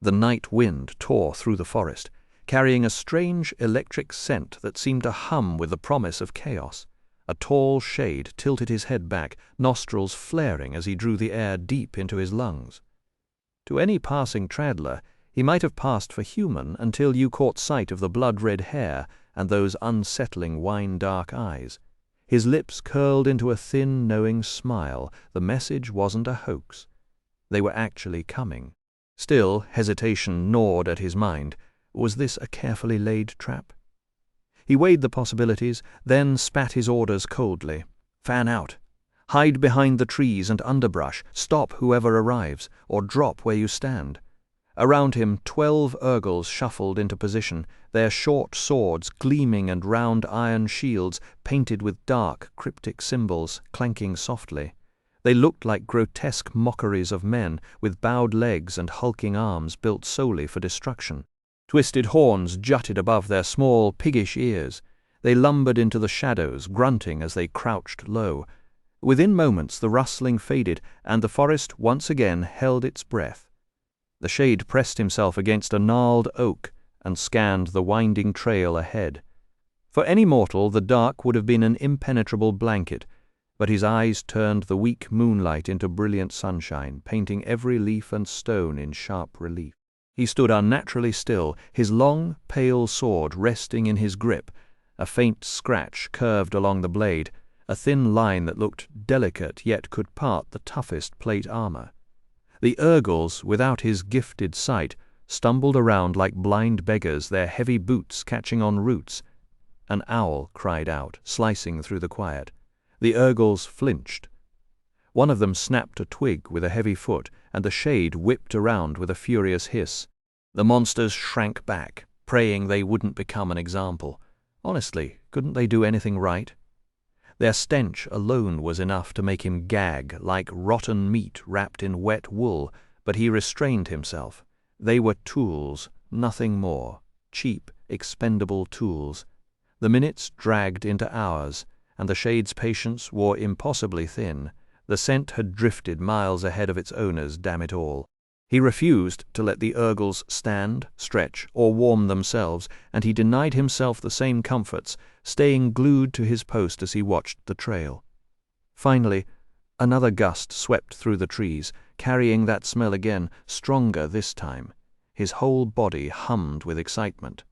The night wind tore through the forest, carrying a strange electric scent that seemed to hum with the promise of chaos. A tall shade tilted his head back, nostrils flaring as he drew the air deep into his lungs. To any passing traveller, he might have passed for human until you caught sight of the blood-red hair and those unsettling wine-dark eyes. His lips curled into a thin, knowing smile. The message wasn't a hoax. They were actually coming. Still, hesitation gnawed at his mind. Was this a carefully laid trap? He weighed the possibilities, then spat his orders coldly. Fan out. Hide behind the trees and underbrush, stop whoever arrives, or drop where you stand. Around him 12 Urgals shuffled into position, their short swords gleaming and round iron shields painted with dark, cryptic symbols clanking softly. They looked like grotesque mockeries of men with bowed legs and hulking arms built solely for destruction. Twisted horns jutted above their small, piggish ears. They lumbered into the shadows, grunting as they crouched low. Within moments the rustling faded, and the forest once again held its breath. The shade pressed himself against a gnarled oak and scanned the winding trail ahead. For any mortal, the dark would have been an impenetrable blanket, but his eyes turned the weak moonlight into brilliant sunshine, painting every leaf and stone in sharp relief. He stood unnaturally still, his long, pale sword resting in his grip. A faint scratch curved along the blade, a thin line that looked delicate yet could part the toughest plate armor. The Urgals, without his gifted sight, stumbled around like blind beggars, their heavy boots catching on roots. An owl cried out, slicing through the quiet. The Urgals flinched. One of them snapped a twig with a heavy foot, and the shade whipped around with a furious hiss. The monsters shrank back, praying they wouldn't become an example. Honestly, couldn't they do anything right? Their stench alone was enough to make him gag like rotten meat wrapped in wet wool, but he restrained himself. They were tools, nothing more. Cheap, expendable tools. The minutes dragged into hours, and the shade's patience wore impossibly thin. The scent had drifted miles ahead of its owners, damn it all. He refused to let the Urgals stand, stretch, or warm themselves, and he denied himself the same comforts, staying glued to his post as he watched the trail. Finally, another gust swept through the trees, carrying that smell again, stronger this time. His whole body hummed with excitement.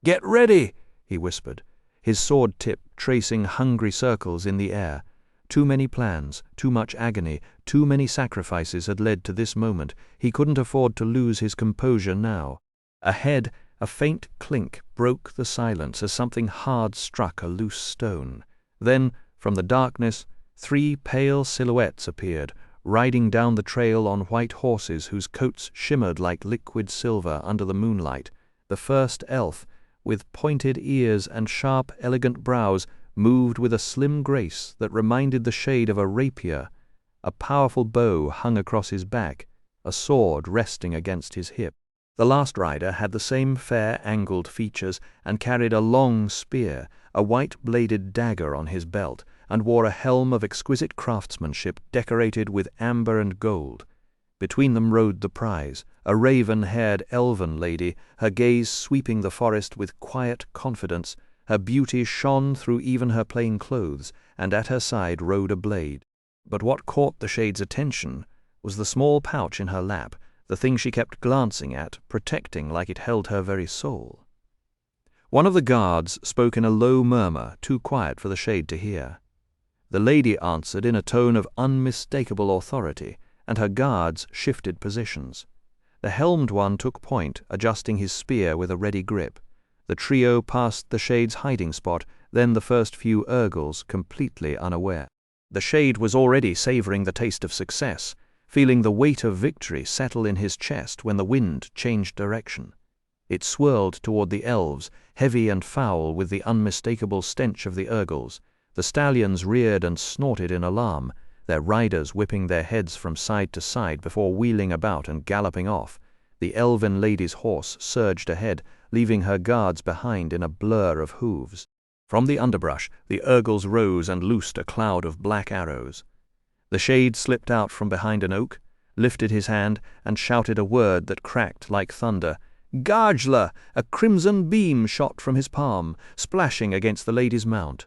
"Get ready!" he whispered, his sword tip tracing hungry circles in the air. Too many plans, too much agony, too many sacrifices had led to this moment. He couldn't afford to lose his composure now. Ahead, a faint clink broke the silence as something hard struck a loose stone. Then, from the darkness, 3 pale silhouettes appeared, riding down the trail on white horses whose coats shimmered like liquid silver under the moonlight. The first elf, with pointed ears and sharp, elegant brows, moved with a slim grace that reminded the shade of a rapier. A powerful bow hung across his back, a sword resting against his hip. The last rider had the same fair, angled features and carried a long spear, a white-bladed dagger on his belt, and wore a helm of exquisite craftsmanship decorated with amber and gold. Between them rode the prize, a raven-haired elven lady, her gaze sweeping the forest with quiet confidence. Her beauty shone through even her plain clothes, and at her side rode a blade. But what caught the shade's attention was the small pouch in her lap, the thing she kept glancing at, protecting like it held her very soul. One of the guards spoke in a low murmur, too quiet for the shade to hear. The lady answered in a tone of unmistakable authority, and her guards shifted positions. The helmed one took point, adjusting his spear with a ready grip. The trio passed the shade's hiding spot, then the first few Urgals, completely unaware. The shade was already savoring the taste of success, feeling the weight of victory settle in his chest when the wind changed direction. It swirled toward the elves, heavy and foul with the unmistakable stench of the Urgals. The stallions reared and snorted in alarm, their riders whipping their heads from side to side before wheeling about and galloping off. The elven lady's horse surged ahead, leaving her guards behind in a blur of hooves. From the underbrush, the Urgals rose and loosed a cloud of black arrows. The shade slipped out from behind an oak, lifted his hand, and shouted a word that cracked like thunder. "Gargla!" A crimson beam shot from his palm, splashing against the lady's mount.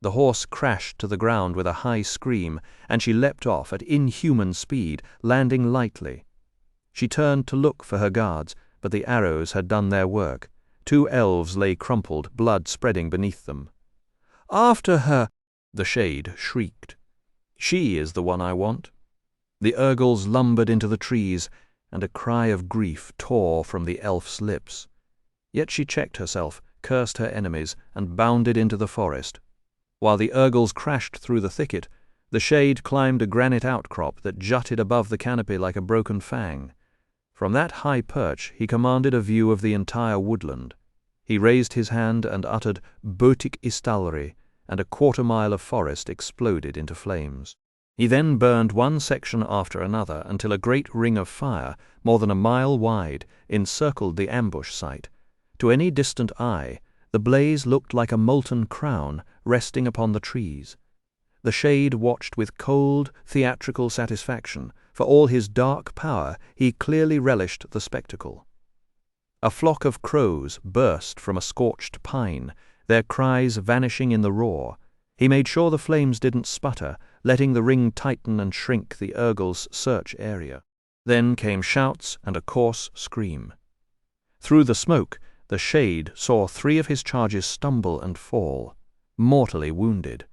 The horse crashed to the ground with a high scream, and she leapt off at inhuman speed, landing lightly. She turned to look for her guards, but the arrows had done their work. 2 elves lay crumpled, blood spreading beneath them. "After her!" the shade shrieked. "She is the one I want." The Urgles lumbered into the trees, and a cry of grief tore from the elf's lips. Yet she checked herself, cursed her enemies, and bounded into the forest. While the Urgles crashed through the thicket, the shade climbed a granite outcrop that jutted above the canopy like a broken fang. From that high perch he commanded a view of the entire woodland. He raised his hand and uttered Botic Istalri, and a 1/4 mile of forest exploded into flames. He then burned one section after another until a great ring of fire, more than a mile wide, encircled the ambush site. To any distant eye, the blaze looked like a molten crown resting upon the trees. The shade watched with cold, theatrical satisfaction. For all his dark power, he clearly relished the spectacle. A flock of crows burst from a scorched pine, their cries vanishing in the roar. He made sure the flames didn't sputter, letting the ring tighten and shrink the Urgle's search area. Then came shouts and a coarse scream. Through the smoke, the shade saw 3 of his charges stumble and fall, mortally wounded.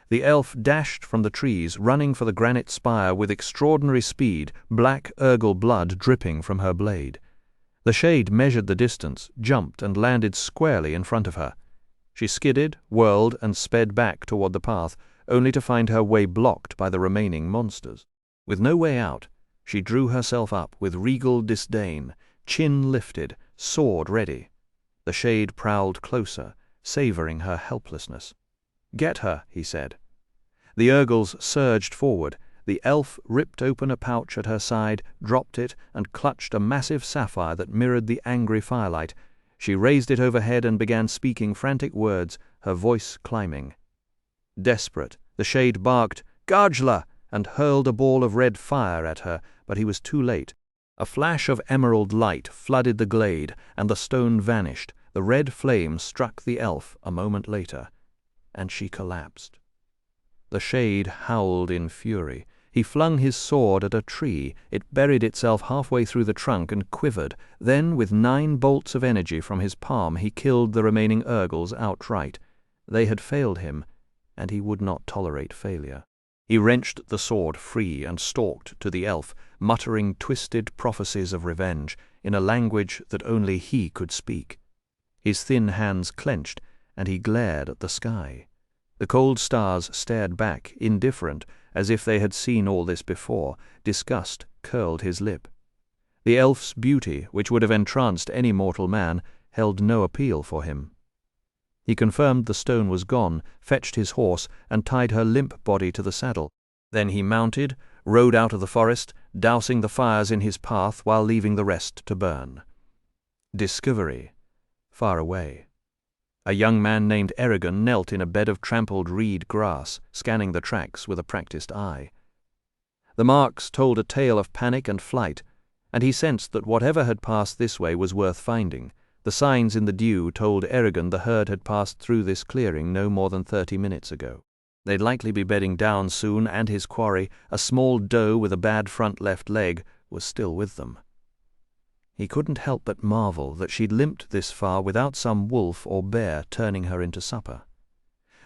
The elf dashed from the trees, running for the granite spire with extraordinary speed, black Urgle blood dripping from her blade. The shade measured the distance, jumped, and landed squarely in front of her. She skidded, whirled, and sped back toward the path, only to find her way blocked by the remaining monsters. With no way out, she drew herself up with regal disdain, chin lifted, sword ready. The shade prowled closer, savoring her helplessness. "Get her," he said. The Urgles surged forward. The elf ripped open a pouch at her side, dropped it, and clutched a massive sapphire that mirrored the angry firelight. She raised it overhead and began speaking frantic words, her voice climbing. Desperate, the shade barked, "Gargla!" and hurled a ball of red fire at her, but he was too late. A flash of emerald light flooded the glade, and the stone vanished. The red flame struck the elf a moment later, and she collapsed. The shade howled in fury. He flung his sword at a tree. It buried itself halfway through the trunk and quivered. Then, with 9 bolts of energy from his palm, he killed the remaining Urgles outright. They had failed him, and he would not tolerate failure. He wrenched the sword free and stalked to the elf, muttering twisted prophecies of revenge in a language that only he could speak. His thin hands clenched, and he glared at the sky. The cold stars stared back, indifferent, as if they had seen all this before. Disgust curled his lip. The elf's beauty, which would have entranced any mortal man, held no appeal for him. He confirmed the stone was gone, fetched his horse, and tied her limp body to the saddle. Then he mounted, rode out of the forest, dousing the fires in his path while leaving the rest to burn. Discovery. Far away. A young man named Eragon knelt in a bed of trampled reed grass, scanning the tracks with a practiced eye. The marks told a tale of panic and flight, and he sensed that whatever had passed this way was worth finding. The signs in the dew told Eragon the herd had passed through this clearing no more than 30 minutes ago. They'd likely be bedding down soon, and his quarry, a small doe with a bad front left leg, was still with them. He couldn't help but marvel that she'd limped this far without some wolf or bear turning her into supper.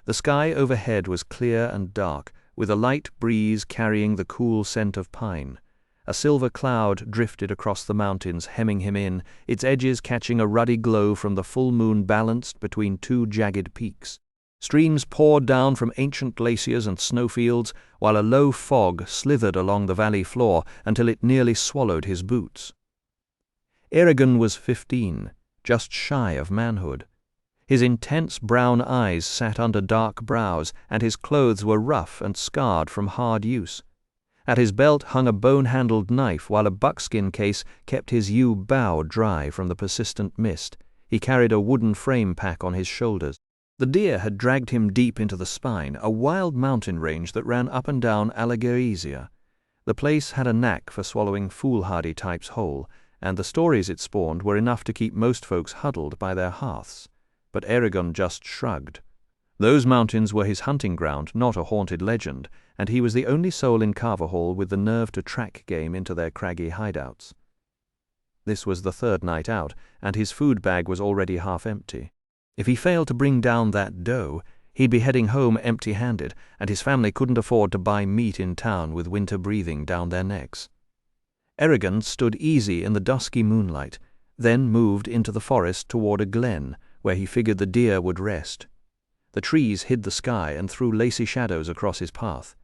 The sky overhead was clear and dark, with a light breeze carrying the cool scent of pine. A silver cloud drifted across the mountains, hemming him in, its edges catching a ruddy glow from the full moon balanced between 2 jagged peaks. Streams poured down from ancient glaciers and snowfields, while a low fog slithered along the valley floor until it nearly swallowed his boots. Eragon was 15, just shy of manhood. His intense brown eyes sat under dark brows, and his clothes were rough and scarred from hard use. At his belt hung a bone-handled knife, while a buckskin case kept his yew bough dry from the persistent mist. He carried a wooden frame pack on his shoulders. The deer had dragged him deep into the spine, a wild mountain range that ran up and down Allegaesia. The place had a knack for swallowing foolhardy types whole, and the stories it spawned were enough to keep most folks huddled by their hearths. But Eragon just shrugged. Those mountains were his hunting ground, not a haunted legend, and he was the only soul in Carverhall with the nerve to track game into their craggy hideouts. This was the third night out, and his food bag was already half empty. If he failed to bring down that doe, he'd be heading home empty-handed, and his family couldn't afford to buy meat in town with winter breathing down their necks. Eragon stood easy in the dusky moonlight, then moved into the forest toward a glen, where he figured the deer would rest. The trees hid the sky and threw lacy shadows across his path.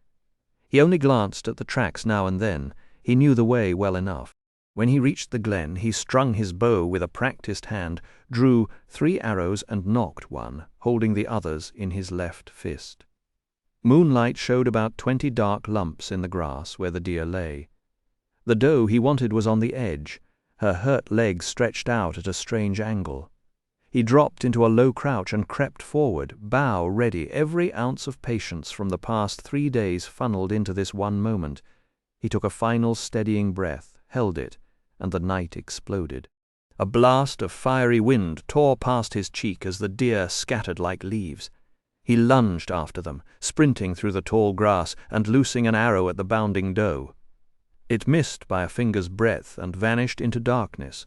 He only glanced at the tracks now and then. He knew the way well enough. When he reached the glen, he strung his bow with a practiced hand, drew 3 arrows and nocked one, holding the others in his left fist. Moonlight showed about 20 dark lumps in the grass where the deer lay. The doe he wanted was on the edge, her hurt legs stretched out at a strange angle. He dropped into a low crouch and crept forward, bow ready, every ounce of patience from the past 3 days funneled into this one moment. He took a final steadying breath, held it, and the night exploded. A blast of fiery wind tore past his cheek as the deer scattered like leaves. He lunged after them, sprinting through the tall grass and loosing an arrow at the bounding doe. It missed by a finger's breadth and vanished into darkness.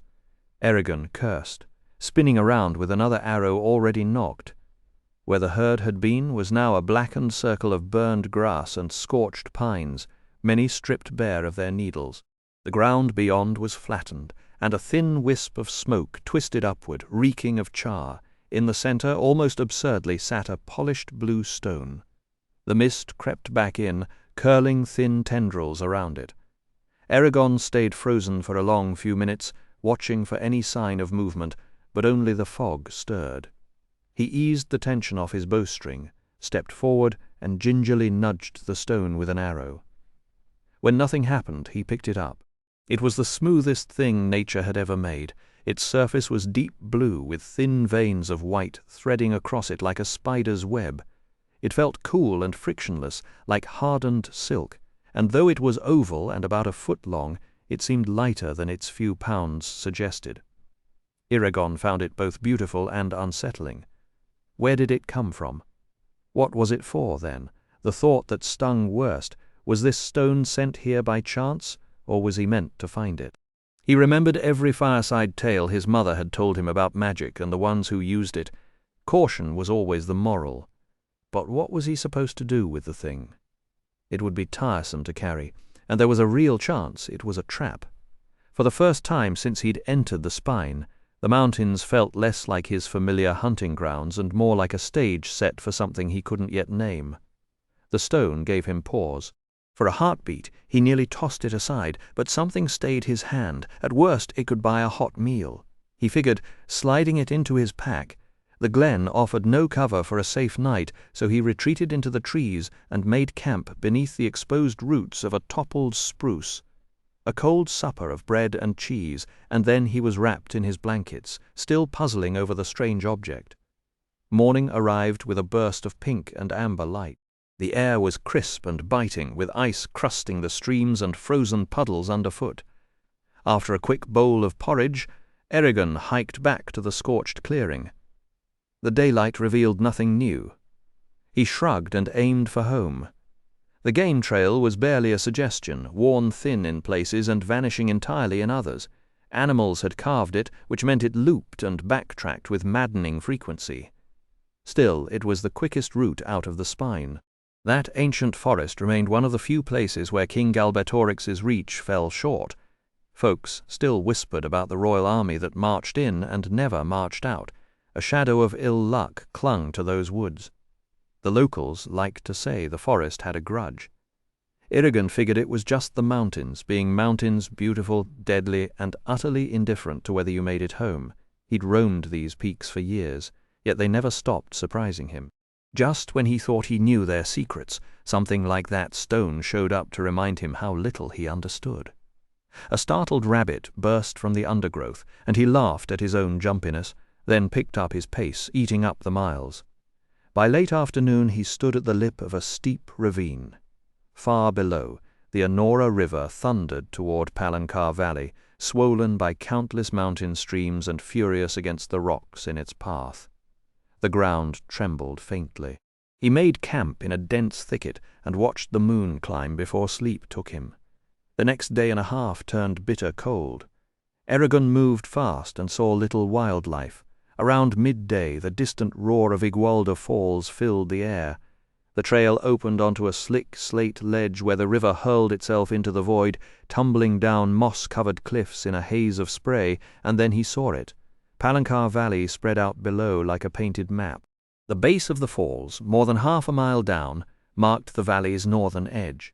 Eragon cursed, spinning around with another arrow already nocked. Where the herd had been was now a blackened circle of burned grass and scorched pines, many stripped bare of their needles. The ground beyond was flattened, and a thin wisp of smoke twisted upward, reeking of char. In the center, almost absurdly, sat a polished blue stone. The mist crept back in, curling thin tendrils around it. Eragon stayed frozen for a long few minutes, watching for any sign of movement, but only the fog stirred. He eased the tension off his bowstring, stepped forward, and gingerly nudged the stone with an arrow. When nothing happened, he picked it up. It was the smoothest thing nature had ever made. Its surface was deep blue, with thin veins of white threading across it like a spider's web. It felt cool and frictionless, like hardened silk, and though it was oval and about a foot long, it seemed lighter than its few pounds suggested. Eragon found it both beautiful and unsettling. Where did it come from? What was it for, then? The thought that stung worst, was this stone sent here by chance, or was he meant to find it? He remembered every fireside tale his mother had told him about magic and the ones who used it. Caution was always the moral. But what was he supposed to do with the thing? It would be tiresome to carry, and there was a real chance it was a trap. For the first time since he'd entered the spine, the mountains felt less like his familiar hunting grounds and more like a stage set for something he couldn't yet name. The stone gave him pause. For a heartbeat, he nearly tossed it aside, but something stayed his hand. At worst, it could buy a hot meal. He figured, sliding it into his pack. The glen offered no cover for a safe night, so he retreated into the trees and made camp beneath the exposed roots of a toppled spruce. A cold supper of bread and cheese, and then he was wrapped in his blankets, still puzzling over the strange object. Morning arrived with a burst of pink and amber light. The air was crisp and biting, with ice crusting the streams and frozen puddles underfoot. After a quick bowl of porridge, Eragon hiked back to the scorched clearing. The daylight revealed nothing new. He shrugged and aimed for home. The game trail was barely a suggestion, worn thin in places and vanishing entirely in others. Animals had carved it, which meant it looped and backtracked with maddening frequency. Still, it was the quickest route out of the spine. That ancient forest remained one of the few places where King Galbatorix's reach fell short. Folks still whispered about the royal army that marched in and never marched out. A shadow of ill luck clung to those woods. The locals liked to say the forest had a grudge. Eragon figured it was just the mountains, being mountains, beautiful, deadly, and utterly indifferent to whether you made it home. He'd roamed these peaks for years, yet they never stopped surprising him. Just when he thought he knew their secrets, something like that stone showed up to remind him how little he understood. A startled rabbit burst from the undergrowth, and he laughed at his own jumpiness, then picked up his pace, eating up the miles. By late afternoon he stood at the lip of a steep ravine. Far below, The Anora River thundered toward Palancar Valley, swollen by countless mountain streams and furious against the rocks in its path. The ground trembled faintly. He made camp in a dense thicket and watched the moon climb before sleep took him. The next day and a half turned bitter cold. Eragon moved fast and saw little wildlife. Around midday the distant roar of Igualda Falls filled the air. The trail opened onto a slick slate ledge where the river hurled itself into the void, tumbling down moss-covered cliffs in a haze of spray, and then he saw it. Palancar Valley spread out below like a painted map. The base of the falls, more than half a mile down, marked the valley's northern edge.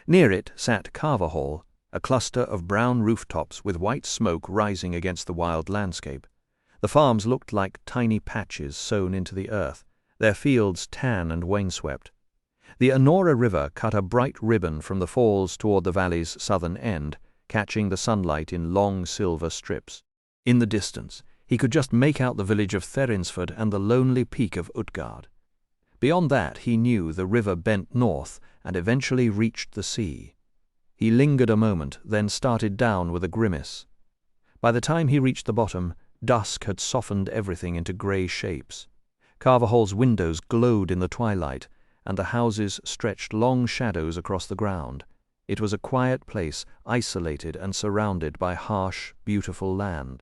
Near it sat Carvahall, a cluster of brown rooftops with white smoke rising against the wild landscape. The farms looked like tiny patches sown into the earth, their fields tan and windswept. The Anora River cut a bright ribbon from the falls toward the valley's southern end, catching the sunlight in long silver strips. In the distance, he could just make out the village of Therinsford and the lonely peak of Utgard. Beyond that, he knew the river bent north and eventually reached the sea. He lingered a moment, then started down with a grimace. By the time he reached the bottom, dusk had softened everything into grey shapes. Carvahall's windows glowed in the twilight, and the houses stretched long shadows across the ground. It was a quiet place, isolated and surrounded by harsh, beautiful land.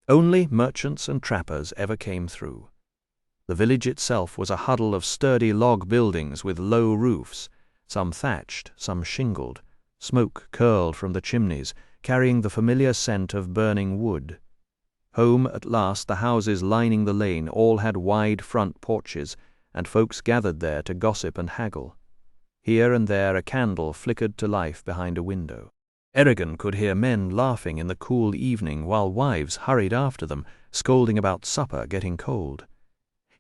Only merchants and trappers ever came through. The village itself was a huddle of sturdy log buildings with low roofs, some thatched, some shingled. Smoke curled from the chimneys, carrying the familiar scent of burning wood. Home at last, the houses lining the lane all had wide front porches, and folks gathered there to gossip and haggle. Here and there a candle flickered to life behind a window. Eragon could hear men laughing in the cool evening while wives hurried after them, scolding about supper getting cold.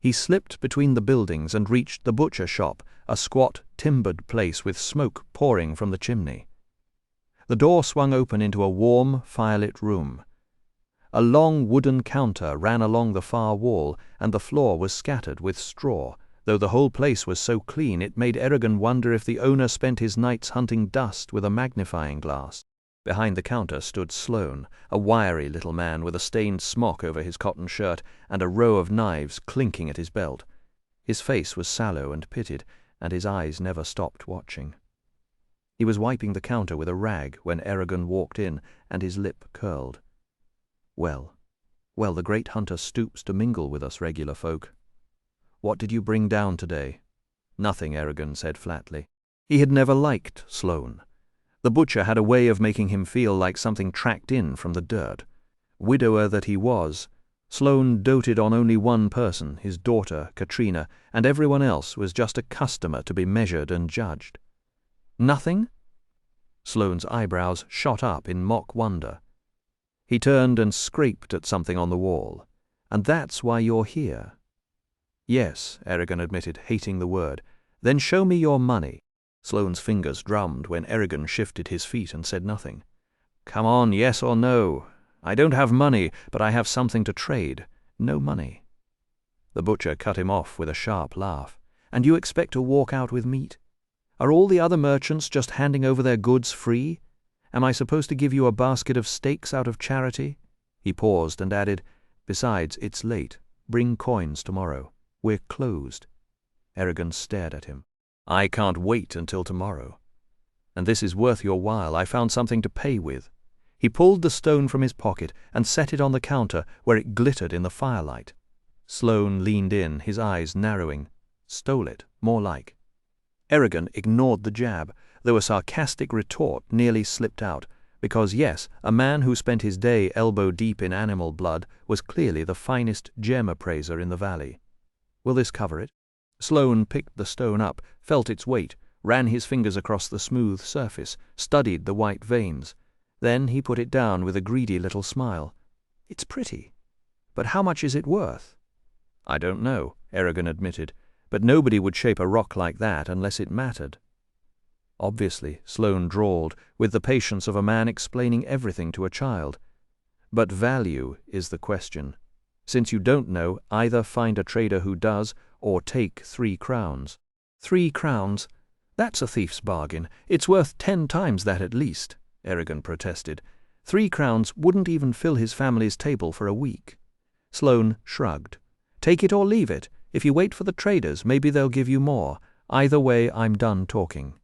He slipped between the buildings and reached the butcher shop, a squat, timbered place with smoke pouring from the chimney. The door swung open into a warm, firelit room. A long wooden counter ran along the far wall, and the floor was scattered with straw, though the whole place was so clean it made Eragon wonder if the owner spent his nights hunting dust with a magnifying glass. Behind the counter stood Sloane, a wiry little man with a stained smock over his cotton shirt and a row of knives clinking at his belt. His face was sallow and pitted, and his eyes never stopped watching. He was wiping the counter with a rag when Eragon walked in, and his lip curled. Well, the great hunter stoops to mingle with us regular folk. What did you bring down today? Nothing, Eragon said flatly. He had never liked Sloane. The butcher had a way of making him feel like something tracked in from the dirt. Widower that he was, Sloane doted on only one person, his daughter, Katrina, and everyone else was just a customer to be measured and judged. Nothing? Sloane's eyebrows shot up in mock wonder. He turned and scraped at something on the wall. And that's why you're here. Yes, Eragon admitted, hating the word. Then show me your money. Sloane's fingers drummed when Eragon shifted his feet and said nothing. Come on, yes or no. I don't have money, but I have something to trade. No money. The butcher cut him off with a sharp laugh. And you expect to walk out with meat? Are all the other merchants just handing over their goods free? Am I supposed to give you a basket of steaks out of charity? He paused and added, Besides, it's late. Bring coins tomorrow. We're closed. Eragon stared at him. I can't wait until tomorrow. And this is worth your while. I found something to pay with. He pulled the stone from his pocket and set it on the counter where it glittered in the firelight. Sloane leaned in, his eyes narrowing. Stole it, more like. Eragon ignored the jab, though a sarcastic retort nearly slipped out, because yes, a man who spent his day elbow-deep in animal blood was clearly the finest gem appraiser in the valley. Will this cover it? Sloane picked the stone up, felt its weight, ran his fingers across the smooth surface, studied the white veins. Then he put it down with a greedy little smile. It's pretty. But how much is it worth? I don't know, Eragon admitted, but nobody would shape a rock like that unless it mattered. Obviously, Sloane drawled, with the patience of a man explaining everything to a child. But value is the question. Since you don't know, either find a trader who does, or take 3 crowns. 3 crowns? "That's a thief's bargain. It's worth 10 times that at least," Eragon protested. 3 crowns wouldn't even fill his family's table for a week. Sloane shrugged. "Take it or leave it. If you wait for the traders, maybe they'll give you more. Either way, I'm done talking."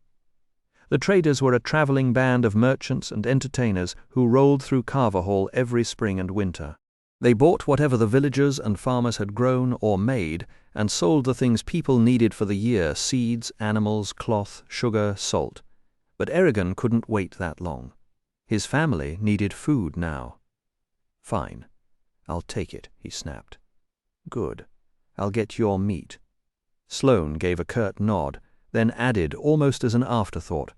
The traders were a traveling band of merchants and entertainers who rolled through Carver Hall every spring and winter. They bought whatever the villagers and farmers had grown or made, and sold the things people needed for the year: seeds, animals, cloth, sugar, salt. But Eragon couldn't wait that long. His family needed food now. "Fine. I'll take it," he snapped. "Good. I'll get your meat." Sloane gave a curt nod, then added almost as an afterthought,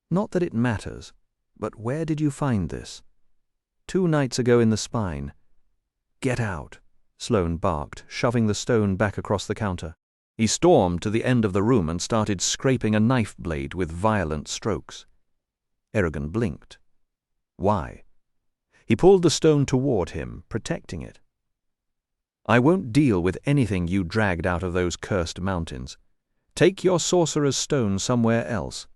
"Not that it matters, but where did you find this?" "2 nights ago in the spine." "Get out," Sloane barked, shoving the stone back across the counter. He stormed to the end of the room and started scraping a knife blade with violent strokes. Eragon blinked. Why? He pulled the stone toward him, protecting it. "I won't deal with anything you dragged out of those cursed mountains. Take your sorcerer's stone somewhere else."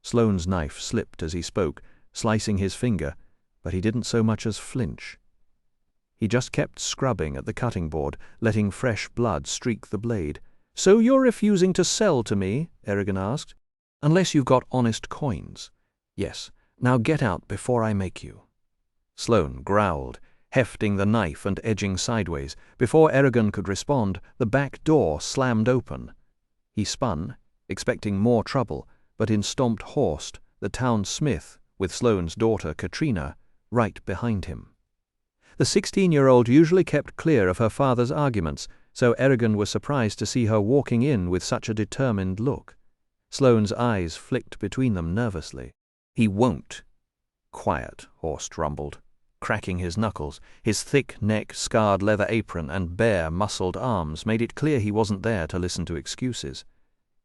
Sloane's knife slipped as he spoke, slicing his finger, but he didn't so much as flinch. He just kept scrubbing at the cutting board, letting fresh blood streak the blade. "So you're refusing to sell to me?" Eragon asked. "Unless you've got honest coins." "Yes. Now get out before I make you." Sloane growled, hefting the knife and edging sideways. Before Eragon could respond, the back door slammed open. He spun, expecting more trouble, but in stomped Horst, the town smith, with Sloane's daughter Katrina, right behind him. The 16-year-old usually kept clear of her father's arguments, so Eragon was surprised to see her walking in with such a determined look. Sloane's eyes flicked between them nervously. "He won't." "Quiet," Horst rumbled, cracking his knuckles. His thick neck, scarred leather apron, and bare, muscled arms made it clear he wasn't there to listen to excuses.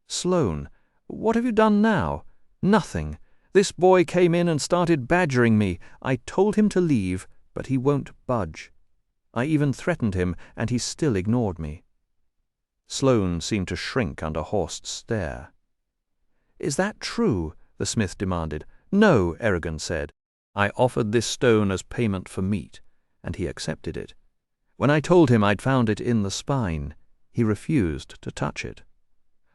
"Sloane, what have you done now?" "Nothing. This boy came in and started badgering me. I told him to leave, but he won't budge. I even threatened him, and he still ignored me." Sloane seemed to shrink under Horst's stare. "Is that true?" the smith demanded. "No," Eragon said. "I offered this stone as payment for meat, and he accepted it. When I told him I'd found it in the spine, he refused to touch it.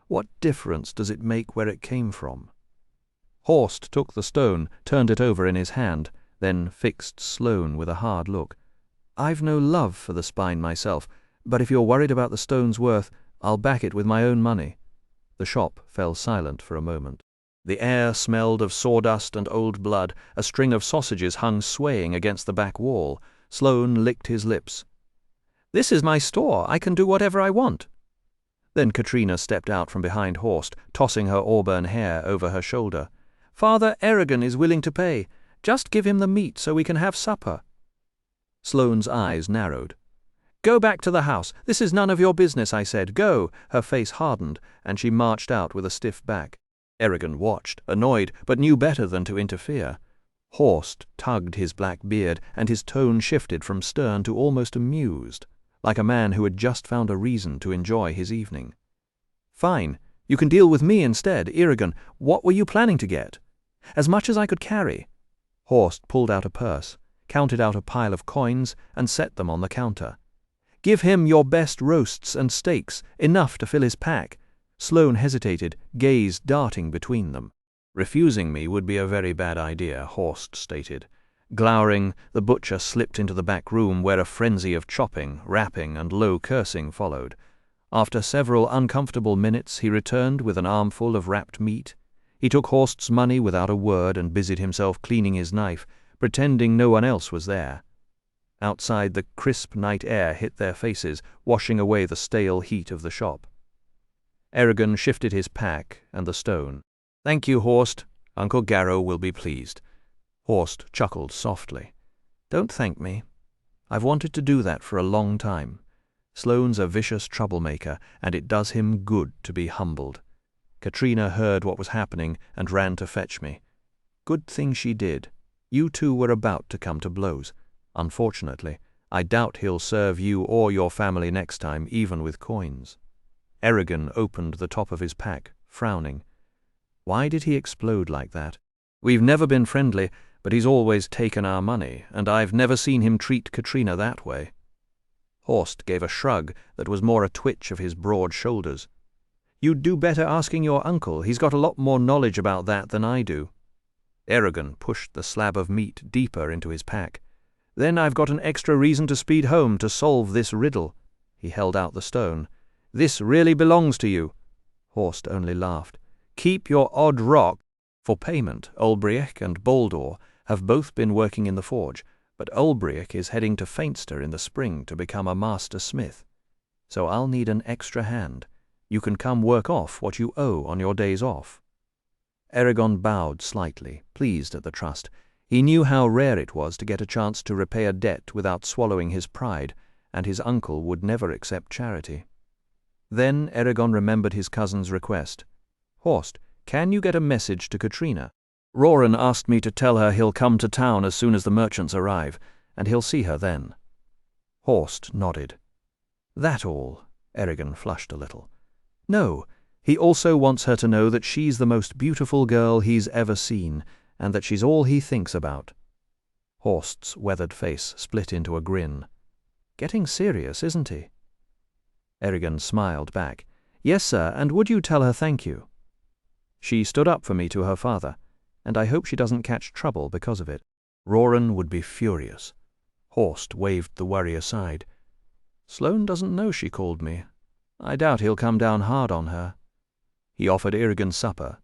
What difference does it make where it came from?" Horst took the stone, turned it over in his hand, then fixed Sloane with a hard look. "I've no love for the spine myself, but if you're worried about the stone's worth, I'll back it with my own money." The shop fell silent for a moment. The air smelled of sawdust and old blood. A string of sausages hung swaying against the back wall. Sloane licked his lips. "This is my store. I can do whatever I want." Then Katrina stepped out from behind Horst, tossing her auburn hair over her shoulder. "Father Eragon is willing to pay. Just give him the meat so we can have supper." Sloane's eyes narrowed. "Go back to the house. This is none of your business, I said. Go." Her face hardened, and she marched out with a stiff back. Eragon watched, annoyed, but knew better than to interfere. Horst tugged his black beard, and his tone shifted from stern to almost amused, like a man who had just found a reason to enjoy his evening. "Fine. You can deal with me instead. Eragon, what were you planning to get?" "As much as I could carry." Horst pulled out a purse, counted out a pile of coins, and set them on the counter. "Give him your best roasts and steaks, enough to fill his pack." Sloane hesitated, gaze darting between them. "Refusing me would be a very bad idea," Horst stated. Glowering, the butcher slipped into the back room where a frenzy of chopping, rapping, and low cursing followed. After several uncomfortable minutes he returned with an armful of wrapped meat. He took Horst's money without a word and busied himself cleaning his knife, pretending no one else was there. Outside, the crisp night air hit their faces, washing away the stale heat of the shop. Eragon shifted his pack and the stone. "Thank you, Horst. Uncle Garrow will be pleased." Horst chuckled softly. "Don't thank me. I've wanted to do that for a long time. Sloane's a vicious troublemaker, and it does him good to be humbled. Katrina heard what was happening and ran to fetch me. Good thing she did. You two were about to come to blows. Unfortunately, I doubt he'll serve you or your family next time, even with coins." Eragon opened the top of his pack, frowning. Why did he explode like that? We've never been friendly, but he's always taken our money, and I've never seen him treat Katrina that way. Horst gave a shrug that was more a twitch of his broad shoulders. You'd do better asking your uncle. He's got a lot more knowledge about that than I do. Eragon pushed the slab of meat deeper into his pack. Then I've got an extra reason to speed home to solve this riddle. He held out the stone. This really belongs to you. Horst only laughed. Keep your odd rock. For payment, Ulbriach and Baldur have both been working in the forge, but Ulbriach is heading to Feinster in the spring to become a master smith. So I'll need an extra hand. You can come work off what you owe on your days off. Eragon bowed slightly, pleased at the trust. He knew how rare it was to get a chance to repay a debt without swallowing his pride, and his uncle would never accept charity. Then Eragon remembered his cousin's request. Horst, can you get a message to Katrina? Roran asked me to tell her he'll come to town as soon as the merchants arrive, and he'll see her then. Horst nodded. That all? Eragon flushed a little. No, he also wants her to know that she's the most beautiful girl he's ever seen, and that she's all he thinks about. Horst's weathered face split into a grin. Getting serious, isn't he? Eragon smiled back. Yes, sir, and would you tell her thank you? She stood up for me to her father, and I hope she doesn't catch trouble because of it. Roran would be furious. Horst waved the worry aside. Sloane doesn't know she called me. I doubt he'll come down hard on her. He offered Eragon supper,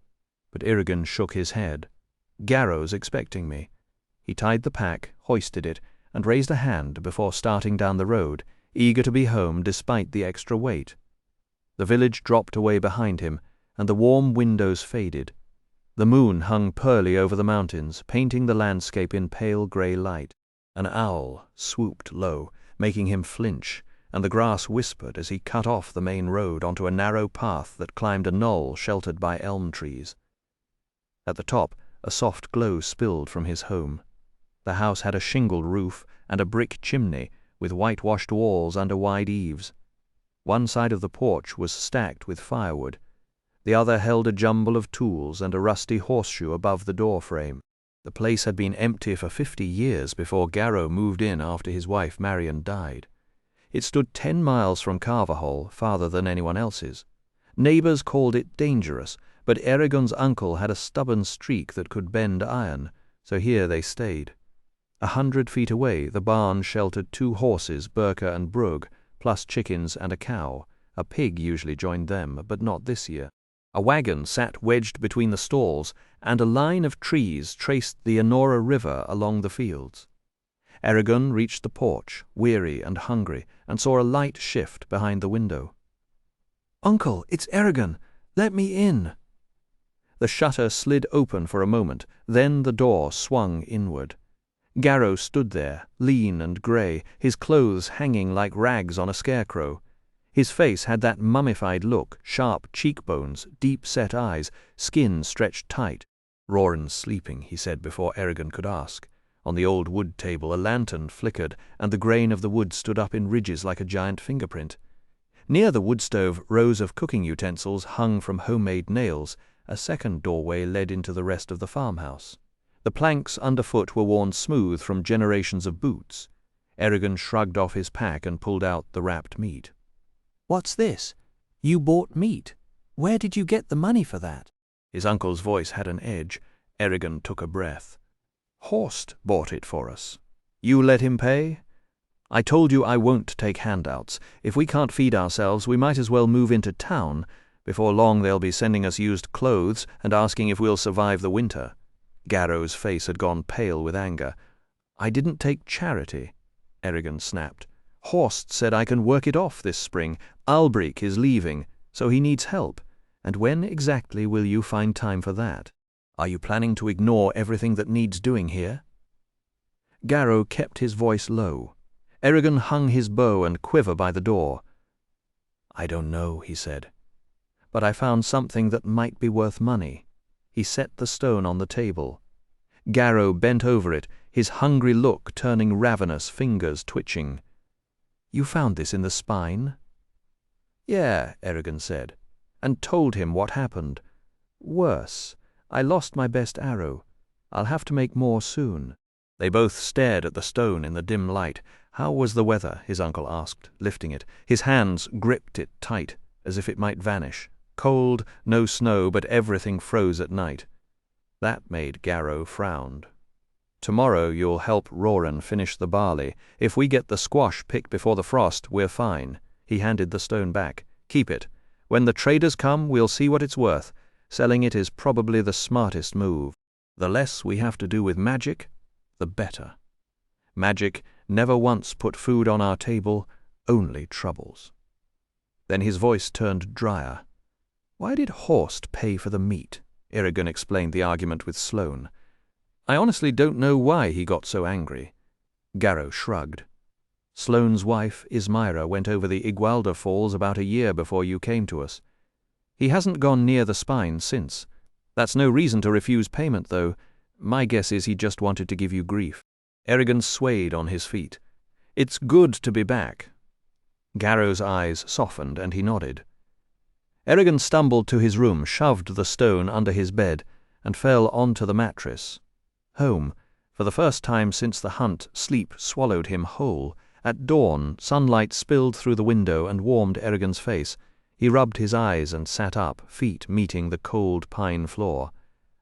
but Eragon shook his head. Garrow's expecting me. He tied the pack, hoisted it, and raised a hand before starting down the road, eager to be home despite the extra weight. The village dropped away behind him, and the warm windows faded. The moon hung pearly over the mountains, painting the landscape in pale grey light. An owl swooped low, making him flinch, and the grass whispered as he cut off the main road onto a narrow path that climbed a knoll sheltered by elm trees. At the top, a soft glow spilled from his home. The house had a shingled roof and a brick chimney, with whitewashed walls under wide eaves. One side of the porch was stacked with firewood. The other held a jumble of tools and a rusty horseshoe above the door frame. The place had been empty for 50 years before Garrow moved in after his wife Marion died. It stood 10 miles from Carverhall, farther than anyone else's. Neighbours called it dangerous, but Eragon's uncle had a stubborn streak that could bend iron, so here they stayed. 100 feet away, the barn sheltered 2 horses, Berka and Brug, plus chickens and a cow. A pig usually joined them, but not this year. A wagon sat wedged between the stalls, and a line of trees traced the Enora River along the fields. Eragon reached the porch, weary and hungry, and saw a light shift behind the window. "Uncle, it's Eragon. Let me in." The shutter slid open for a moment, then the door swung inward. Garrow stood there, lean and grey, his clothes hanging like rags on a scarecrow. His face had that mummified look, sharp cheekbones, deep-set eyes, skin stretched tight. "Roran's sleeping," he said before Eragon could ask. On the old wood table a lantern flickered, and the grain of the wood stood up in ridges like a giant fingerprint. Near the wood stove, rows of cooking utensils hung from homemade nails. A second doorway led into the rest of the farmhouse. The planks underfoot were worn smooth from generations of boots. Eragon shrugged off his pack and pulled out the wrapped meat. "What's this? You bought meat. Where did you get the money for that?" His uncle's voice had an edge. Eragon took a breath. "Horst bought it for us. You let him pay? I told you I won't take handouts. If we can't feed ourselves, we might as well move into town. Before long they'll be sending us used clothes and asking if we'll survive the winter." Garrow's face had gone pale with anger. "I didn't take charity," Eragon snapped. "Horst said I can work it off this spring. Ulbriach is leaving, so he needs help. And when exactly will you find time for that? Are you planning to ignore everything that needs doing here?" Garrow kept his voice low. Eragon hung his bow and quiver by the door. "I don't know," he said. "But I found something that might be worth money." He set the stone on the table. Garrow bent over it, his hungry look turning ravenous, fingers twitching. "You found this in the spine?" "Yeah," Eragon said, and told him what happened. Worse. I lost my best arrow. I'll have to make more soon." They both stared at the stone in the dim light. "How was the weather?" his uncle asked, lifting it. His hands gripped it tight, as if it might vanish. Cold, no snow, but everything froze at night. That made Garrow frown. "Tomorrow you'll help Roran finish the barley. If we get the squash picked before the frost, we're fine." He handed the stone back. "Keep it. When the traders come, we'll see what it's worth. Selling it is probably the smartest move. The less we have to do with magic, the better. Magic never once put food on our table, only troubles." Then his voice turned drier. "Why did Horst pay for the meat?" Irrigan explained the argument with Sloane. "I honestly don't know why he got so angry." Garrow shrugged. "Sloane's wife, Ismira, went over the Igualda Falls about a year before you came to us. He hasn't gone near the spine since. That's no reason to refuse payment, though. My guess is he just wanted to give you grief." Irrigan swayed on his feet. "It's good to be back." Garrow's eyes softened, and he nodded. Irrigan stumbled to his room, shoved the stone under his bed, and fell onto the mattress. Home. For the first time since the hunt, sleep swallowed him whole. At dawn, sunlight spilled through the window and warmed Irrigan's face. He rubbed his eyes and sat up, feet meeting the cold pine floor.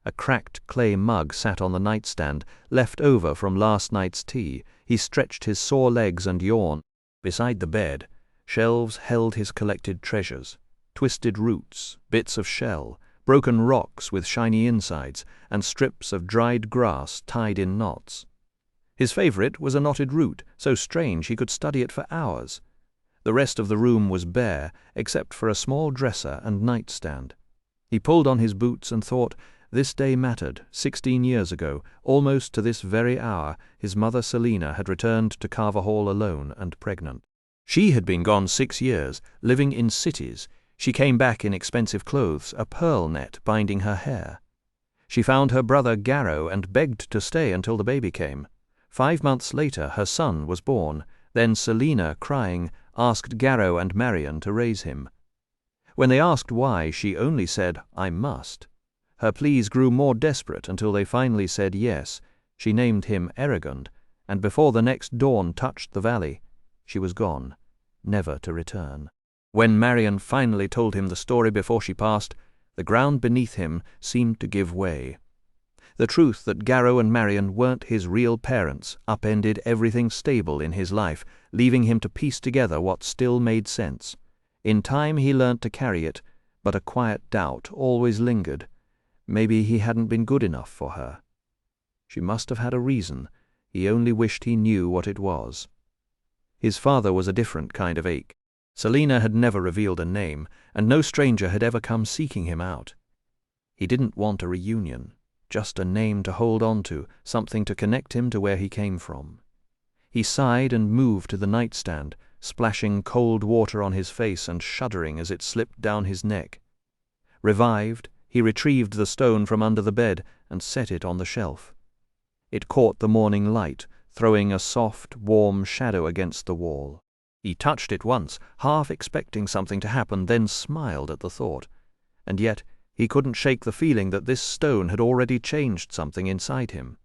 A cracked clay mug sat on the nightstand, left over from last night's tea. He stretched his sore legs and yawned. Beside the bed, shelves held his collected treasures: twisted roots, bits of shell, broken rocks with shiny insides, and strips of dried grass tied in knots. His favorite was a knotted root, so strange he could study it for hours. The rest of the room was bare, except for a small dresser and nightstand. He pulled on his boots and thought, this day mattered. 16 years ago, almost to this very hour, his mother Selina had returned to Carver Hall alone and pregnant. She had been gone 6 years, living in cities. She came back in expensive clothes, a pearl net binding her hair. She found her brother Garrow and begged to stay until the baby came. 5 months later her son was born. Then Selina, crying, asked Garrow and Marion to raise him. When they asked why, she only said, "I must." Her pleas grew more desperate until they finally said yes. She named him Erigund, and before the next dawn touched the valley, she was gone, never to return. When Marion finally told him the story before she passed, the ground beneath him seemed to give way. The truth that Garrow and Marion weren't his real parents upended everything stable in his life, leaving him to piece together what still made sense. In time he learnt to carry it, but a quiet doubt always lingered. Maybe he hadn't been good enough for her. She must have had a reason. He only wished he knew what it was. His father was a different kind of ache. Selina had never revealed a name, and no stranger had ever come seeking him out. He didn't want a reunion, just a name to hold on to, something to connect him to where he came from. He sighed and moved to the nightstand, splashing cold water on his face and shuddering as it slipped down his neck. Revived, he retrieved the stone from under the bed and set it on the shelf. It caught the morning light, throwing a soft, warm shadow against the wall. He touched it once, half expecting something to happen, then smiled at the thought. And yet he couldn't shake the feeling that this stone had already changed something inside him.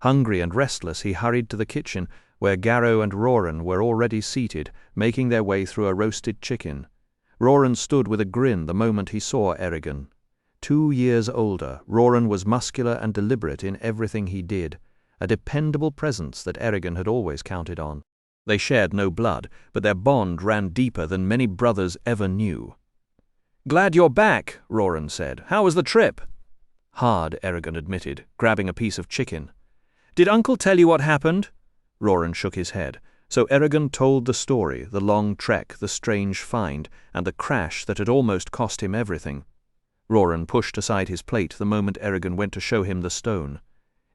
Hungry and restless, he hurried to the kitchen, where Garrow and Roran were already seated, making their way through a roasted chicken. Roran stood with a grin the moment he saw Errigan. 2 years older, Roran was muscular and deliberate in everything he did, a dependable presence that Errigan had always counted on. They shared no blood, but their bond ran deeper than many brothers ever knew. "Glad you're back," Roran said. "How was the trip?" "Hard," Errigan admitted, grabbing a piece of chicken. "Did Uncle tell you what happened?" Roran shook his head. So Errigan told the story, the long trek, the strange find, and the crash that had almost cost him everything. Roran pushed aside his plate the moment Errigan went to show him the stone.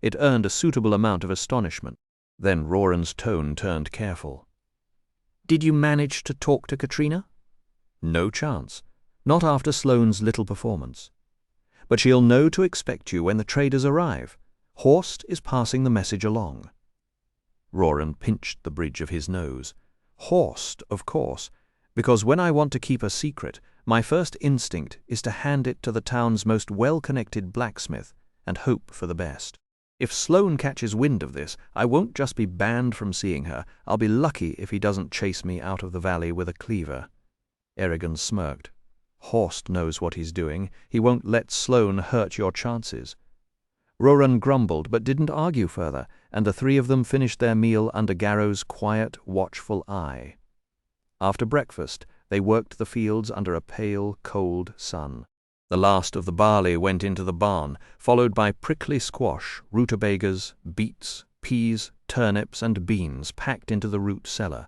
It earned a suitable amount of astonishment. Then Roran's tone turned careful. "Did you manage to talk to Katrina?" "No chance. Not after Sloane's little performance. But she'll know to expect you when the traders arrive. Horst is passing the message along." Roran pinched the bridge of his nose. "Horst, of course, because when I want to keep a secret, My first instinct is to hand it to the town's most well-connected blacksmith and hope for the best. If Sloane catches wind of this, I won't just be banned from seeing her. I'll be lucky if he doesn't chase me out of the valley with a cleaver." Eragon smirked. "Horst knows what he's doing. He won't let Sloane hurt your chances." Roran grumbled but didn't argue further, and the three of them finished their meal under Garrow's quiet, watchful eye. After breakfast, they worked the fields under a pale, cold sun. The last of the barley went into the barn, followed by prickly squash, rutabagas, beets, peas, turnips, and beans packed into the root cellar.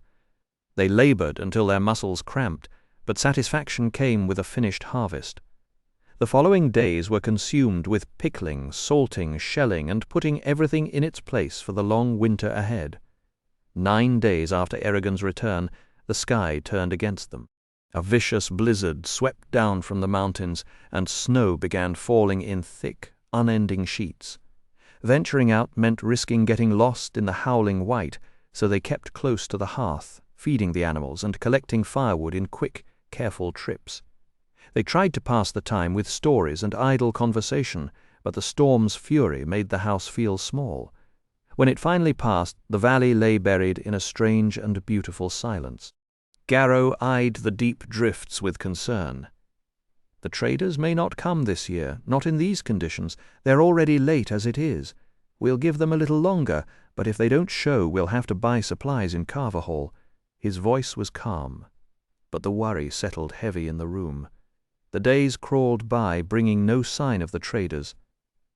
They labored until their muscles cramped, but satisfaction came with a finished harvest. The following days were consumed with pickling, salting, shelling, and putting everything in its place for the long winter ahead. 9 days after Eragon's return, the sky turned against them. A vicious blizzard swept down from the mountains, and snow began falling in thick, unending sheets. Venturing out meant risking getting lost in the howling white, so they kept close to the hearth, feeding the animals and collecting firewood in quick, careful trips. They tried to pass the time with stories and idle conversation, but the storm's fury made the house feel small. When it finally passed, the valley lay buried in a strange and beautiful silence. Garrow eyed the deep drifts with concern. "The traders may not come this year, not in these conditions. They're already late as it is. We'll give them a little longer, but if they don't show, we'll have to buy supplies in Carverhall." His voice was calm, but the worry settled heavy in the room. The days crawled by, bringing no sign of the traders.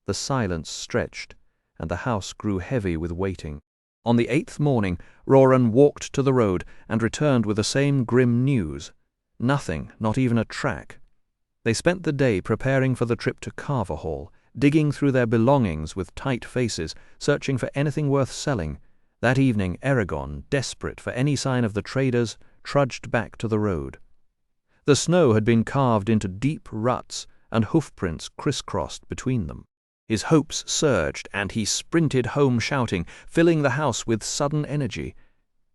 The silence stretched, and the house grew heavy with waiting. On the 8th morning, Roran walked to the road and returned with the same grim news. Nothing, not even a track. They spent the day preparing for the trip to Carverhall, digging through their belongings with tight faces, searching for anything worth selling. That evening, Eragon, desperate for any sign of the traders, trudged back to the road. The snow had been carved into deep ruts, and hoofprints crisscrossed between them. His hopes surged, and he sprinted home shouting, filling the house with sudden energy.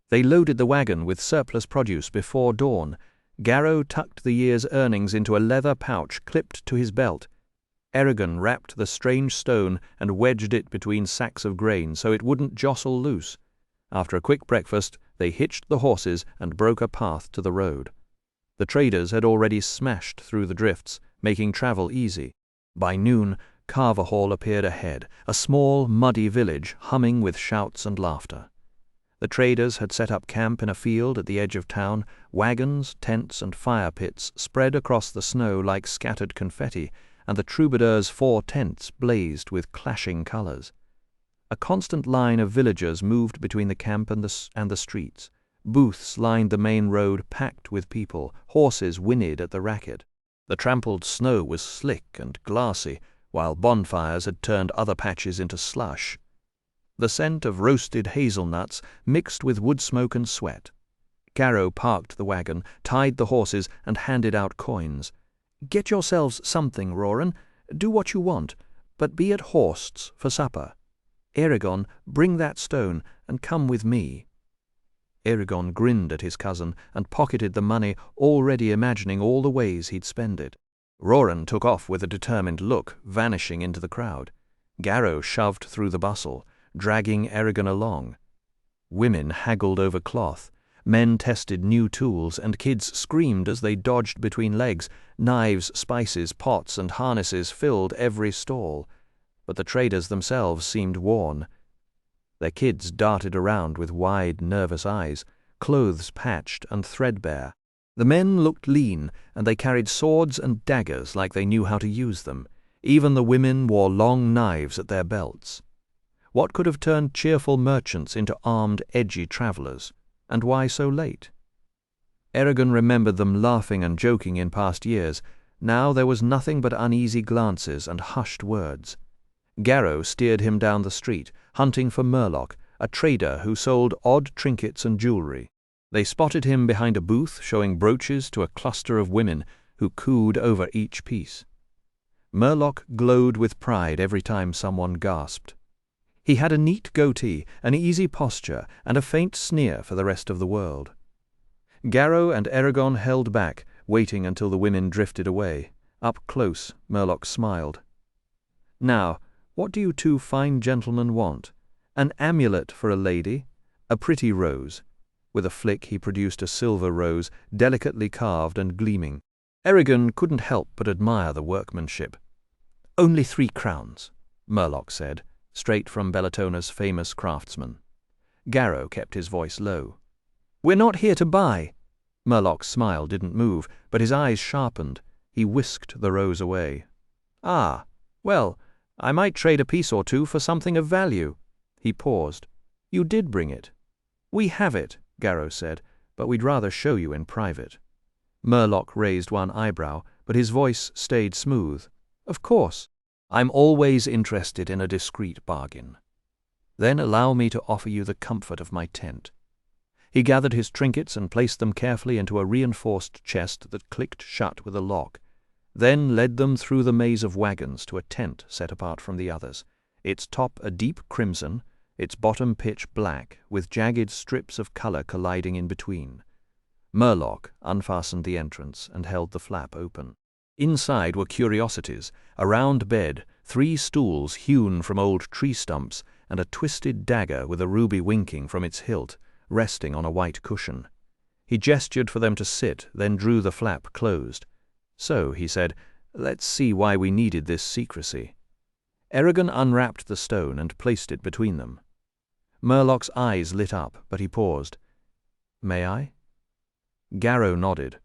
They loaded the wagon with surplus produce before dawn. Garrow tucked the year's earnings into a leather pouch clipped to his belt. Eragon wrapped the strange stone and wedged it between sacks of grain so it wouldn't jostle loose. After a quick breakfast, they hitched the horses and broke a path to the road. The traders had already smashed through the drifts, making travel easy. By noon, Carverhall appeared ahead, a small, muddy village humming with shouts and laughter. The traders had set up camp in a field at the edge of town. Wagons, tents, and fire pits spread across the snow like scattered confetti, and the troubadours' 4 tents blazed with clashing colors. A constant line of villagers moved between the camp and the streets. Booths lined the main road packed with people. Horses whinnied at the racket. The trampled snow was slick and glassy, while bonfires had turned other patches into slush. The scent of roasted hazelnuts mixed with wood smoke and sweat. Garrow parked the wagon, tied the horses, and handed out coins. "Get yourselves something, Roran. Do what you want, but be at Horst's for supper. Eragon, bring that stone, and come with me." Eragon grinned at his cousin and pocketed the money, already imagining all the ways he'd spend it. Roran took off with a determined look, vanishing into the crowd. Garrow shoved through the bustle, dragging Eragon along. Women haggled over cloth. Men tested new tools, and kids screamed as they dodged between legs. Knives, spices, pots, and harnesses filled every stall. But the traders themselves seemed worn. Their kids darted around with wide, nervous eyes, clothes patched and threadbare. The men looked lean, and they carried swords and daggers like they knew how to use them. Even the women wore long knives at their belts. What could have turned cheerful merchants into armed, edgy travelers? And why so late? Eragon remembered them laughing and joking in past years. Now there was nothing but uneasy glances and hushed words. Garrow steered him down the street, hunting for Murlock, a trader who sold odd trinkets and jewelry. They spotted him behind a booth showing brooches to a cluster of women who cooed over each piece. Murlock glowed with pride every time someone gasped. He had a neat goatee, an easy posture, and a faint sneer for the rest of the world. Garrow and Eragon held back, waiting until the women drifted away. Up close, Murlock smiled. "Now, what do you two fine gentlemen want? An amulet for a lady? A pretty rose?" With a flick he produced a silver rose, delicately carved and gleaming. Eragon couldn't help but admire the workmanship. "Only 3 crowns," Murlock said, straight from Bellatona's famous craftsman. Garrow kept his voice low. "We're not here to buy." Murlock's smile didn't move, but his eyes sharpened. He whisked the rose away. "Ah, well, I might trade a piece or two for something of value." He paused. "You did bring it." "We have it," Garrow said, "but we'd rather show you in private." Murlock raised one eyebrow, but his voice stayed smooth. "Of course. I'm always interested in a discreet bargain. Then allow me to offer you the comfort of my tent." He gathered his trinkets and placed them carefully into a reinforced chest that clicked shut with a lock, then led them through the maze of wagons to a tent set apart from the others, its top a deep crimson, its bottom pitch black, with jagged strips of color colliding in between. Murlock unfastened the entrance and held the flap open. Inside were curiosities, a round bed, 3 stools hewn from old tree stumps, and a twisted dagger with a ruby winking from its hilt, resting on a white cushion. He gestured for them to sit, then drew the flap closed. "So," he said, "let's see why we needed this secrecy." Eragon unwrapped the stone and placed it between them. Murlock's eyes lit up, but he paused. "May I?" Garrow nodded.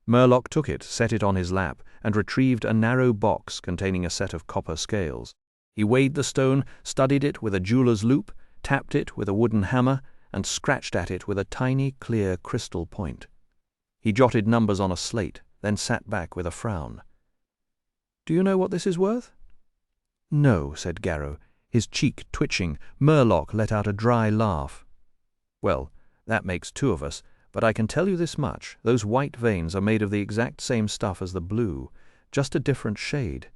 Murlock took it, set it on his lap, and retrieved a narrow box containing a set of copper scales. He weighed the stone, studied it with a jeweler's loupe, tapped it with a wooden hammer, and scratched at it with a tiny, clear crystal point. He jotted numbers on a slate, then sat back with a frown. "Do you know what this is worth?" "No," said Garrow, his cheek twitching. Murlock let out a dry laugh. "Well, that makes 2 of us, but I can tell you this much. Those white veins are made of the exact same stuff as the blue, just a different shade.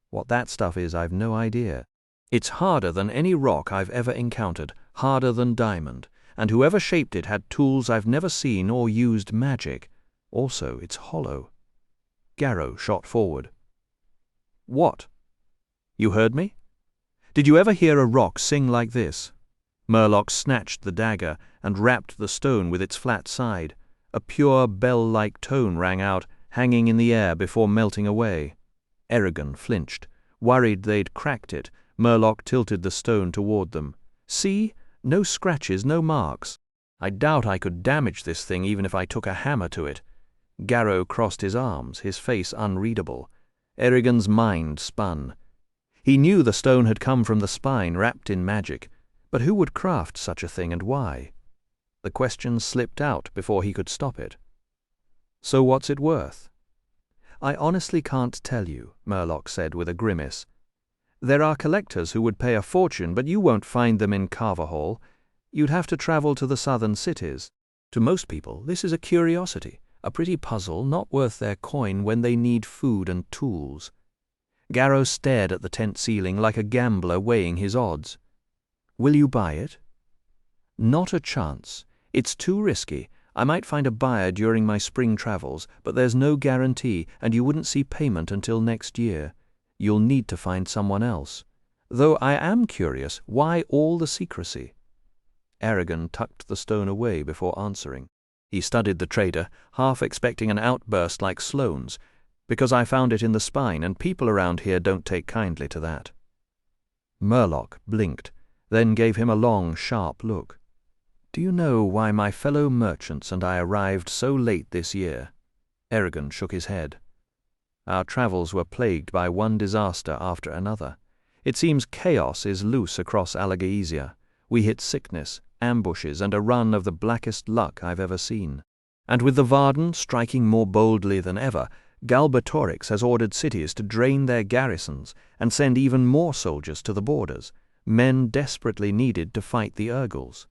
What that stuff is, I've no idea. It's harder than any rock I've ever encountered, harder than diamond, and whoever shaped it had tools I've never seen or used magic. Also, it's hollow." Garrow shot forward. "What? You heard me? Did you ever hear a rock sing like this?" Murlock snatched the dagger and rapped the stone with its flat side. A pure bell-like tone rang out, hanging in the air before melting away. Eragon flinched. Worried they'd cracked it, Murlock tilted the stone toward them. "See? No scratches, no marks. I doubt I could damage this thing even if I took a hammer to it." Garrow crossed his arms, his face unreadable. Eragon's mind spun. He knew the stone had come from the spine, wrapped in magic, but who would craft such a thing and why? The question slipped out before he could stop it. "So what's it worth?" "I honestly can't tell you," Murlock said with a grimace. "There are collectors who would pay a fortune, but you won't find them in Carverhall. You'd have to travel to the southern cities. To most people, this is a curiosity, a pretty puzzle not worth their coin when they need food and tools." Garrow stared at the tent ceiling like a gambler weighing his odds. "Will you buy it?" "Not a chance. It's too risky. I might find a buyer during my spring travels, but there's no guarantee, and you wouldn't see payment until next year. You'll need to find someone else. Though I am curious, why all the secrecy?" Eragon tucked the stone away before answering. He studied the trader, half expecting an outburst like Sloane's, "Because I found it in the spine, and people around here don't take kindly to that." Murlock blinked, then gave him a long, sharp look. "Do you know why my fellow merchants and I arrived so late this year?" Eragon shook his head. "Our travels were plagued by one disaster after another. It seems chaos is loose across Alagaesia. We hit sickness, ambushes, and a run of the blackest luck I've ever seen. And with the Varden striking more boldly than ever, Galbatorix has ordered cities to drain their garrisons and send even more soldiers to the borders, men desperately needed to fight the Urgals.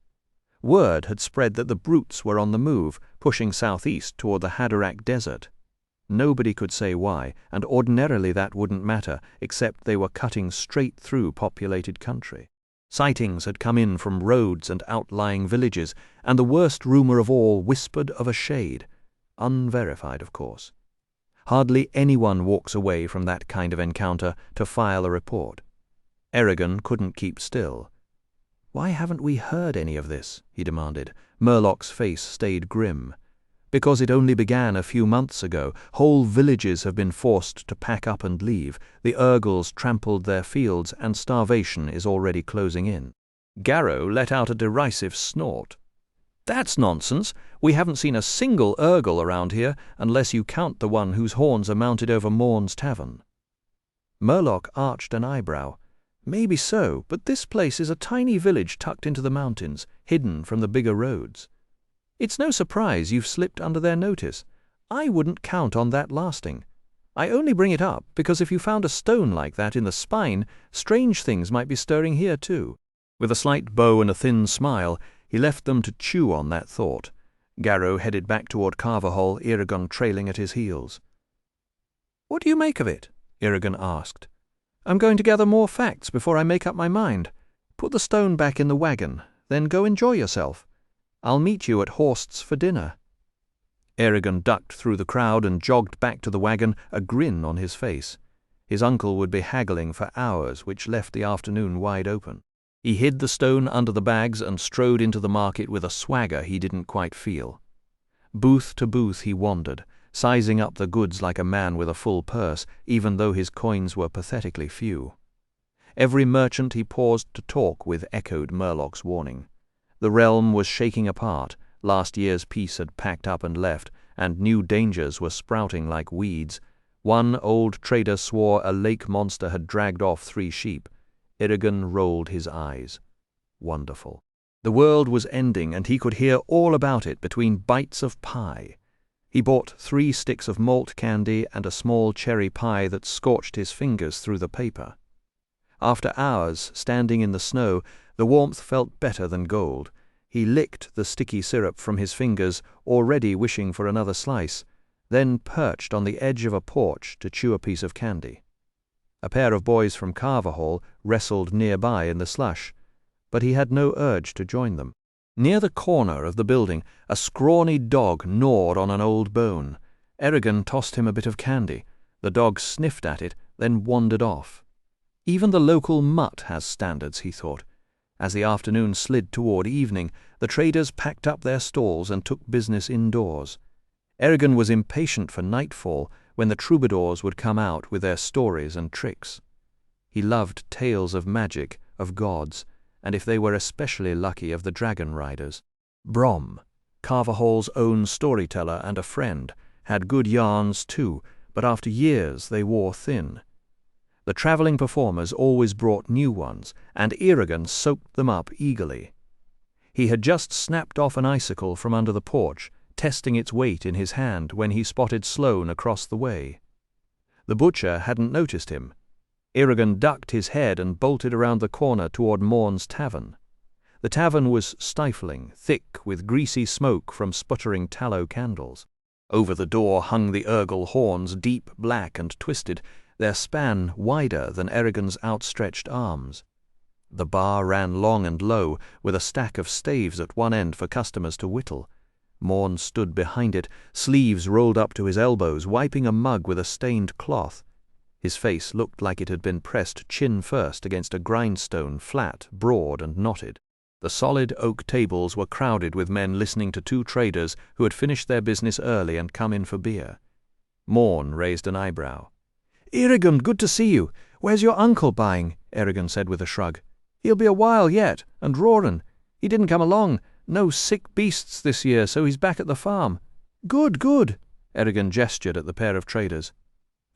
Word had spread that the brutes were on the move, pushing southeast toward the Haderach Desert. Nobody could say why, and ordinarily that wouldn't matter, except they were cutting straight through populated country. Sightings had come in from roads and outlying villages, and the worst rumor of all whispered of a shade. Unverified, of course. Hardly anyone walks away from that kind of encounter to file a report. Eragon couldn't keep still. "Why haven't we heard any of this?" he demanded. Murlock's face stayed grim. "Because it only began a few months ago. Whole villages have been forced to pack up and leave. The Urgles trampled their fields, and starvation is already closing in." Garrow let out a derisive snort. "That's nonsense. We haven't seen a single Urgle around here, unless you count the one whose horns are mounted over Morn's tavern." Murlock arched an eyebrow. "Maybe so, but this place is a tiny village tucked into the mountains, hidden from the bigger roads. It's no surprise you've slipped under their notice. I wouldn't count on that lasting. I only bring it up because if you found a stone like that in the spine, strange things might be stirring here too." With a slight bow and a thin smile, he left them to chew on that thought. Garrow headed back toward Carverhall, Eragon trailing at his heels. "What do you make of it?" Eragon asked. "I'm going to gather more facts before I make up my mind. Put the stone back in the wagon, then go enjoy yourself. I'll meet you at Horst's for dinner." Eragon ducked through the crowd and jogged back to the wagon, a grin on his face. His uncle would be haggling for hours, which left the afternoon wide open. He hid the stone under the bags and strode into the market with a swagger he didn't quite feel. Booth to booth he wandered, sizing up the goods like a man with a full purse, even though his coins were pathetically few. Every merchant he paused to talk with echoed Murlock's warning. The realm was shaking apart, last year's peace had packed up and left, and new dangers were sprouting like weeds. One old trader swore a lake monster had dragged off 3 sheep. Eragon rolled his eyes. Wonderful. The world was ending, and he could hear all about it between bites of pie. He bought 3 sticks of malt candy and a small cherry pie that scorched his fingers through the paper. After hours standing in the snow, the warmth felt better than gold. He licked the sticky syrup from his fingers, already wishing for another slice, then perched on the edge of a porch to chew a piece of candy. A pair of boys from Carverhall wrestled nearby in the slush, but he had no urge to join them. Near the corner of the building, a scrawny dog gnawed on an old bone. Eragon tossed him a bit of candy. The dog sniffed at it, then wandered off. Even the local mutt has standards, he thought. As the afternoon slid toward evening, the traders packed up their stalls and took business indoors. Eragon was impatient for nightfall, when the troubadours would come out with their stories and tricks. He loved tales of magic, of gods, and if they were especially lucky, of the dragon riders. Brom, Carverhall's own storyteller and a friend, had good yarns too, but after years they wore thin. The travelling performers always brought new ones, and Eragon soaked them up eagerly. He had just snapped off an icicle from under the porch, testing its weight in his hand when he spotted Sloane across the way. The butcher hadn't noticed him. Eragon ducked his head and bolted around the corner toward Morn's tavern. The tavern was stifling, thick with greasy smoke from sputtering tallow candles. Over the door hung the Urgle horns, deep black and twisted, their span wider than Eragon's outstretched arms. The bar ran long and low, with a stack of staves at one end for customers to whittle. Morn stood behind it, sleeves rolled up to his elbows, wiping a mug with a stained cloth. His face looked like it had been pressed chin first against a grindstone, flat, broad, and knotted. The solid oak tables were crowded with men listening to 2 traders who had finished their business early and come in for beer. Morn raised an eyebrow. "Eragon, good to see you. Where's your uncle buying?" Eragon said with a shrug. "He'll be a while yet, and roaring. He didn't come along. No sick beasts this year, so he's back at the farm." "Good, good." Eragon gestured at the pair of traders.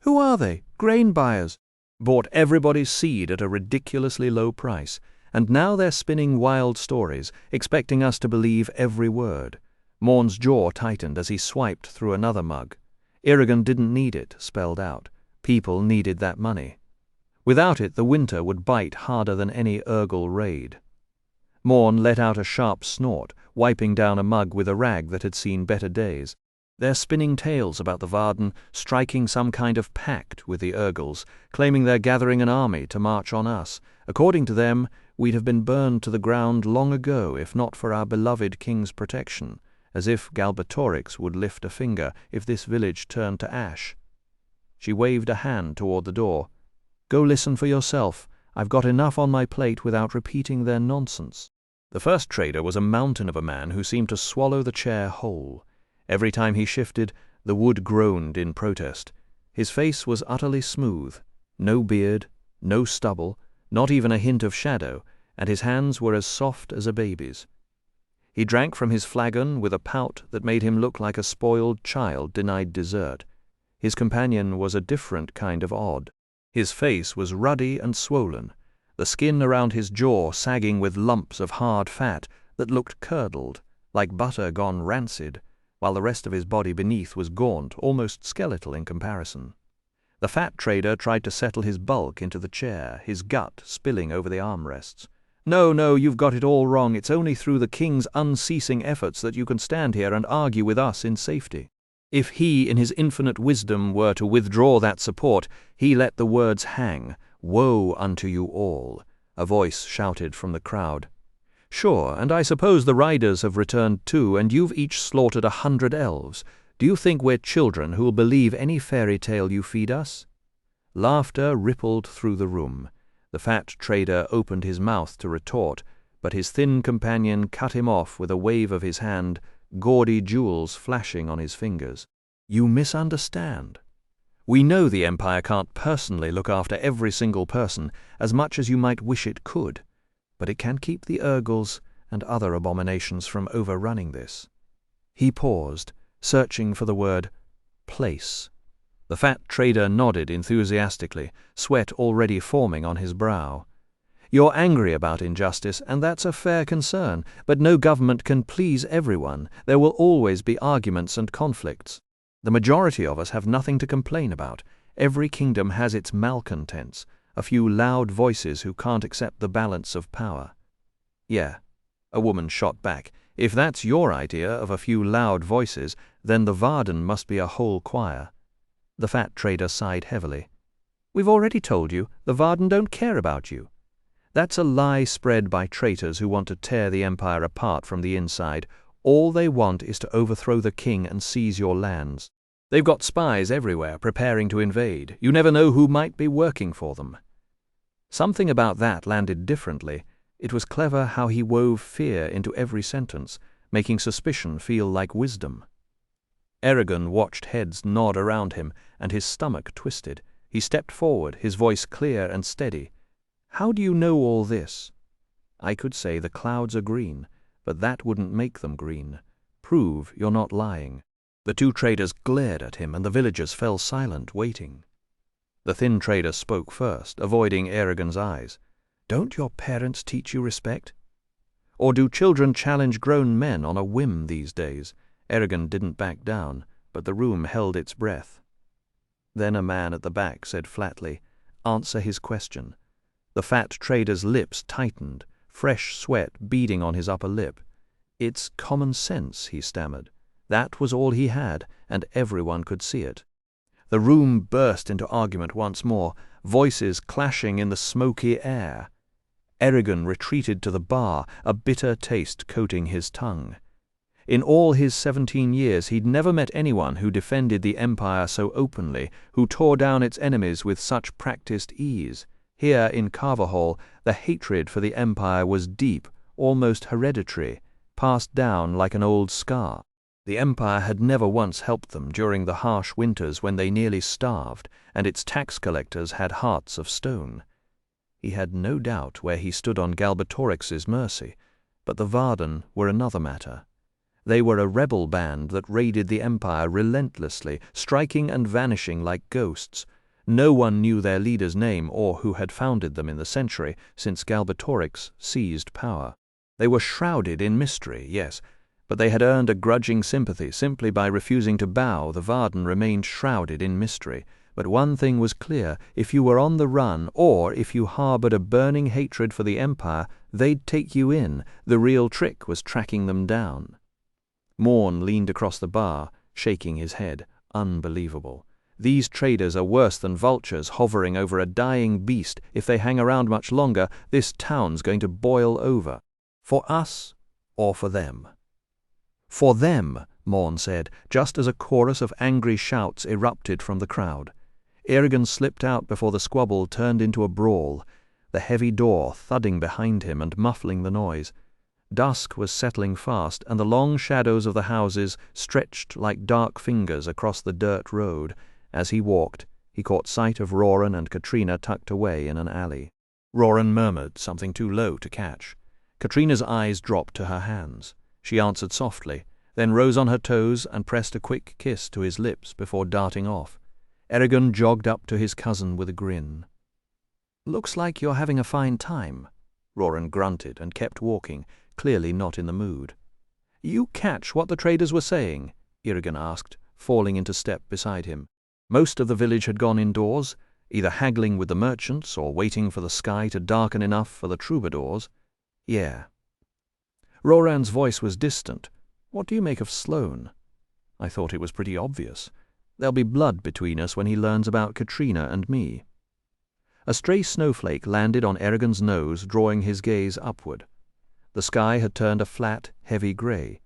"Who are they? Grain buyers?" "Bought everybody's seed at a ridiculously low price, and now they're spinning wild stories, expecting us to believe every word." Morn's jaw tightened as he swiped through another mug. Eragon didn't need it spelled out. People needed that money. Without it, the winter would bite harder than any Urgle raid. Morn let out a sharp snort, wiping down a mug with a rag that had seen better days. They're spinning tales about the Varden striking some kind of pact with the Urgles, claiming they're gathering an army to march on us. According to them, we'd have been burned to the ground long ago if not for our beloved king's protection. as if Galbatorix would lift a finger if this village turned to ash. She waved a hand toward the door. "Go listen for yourself. I've got enough on my plate without repeating their nonsense." The first trader was a mountain of a man who seemed to swallow the chair whole. Every time he shifted, the wood groaned in protest. His face was utterly smooth, no beard, no stubble, not even a hint of shadow, and his hands were as soft as a baby's. He drank from his flagon with a pout that made him look like a spoiled child denied dessert. His companion was a different kind of odd. His face was ruddy and swollen, the skin around his jaw sagging with lumps of hard fat that looked curdled, like butter gone rancid, while the rest of his body beneath was gaunt, almost skeletal in comparison. The fat trader tried to settle his bulk into the chair, his gut spilling over the armrests. No, you've got it all wrong. It's only through the king's unceasing efforts that you can stand here and argue with us in safety." If he, in his infinite wisdom, were to withdraw that support, he let the words hang. "Woe unto you all," a voice shouted from the crowd. "Sure, and I suppose the riders have returned too, and you've each slaughtered 100 elves. Do you think we're children who'll believe any fairy tale you feed us?" Laughter rippled through the room. The fat trader opened his mouth to retort, but his thin companion cut him off with a wave of his hand, gaudy jewels flashing on his fingers. "You misunderstand. We know the Empire can't personally look after every single person as much as you might wish it could, but it can keep the Urgles and other abominations from overrunning this." He paused, searching for the word place. The fat trader nodded enthusiastically, sweat already forming on his brow. "You're angry about injustice, and that's a fair concern, but no government can please everyone. There will always be arguments and conflicts. The majority of us have nothing to complain about. Every kingdom has its malcontents, a few loud voices who can't accept the balance of power." "Yeah," a woman shot back. "If that's your idea of a few loud voices, then the Varden must be a whole choir." The fat trader sighed heavily. "We've already told you, the Varden don't care about you." "That's a lie spread by traitors who want to tear the Empire apart from the inside. All they want is to overthrow the king and seize your lands. They've got spies everywhere preparing to invade. You never know who might be working for them." Something about that landed differently. It was clever how he wove fear into every sentence, making suspicion feel like wisdom. Eragon watched heads nod around him, and his stomach twisted. He stepped forward, his voice clear and steady. "How do you know all this?" "I could say the clouds are green, but that wouldn't make them green. Prove you're not lying." The two traders glared at him, and the villagers fell silent, waiting. The thin trader spoke first, avoiding Eragon's eyes. "Don't your parents teach you respect? Or do children challenge grown men on a whim these days?" Eragon didn't back down, but the room held its breath. Then a man at the back said flatly, "Answer his question." The fat trader's lips tightened, fresh sweat beading on his upper lip. "It's common sense," he stammered. That was all he had, and everyone could see it. The room burst into argument once more, voices clashing in the smoky air. Eragon retreated to the bar, a bitter taste coating his tongue. In all his 17 years he'd never met anyone who defended the Empire so openly, who tore down its enemies with such practiced ease. Here in Carverhall, the hatred for the Empire was deep, almost hereditary, passed down like an old scar. The Empire had never once helped them during the harsh winters when they nearly starved, and its tax collectors had hearts of stone. He had no doubt where he stood on Galbatorix's mercy, but the Varden were another matter. They were a rebel band that raided the Empire relentlessly, striking and vanishing like ghosts. No one knew their leader's name or who had founded them in the century since Galbatorix seized power. They were shrouded in mystery, yes, but they had earned a grudging sympathy simply by refusing to bow. The Varden remained shrouded in mystery. But one thing was clear: if you were on the run, or if you harbored a burning hatred for the Empire, they'd take you in. The real trick was tracking them down. Morn leaned across the bar, shaking his head. Unbelievable. These traders are worse than vultures hovering over a dying beast. If they hang around much longer, this town's going to boil over. For us, or for them. "For them," Morn said, just as a chorus of angry shouts erupted from the crowd. Eragon slipped out before the squabble turned into a brawl, the heavy door thudding behind him and muffling the noise. Dusk was settling fast, and the long shadows of the houses stretched like dark fingers across the dirt road. As he walked, he caught sight of Roran and Katrina tucked away in an alley. Roran murmured something too low to catch. Katrina's eyes dropped to her hands. She answered softly, then rose on her toes and pressed a quick kiss to his lips before darting off. Eragon jogged up to his cousin with a grin. "Looks like you're having a fine time." Roran grunted and kept walking, clearly not in the mood. "You catch what the traders were saying?" Eragon asked, falling into step beside him. Most of the village had gone indoors, either haggling with the merchants or waiting for the sky to darken enough for the troubadours. "Yeah." Roran's voice was distant. "What do you make of Sloane?" "I thought it was pretty obvious. There'll be blood between us when he learns about Katrina and me." A stray snowflake landed on Eragon's nose, drawing his gaze upward. The sky had turned a flat, heavy grey.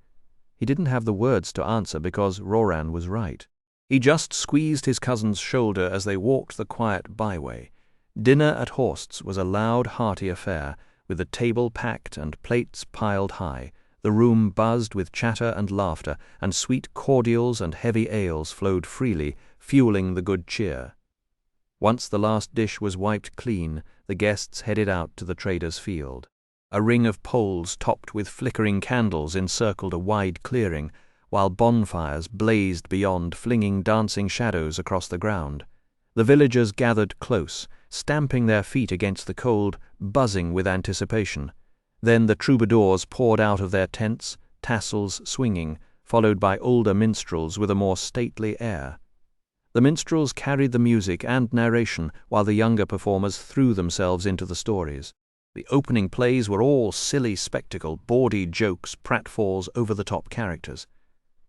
He didn't have the words to answer because Roran was right. He just squeezed his cousin's shoulder as they walked the quiet byway. Dinner at Horst's was a loud, hearty affair, with the table packed and plates piled high. The room buzzed with chatter and laughter, and sweet cordials and heavy ales flowed freely, fueling the good cheer. Once the last dish was wiped clean, the guests headed out to the trader's field. A ring of poles topped with flickering candles encircled a wide clearing, while bonfires blazed beyond, flinging dancing shadows across the ground. The villagers gathered close, stamping their feet against the cold, buzzing with anticipation. Then the troubadours poured out of their tents, tassels swinging, followed by older minstrels with a more stately air. The minstrels carried the music and narration, while the younger performers threw themselves into the stories. The opening plays were all silly spectacle, bawdy jokes, pratfalls, over-the-top characters.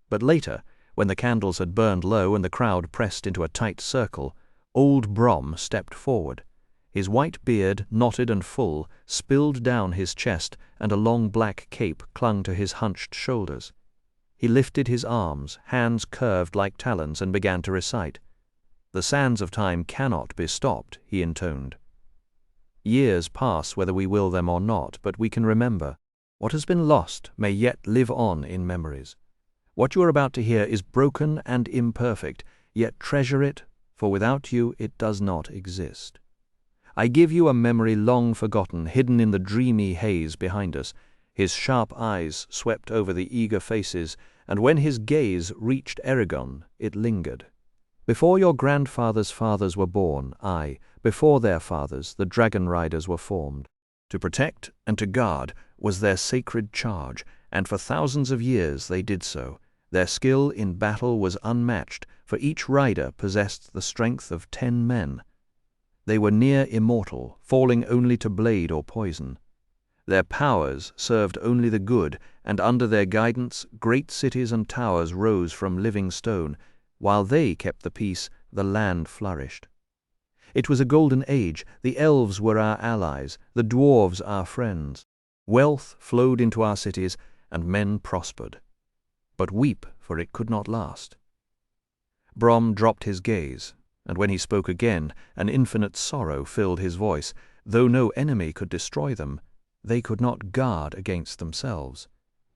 But later, when the candles had burned low and the crowd pressed into a tight circle, old Brom stepped forward. His white beard, knotted and full, spilled down his chest, and a long black cape clung to his hunched shoulders. He lifted his arms, hands curved like talons, and began to recite. "The sands of time cannot be stopped," he intoned. "Years pass whether we will them or not, but we can remember. What has been lost may yet live on in memories. What you are about to hear is broken and imperfect, yet treasure it, for without you it does not exist. I give you a memory long forgotten, hidden in the dreamy haze behind us." His sharp eyes swept over the eager faces, and when his gaze reached Eragon, it lingered. "Before your grandfather's fathers were born, aye, before their fathers, the dragon riders were formed. To protect and to guard was their sacred charge, and for thousands of years they did so. Their skill in battle was unmatched, for each rider possessed the strength of 10 men. They were near immortal, falling only to blade or poison. Their powers served only the good, and under their guidance great cities and towers rose from living stone. While they kept the peace, the land flourished. It was a golden age. The elves were our allies, the dwarves our friends. Wealth flowed into our cities, and men prospered. But weep, for it could not last." Brom dropped his gaze, and when he spoke again, an infinite sorrow filled his voice. Though no enemy could destroy them, they could not guard against themselves.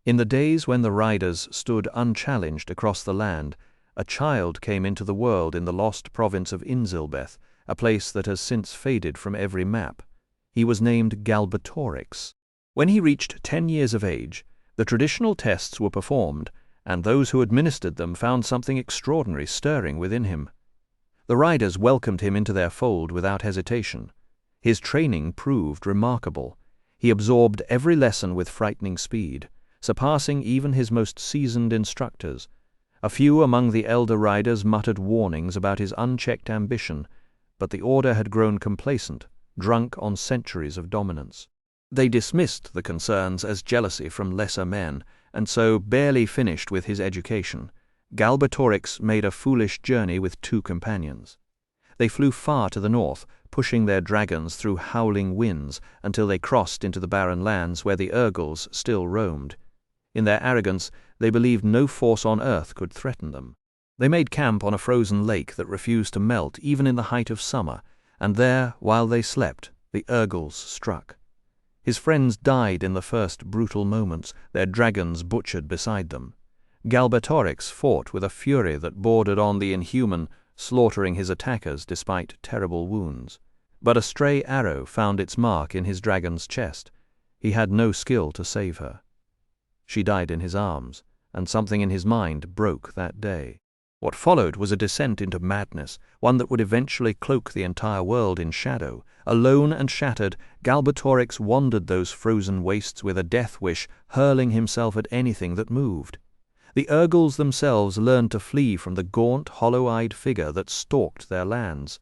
In the days when the riders stood unchallenged across the land, a child came into the world in the lost province of Inzilbeth, a place that has since faded from every map. He was named Galbatorix. When he reached 10 years of age, the traditional tests were performed, and those who administered them found something extraordinary stirring within him. The riders welcomed him into their fold without hesitation. His training proved remarkable. He absorbed every lesson with frightening speed, surpassing even his most seasoned instructors. A few among the elder riders muttered warnings about his unchecked ambition, but the order had grown complacent, drunk on centuries of dominance. They dismissed the concerns as jealousy from lesser men, and so barely finished with his education. Galbatorix made a foolish journey with 2 companions. They flew far to the north, pushing their dragons through howling winds until they crossed into the barren lands where the Urgals still roamed. In their arrogance, they believed no force on earth could threaten them. They made camp on a frozen lake that refused to melt even in the height of summer, and there, while they slept, the Urgles struck. His friends died in the first brutal moments, their dragons butchered beside them. Galbatorix fought with a fury that bordered on the inhuman, slaughtering his attackers despite terrible wounds. But a stray arrow found its mark in his dragon's chest. He had no skill to save her. She died in his arms, and something in his mind broke that day. What followed was a descent into madness, one that would eventually cloak the entire world in shadow. Alone and shattered, Galbatorix wandered those frozen wastes with a death wish, hurling himself at anything that moved. The Urgles themselves learned to flee from the gaunt, hollow-eyed figure that stalked their lands.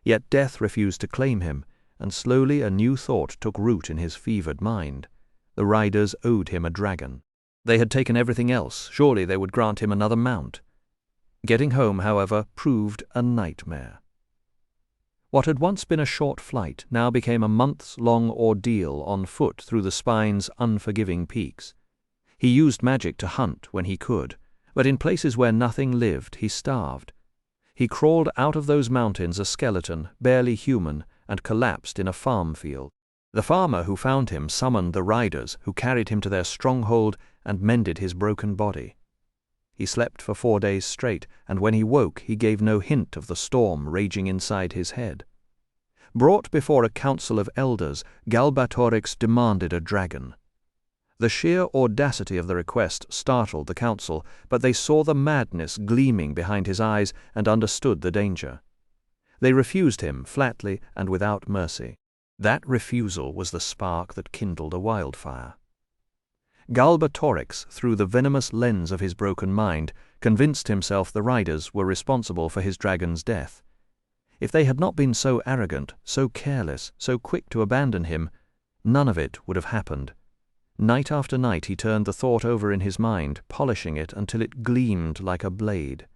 Yet death refused to claim him, and slowly a new thought took root in his fevered mind. The riders owed him a dragon. They had taken everything else, surely they would grant him another mount. Getting home, however, proved a nightmare. What had once been a short flight now became a months-long ordeal on foot through the spine's unforgiving peaks. He used magic to hunt when he could, but in places where nothing lived he starved. He crawled out of those mountains a skeleton, barely human, and collapsed in a farm field. The farmer who found him summoned the riders, who carried him to their stronghold and mended his broken body. He slept for 4 days straight, and when he woke he gave no hint of the storm raging inside his head. Brought before a council of elders, Galbatorix demanded a dragon. The sheer audacity of the request startled the council, but they saw the madness gleaming behind his eyes and understood the danger. They refused him flatly and without mercy. That refusal was the spark that kindled a wildfire. Galbatorix, through the venomous lens of his broken mind, convinced himself the riders were responsible for his dragon's death. If they had not been so arrogant, so careless, so quick to abandon him, none of it would have happened. Night after night he turned the thought over in his mind, polishing it until it gleamed like a blade.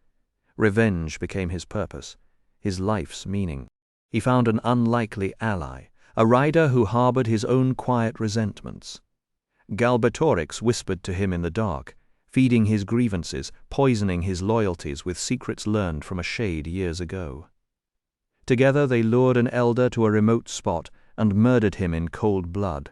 Revenge became his purpose, his life's meaning. He found an unlikely ally, a rider who harbored his own quiet resentments. Galbatorix whispered to him in the dark, feeding his grievances, poisoning his loyalties with secrets learned from a shade years ago. Together they lured an elder to a remote spot and murdered him in cold blood.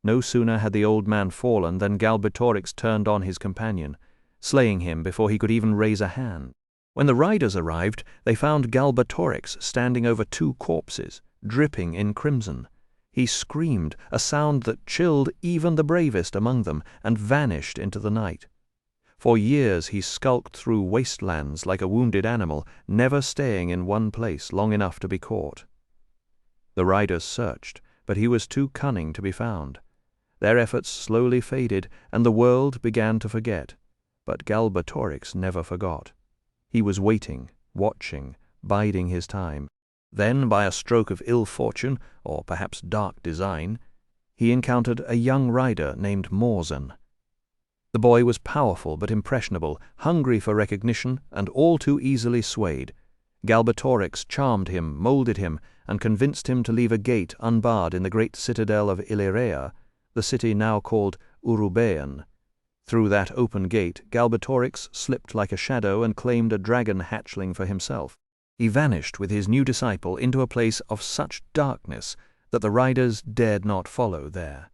No sooner had the old man fallen than Galbatorix turned on his companion, slaying him before he could even raise a hand. When the riders arrived, they found Galbatorix standing over 2 corpses, dripping in crimson. He screamed, a sound that chilled even the bravest among them, and vanished into the night. For years he skulked through wastelands like a wounded animal, never staying in one place long enough to be caught. The riders searched, but he was too cunning to be found. Their efforts slowly faded, and the world began to forget. But Galbatorix never forgot. He was waiting, watching, biding his time. Then, by a stroke of ill fortune, or perhaps dark design, he encountered a young rider named Morzan. The boy was powerful but impressionable, hungry for recognition, and all too easily swayed. Galbatorix charmed him, molded him, and convinced him to leave a gate unbarred in the great citadel of Illyria, the city now called Urubaean. Through that open gate, Galbatorix slipped like a shadow and claimed a dragon hatchling for himself. He vanished with his new disciple into a place of such darkness that the riders dared not follow there.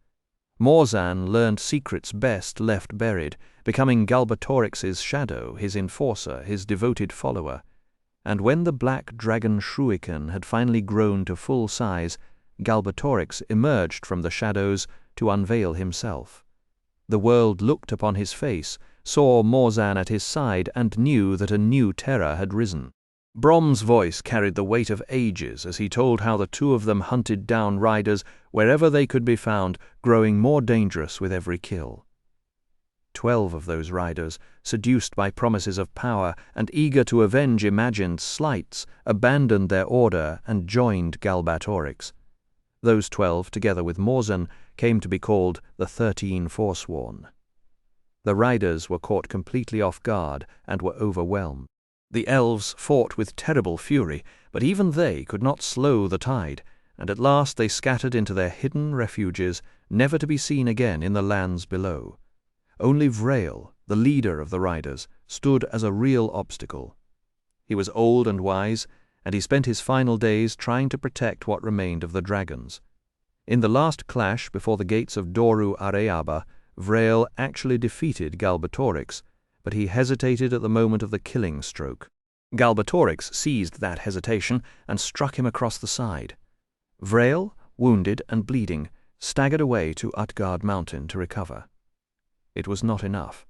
Morzan learned secrets best left buried, becoming Galbatorix's shadow, his enforcer, his devoted follower. And when the black dragon Shruiken had finally grown to full size, Galbatorix emerged from the shadows to unveil himself. The world looked upon his face, saw Morzan at his side, and knew that a new terror had risen. Brom's voice carried the weight of ages as he told how the 2 of them hunted down riders wherever they could be found, growing more dangerous with every kill. 12 of those riders, seduced by promises of power and eager to avenge imagined slights, abandoned their order and joined Galbatorix. Those 12, together with Morzan, came to be called the 13 Forsworn. The riders were caught completely off guard and were overwhelmed. The elves fought with terrible fury, but even they could not slow the tide, and at last they scattered into their hidden refuges, never to be seen again in the lands below. Only Vrail, the leader of the riders, stood as a real obstacle. He was old and wise, and he spent his final days trying to protect what remained of the dragons. In the last clash before the gates of Doru Areaba, Vrail actually defeated Galbatorix, but he hesitated at the moment of the killing stroke. Galbatorix seized that hesitation and struck him across the side. Vrail, wounded and bleeding, staggered away to Utgard Mountain to recover. It was not enough.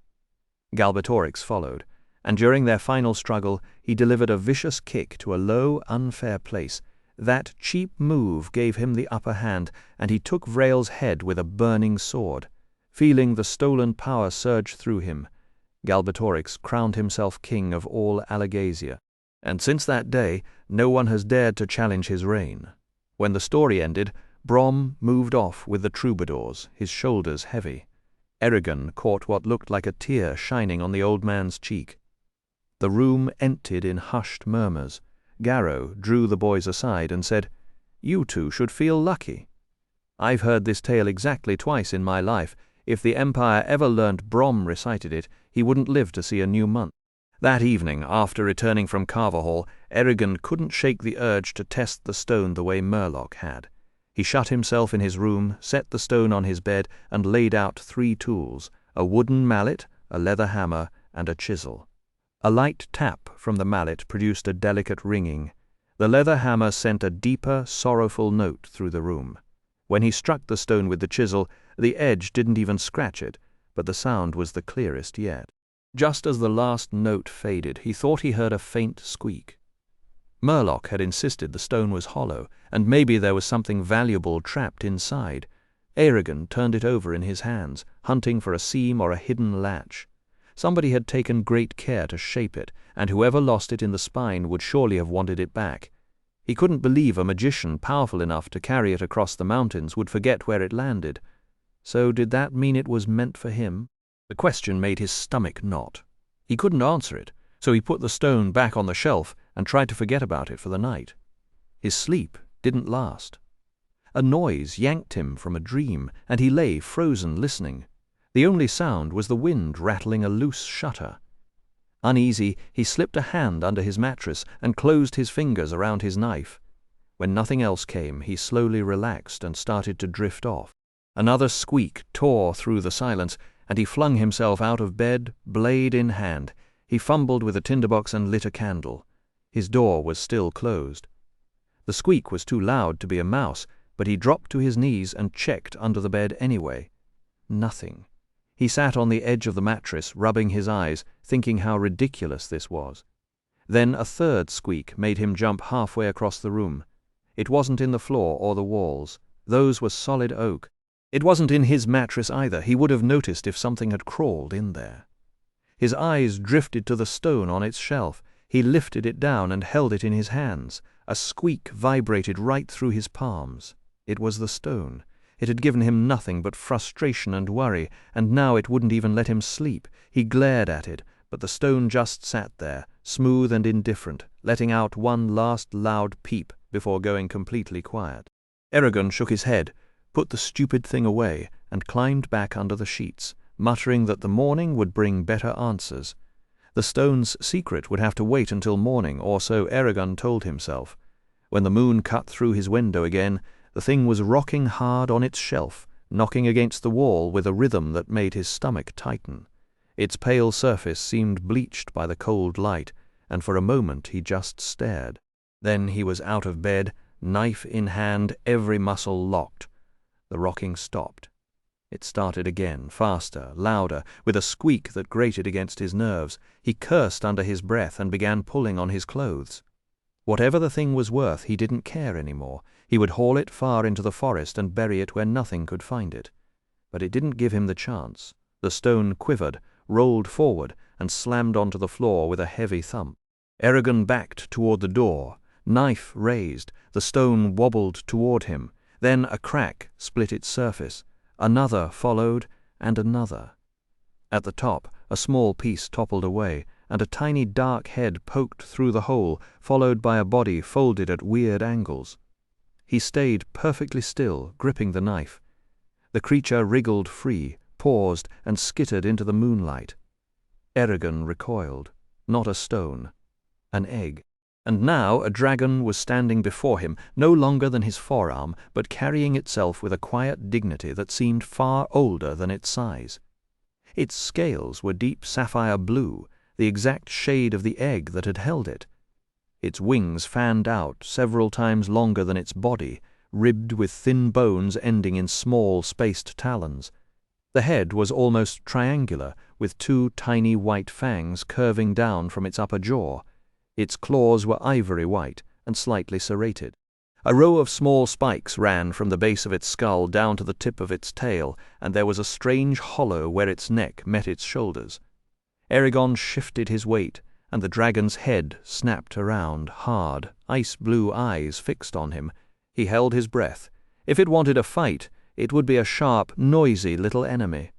Galbatorix followed, and during their final struggle he delivered a vicious kick to a low, unfair place. That cheap move gave him the upper hand, and he took Vrail's head with a burning sword. Feeling the stolen power surge through him, Galbatorix crowned himself king of all Alagasia, and since that day no one has dared to challenge his reign. When the story ended, Brom moved off with the troubadours, his shoulders heavy. Eragon caught what looked like a tear shining on the old man's cheek. The room emptied in hushed murmurs. Garrow drew the boys aside and said, "You two should feel lucky. I've heard this tale exactly twice in my life. If the Empire ever learnt Brom recited it, he wouldn't live to see a new month." That evening, after returning from Carverhall, Eragon couldn't shake the urge to test the stone the way Murloc had. He shut himself in his room, set the stone on his bed, and laid out 3 tools, a wooden mallet, a leather hammer, and a chisel. A light tap from the mallet produced a delicate ringing. The leather hammer sent a deeper, sorrowful note through the room. When he struck the stone with the chisel, the edge didn't even scratch it, but the sound was the clearest yet. Just as the last note faded, he thought he heard a faint squeak. Murloc had insisted the stone was hollow, and maybe there was something valuable trapped inside. Eragon turned it over in his hands, hunting for a seam or a hidden latch. Somebody had taken great care to shape it, and whoever lost it in the spine would surely have wanted it back. He couldn't believe a magician powerful enough to carry it across the mountains would forget where it landed. So did that mean it was meant for him? The question made his stomach knot. He couldn't answer it, so he put the stone back on the shelf and tried to forget about it for the night. His sleep didn't last. A noise yanked him from a dream, and he lay frozen listening. The only sound was the wind rattling a loose shutter. Uneasy, he slipped a hand under his mattress and closed his fingers around his knife. When nothing else came, he slowly relaxed and started to drift off. Another squeak tore through the silence, and he flung himself out of bed, blade in hand. He fumbled with a tinderbox and lit a candle. His door was still closed. The squeak was too loud to be a mouse, but he dropped to his knees and checked under the bed anyway. Nothing. He sat on the edge of the mattress, rubbing his eyes, thinking how ridiculous this was. Then a third squeak made him jump halfway across the room. It wasn't in the floor or the walls. Those were solid oak. It wasn't in his mattress either. He would have noticed if something had crawled in there. His eyes drifted to the stone on its shelf. He lifted it down and held it in his hands. A squeak vibrated right through his palms. It was the stone. It had given him nothing but frustration and worry, and now it wouldn't even let him sleep. He glared at it, but the stone just sat there, smooth and indifferent, letting out one last loud peep before going completely quiet. Eragon shook his head, put the stupid thing away, and climbed back under the sheets, muttering that the morning would bring better answers. The stone's secret would have to wait until morning, or so Eragon told himself. When the moon cut through his window again, the thing was rocking hard on its shelf, knocking against the wall with a rhythm that made his stomach tighten. Its pale surface seemed bleached by the cold light, and for a moment he just stared. Then he was out of bed, knife in hand, every muscle locked. The rocking stopped. It started again, faster, louder, with a squeak that grated against his nerves. He cursed under his breath and began pulling on his clothes. Whatever the thing was worth, he didn't care anymore. He would haul it far into the forest and bury it where nothing could find it. But it didn't give him the chance. The stone quivered, rolled forward, and slammed onto the floor with a heavy thump. Eragon backed toward the door. Knife raised, the stone wobbled toward him. Then a crack split its surface. Another followed, and another. At the top, a small piece toppled away, and a tiny dark head poked through the hole, followed by a body folded at weird angles. He stayed perfectly still, gripping the knife. The creature wriggled free, paused and skittered into the moonlight. Eragon recoiled. Not a stone. An egg. And now a dragon was standing before him, no longer than his forearm, but carrying itself with a quiet dignity that seemed far older than its size. Its scales were deep sapphire blue, the exact shade of the egg that had held it. Its wings fanned out several times longer than its body, ribbed with thin bones ending in small, spaced talons. The head was almost triangular, with two tiny white fangs curving down from its upper jaw. Its claws were ivory white and slightly serrated. A row of small spikes ran from the base of its skull down to the tip of its tail, and there was a strange hollow where its neck met its shoulders. Eragon shifted his weight, and the dragon's head snapped around, hard, ice-blue eyes fixed on him. He held his breath. If it wanted a fight, it would be a sharp, noisy little enemy.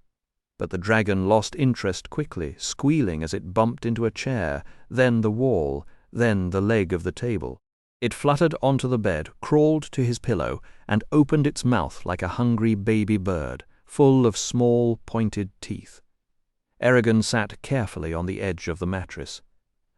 But the dragon lost interest quickly, squealing as it bumped into a chair, then the wall, then the leg of the table. It fluttered onto the bed, crawled to his pillow, and opened its mouth like a hungry baby bird, full of small, pointed teeth. Eragon sat carefully on the edge of the mattress.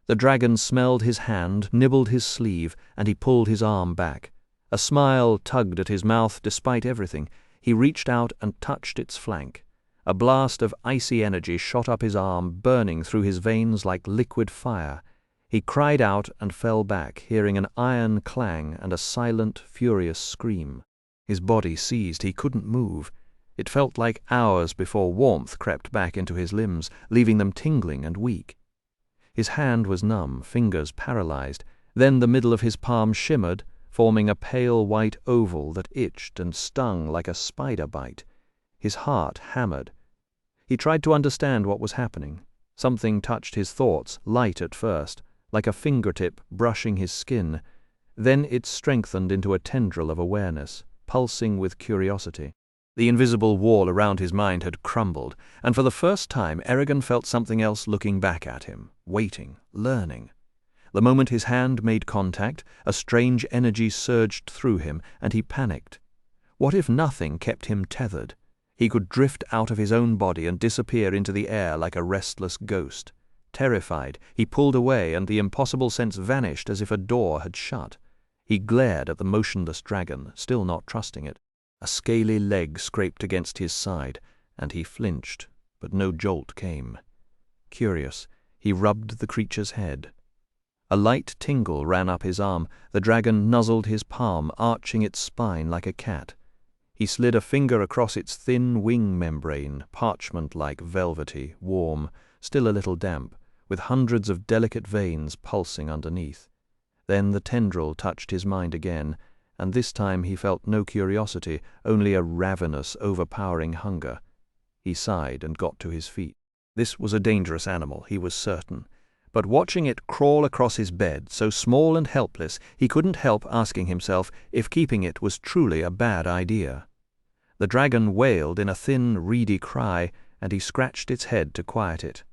The dragon smelled his hand, nibbled his sleeve, and he pulled his arm back. A smile tugged at his mouth despite everything. He reached out and touched its flank. A blast of icy energy shot up his arm, burning through his veins like liquid fire. He cried out and fell back, hearing an iron clang and a silent, furious scream. His body seized. He couldn't move. It felt like hours before warmth crept back into his limbs, leaving them tingling and weak. His hand was numb, fingers paralyzed. Then the middle of his palm shimmered, forming a pale white oval that itched and stung like a spider bite. His heart hammered. He tried to understand what was happening. Something touched his thoughts, light at first, like a fingertip brushing his skin. Then it strengthened into a tendril of awareness, pulsing with curiosity. The invisible wall around his mind had crumbled, and for the first time Eragon felt something else looking back at him, waiting, learning. The moment his hand made contact, a strange energy surged through him, and he panicked. What if nothing kept him tethered? He could drift out of his own body and disappear into the air like a restless ghost. Terrified, he pulled away, and the impossible sense vanished as if a door had shut. He glared at the motionless dragon, still not trusting it. A scaly leg scraped against his side, and he flinched, but no jolt came. Curious, he rubbed the creature's head. A light tingle ran up his arm. The dragon nuzzled his palm, arching its spine like a cat. He slid a finger across its thin wing membrane, parchment-like, velvety, warm, still a little damp, with hundreds of delicate veins pulsing underneath. Then the tendril touched his mind again, and this time he felt no curiosity, only a ravenous, overpowering hunger. He sighed and got to his feet. This was a dangerous animal, he was certain. But watching it crawl across his bed, so small and helpless, he couldn't help asking himself if keeping it was truly a bad idea. The dragon wailed in a thin, reedy cry, and he scratched its head to quiet it.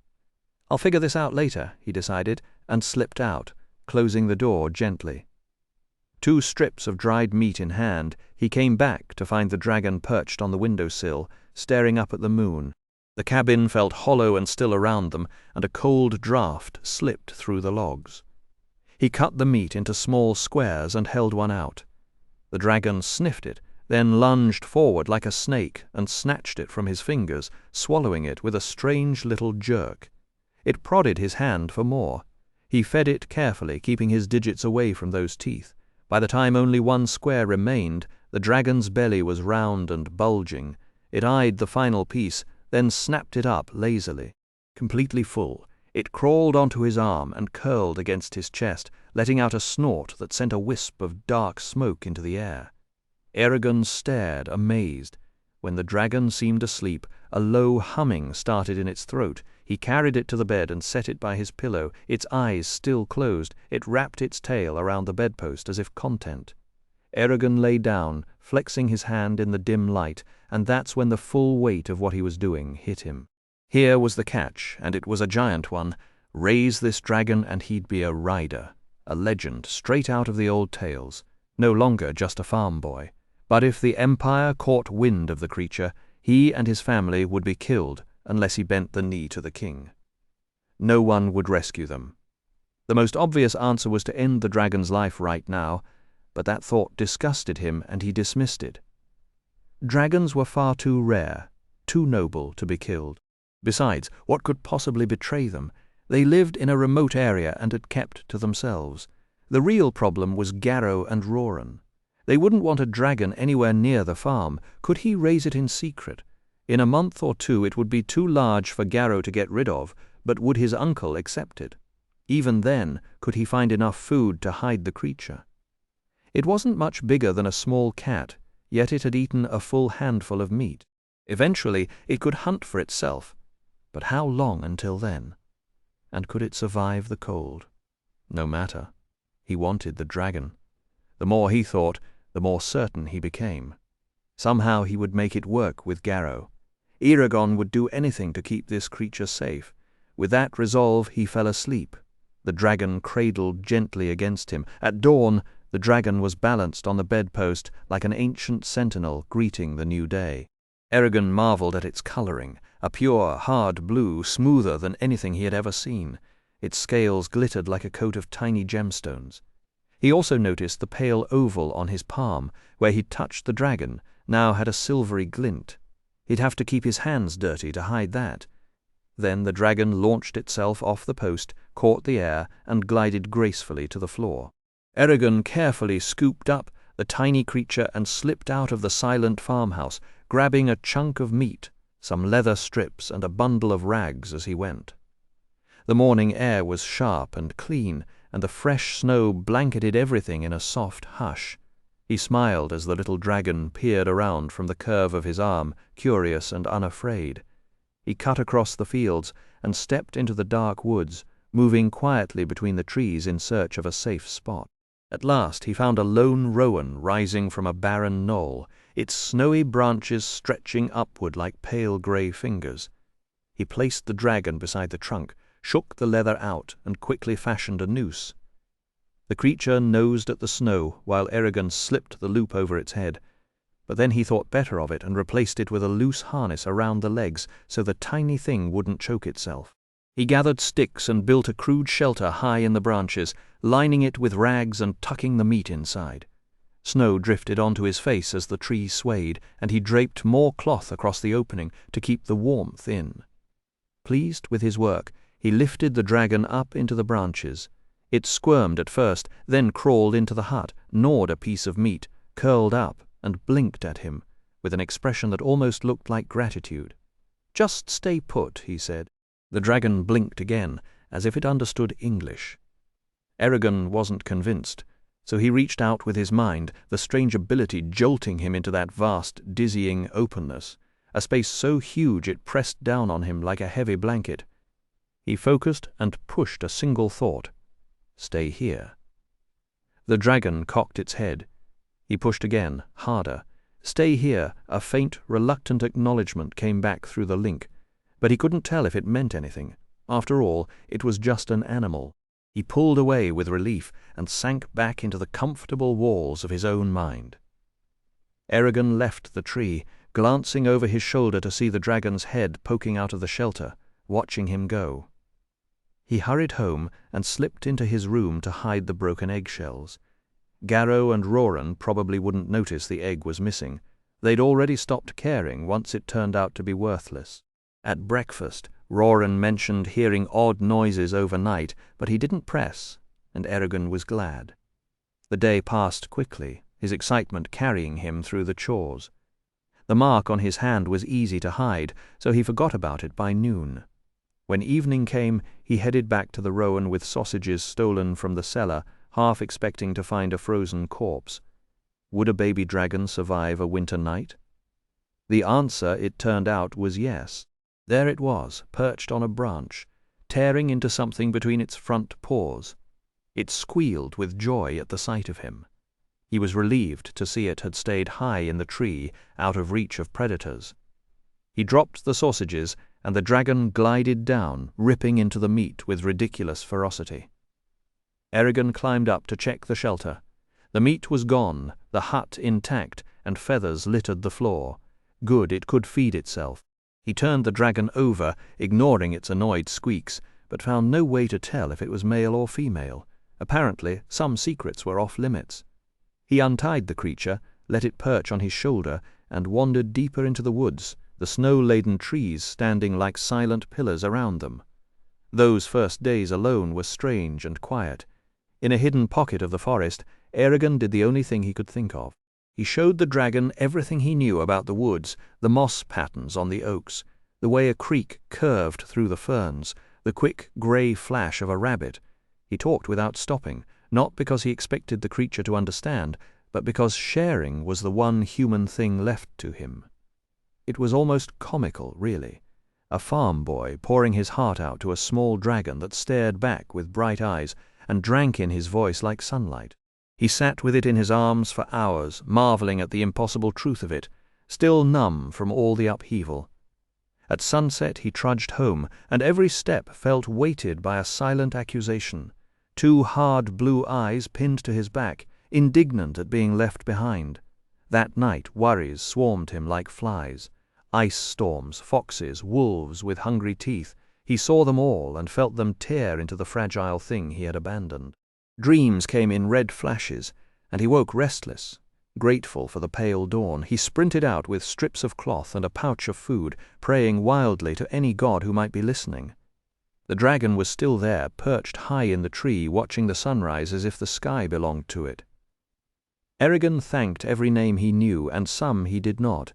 "I'll figure this out later," he decided, and slipped out, closing the door gently. 2 strips of dried meat in hand, he came back to find the dragon perched on the windowsill, staring up at the moon. The cabin felt hollow and still around them, and a cold draught slipped through the logs. He cut the meat into small squares and held one out. The dragon sniffed it, then lunged forward like a snake and snatched it from his fingers, swallowing it with a strange little jerk. It prodded his hand for more. He fed it carefully, keeping his digits away from those teeth. By the time only 1 square remained, the dragon's belly was round and bulging. It eyed the final piece, then snapped it up lazily. Completely full, it crawled onto his arm and curled against his chest, letting out a snort that sent a wisp of dark smoke into the air. Eragon stared, amazed. When the dragon seemed asleep, a low humming started in its throat. He carried it to the bed and set it by his pillow, its eyes still closed. It wrapped its tail around the bedpost as if content. Eragon lay down, flexing his hand in the dim light, and that's when the full weight of what he was doing hit him. Here was the catch, and it was a giant one. Raise this dragon and he'd be a rider, a legend straight out of the old tales, no longer just a farm boy. But if the Empire caught wind of the creature, He and his family would be killed unless he bent the knee to the king. No one would rescue them. The most obvious answer was to end the dragon's life right now, but that thought disgusted him and he dismissed it. Dragons were far too rare, too noble to be killed. Besides, what could possibly betray them? They lived in a remote area and had kept to themselves. The real problem was Garrow and Roran. They wouldn't want a dragon anywhere near the farm. Could he raise it in secret? In a month or two it would be too large for Garrow to get rid of, but would his uncle accept it? Even then, could he find enough food to hide the creature? It wasn't much bigger than a small cat, yet it had eaten a full handful of meat. Eventually it could hunt for itself, but how long until then? And could it survive the cold? No matter. He wanted the dragon. The more he thought, the more certain he became. Somehow he would make it work with Garrow. Eragon would do anything to keep this creature safe. With that resolve he fell asleep. The dragon cradled gently against him. At dawn, the dragon was balanced on the bedpost like an ancient sentinel greeting the new day. Eragon marveled at its coloring, a pure, hard blue, smoother than anything he had ever seen. Its scales glittered like a coat of tiny gemstones. He also noticed the pale oval on his palm, where he'd touched the dragon, now had a silvery glint. He'd have to keep his hands dirty to hide that. Then the dragon launched itself off the post, caught the air, and glided gracefully to the floor. Eragon carefully scooped up the tiny creature and slipped out of the silent farmhouse, grabbing a chunk of meat, some leather strips, and a bundle of rags as he went. The morning air was sharp and clean, and the fresh snow blanketed everything in a soft hush. He smiled as the little dragon peered around from the curve of his arm, curious and unafraid. He cut across the fields and stepped into the dark woods, moving quietly between the trees in search of a safe spot. At last he found a lone rowan rising from a barren knoll, its snowy branches stretching upward like pale grey fingers. He placed the dragon beside the trunk, shook the leather out, and quickly fashioned a noose. The creature nosed at the snow while Eragon slipped the loop over its head, but then he thought better of it and replaced it with a loose harness around the legs so the tiny thing wouldn't choke itself. He gathered sticks and built a crude shelter high in the branches, lining it with rags and tucking the meat inside. Snow drifted onto his face as the tree swayed, and he draped more cloth across the opening to keep the warmth in. Pleased with his work, he lifted the dragon up into the branches. It squirmed at first, then crawled into the hut, gnawed a piece of meat, curled up, and blinked at him, with an expression that almost looked like gratitude. "Just stay put," he said. The dragon blinked again, as if it understood English. Eragon wasn't convinced, so he reached out with his mind, the strange ability jolting him into that vast, dizzying openness, a space so huge it pressed down on him like a heavy blanket. He focused and pushed a single thought: stay here. The dragon cocked its head. He pushed again, harder. Stay here. A faint, reluctant acknowledgement came back through the link, but he couldn't tell if it meant anything. After all, it was just an animal. He pulled away with relief and sank back into the comfortable walls of his own mind. Eragon left the tree, glancing over his shoulder to see the dragon's head poking out of the shelter, watching him go. He hurried home and slipped into his room to hide the broken eggshells. Garrow and Roran probably wouldn't notice the egg was missing. They'd already stopped caring once it turned out to be worthless. At breakfast, Roran mentioned hearing odd noises overnight, but he didn't press, and Eragon was glad. The day passed quickly, his excitement carrying him through the chores. The mark on his hand was easy to hide, so he forgot about it by noon. When evening came, he headed back to the rowan with sausages stolen from the cellar, half expecting to find a frozen corpse. Would a baby dragon survive a winter night? The answer, it turned out, was yes. There it was, perched on a branch, tearing into something between its front paws. It squealed with joy at the sight of him. He was relieved to see it had stayed high in the tree, out of reach of predators. He dropped the sausages, and the dragon glided down, ripping into the meat with ridiculous ferocity. Eragon climbed up to check the shelter. The meat was gone, the hut intact, and feathers littered the floor. Good, it could feed itself. He turned the dragon over, ignoring its annoyed squeaks, but found no way to tell if it was male or female. Apparently, some secrets were off limits. He untied the creature, let it perch on his shoulder, and wandered deeper into the woods, the snow-laden trees standing like silent pillars around them. Those first days alone were strange and quiet. In a hidden pocket of the forest, Eragon did the only thing he could think of. He showed the dragon everything he knew about the woods, the moss patterns on the oaks, the way a creek curved through the ferns, the quick grey flash of a rabbit. He talked without stopping, not because he expected the creature to understand, but because sharing was the one human thing left to him. It was almost comical, really. A farm boy pouring his heart out to a small dragon that stared back with bright eyes and drank in his voice like sunlight. He sat with it in his arms for hours, marveling at the impossible truth of it, still numb from all the upheaval. At sunset he trudged home, and every step felt weighted by a silent accusation. 2 hard blue eyes pinned to his back, indignant at being left behind. That night worries swarmed him like flies. Ice storms, foxes, wolves with hungry teeth. He saw them all and felt them tear into the fragile thing he had abandoned. Dreams came in red flashes, and he woke restless. Grateful for the pale dawn, he sprinted out with strips of cloth and a pouch of food, praying wildly to any god who might be listening. The dragon was still there, perched high in the tree, watching the sunrise as if the sky belonged to it. Eragon thanked every name he knew, and some he did not.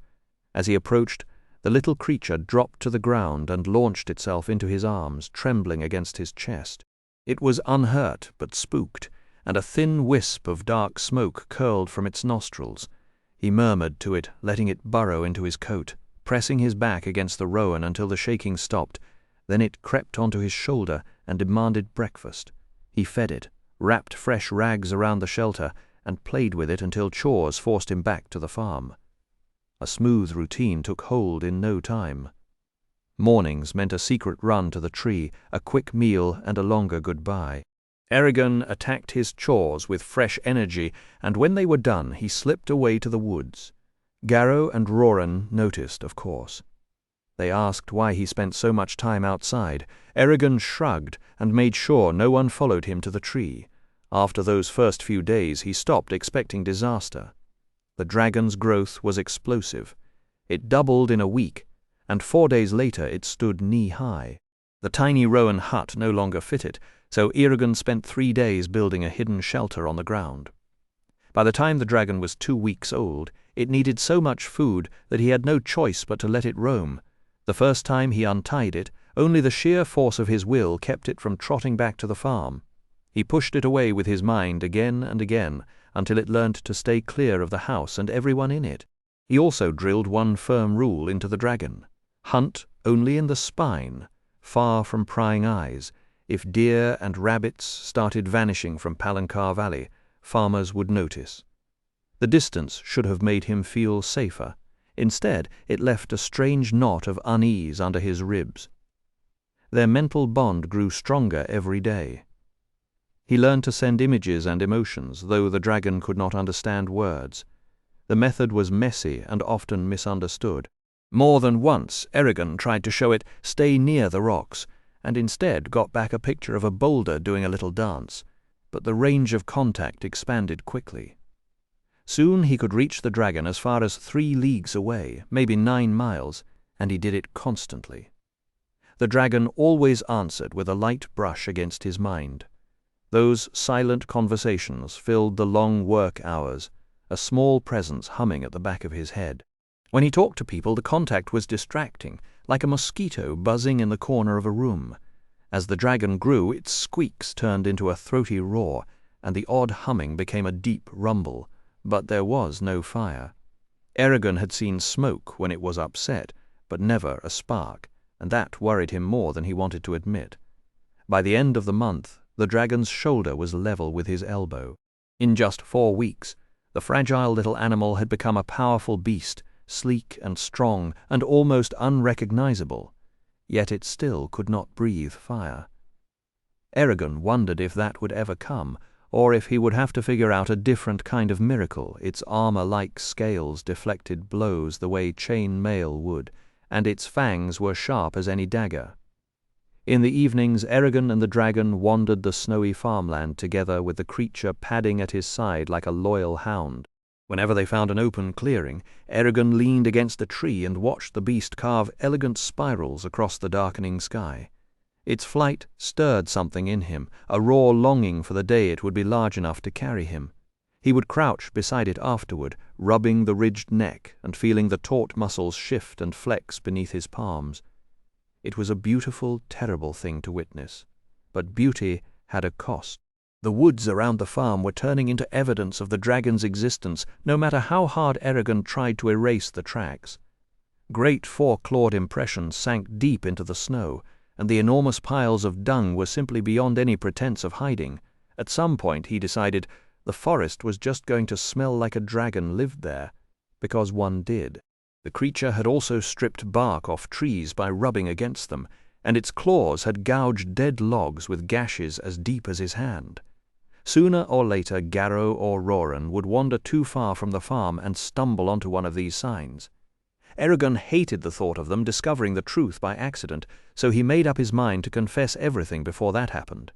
As he approached, the little creature dropped to the ground and launched itself into his arms, trembling against his chest. It was unhurt, but spooked, and a thin wisp of dark smoke curled from its nostrils. He murmured to it, letting it burrow into his coat, pressing his back against the rowan until the shaking stopped. Then it crept onto his shoulder and demanded breakfast. He fed it, wrapped fresh rags around the shelter, and played with it until chores forced him back to the farm. A smooth routine took hold in no time. Mornings meant a secret run to the tree, a quick meal, and a longer goodbye. Eragon attacked his chores with fresh energy, and when they were done, he slipped away to the woods. Garrow and Roran noticed, of course. They asked why he spent so much time outside. Eragon shrugged and made sure no one followed him to the tree. After those first few days, he stopped expecting disaster. The dragon's growth was explosive. It doubled in a week, and 4 days later it stood knee-high. The tiny rowan hut no longer fit it, so Eragon spent 3 days building a hidden shelter on the ground. By the time the dragon was 2 weeks old, it needed so much food that he had no choice but to let it roam. The first time he untied it, only the sheer force of his will kept it from trotting back to the farm. He pushed it away with his mind again and again, until it learned to stay clear of the house and everyone in it. He also drilled one firm rule into the dragon: hunt only in the spine, far from prying eyes. If deer and rabbits started vanishing from Palancar Valley, farmers would notice. The distance should have made him feel safer. Instead, it left a strange knot of unease under his ribs. Their mental bond grew stronger every day. He learned to send images and emotions, though the dragon could not understand words. The method was messy and often misunderstood. More than once, Eragon tried to show it stay near the rocks, and instead got back a picture of a boulder doing a little dance, but the range of contact expanded quickly. Soon he could reach the dragon as far as 3 leagues away, maybe 9 miles, and he did it constantly. The dragon always answered with a light brush against his mind. Those silent conversations filled the long work hours, a small presence humming at the back of his head. When he talked to people, the contact was distracting, like a mosquito buzzing in the corner of a room. As the dragon grew, its squeaks turned into a throaty roar, and the odd humming became a deep rumble, but there was no fire. Eragon had seen smoke when it was upset, but never a spark, and that worried him more than he wanted to admit. By the end of the month, the dragon's shoulder was level with his elbow. In just 4 weeks, the fragile little animal had become a powerful beast, sleek and strong and almost unrecognizable, yet it still could not breathe fire. Eragon wondered if that would ever come, or if he would have to figure out a different kind of miracle. Its armor-like scales deflected blows the way chain mail would, and its fangs were sharp as any dagger. In the evenings, Eragon and the dragon wandered the snowy farmland together, with the creature padding at his side like a loyal hound. Whenever they found an open clearing, Eragon leaned against a tree and watched the beast carve elegant spirals across the darkening sky. Its flight stirred something in him, a raw longing for the day it would be large enough to carry him. He would crouch beside it afterward, rubbing the ridged neck and feeling the taut muscles shift and flex beneath his palms. It was a beautiful, terrible thing to witness, but beauty had a cost. The woods around the farm were turning into evidence of the dragon's existence, no matter how hard Eragon tried to erase the tracks. Great four-clawed impressions sank deep into the snow, and the enormous piles of dung were simply beyond any pretense of hiding. At some point, he decided, the forest was just going to smell like a dragon lived there, because one did. The creature had also stripped bark off trees by rubbing against them, and its claws had gouged dead logs with gashes as deep as his hand. Sooner or later, Garrow or Roran would wander too far from the farm and stumble onto one of these signs. Eragon hated the thought of them discovering the truth by accident, so he made up his mind to confess everything before that happened.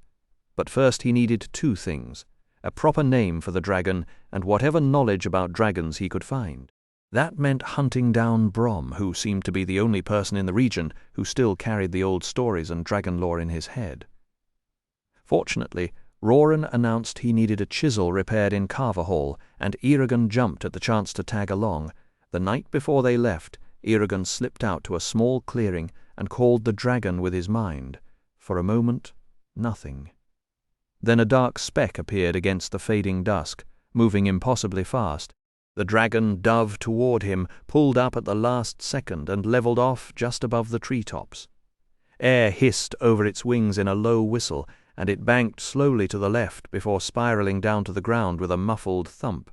But first he needed two things: a proper name for the dragon and whatever knowledge about dragons he could find. That meant hunting down Brom, who seemed to be the only person in the region who still carried the old stories and dragon lore in his head. Fortunately, Roran announced he needed a chisel repaired in Carver Hall, and Eragon jumped at the chance to tag along. The night before they left, Eragon slipped out to a small clearing and called the dragon with his mind. For a moment, nothing. Then a dark speck appeared against the fading dusk, moving impossibly fast. The dragon dove toward him, pulled up at the last second, and leveled off just above the treetops. Air hissed over its wings in a low whistle, and it banked slowly to the left before spiraling down to the ground with a muffled thump.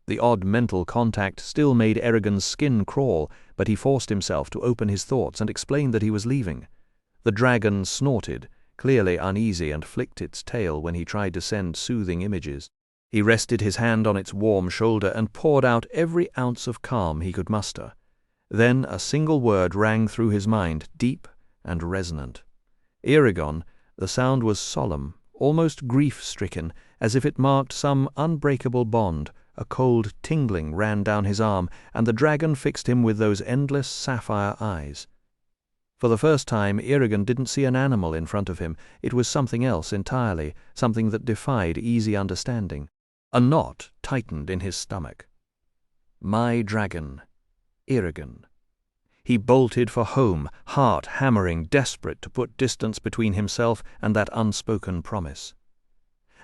The odd mental contact still made Eragon's skin crawl, but he forced himself to open his thoughts and explain that he was leaving. The dragon snorted, clearly uneasy, and flicked its tail when he tried to send soothing images. He rested his hand on its warm shoulder and poured out every ounce of calm he could muster. Then a single word rang through his mind, deep and resonant. Eragon. The sound was solemn, almost grief-stricken, as if it marked some unbreakable bond. A cold tingling ran down his arm, and the dragon fixed him with those endless sapphire eyes. For the first time, Eragon didn't see an animal in front of him. It was something else entirely, something that defied easy understanding. A knot tightened in his stomach. My dragon, Eragon. He bolted for home, heart hammering, desperate to put distance between himself and that unspoken promise.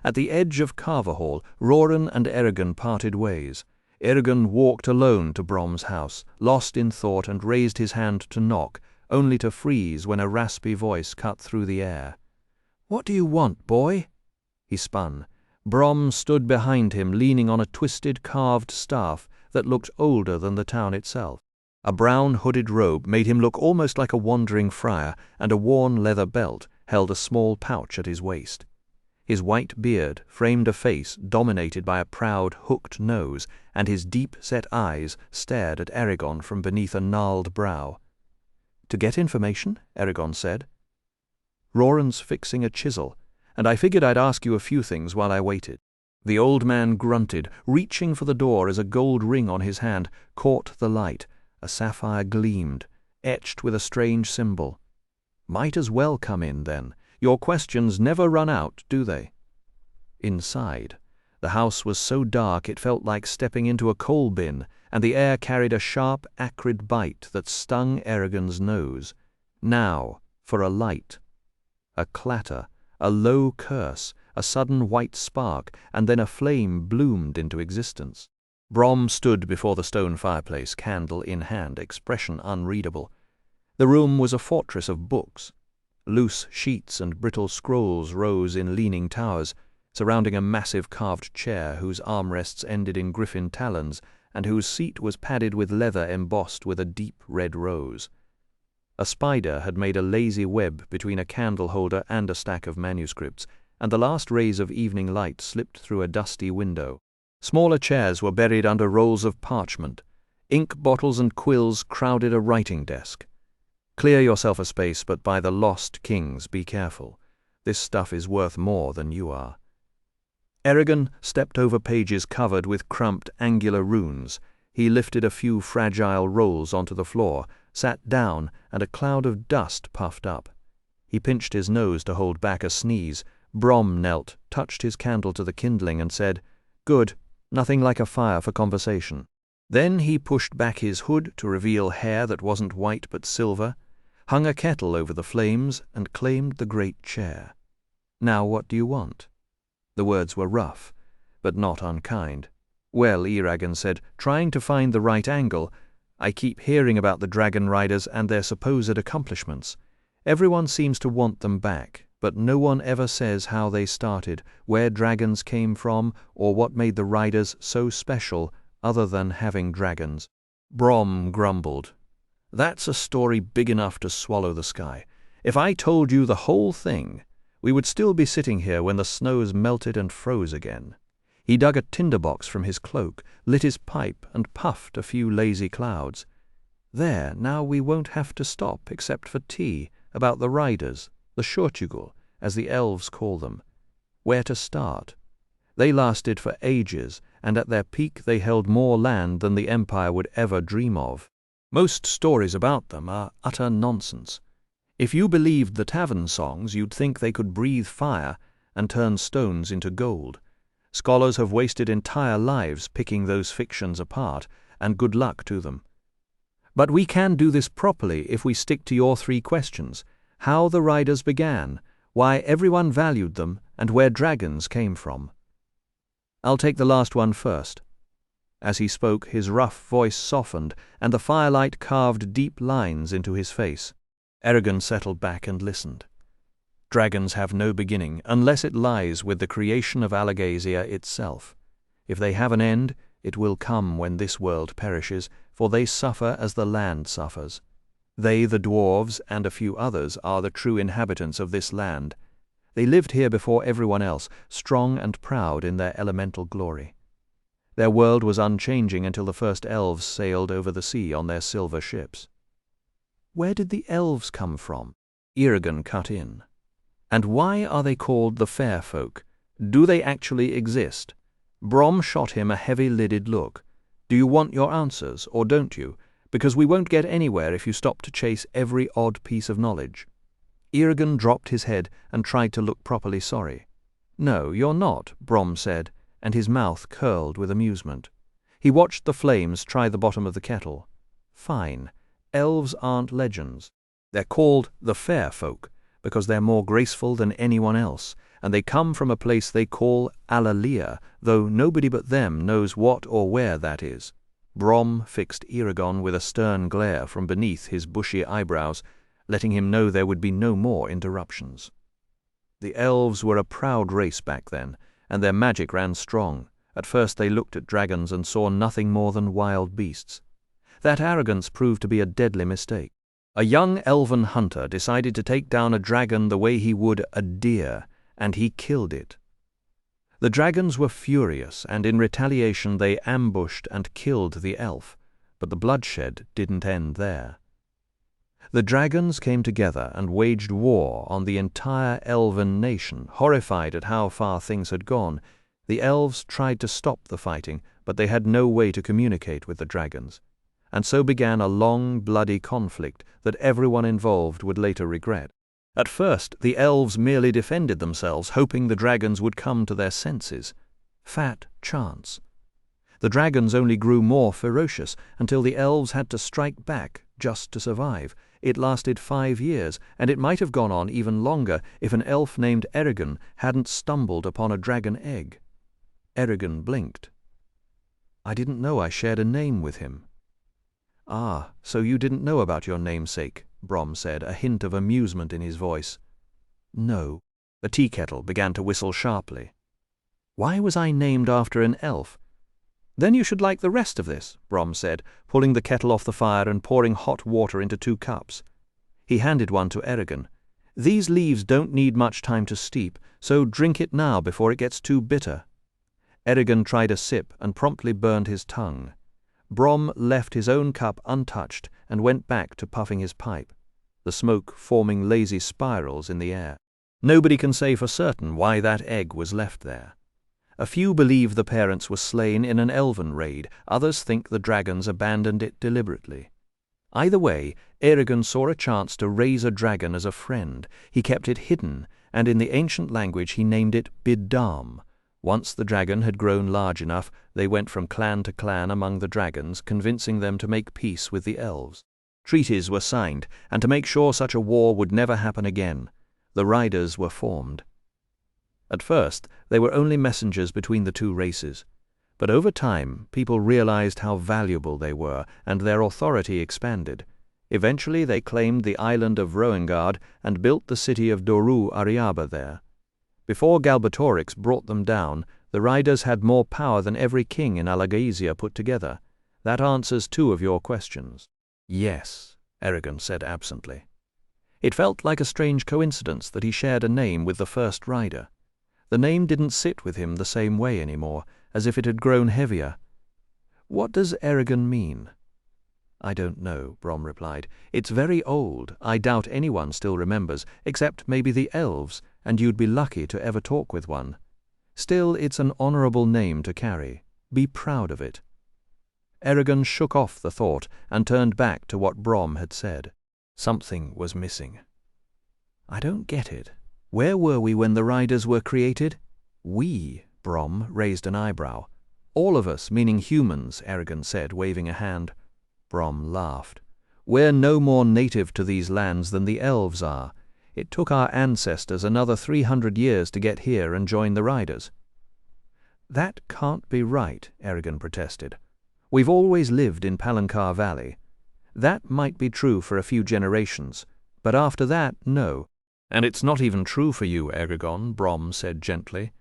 At the edge of Carver Hall, Roran and Eragon parted ways. Eragon walked alone to Brom's house, lost in thought, and raised his hand to knock, only to freeze when a raspy voice cut through the air. "What do you want, boy?" He spun. Brom stood behind him, leaning on a twisted carved staff that looked older than the town itself. A brown hooded robe made him look almost like a wandering friar, and a worn leather belt held a small pouch at his waist. His white beard framed a face dominated by a proud, hooked nose, and his deep-set eyes stared at Eragon from beneath a gnarled brow. "To get information?" Eragon said. "Roran's fixing a chisel, and I figured I'd ask you a few things while I waited." The old man grunted, reaching for the door as a gold ring on his hand caught the light. A sapphire gleamed, etched with a strange symbol. "Might as well come in, then. Your questions never run out, do they?" Inside, the house was so dark it felt like stepping into a coal bin, and the air carried a sharp, acrid bite that stung Eragon's nose. Now, for a light. A clatter, a low curse, a sudden white spark, and then a flame bloomed into existence. Brom stood before the stone fireplace, candle in hand, expression unreadable. The room was a fortress of books. Loose sheets and brittle scrolls rose in leaning towers, surrounding a massive carved chair whose armrests ended in griffin talons and whose seat was padded with leather embossed with a deep red rose. A spider had made a lazy web between a candle holder and a stack of manuscripts, and the last rays of evening light slipped through a dusty window. Smaller chairs were buried under rolls of parchment. Ink bottles and quills crowded a writing desk. Clear yourself a space, but by the lost kings be careful. This stuff is worth more than you are. Eragon stepped over pages covered with crumped angular runes. He lifted a few fragile rolls onto the floor, sat down, and a cloud of dust puffed up. He pinched his nose to hold back a sneeze. Brom knelt, touched his candle to the kindling, and said, "Good, nothing like a fire for conversation." Then he pushed back his hood to reveal hair that wasn't white but silver, hung a kettle over the flames, and claimed the great chair. "Now what do you want?" The words were rough, but not unkind. "Well," Eragon said, trying to find the right angle, "I keep hearing about the dragon riders and their supposed accomplishments. Everyone seems to want them back, but no one ever says how they started, where dragons came from, or what made the riders so special other than having dragons." Brom grumbled. "That's a story big enough to swallow the sky. If I told you the whole thing, we would still be sitting here when the snows melted and froze again." He dug a tinderbox from his cloak, lit his pipe, and puffed a few lazy clouds. "There, now we won't have to stop except for tea, about the riders, the Shortugul, as the elves call them. Where to start? They lasted for ages, and at their peak they held more land than the Empire would ever dream of. Most stories about them are utter nonsense. If you believed the tavern songs, you'd think they could breathe fire and turn stones into gold. Scholars have wasted entire lives picking those fictions apart, and good luck to them. But we can do this properly if we stick to your 3 questions: how the riders began, why everyone valued them, and where dragons came from. I'll take the last one first." As he spoke, his rough voice softened, and the firelight carved deep lines into his face. Eragon settled back and listened. "Dragons have no beginning, unless it lies with the creation of Alagasia itself. If they have an end, it will come when this world perishes, for they suffer as the land suffers. They, the dwarves, and a few others, are the true inhabitants of this land. They lived here before everyone else, strong and proud in their elemental glory. Their world was unchanging until the first elves sailed over the sea on their silver ships." "Where did the elves come from?" Eragon cut in. "And why are they called the Fair Folk? Do they actually exist?" Brom shot him a heavy-lidded look. "Do you want your answers, or don't you? Because we won't get anywhere if you stop to chase every odd piece of knowledge." Eragon dropped his head and tried to look properly sorry. "No, you're not," Brom said, and his mouth curled with amusement. He watched the flames try the bottom of the kettle. "Fine. Elves aren't legends. They're called the Fair Folk because they're more graceful than anyone else, and they come from a place they call Alalia, though nobody but them knows what or where that is." Brom fixed Eragon with a stern glare from beneath his bushy eyebrows, letting him know there would be no more interruptions. The elves were a proud race back then, and their magic ran strong. At first they looked at dragons and saw nothing more than wild beasts. That arrogance proved to be a deadly mistake. A young elven hunter decided to take down a dragon the way he would a deer, and he killed it. The dragons were furious, and in retaliation they ambushed and killed the elf, but the bloodshed didn't end there. The dragons came together and waged war on the entire elven nation, horrified at how far things had gone. The elves tried to stop the fighting, but they had no way to communicate with the dragons. And so began a long, bloody conflict that everyone involved would later regret. At first, the elves merely defended themselves, hoping the dragons would come to their senses. Fat chance. The dragons only grew more ferocious until the elves had to strike back just to survive. It lasted 5 years, and it might have gone on even longer if an elf named Eragon hadn't stumbled upon a dragon egg. Eragon blinked. "I didn't know I shared a name with him." "Ah, so you didn't know about your namesake," Brom said, a hint of amusement in his voice. "No." The tea kettle began to whistle sharply. "Why was I named after an elf?" "Then you should like the rest of this," Brom said, pulling the kettle off the fire and pouring hot water into 2 cups. He handed one to Eragon. These leaves don't need much time to steep, so drink it now before it gets too bitter." Eragon tried a sip and promptly burned his tongue. Brom left his own cup untouched and went back to puffing his pipe, the smoke forming lazy spirals in the air. Nobody can say for certain why that egg was left there. A few believe the parents were slain in an elven raid, others think the dragons abandoned it deliberately. Either way, Eragon saw a chance to raise a dragon as a friend. He kept it hidden, and in the ancient language he named it Bidam. Once the dragon had grown large enough, they went from clan to clan among the dragons, convincing them to make peace with the elves. Treaties were signed, and to make sure such a war would never happen again, the riders were formed. At first, they were only messengers between the two races, but over time people realized how valuable they were, and their authority expanded. Eventually they claimed the island of Roengard and built the city of Doru Ariaba there. Before Galbatorix brought them down, the riders had more power than every king in Alagaesia put together. That answers two of your questions. "Yes," Eragon said absently. It felt like a strange coincidence that he shared a name with the first rider. The name didn't sit with him the same way anymore, as if it had grown heavier. "What does Eragon mean?" "I don't know," Brom replied. "It's very old. I doubt anyone still remembers, except maybe the elves, and you'd be lucky to ever talk with one. Still, it's an honorable name to carry. Be proud of it." Eragon shook off the thought and turned back to what Brom had said. Something was missing. "I don't get it. Where were we when the riders were created?" "We," Brom raised an eyebrow. "All of us, meaning humans," Eragon said, waving a hand. Brom laughed. "We're no more native to these lands than the elves are. It took our ancestors another 300 years to get here and join the riders." "That can't be right," Eragon protested. "We've always lived in Palancar Valley. That might be true for a few generations, but after that, no." "And it's not even true for you, Eragon," Brom said gently.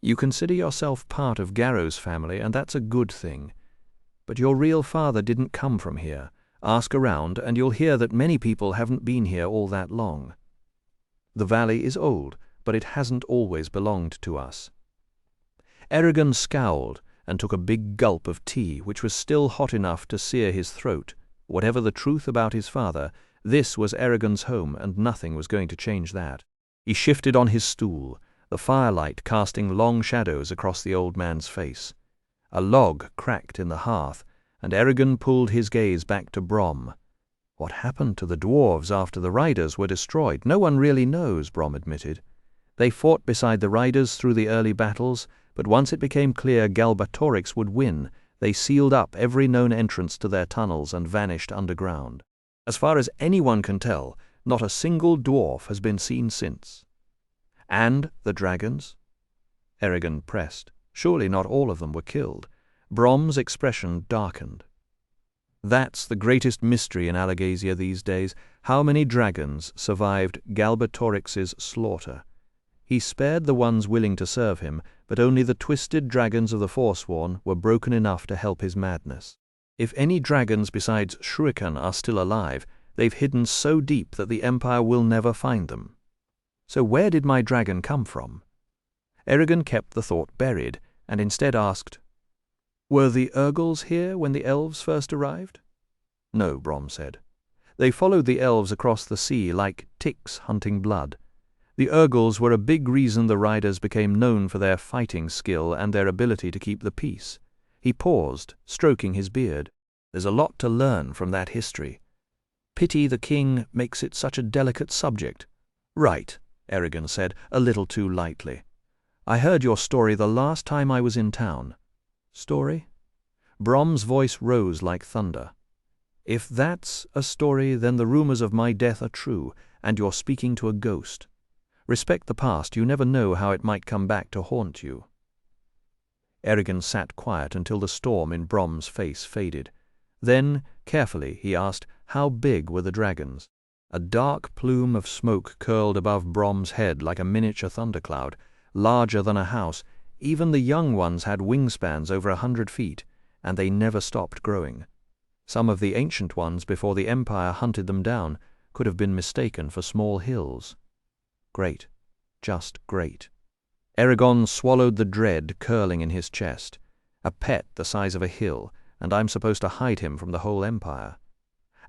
"You consider yourself part of Garrow's family, and that's a good thing. But your real father didn't come from here. Ask around, and you'll hear that many people haven't been here all that long. The valley is old, but it hasn't always belonged to us." Eragon scowled and took a big gulp of tea, which was still hot enough to sear his throat. Whatever the truth about his father, this was Eragon's home, and nothing was going to change that. He shifted on his stool, the firelight casting long shadows across the old man's face. A log cracked in the hearth, and Eragon pulled his gaze back to Brom. "What happened to the dwarves after the riders were destroyed? No one really knows," Brom admitted. "They fought beside the riders through the early battles, but once it became clear Galbatorix would win, they sealed up every known entrance to their tunnels and vanished underground. As far as anyone can tell, not a single dwarf has been seen since." "And the dragons?" Eragon pressed. Surely not all of them were killed. Brom's expression darkened. "That's the greatest mystery in Alagaesia these days. How many dragons survived Galbatorix's slaughter? He spared the ones willing to serve him, but only the twisted dragons of the Forsworn were broken enough to help his madness. If any dragons besides Shuriken are still alive, they've hidden so deep that the Empire will never find them. So where did my dragon come from?" Eragon kept the thought buried, and instead asked, "Were the Urgals here when the elves first arrived?" "No," Brom said. "They followed the elves across the sea like ticks hunting blood. The Urgals were a big reason the riders became known for their fighting skill and their ability to keep the peace." He paused, stroking his beard. "There's a lot to learn from that history. Pity the king makes it such a delicate subject." "Right," Eragon said, a little too lightly. "I heard your story the last time I was in town." "Story?" Brom's voice rose like thunder. "If that's a story, then the rumors of my death are true, and you're speaking to a ghost. Respect the past, you never know how it might come back to haunt you." Eragon sat quiet until the storm in Brom's face faded. Then, carefully, he asked, how big were the dragons? A dark plume of smoke curled above Brom's head like a miniature thundercloud, larger than a house. Even the young ones had wingspans over 100 feet, and they never stopped growing. Some of the ancient ones before the Empire hunted them down, could have been mistaken for small hills. Great, just great. Eragon swallowed the dread curling in his chest. A pet the size of a hill, and I'm supposed to hide him from the whole empire.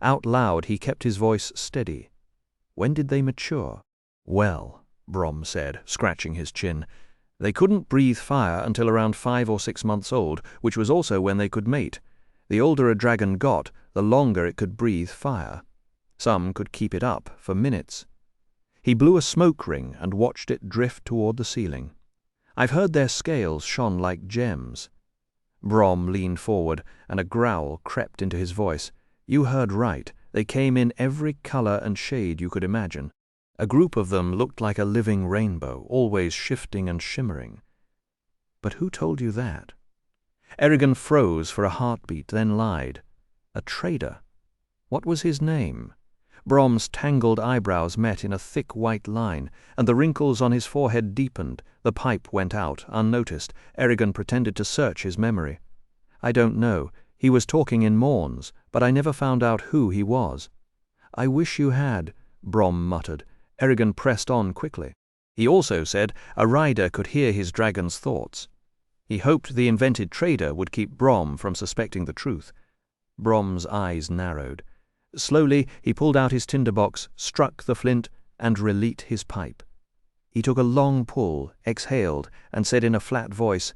Out loud he kept his voice steady. When did they mature? Well, Brom said, scratching his chin, they couldn't breathe fire until around 5 or 6 months old, which was also when they could mate. The older a dragon got, the longer it could breathe fire. Some could keep it up for minutes. He blew a smoke ring and watched it drift toward the ceiling. I've heard their scales shone like gems. Brom leaned forward, and a growl crept into his voice. You heard right. They came in every color and shade you could imagine. A group of them looked like a living rainbow, always shifting and shimmering. But who told you that? Eragon froze for a heartbeat, then lied. A trader. What was his name? Brom's tangled eyebrows met in a thick white line, and the wrinkles on his forehead deepened. The pipe went out, unnoticed. Eragon pretended to search his memory. I don't know. He was talking in Morns, but I never found out who he was. I wish you had, Brom muttered. Eragon pressed on quickly. He also said a rider could hear his dragon's thoughts. He hoped the invented trader would keep Brom from suspecting the truth. Brom's eyes narrowed. Slowly he pulled out his tinderbox, struck the flint, and relit his pipe. He took a long pull, exhaled, and said in a flat voice,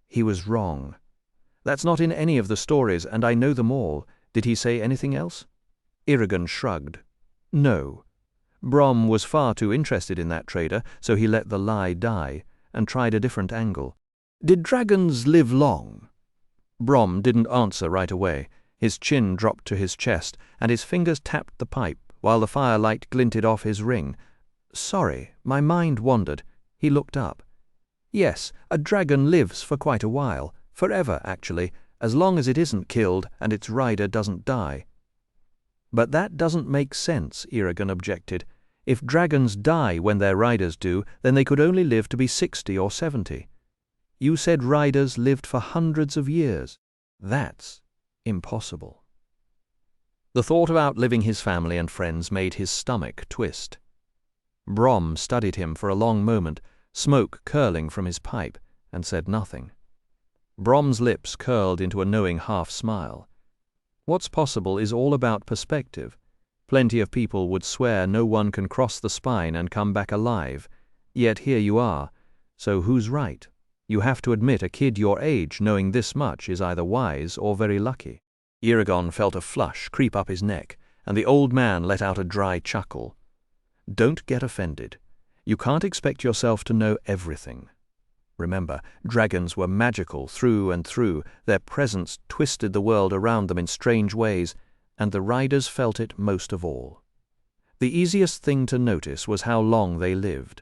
"He was wrong. That's not in any of the stories, and I know them all. Did he say anything else?" Eragon shrugged. No. Brom was far too interested in that trader, so he let the lie die, and tried a different angle. Did dragons live long? Brom didn't answer right away. His chin dropped to his chest, and his fingers tapped the pipe, while the firelight glinted off his ring. Sorry, my mind wandered. He looked up. Yes, a dragon lives for quite a while, forever actually, as long as it isn't killed and its rider doesn't die. But that doesn't make sense, Eragon objected. If dragons die when their riders do, then they could only live to be 60 or 70. You said riders lived for hundreds of years. That's impossible. The thought of outliving his family and friends made his stomach twist. Brom studied him for a long moment, smoke curling from his pipe, and said nothing. Brom's lips curled into a knowing half-smile. What's possible is all about perspective. Plenty of people would swear no one can cross the spine and come back alive. Yet here you are. So who's right? You have to admit a kid your age knowing this much is either wise or very lucky. Eragon felt a flush creep up his neck, and the old man let out a dry chuckle. Don't get offended. You can't expect yourself to know everything. Remember, dragons were magical through and through. Their presence twisted the world around them in strange ways, and the riders felt it most of all. The easiest thing to notice was how long they lived.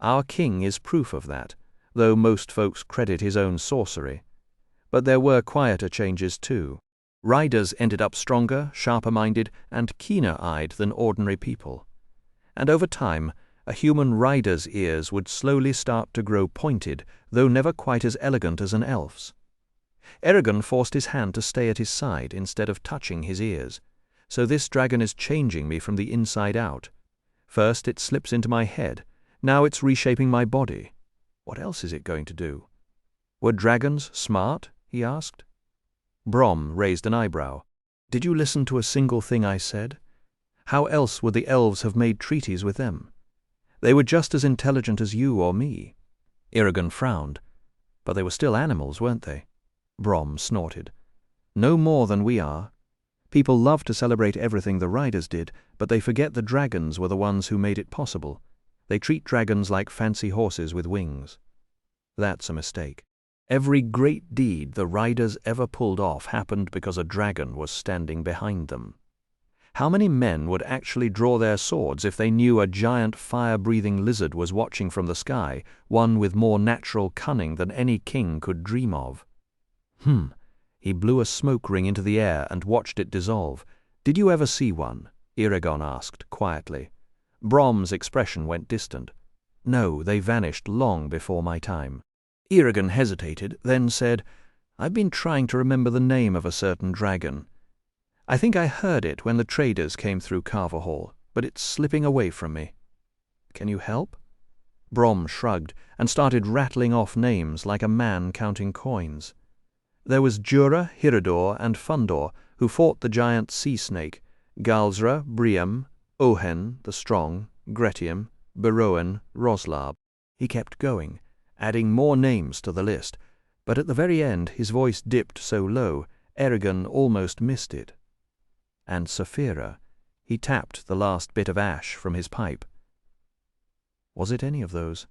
Our king is proof of that, though most folks credit his own sorcery. But there were quieter changes too. Riders ended up stronger, sharper-minded, and keener-eyed than ordinary people. And over time, a human rider's ears would slowly start to grow pointed, though never quite as elegant as an elf's. Eragon forced his hand to stay at his side instead of touching his ears. So this dragon is changing me from the inside out. First it slips into my head, now it's reshaping my body. What else is it going to do? Were dragons smart? He asked. Brom raised an eyebrow. Did you listen to a single thing I said? How else would the elves have made treaties with them? They were just as intelligent as you or me. Eragon frowned. But they were still animals, weren't they? Brom snorted. No more than we are. People love to celebrate everything the riders did, but they forget the dragons were the ones who made it possible. They treat dragons like fancy horses with wings. That's a mistake. Every great deed the riders ever pulled off happened because a dragon was standing behind them. How many men would actually draw their swords if they knew a giant fire-breathing lizard was watching from the sky, one with more natural cunning than any king could dream of? He blew a smoke ring into the air and watched it dissolve. Did you ever see one? Eragon asked, quietly. Brom's expression went distant. No, they vanished long before my time. Eragon hesitated, then said, I've been trying to remember the name of a certain dragon. I think I heard it when the traders came through Carver Hall. but it's slipping away from me. Can you help?" Brom shrugged and started rattling off names like a man counting coins. There was Jura, Hirador, and Fundor, who fought the giant sea snake, Galzra, Briam, Ohen, the strong, Gretium, Beroen, Roslab. He kept going, adding more names to the list, but at the very end his voice dipped so low, Eragon almost missed it. And Saphira. He tapped the last bit of ash from his pipe. Was it any of those?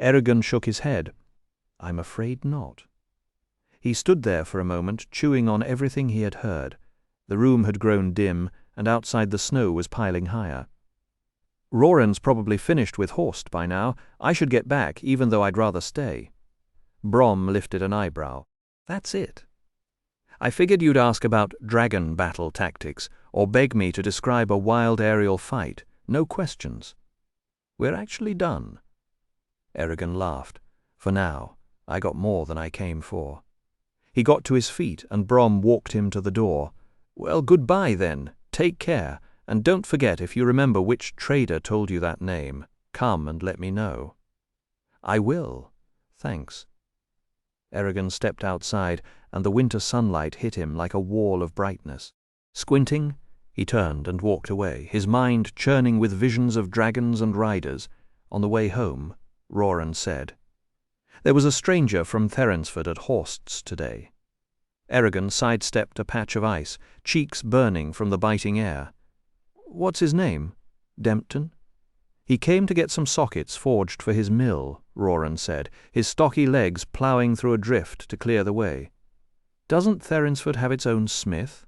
Eragon shook his head. I'm afraid not. He stood there for a moment, chewing on everything he had heard. The room had grown dim, and outside the snow was piling higher. Roran's probably finished with Horst by now. I should get back, even though I'd rather stay. Brom lifted an eyebrow. That's it. I figured you'd ask about dragon battle tactics, or beg me to describe a wild aerial fight. No questions. We're actually done. Eragon laughed. For now, I got more than I came for. He got to his feet, and Brom walked him to the door. Well, goodbye then. Take care, and don't forget if you remember which trader told you that name. Come and let me know. I will. Thanks. Eragon stepped outside, and the winter sunlight hit him like a wall of brightness. Squinting, he turned and walked away, his mind churning with visions of dragons and riders. On the way home, Roran said, "There was a stranger from Therinsford at Horst's today." Eragon sidestepped a patch of ice, cheeks burning from the biting air. "What's his name? Dempton?" "He came to get some sockets forged for his mill," Roran said, his stocky legs ploughing through a drift to clear the way. "Doesn't Therinsford have its own smith?"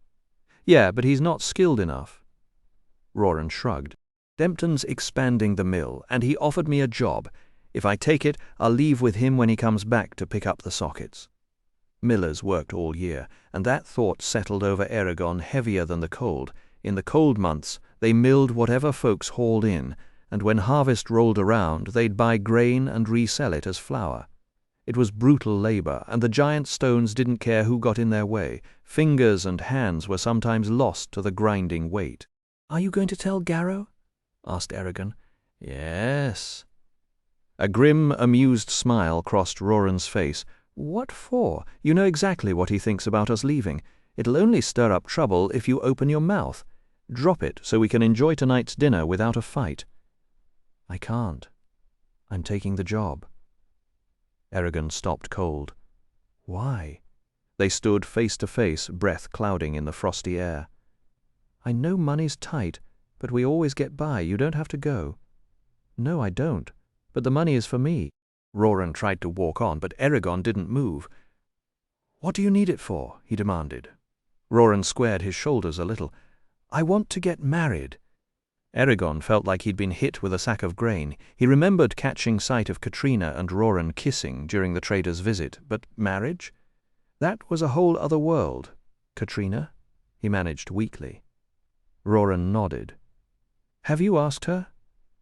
"Yeah, but he's not skilled enough." Roran shrugged. "Dempton's expanding the mill, and he offered me a job. If I take it, I'll leave with him when he comes back to pick up the sockets." Millers worked all year, and that thought settled over Eragon heavier than the cold. In the cold months, they milled whatever folks hauled in, and when harvest rolled around, they'd buy grain and resell it as flour. It was brutal labor, and the giant stones didn't care who got in their way. Fingers and hands were sometimes lost to the grinding weight. "Are you going to tell Garrow?" asked Eragon. "Yes." A grim, amused smile crossed Roran's face. "What for? You know exactly what he thinks about us leaving. It'll only stir up trouble if you open your mouth. Drop it so we can enjoy tonight's dinner without a fight." "I can't. I'm taking the job." Eragon stopped cold. "Why?" They stood face to face, breath clouding in the frosty air. "I know money's tight, but we always get by. You don't have to go." "No, I don't. But the money is for me." Roran tried to walk on, but Eragon didn't move. "What do you need it for?" he demanded. Roran squared his shoulders a little. "I want to get married." Eragon felt like he'd been hit with a sack of grain. He remembered catching sight of Katrina and Roran kissing during the trader's visit, but marriage? That was a whole other world. "Katrina?" he managed weakly. Roran nodded. "Have you asked her?"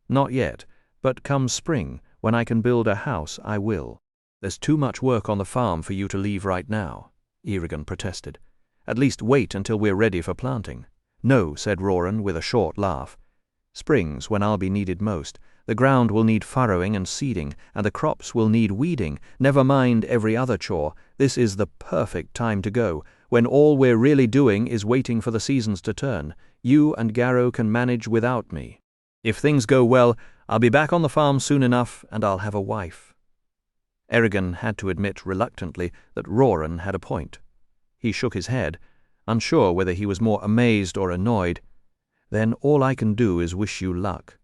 "Not yet, but come spring, when I can build a house, I will." "There's too much work on the farm for you to leave right now," Eragon protested. "At least wait until we're ready for planting." "No," said Roran with a short laugh. "Spring's when I'll be needed most. The ground will need furrowing and seeding, and the crops will need weeding. Never mind every other chore. This is the perfect time to go, when all we're really doing is waiting for the seasons to turn. You and Garrow can manage without me. If things go well, I'll be back on the farm soon enough, and I'll have a wife." Eragon had to admit reluctantly that Roran had a point. He shook his head, unsure whether he was more amazed or annoyed. "Then all I can do is wish you luck.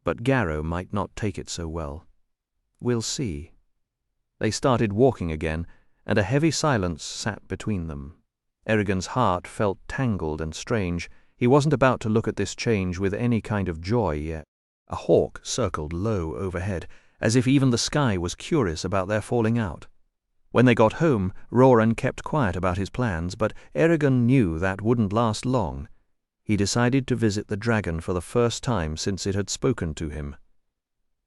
But Garrow might not take it so well. We'll see." They started walking again, and a heavy silence sat between them. Eragon's heart felt tangled and strange. He wasn't about to look at this change with any kind of joy yet. A hawk circled low overhead, as if even the sky was curious about their falling out. When they got home, Roran kept quiet about his plans, but Eragon knew that wouldn't last long. He decided to visit the dragon for the first time since it had spoken to him.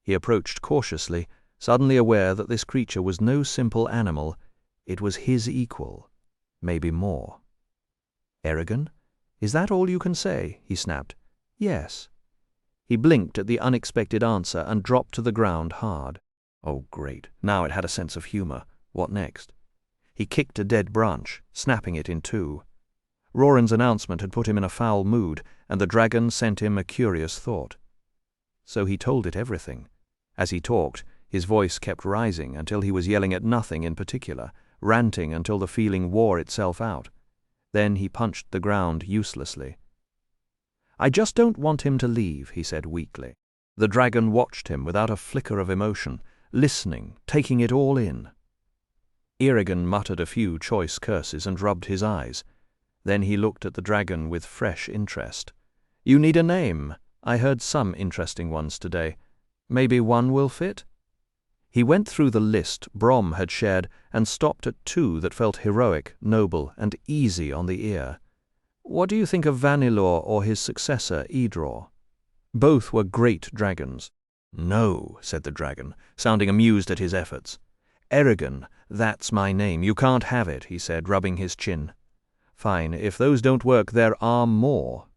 He approached cautiously, suddenly aware that this creature was no simple animal. It was his equal, maybe more. "Eragon, is that all you can say?" he snapped. Yes. He blinked at the unexpected answer and dropped to the ground hard. Oh, great. Now it had a sense of humor. What next? He kicked a dead branch, snapping it in two. Roran's announcement had put him in a foul mood, and the dragon sent him a curious thought. So he told it everything. As he talked, his voice kept rising until he was yelling at nothing in particular, ranting until the feeling wore itself out. Then he punched the ground uselessly. "I just don't want him to leave," he said weakly. The dragon watched him without a flicker of emotion, listening, taking it all in. Eragon muttered a few choice curses and rubbed his eyes. Then he looked at the dragon with fresh interest. "You need a name. I heard some interesting ones today. Maybe one will fit?" He went through the list Brom had shared and stopped at two that felt heroic, noble, and easy on the ear. "What do you think of Vanillor or his successor, Edraw?" Both were great dragons. "No," said the dragon, sounding amused at his efforts. "Eragon, that's my name. You can't have it," he said, rubbing his chin. "Fine, if those don't work, there are more."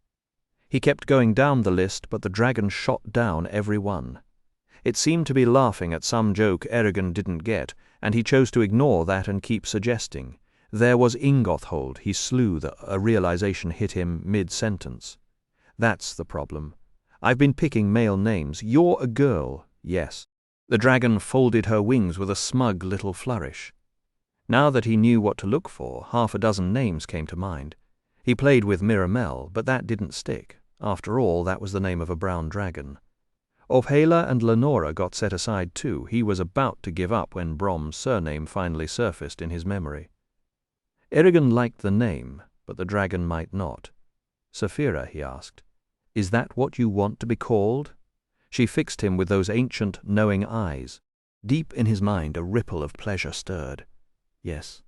He kept going down the list, but the dragon shot down every one. It seemed to be laughing at some joke Eragon didn't get, and he chose to ignore that and keep suggesting. There was Ingothold he slew. A realization hit him mid-sentence. "That's the problem. I've been picking male names. You're a girl." "Yes." The dragon folded her wings with a smug little flourish. Now that he knew what to look for, half a dozen names came to mind. He played with Miramel, but that didn't stick. After all, that was the name of a brown dragon. Ophala and Lenora got set aside too. He was about to give up when Brom's surname finally surfaced in his memory. Eragon liked the name, but the dragon might not. "Saphira," he asked, "is that what you want to be called?" She fixed him with those ancient, knowing eyes. Deep in his mind a ripple of pleasure stirred. "Yes."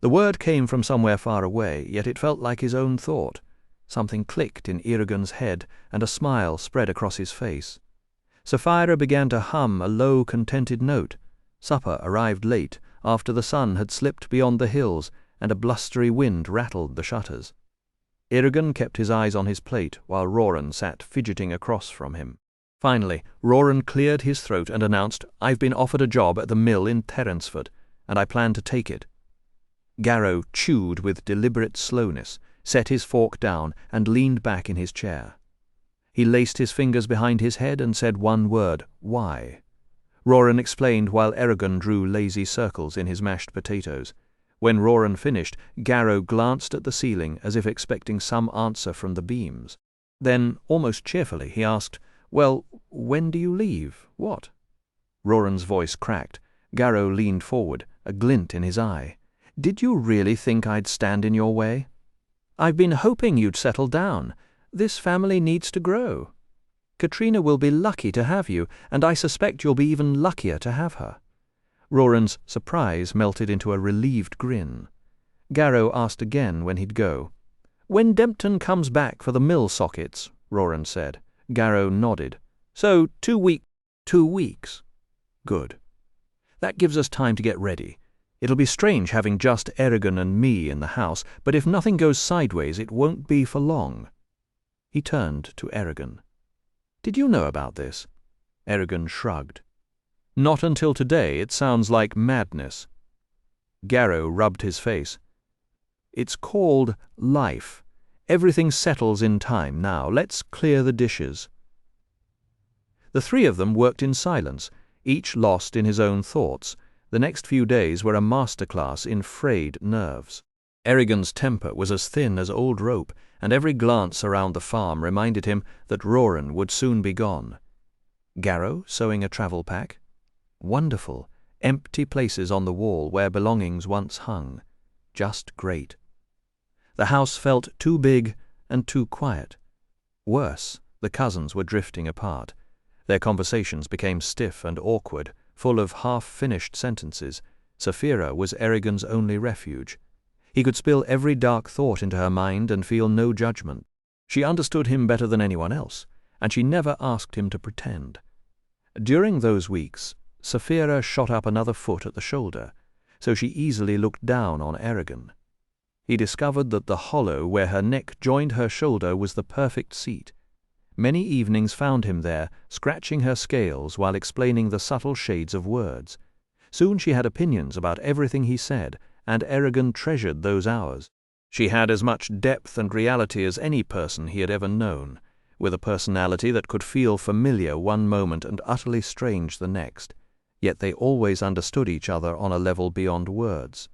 The word came from somewhere far away, yet it felt like his own thought. Something clicked in Eragon's head, and a smile spread across his face. Saphira began to hum a low, contented note. Supper arrived late, after the sun had slipped beyond the hills, and a blustery wind rattled the shutters. Eragon kept his eyes on his plate, while Roran sat fidgeting across from him. Finally, Roran cleared his throat and announced, "I've been offered a job at the mill in Terranceford, and I plan to take it." Garrow chewed with deliberate slowness, set his fork down, and leaned back in his chair. He laced his fingers behind his head and said one word, "Why?" Roran explained while Eragon drew lazy circles in his mashed potatoes. When Roran finished, Garrow glanced at the ceiling as if expecting some answer from the beams. Then, almost cheerfully, he asked, "Well, when do you leave? What?" Roran's voice cracked. Garrow leaned forward, a glint in his eye. "Did you really think I'd stand in your way? I've been hoping you'd settle down. This family needs to grow. Katrina will be lucky to have you, and I suspect you'll be even luckier to have her." Roran's surprise melted into a relieved grin. Garrow asked again when he'd go. "When Dempton comes back for the mill sockets," Roran said. Garrow nodded. "So 2 weeks. 2 weeks. Good. That gives us time to get ready. It'll be strange having just Eragon and me in the house, but if nothing goes sideways, it won't be for long." He turned to Eragon. "Did you know about this?" Eragon shrugged. "Not until today. It sounds like madness." Garrow rubbed his face. "It's called life. Everything settles in time now. Let's clear the dishes." The three of them worked in silence, each lost in his own thoughts. The next few days were a masterclass in frayed nerves. Eragon's temper was as thin as old rope, and every glance around the farm reminded him that Roran would soon be gone. Garrow sewing a travel pack? Wonderful, empty places on the wall where belongings once hung. Just great. The house felt too big and too quiet. Worse, the cousins were drifting apart. Their conversations became stiff and awkward, full of half-finished sentences. Saphira was Eragon's only refuge. He could spill every dark thought into her mind and feel no judgment. She understood him better than anyone else, and she never asked him to pretend. During those weeks, Saphira shot up another foot at the shoulder, so she easily looked down on Eragon. He discovered that the hollow where her neck joined her shoulder was the perfect seat. Many evenings found him there, scratching her scales while explaining the subtle shades of words. Soon she had opinions about everything he said, and Eragon treasured those hours. She had as much depth and reality as any person he had ever known, with a personality that could feel familiar one moment and utterly strange the next, yet they always understood each other on a level beyond words.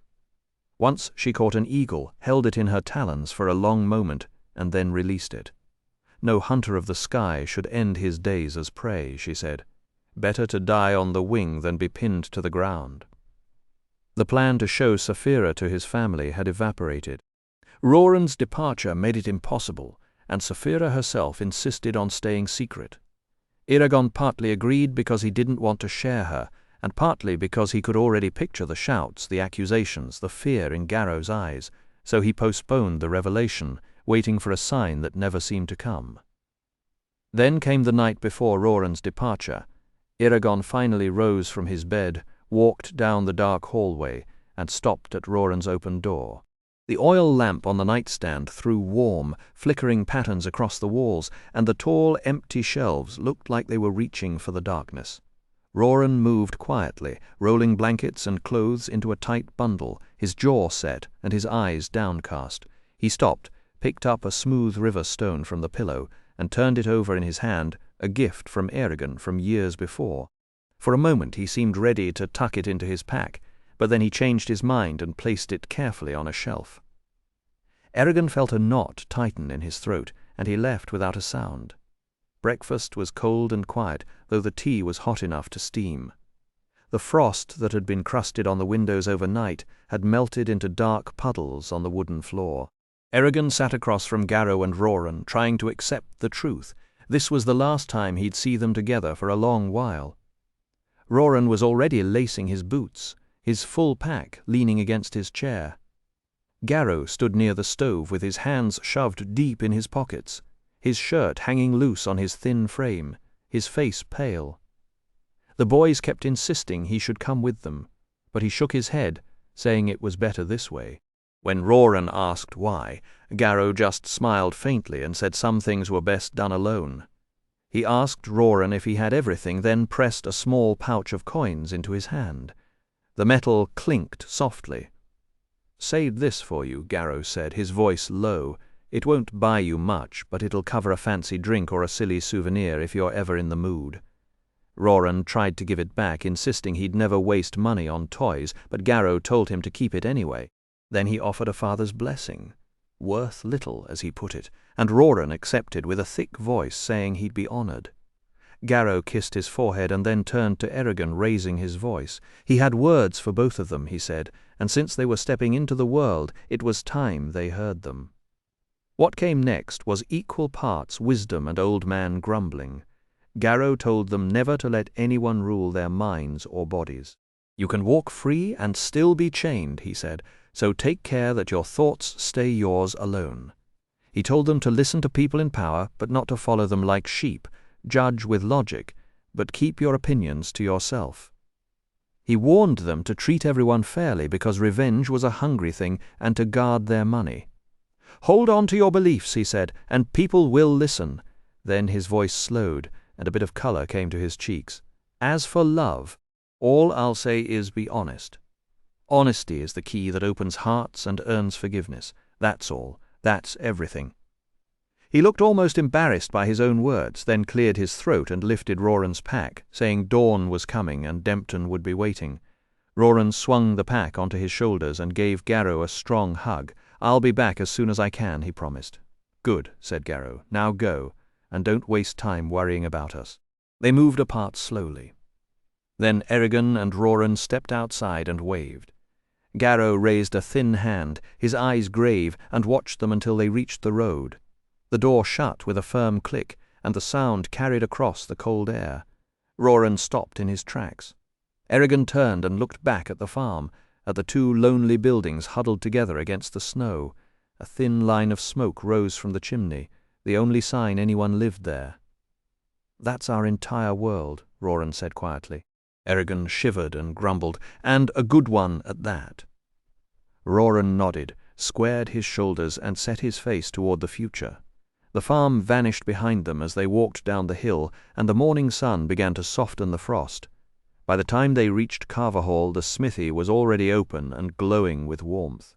Once she caught an eagle, held it in her talons for a long moment, and then released it. No hunter of the sky should end his days as prey, she said. Better to die on the wing than be pinned to the ground. The plan to show Saphira to his family had evaporated. Roran's departure made it impossible, and Saphira herself insisted on staying secret. Eragon partly agreed because he didn't want to share her, and partly because he could already picture the shouts, the accusations, the fear in Garrow's eyes, so he postponed the revelation, waiting for a sign that never seemed to come. Then came the night before Roran's departure. Eragon finally rose from his bed, walked down the dark hallway, and stopped at Roran's open door. The oil lamp on the nightstand threw warm, flickering patterns across the walls, and the tall, empty shelves looked like they were reaching for the darkness. Roran moved quietly, rolling blankets and clothes into a tight bundle, his jaw set and his eyes downcast. He stopped, picked up a smooth river stone from the pillow, and turned it over in his hand, a gift from Eragon from years before. For a moment he seemed ready to tuck it into his pack, but then he changed his mind and placed it carefully on a shelf. Eragon felt a knot tighten in his throat, and he left without a sound. Breakfast was cold and quiet, though the tea was hot enough to steam. The frost that had been crusted on the windows overnight had melted into dark puddles on the wooden floor. Eragon sat across from Garrow and Roran, trying to accept the truth. This was the last time he'd see them together for a long while. Roran was already lacing his boots, his full pack leaning against his chair. Garrow stood near the stove with his hands shoved deep in his pockets, his shirt hanging loose on his thin frame, his face pale. The boys kept insisting he should come with them, but he shook his head, saying it was better this way. When Roran asked why, Garrow just smiled faintly and said some things were best done alone. He asked Roran if he had everything, then pressed a small pouch of coins into his hand. The metal clinked softly. "Saved this for you," Garrow said, his voice low. "It won't buy you much, but it'll cover a fancy drink or a silly souvenir if you're ever in the mood." Roran tried to give it back, insisting he'd never waste money on toys, but Garrow told him to keep it anyway. Then he offered a father's blessing. Worth little, as he put it, and Roran accepted with a thick voice, saying he'd be honored. Garrow kissed his forehead and then turned to Eragon, raising his voice. He had words for both of them, he said, and since they were stepping into the world, it was time they heard them. What came next was equal parts wisdom and old man grumbling. Garrow told them never to let anyone rule their minds or bodies. "You can walk free and still be chained," he said, "so take care that your thoughts stay yours alone." He told them to listen to people in power, but not to follow them like sheep, judge with logic, but keep your opinions to yourself. He warned them to treat everyone fairly because revenge was a hungry thing, and to guard their money. "Hold on to your beliefs," he said, "and people will listen." Then his voice slowed, and a bit of color came to his cheeks. "As for love, all I'll say is be honest. Honesty is the key that opens hearts and earns forgiveness. That's all. That's everything." He looked almost embarrassed by his own words, then cleared his throat and lifted Roran's pack, saying dawn was coming and Dempton would be waiting. Roran swung the pack onto his shoulders and gave Garrow a strong hug. "I'll be back as soon as I can," he promised. "Good," said Garrow. "Now go, and don't waste time worrying about us." They moved apart slowly. Then Eragon and Roran stepped outside and waved. Garrow raised a thin hand, his eyes grave, and watched them until they reached the road. The door shut with a firm click, and the sound carried across the cold air. Roran stopped in his tracks. Eragon turned and looked back at the farm, at the two lonely buildings huddled together against the snow. A thin line of smoke rose from the chimney, the only sign anyone lived there. "That's our entire world," Roran said quietly. Eragon shivered and grumbled, "And a good one at that." Roran nodded, squared his shoulders, and set his face toward the future. The farm vanished behind them as they walked down the hill, and the morning sun began to soften the frost. By the time they reached Carver Hall, the smithy was already open and glowing with warmth.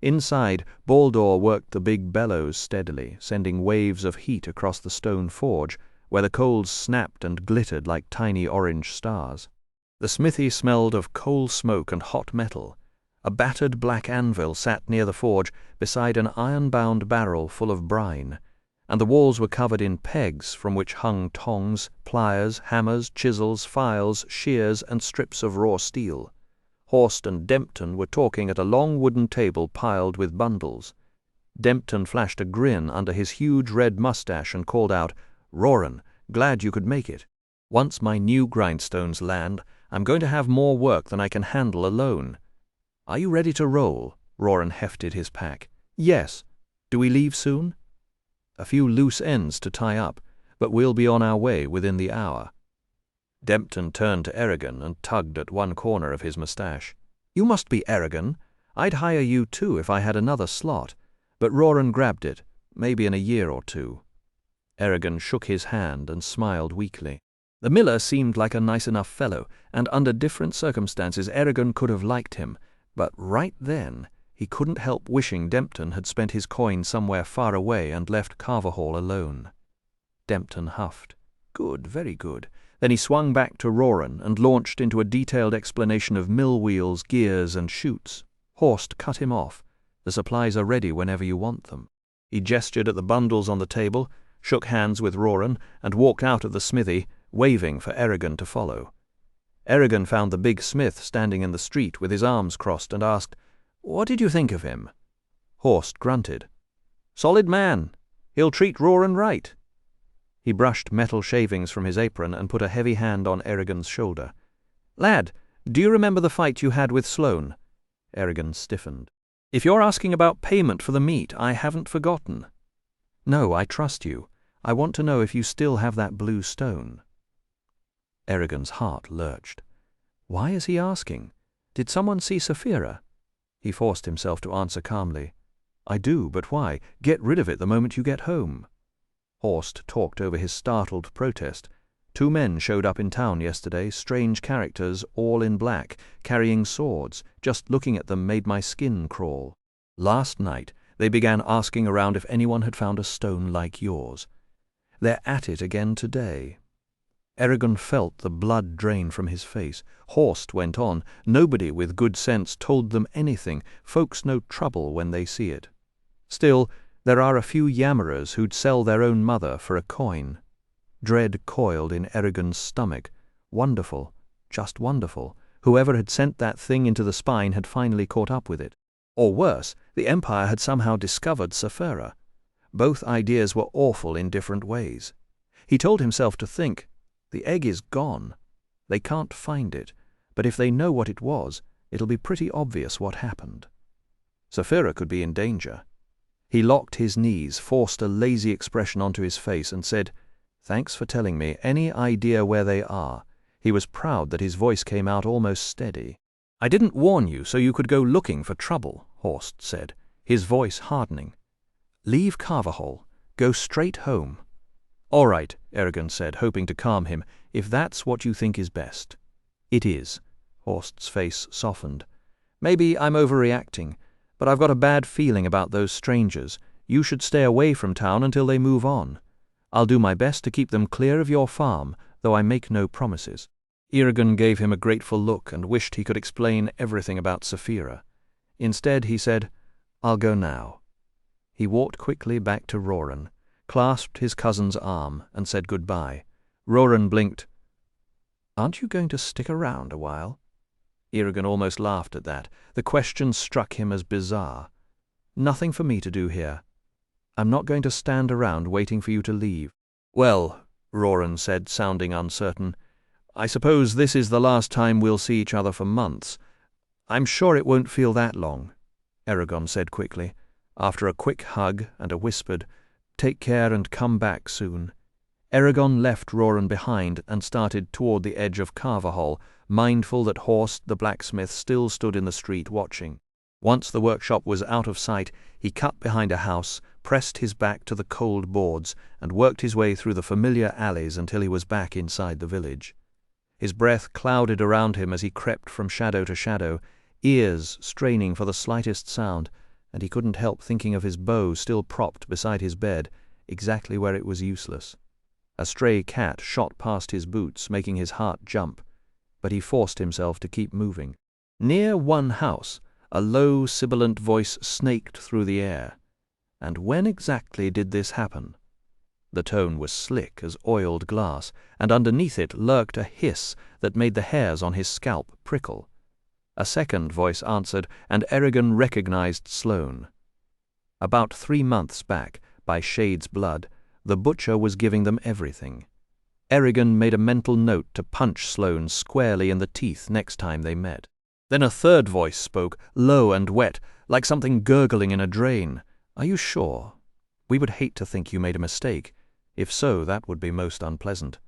Inside, Baldur worked the big bellows steadily, sending waves of heat across the stone forge, where the coals snapped and glittered like tiny orange stars. The smithy smelled of coal smoke and hot metal. A battered black anvil sat near the forge beside an iron-bound barrel full of brine, and the walls were covered in pegs from which hung tongs, pliers, hammers, chisels, files, shears, and strips of raw steel. Horst and Dempton were talking at a long wooden table piled with bundles. Dempton flashed a grin under his huge red mustache and called out, "Roran, glad you could make it. Once my new grindstones land, I'm going to have more work than I can handle alone." "Are you ready to roll?" Roran hefted his pack. "Yes. Do we leave soon?" "A few loose ends to tie up, but we'll be on our way within the hour." Dempton turned to Eragon and tugged at one corner of his moustache. "You must be Eragon. I'd hire you too if I had another slot." But Roran grabbed it, maybe in a year or two. Eragon shook his hand and smiled weakly. The miller seemed like a nice enough fellow, and under different circumstances Eragon could have liked him, but right then he couldn't help wishing Dempton had spent his coin somewhere far away and left Carver Hall alone. Dempton huffed. "Good, very good." Then he swung back to Roran and launched into a detailed explanation of mill wheels, gears, and chutes. Horst cut him off. "The supplies are ready whenever you want them." He gestured at the bundles on the table, shook hands with Roran, and walked out of the smithy, waving for Eragon to follow. Eragon found the big smith standing in the street with his arms crossed and asked, "What did you think of him?" Horst grunted. "Solid man. He'll treat Roran right." He brushed metal shavings from his apron and put a heavy hand on Eragon's shoulder. "Lad, do you remember the fight you had with Sloane?" Eragon stiffened. "If you're asking about payment for the meat, I haven't forgotten." "No, I trust you. I want to know if you still have that blue stone." Eragon's heart lurched. Why is he asking? Did someone see Saphira? He forced himself to answer calmly. "I do, but why? Get rid of it the moment you get home." Horst talked over his startled protest. 2 men showed up in town yesterday, strange characters, all in black, carrying swords. Just looking at them made my skin crawl. Last night they began asking around if anyone had found a stone like yours. They're at it again today. Eragon felt the blood drain from his face. Horst went on. "Nobody with good sense told them anything. Folks know trouble when they see it. Still, there are a few yammerers who'd sell their own mother for a coin." Dread coiled in Eragon's stomach. Wonderful, just wonderful. Whoever had sent that thing into the spine had finally caught up with it. Or worse, the Empire had somehow discovered Saphira. Both ideas were awful in different ways. He told himself to think, the egg is gone. They can't find it, but if they know what it was, it'll be pretty obvious what happened. Saphira could be in danger. He locked his knees, forced a lazy expression onto his face, and said, "Thanks for telling me. Any idea where they are?" He was proud that his voice came out almost steady. "I didn't warn you so you could go looking for trouble," Horst said, his voice hardening. "Leave Carver Hall. Go straight home." "All right," Eragon said, hoping to calm him, "if that's what you think is best." "It is." Horst's face softened. "Maybe I'm overreacting, but I've got a bad feeling about those strangers. You should stay away from town until they move on. I'll do my best to keep them clear of your farm, though I make no promises." Eragon gave him a grateful look and wished he could explain everything about Saphira. Instead, he said, "I'll go now." He walked quickly back to Roran, clasped his cousin's arm, and said goodbye. Roran blinked. "Aren't you going to stick around a while?" Eragon almost laughed at that. The question struck him as bizarre. "Nothing for me to do here. I'm not going to stand around waiting for you to leave." "Well," Roran said, sounding uncertain, "I suppose this is the last time we'll see each other for months. I'm sure it won't feel that long," Eragon said quickly, after a quick hug and a whispered, "Take care and come back soon." Eragon left Roran behind and started toward the edge of Carver Hall, mindful that Horst the blacksmith still stood in the street watching. Once the workshop was out of sight, he cut behind a house, pressed his back to the cold boards, and worked his way through the familiar alleys until he was back inside the village. His breath clouded around him as he crept from shadow to shadow, ears straining for the slightest sound, and he couldn't help thinking of his bow still propped beside his bed, exactly where it was useless. A stray cat shot past his boots, making his heart jump, but he forced himself to keep moving. Near one house, a low, sibilant voice snaked through the air. And when exactly did this happen? The tone was slick as oiled glass, and underneath it lurked a hiss that made the hairs on his scalp prickle. A second voice answered, and Eragon recognized Sloane. About 3 months back, by Shade's blood, the butcher was giving them everything. Eragon made a mental note to punch Sloane squarely in the teeth next time they met. Then a third voice spoke, low and wet, like something gurgling in a drain. "Are you sure? We would hate to think you made a mistake. If so, that would be most unpleasant."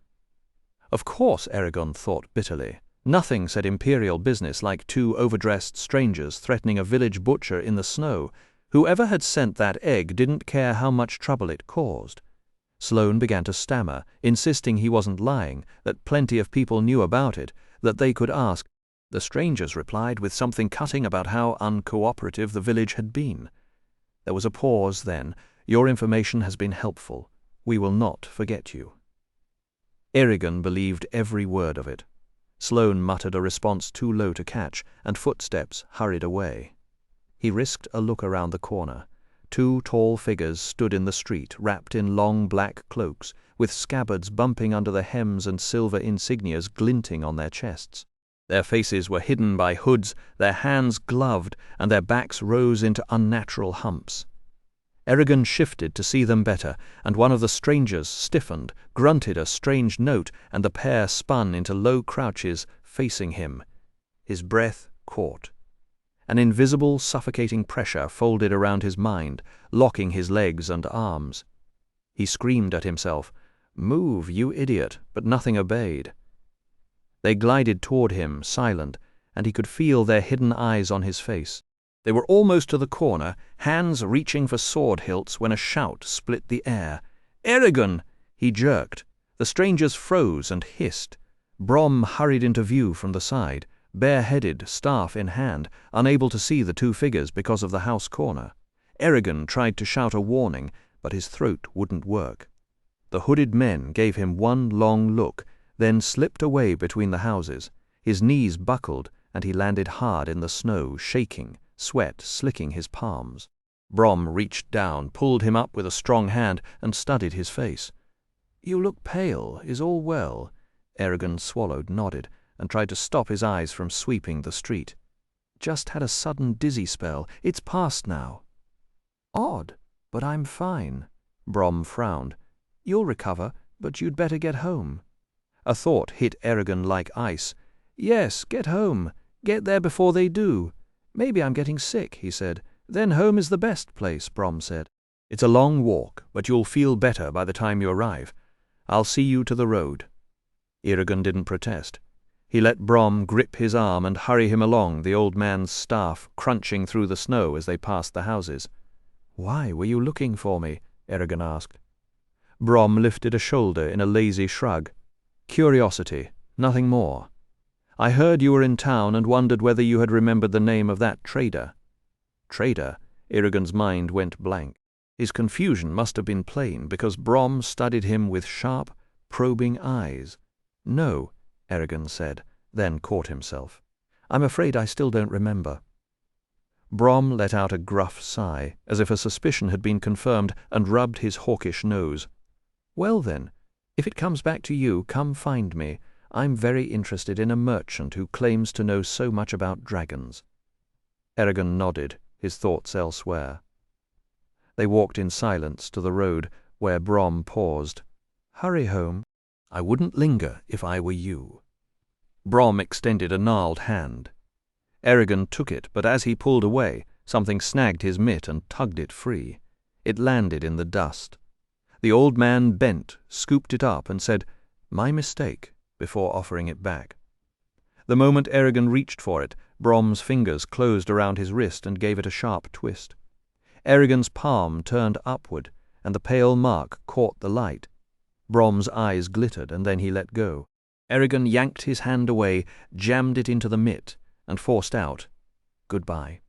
Of course, Eragon thought bitterly. Nothing said imperial business like 2 overdressed strangers threatening a village butcher in the snow. Whoever had sent that egg didn't care how much trouble it caused. Sloane began to stammer, insisting he wasn't lying, that plenty of people knew about it, that they could ask. The strangers replied with something cutting about how uncooperative the village had been. There was a pause then. "Your information has been helpful. We will not forget you." Eragon believed every word of it. Sloane muttered a response too low to catch, and footsteps hurried away. He risked a look around the corner. 2 tall figures stood in the street, wrapped in long black cloaks, with scabbards bumping under the hems and silver insignias glinting on their chests. Their faces were hidden by hoods, their hands gloved, and their backs rose into unnatural humps. Eragon shifted to see them better, and one of the strangers stiffened, grunted a strange note, and the pair spun into low crouches, facing him. His breath caught. An invisible, suffocating pressure folded around his mind, locking his legs and arms. He screamed at himself, "Move, you idiot," but nothing obeyed. They glided toward him, silent, and he could feel their hidden eyes on his face. They were almost to the corner, hands reaching for sword hilts, when a shout split the air. "Eragon!" He jerked. The strangers froze and hissed. Brom hurried into view from the side, bareheaded, staff in hand, unable to see the 2 figures because of the house corner. Eragon tried to shout a warning, but his throat wouldn't work. The hooded men gave him one long look, then slipped away between the houses. His knees buckled, and he landed hard in the snow, shaking, sweat slicking his palms. Brom reached down, pulled him up with a strong hand, and studied his face. "You look pale. Is all well?" Eragon swallowed, nodded, and tried to stop his eyes from sweeping the street. "Just had a sudden dizzy spell. It's past now." "Odd, but I'm fine." Brom frowned. "You'll recover, but you'd better get home." A thought hit Eragon like ice. "Yes, get home. Get there before they do." "Maybe I'm getting sick," he said. "Then home is the best place," Brom said. "It's a long walk, but you'll feel better by the time you arrive. I'll see you to the road." Eragon didn't protest. He let Brom grip his arm and hurry him along, the old man's staff crunching through the snow as they passed the houses. "Why were you looking for me?" Eragon asked. Brom lifted a shoulder in a lazy shrug. "Curiosity, nothing more. I heard you were in town and wondered whether you had remembered the name of that trader." Trader? Eragon's mind went blank. His confusion must have been plain, because Brom studied him with sharp, probing eyes. "No," Eragon said, then caught himself. "I'm afraid I still don't remember." Brom let out a gruff sigh, as if a suspicion had been confirmed, and rubbed his hawkish nose. "Well then, if it comes back to you, come find me. I'm very interested in a merchant who claims to know so much about dragons." Eragon nodded, his thoughts elsewhere. They walked in silence to the road, where Brom paused. "Hurry home. I wouldn't linger if I were you." Brom extended a gnarled hand. Eragon took it, but as he pulled away, something snagged his mitt and tugged it free. It landed in the dust. The old man bent, scooped it up, and said, "My mistake," before offering it back. The moment Eragon reached for it, Brom's fingers closed around his wrist and gave it a sharp twist. Erigon's palm turned upward, and the pale mark caught the light. Brom's eyes glittered, and then he let go. Erigon yanked his hand away, jammed it into the mitt, and forced out, "Goodbye."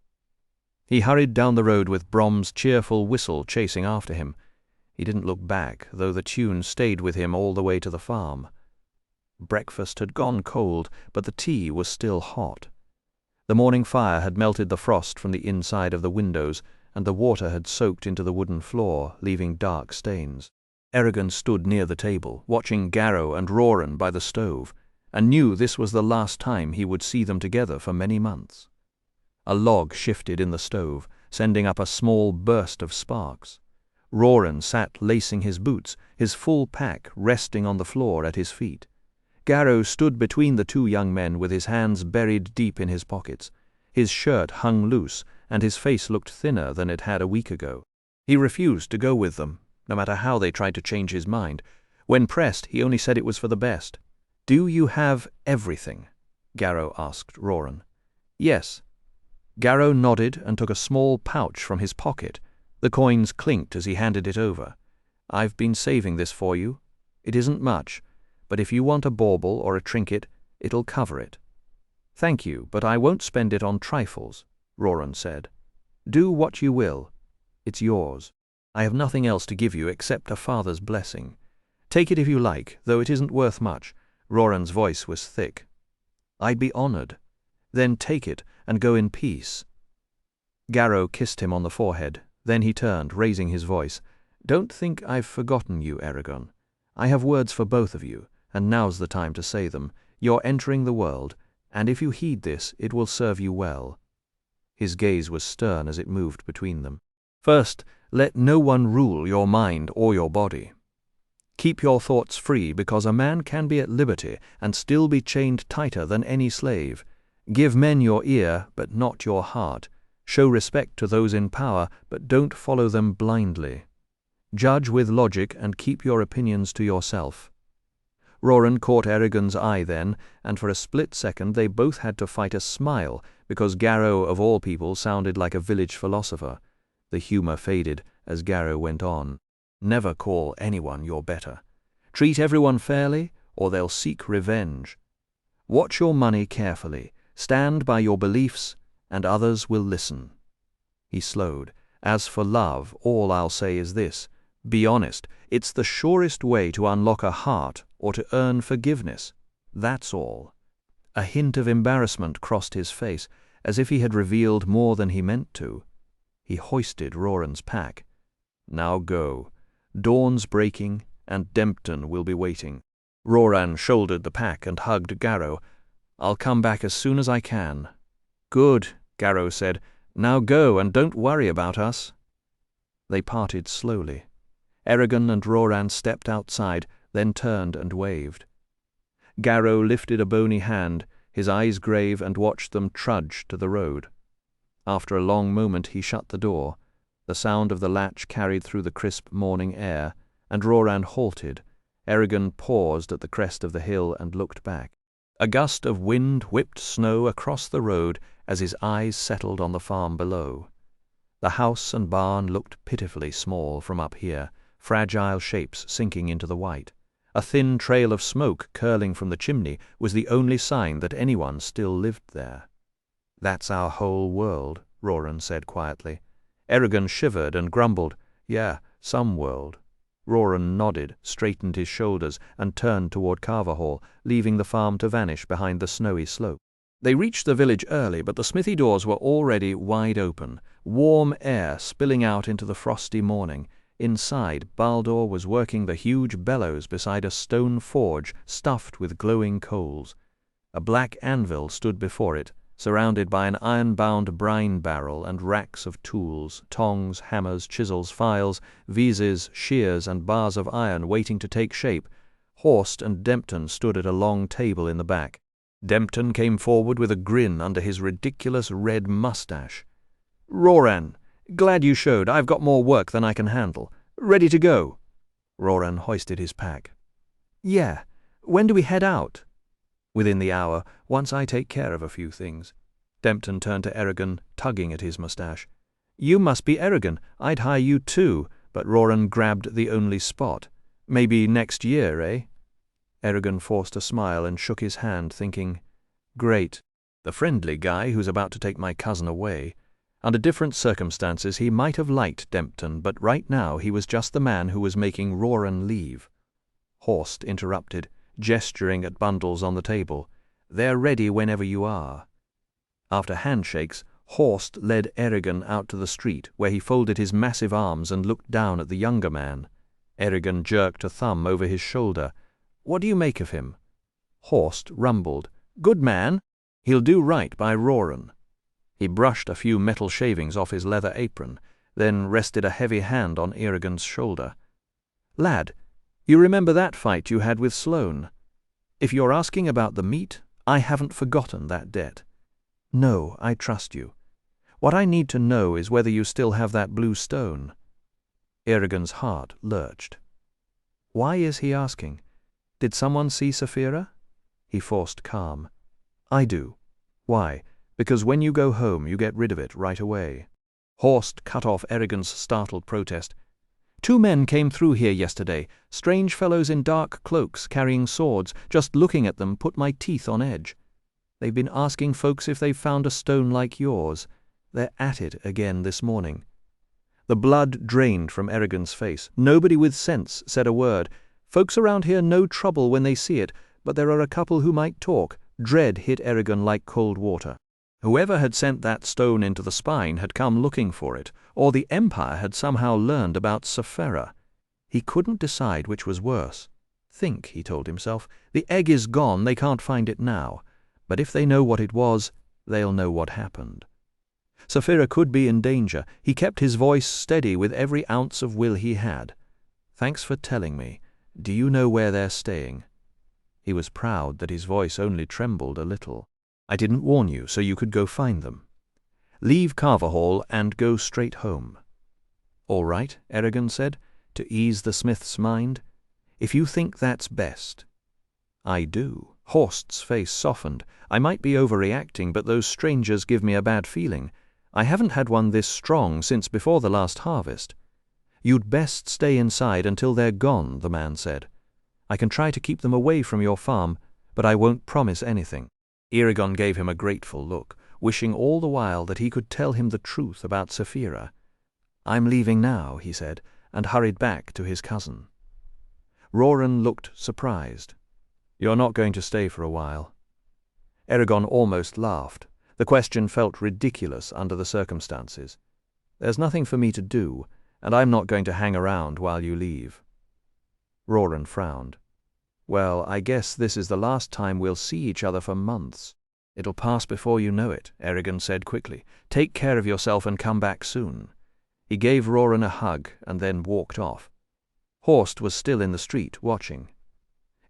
He hurried down the road with Brom's cheerful whistle chasing after him. He didn't look back, though the tune stayed with him all the way to the farm. Breakfast had gone cold, but the tea was still hot. The morning fire had melted the frost from the inside of the windows, and the water had soaked into the wooden floor, leaving dark stains. Erigon stood near the table, watching Garrow and Roran by the stove, and knew this was the last time he would see them together for many months. A log shifted in the stove, sending up a small burst of sparks. Roran sat lacing his boots, his full pack resting on the floor at his feet. Garrow stood between the two young men with his hands buried deep in his pockets. His shirt hung loose, and his face looked thinner than it had a week ago. He refused to go with them, no matter how they tried to change his mind. When pressed, he only said it was for the best. "Do you have everything?" Garrow asked Roran. "Yes." Garrow nodded and took a small pouch from his pocket. The coins clinked as he handed it over. "I've been saving this for you. It isn't much, but if you want a bauble or a trinket, it'll cover it." "Thank you, but I won't spend it on trifles," Roran said. "Do what you will. It's yours. I have nothing else to give you except a father's blessing. Take it if you like, though it isn't worth much." Roran's voice was thick. "I'd be honored. Then take it and go in peace." Garrow kissed him on the forehead. Then he turned, raising his voice. "Don't think I've forgotten you, Erigon. I have words for both of you, and now's the time to say them. You're entering the world, and if you heed this, it will serve you well." His gaze was stern as it moved between them. "First, let no one rule your mind or your body. Keep your thoughts free, because a man can be at liberty and still be chained tighter than any slave. Give men your ear, but not your heart. Show respect to those in power, but don't follow them blindly. Judge with logic and keep your opinions to yourself." Roran caught Erigon's eye then, and for a split second they both had to fight a smile, because Garrow of all people sounded like a village philosopher. The humor faded as Garrow went on. "Never call anyone your better. Treat everyone fairly, or they'll seek revenge. Watch your money carefully. Stand by your beliefs, and others will listen." He slowed. "As for love, all I'll say is this. Be honest. It's the surest way to unlock a heart or to earn forgiveness. That's all." A hint of embarrassment crossed his face, as if he had revealed more than he meant to. He hoisted Roran's pack. "Now go. Dawn's breaking, and Dempton will be waiting." Roran shouldered the pack and hugged Garrow. "I'll come back as soon as I can." "Good," Garrow said. "Now go, and don't worry about us." They parted slowly. Erigon and Roran stepped outside, then turned and waved. Garrow lifted a bony hand, his eyes grave, and watched them trudge to the road. After a long moment he shut the door. The sound of the latch carried through the crisp morning air, and Roran halted. Erigon paused at the crest of the hill and looked back. A gust of wind whipped snow across the road as his eyes settled on the farm below. The house and barn looked pitifully small from up here, fragile shapes sinking into the white. A thin trail of smoke curling from the chimney was the only sign that anyone still lived there. "That's our whole world," Roran said quietly. Erigon shivered and grumbled, "Yeah, some world." Roran nodded, straightened his shoulders, and turned toward Carverhall, leaving the farm to vanish behind the snowy slope. They reached the village early, but the smithy doors were already wide open, warm air spilling out into the frosty morning. Inside, Baldur was working the huge bellows beside a stone forge stuffed with glowing coals. A black anvil stood before it, surrounded by an iron-bound brine barrel and racks of tools, tongs, hammers, chisels, files, vises, shears, and bars of iron waiting to take shape. Horst and Dempton stood at a long table in the back. Dempton came forward with a grin under his ridiculous red mustache. "Roran, glad you showed. I've got more work than I can handle. Ready to go?" Roran hoisted his pack. "Yeah. When do we head out?" "Within the hour, once I take care of a few things." Dempton turned to Erigon, tugging at his mustache. "You must be Eragon. I'd hire you too," but Roran grabbed the only spot. "Maybe next year, eh?" Eragon forced a smile and shook his hand, thinking, "Great. The friendly guy who's about to take my cousin away." Under different circumstances he might have liked Dempton, but right now he was just the man who was making Roran leave. Horst interrupted, gesturing at bundles on the table. "They're ready whenever you are." After handshakes, Horst led Eragon out to the street, where he folded his massive arms and looked down at the younger man. Eragon jerked a thumb over his shoulder. "What do you make of him?" Horst rumbled, "Good man. He'll do right by Roran." He brushed a few metal shavings off his leather apron, then rested a heavy hand on Eragon's shoulder. "Lad, you remember that fight you had with Sloane? If you're asking about the meat, I haven't forgotten that debt. No, I trust you. What I need to know is whether you still have that blue stone." Eragon's heart lurched. Why is he asking? Did someone see Saphira? He forced calm. "I do." "Why?" "Because when you go home you get rid of it right away." Horst cut off Eragon's startled protest. "2 men came through here yesterday, strange fellows in dark cloaks carrying swords. Just looking at them put my teeth on edge. They've been asking folks if they've found a stone like yours. They're at it again this morning." The blood drained from Eragon's face. Nobody with sense said a word. Folks around here know trouble when they see it, but there are a couple who might talk. Dread hit Eragon like cold water. Whoever had sent that stone into the spine had come looking for it, or the Empire had somehow learned about Saphira. He couldn't decide which was worse. "Think," he told himself. "The egg is gone, they can't find it now. But if they know what it was, they'll know what happened." Saphira could be in danger. He kept his voice steady with every ounce of will he had. "Thanks for telling me. Do you know where they're staying?" He was proud that his voice only trembled a little. "I didn't warn you, so you could go find them. Leave Carverhall and go straight home." "All right," Eragon said, to ease the smith's mind. "If you think that's best." "I do." Horst's face softened. "I might be overreacting, but those strangers give me a bad feeling. I haven't had one this strong since before the last harvest." "You'd best stay inside until they're gone," the man said. "I can try to keep them away from your farm, but I won't promise anything." Eragon gave him a grateful look, wishing all the while that he could tell him the truth about Saphira. "I'm leaving now," he said, and hurried back to his cousin. Roran looked surprised. "You're not going to stay for a while?" Eragon almost laughed. The question felt ridiculous under the circumstances. "There's nothing for me to do, and I'm not going to hang around while you leave." Roran frowned. "Well, I guess this is the last time we'll see each other for months." "It'll pass before you know it," Eragon said quickly. "Take care of yourself and come back soon." He gave Roran a hug and then walked off. Horst was still in the street, watching.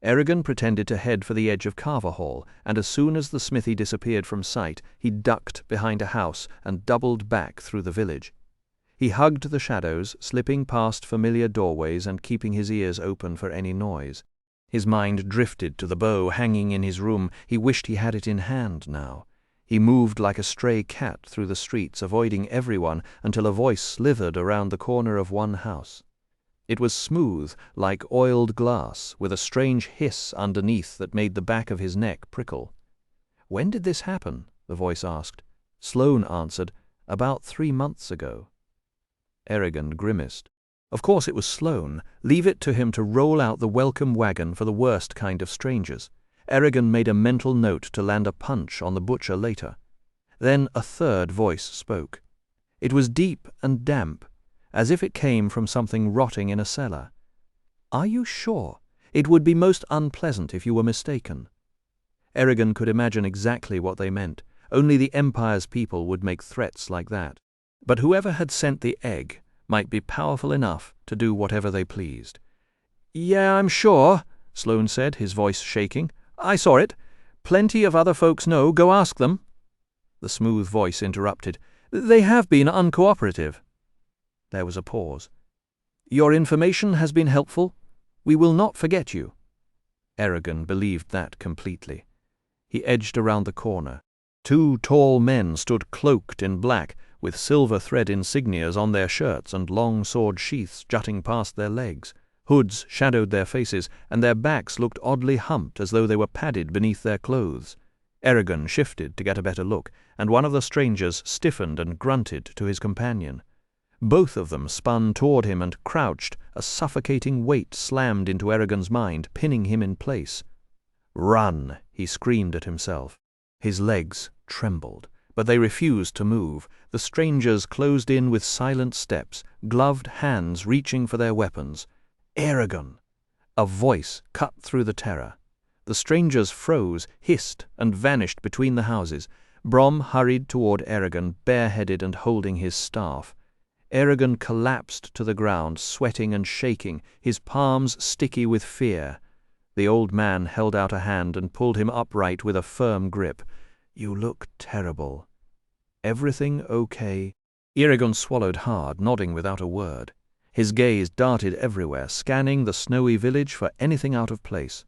Eragon pretended to head for the edge of Carverhall, and as soon as the smithy disappeared from sight, he ducked behind a house and doubled back through the village. He hugged the shadows, slipping past familiar doorways and keeping his ears open for any noise. His mind drifted to the bow hanging in his room. He wished he had it in hand now. He moved like a stray cat through the streets, avoiding everyone, until a voice slithered around the corner of one house. It was smooth, like oiled glass, with a strange hiss underneath that made the back of his neck prickle. "When did this happen?" the voice asked. Sloane answered, "About 3 months ago." Eragon grimaced. Of course it was Sloane. Leave it to him to roll out the welcome wagon for the worst kind of strangers. Eragon made a mental note to land a punch on the butcher later. Then a third voice spoke. It was deep and damp, as if it came from something rotting in a cellar. "Are you sure? It would be most unpleasant if you were mistaken." Eragon could imagine exactly what they meant. Only the Empire's people would make threats like that. But whoever had sent the egg might be powerful enough to do whatever they pleased. "Yeah, I'm sure," Sloane said, his voice shaking. "I saw it. Plenty of other folks know. Go ask them." The smooth voice interrupted. "They have been uncooperative." There was a pause. "Your information has been helpful. We will not forget you." Eragon believed that completely. He edged around the corner. 2 tall men stood cloaked in black, with silver thread insignias on their shirts and long sword sheaths jutting past their legs. Hoods shadowed their faces, and their backs looked oddly humped as though they were padded beneath their clothes. Eragon shifted to get a better look, and one of the strangers stiffened and grunted to his companion. Both of them spun toward him and crouched. A suffocating weight slammed into Eragon's mind, pinning him in place. "Run!" he screamed at himself. His legs trembled, but they refused to move. The strangers closed in with silent steps, gloved hands reaching for their weapons. "Eragon!" A voice cut through the terror. The strangers froze, hissed, and vanished between the houses. Brom hurried toward Eragon, bareheaded and holding his staff. Eragon collapsed to the ground, sweating and shaking, his palms sticky with fear. The old man held out a hand and pulled him upright with a firm grip. "You look terrible. Everything okay?" Eragon swallowed hard, nodding without a word. His gaze darted everywhere, scanning the snowy village for anything out of place.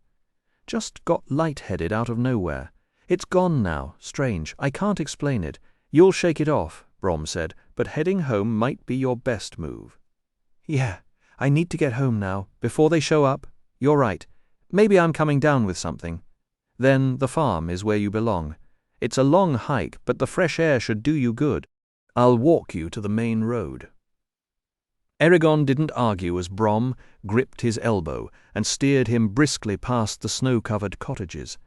"Just got light-headed out of nowhere. It's gone now. Strange. I can't explain it. You'll shake it off," Brom said, "but heading home might be your best move." "Yeah, I need to get home now, before they show up. You're right. Maybe I'm coming down with something. Then the farm is where you belong. It's a long hike, but the fresh air should do you good. I'll walk you to the main road." Eragon didn't argue as Brom gripped his elbow and steered him briskly past the snow-covered cottages.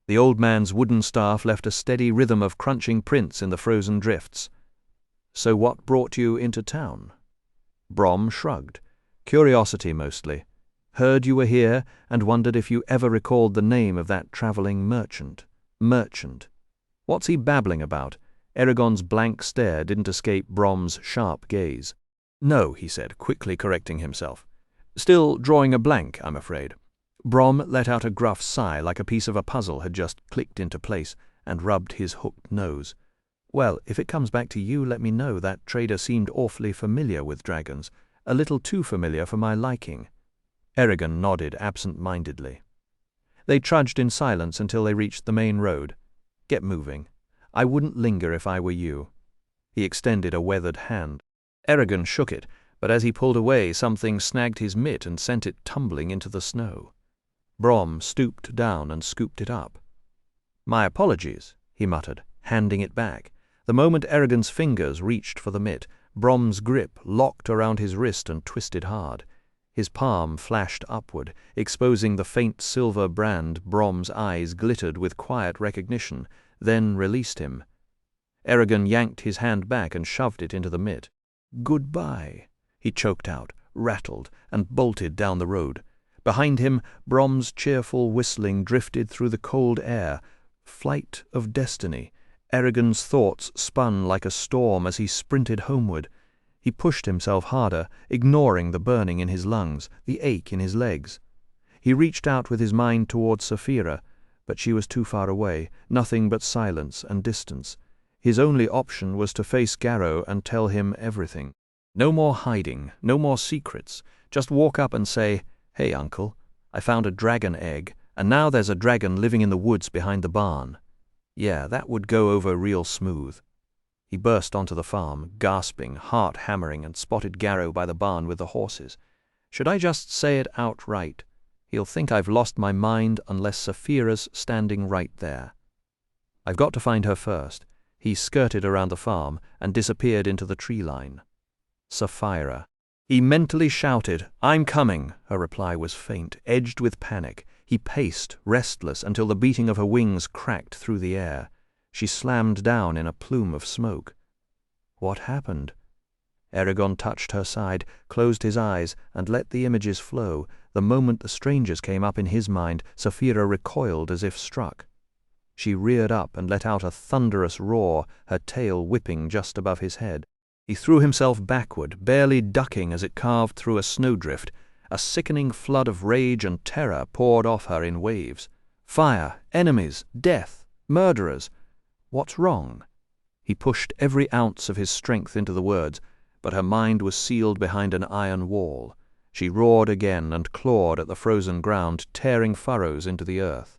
The old man's wooden staff left a steady rhythm of crunching prints in the frozen drifts. "So what brought you into town?" Brom shrugged. "Curiosity mostly. Heard you were here and wondered if you ever recalled the name of that traveling merchant." Merchant. What's he babbling about? Eragon's blank stare didn't escape Brom's sharp gaze. "No," he said, quickly correcting himself. "Still drawing a blank, I'm afraid." Brom let out a gruff sigh like a piece of a puzzle had just clicked into place, and rubbed his hooked nose. "Well, if it comes back to you, let me know. That trader seemed awfully familiar with dragons, a little too familiar for my liking." Eragon nodded absent-mindedly. They trudged in silence until they reached the main road. "Get moving. I wouldn't linger if I were you." He extended a weathered hand. Eragon shook it, but as he pulled away, something snagged his mitt and sent it tumbling into the snow. Brom stooped down and scooped it up. "My apologies," he muttered, handing it back. The moment Eragon's fingers reached for the mitt, Brom's grip locked around his wrist and twisted hard. His palm flashed upward, exposing the faint silver brand. Brom's eyes glittered with quiet recognition, then released him. Eragon yanked his hand back and shoved it into the mitt. "Goodbye," he choked out, rattled, and bolted down the road. Behind him, Brom's cheerful whistling drifted through the cold air. Flight of destiny. Eragon's thoughts spun like a storm as he sprinted homeward. He pushed himself harder, ignoring the burning in his lungs, the ache in his legs. He reached out with his mind towards Saphira, but she was too far away, nothing but silence and distance. His only option was to face Garrow and tell him everything. No more hiding, no more secrets. Just walk up and say, "Hey, Uncle, I found a dragon egg, and now there's a dragon living in the woods behind the barn." Yeah, that would go over real smooth. He burst onto the farm, gasping, heart hammering, and spotted Garrow by the barn with the horses. Should I just say it outright? He'll think I've lost my mind unless Saphira's standing right there. I've got to find her first. He skirted around the farm and disappeared into the tree line. Saphira. He mentally shouted, "I'm coming." Her reply was faint, edged with panic. He paced, restless, until the beating of her wings cracked through the air. She slammed down in a plume of smoke. What happened? Eragon touched her side, closed his eyes, and let the images flow. The moment the strangers came up in his mind, Saphira recoiled as if struck. She reared up and let out a thunderous roar, her tail whipping just above his head. He threw himself backward, barely ducking as it carved through a snowdrift. A sickening flood of rage and terror poured off her in waves. Fire, enemies, death, murderers. What's wrong? He pushed every ounce of his strength into the words, but her mind was sealed behind an iron wall. She roared again and clawed at the frozen ground, tearing furrows into the earth.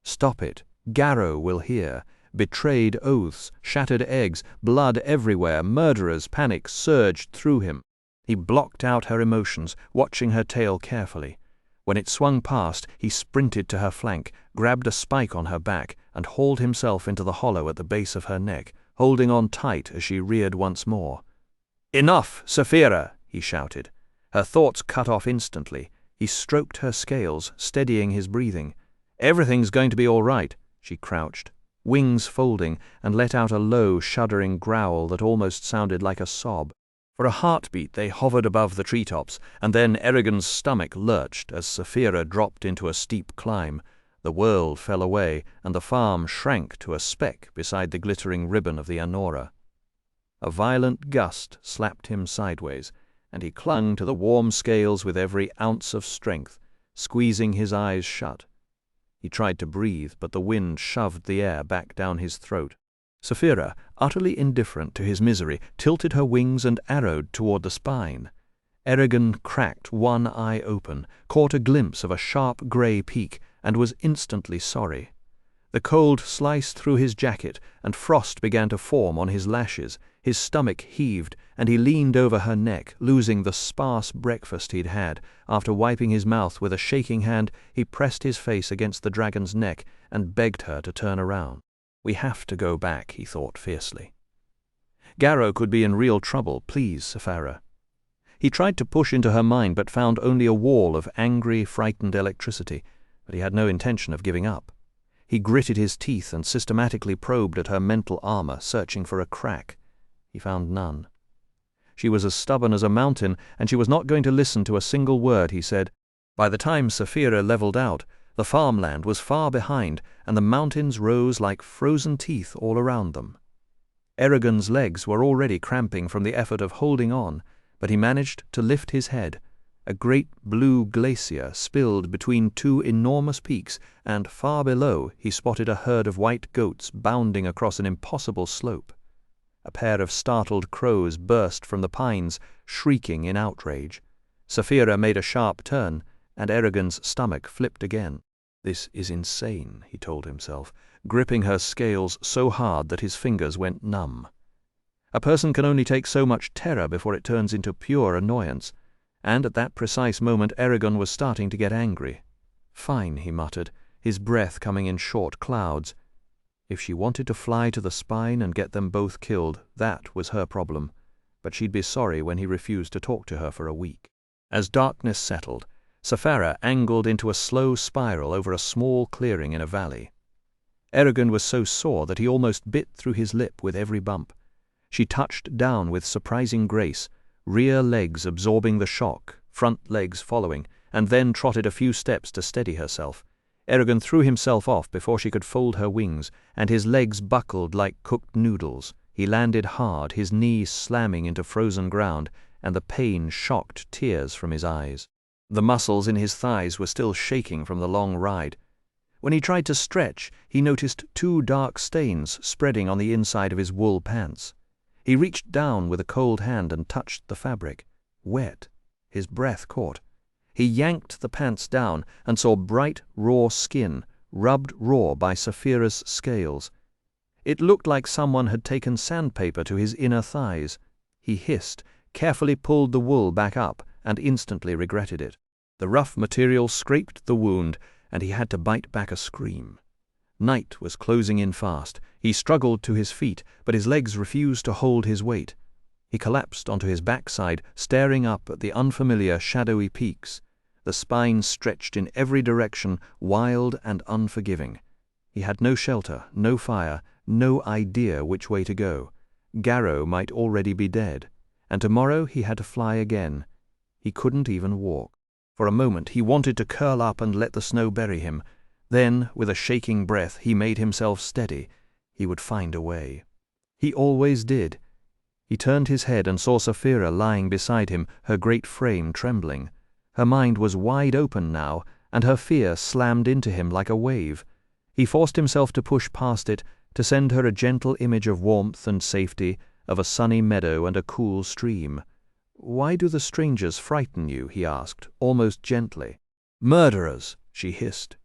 Stop it. Garrow will hear. Betrayed oaths, shattered eggs, blood everywhere, murderers, panic surged through him. He blocked out her emotions, watching her tail carefully. When it swung past, he sprinted to her flank, grabbed a spike on her back, and hauled himself into the hollow at the base of her neck, holding on tight as she reared once more. "Enough, Saphira!" he shouted. Her thoughts cut off instantly. He stroked her scales, steadying his breathing. "Everything's going to be all right." She crouched, wings folding, and let out a low, shuddering growl that almost sounded like a sob. For a heartbeat they hovered above the treetops, and then Eragon's stomach lurched as Saphira dropped into a steep climb. The world fell away, and the farm shrank to a speck beside the glittering ribbon of the Anora. A violent gust slapped him sideways, and he clung to the warm scales with every ounce of strength, squeezing his eyes shut. He tried to breathe, but the wind shoved the air back down his throat. Saphira, utterly indifferent to his misery, tilted her wings and arrowed toward the spine. Eragon cracked one eye open, caught a glimpse of a sharp grey peak, and was instantly sorry. The cold sliced through his jacket, and frost began to form on his lashes. His stomach heaved, and he leaned over her neck, losing the sparse breakfast he'd had. After wiping his mouth with a shaking hand, he pressed his face against the dragon's neck and begged her to turn around. "We have to go back," he thought fiercely. Garrow could be in real trouble, please, Saphira. He tried to push into her mind, but found only a wall of angry, frightened electricity, but he had no intention of giving up. He gritted his teeth and systematically probed at her mental armor, searching for a crack. He found none. She was as stubborn as a mountain, and she was not going to listen to a single word he said. By the time Saphira leveled out, the farmland was far behind, and the mountains rose like frozen teeth all around them. Eragon's legs were already cramping from the effort of holding on, but he managed to lift his head. A great blue glacier spilled between two enormous peaks, and far below he spotted a herd of white goats bounding across an impossible slope. A pair of startled crows burst from the pines, shrieking in outrage. Saphira made a sharp turn, and Eragon's stomach flipped again. "This is insane," he told himself, gripping her scales so hard that his fingers went numb. A person can only take so much terror before it turns into pure annoyance, and at that precise moment Eragon was starting to get angry. "Fine," he muttered, his breath coming in short clouds. If she wanted to fly to the spine and get them both killed, that was her problem, but she'd be sorry when he refused to talk to her for a week. As darkness settled, Saphira angled into a slow spiral over a small clearing in a valley. Eragon was so sore that he almost bit through his lip with every bump. She touched down with surprising grace, rear legs absorbing the shock, front legs following, and then trotted a few steps to steady herself. Eragon threw himself off before she could fold her wings, and his legs buckled like cooked noodles. He landed hard, his knees slamming into frozen ground, and the pain shocked tears from his eyes. The muscles in his thighs were still shaking from the long ride. When he tried to stretch, he noticed two dark stains spreading on the inside of his wool pants. He reached down with a cold hand and touched the fabric. Wet. His breath caught. He yanked the pants down and saw bright, raw skin, rubbed raw by Saphira's scales. It looked like someone had taken sandpaper to his inner thighs. He hissed, carefully pulled the wool back up, and instantly regretted it. The rough material scraped the wound, and he had to bite back a scream. Night was closing in fast. He struggled to his feet, but his legs refused to hold his weight. He collapsed onto his backside, staring up at the unfamiliar, shadowy peaks. The spine stretched in every direction, wild and unforgiving. He had no shelter, no fire, no idea which way to go. Garrow might already be dead, and tomorrow he had to fly again. He couldn't even walk. For a moment he wanted to curl up and let the snow bury him. Then, with a shaking breath, he made himself steady. He would find a way. He always did. He turned his head and saw Saphira lying beside him, her great frame trembling. Her mind was wide open now, and her fear slammed into him like a wave. He forced himself to push past it, to send her a gentle image of warmth and safety, of a sunny meadow and a cool stream. "Why do the strangers frighten you?" he asked, almost gently. "Murderers," she hissed.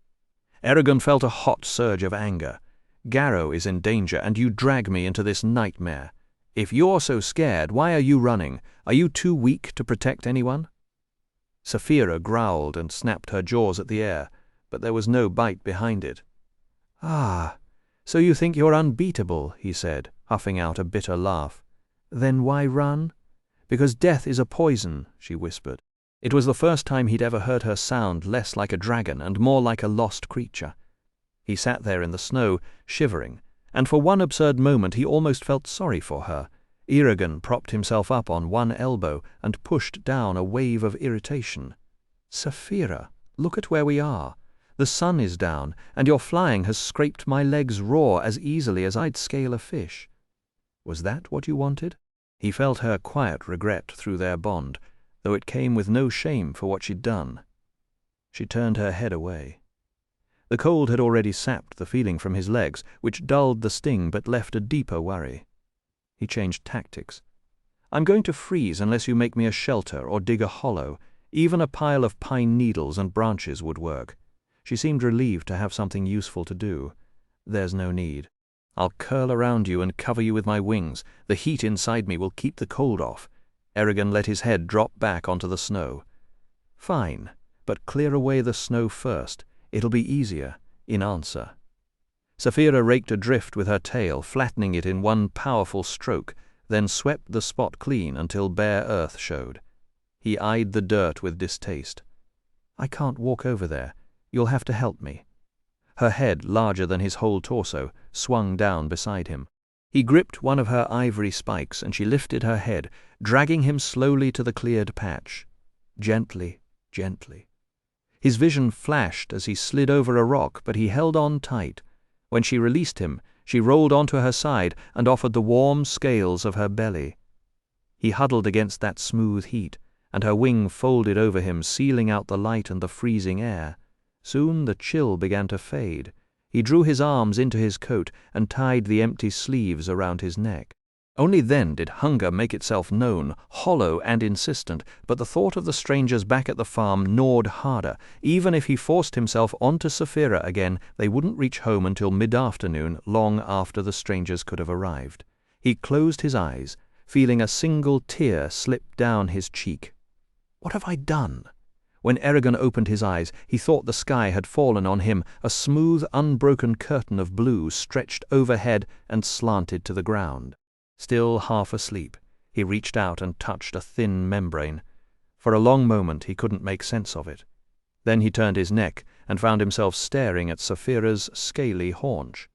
Eragon felt a hot surge of anger. Garrow is in danger, and you drag me into this nightmare. If you're so scared, why are you running? Are you too weak to protect anyone?" Sapphira growled and snapped her jaws at the air, but there was no bite behind it. "Ah, so you think you're unbeatable," he said, huffing out a bitter laugh. "Then why run?" "Because death is a poison," she whispered. It was the first time he'd ever heard her sound less like a dragon and more like a lost creature. He sat there in the snow, shivering, and for one absurd moment he almost felt sorry for her. Eragon propped himself up on one elbow and pushed down a wave of irritation. "Sapphira, look at where we are. The sun is down, and your flying has scraped my legs raw as easily as I'd scale a fish." Was that what you wanted? He felt her quiet regret through their bond, though it came with no shame for what she'd done. She turned her head away. The cold had already sapped the feeling from his legs, which dulled the sting but left a deeper worry. He changed tactics. "I'm going to freeze unless you make me a shelter or dig a hollow. Even a pile of pine needles and branches would work." She seemed relieved to have something useful to do. "There's no need. I'll curl around you and cover you with my wings. The heat inside me will keep the cold off." Eragon let his head drop back onto the snow. "Fine, but clear away the snow first. It'll be easier." In answer, Sapphira raked a drift with her tail, flattening it in one powerful stroke, then swept the spot clean until bare earth showed. He eyed the dirt with distaste. "I can't walk over there. You'll have to help me." Her head, larger than his whole torso, swung down beside him. He gripped one of her ivory spikes, and she lifted her head, dragging him slowly to the cleared patch. Gently, gently. His vision flashed as he slid over a rock, but he held on tight. When she released him, she rolled onto her side and offered the warm scales of her belly. He huddled against that smooth heat, and her wing folded over him, sealing out the light and the freezing air. Soon the chill began to fade. He drew his arms into his coat and tied the empty sleeves around his neck. Only then did hunger make itself known, hollow and insistent, but the thought of the strangers back at the farm gnawed harder. Even if he forced himself onto Sapphira again, they wouldn't reach home until mid-afternoon, long after the strangers could have arrived. He closed his eyes, feeling a single tear slip down his cheek. What have I done? When Eragon opened his eyes, he thought the sky had fallen on him, a smooth, unbroken curtain of blue stretched overhead and slanted to the ground. Still half asleep, he reached out and touched a thin membrane. For a long moment he couldn't make sense of it. Then he turned his neck and found himself staring at Sapphira's scaly haunch.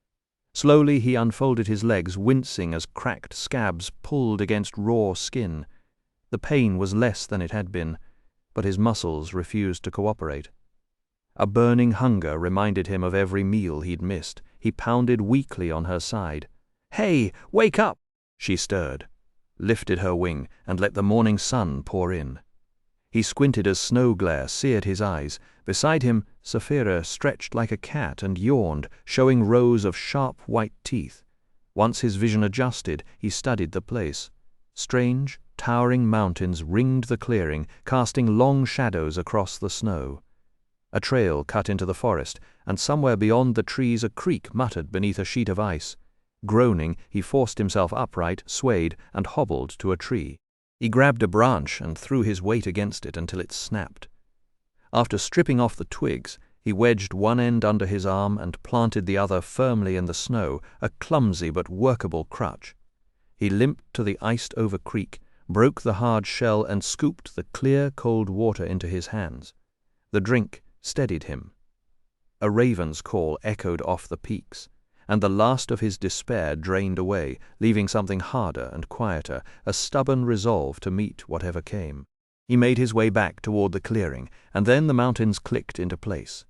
Slowly he unfolded his legs, wincing as cracked scabs pulled against raw skin. The pain was less than it had been, but his muscles refused to cooperate. A burning hunger reminded him of every meal he'd missed. He pounded weakly on her side. "Hey, wake up!" She stirred, lifted her wing, and let the morning sun pour in. He squinted as snow glare seared his eyes. Beside him, Sapphira stretched like a cat and yawned, showing rows of sharp white teeth. Once his vision adjusted, he studied the place. Strange, towering mountains ringed the clearing, casting long shadows across the snow. A trail cut into the forest, and somewhere beyond the trees a creek muttered beneath a sheet of ice. Groaning, he forced himself upright, swayed, and hobbled to a tree. He grabbed a branch and threw his weight against it until it snapped. After stripping off the twigs, he wedged one end under his arm and planted the other firmly in the snow, a clumsy but workable crutch. He limped to the iced-over creek, broke the hard shell, and scooped the clear, cold water into his hands. The drink steadied him. A raven's call echoed off the peaks, and the last of his despair drained away, leaving something harder and quieter, a stubborn resolve to meet whatever came. He made his way back toward the clearing, and then the mountains clicked into place.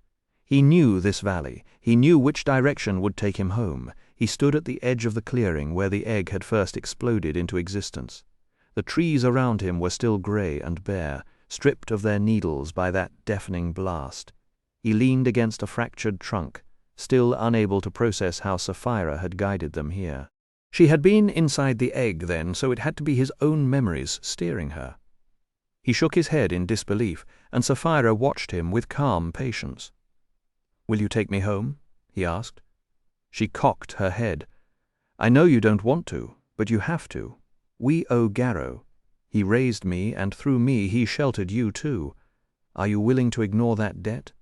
He knew this valley. He knew which direction would take him home. He stood at the edge of the clearing where the egg had first exploded into existence. The trees around him were still gray and bare, stripped of their needles by that deafening blast. He leaned against a fractured trunk, still unable to process how Sapphira had guided them here. She had been inside the egg then, so it had to be his own memories steering her. He shook his head in disbelief, and Sapphira watched him with calm patience. "Will you take me home?" he asked. She cocked her head. "I know you don't want to, but you have to. We owe Garrow. He raised me, and through me he sheltered you too. Are you willing to ignore that debt?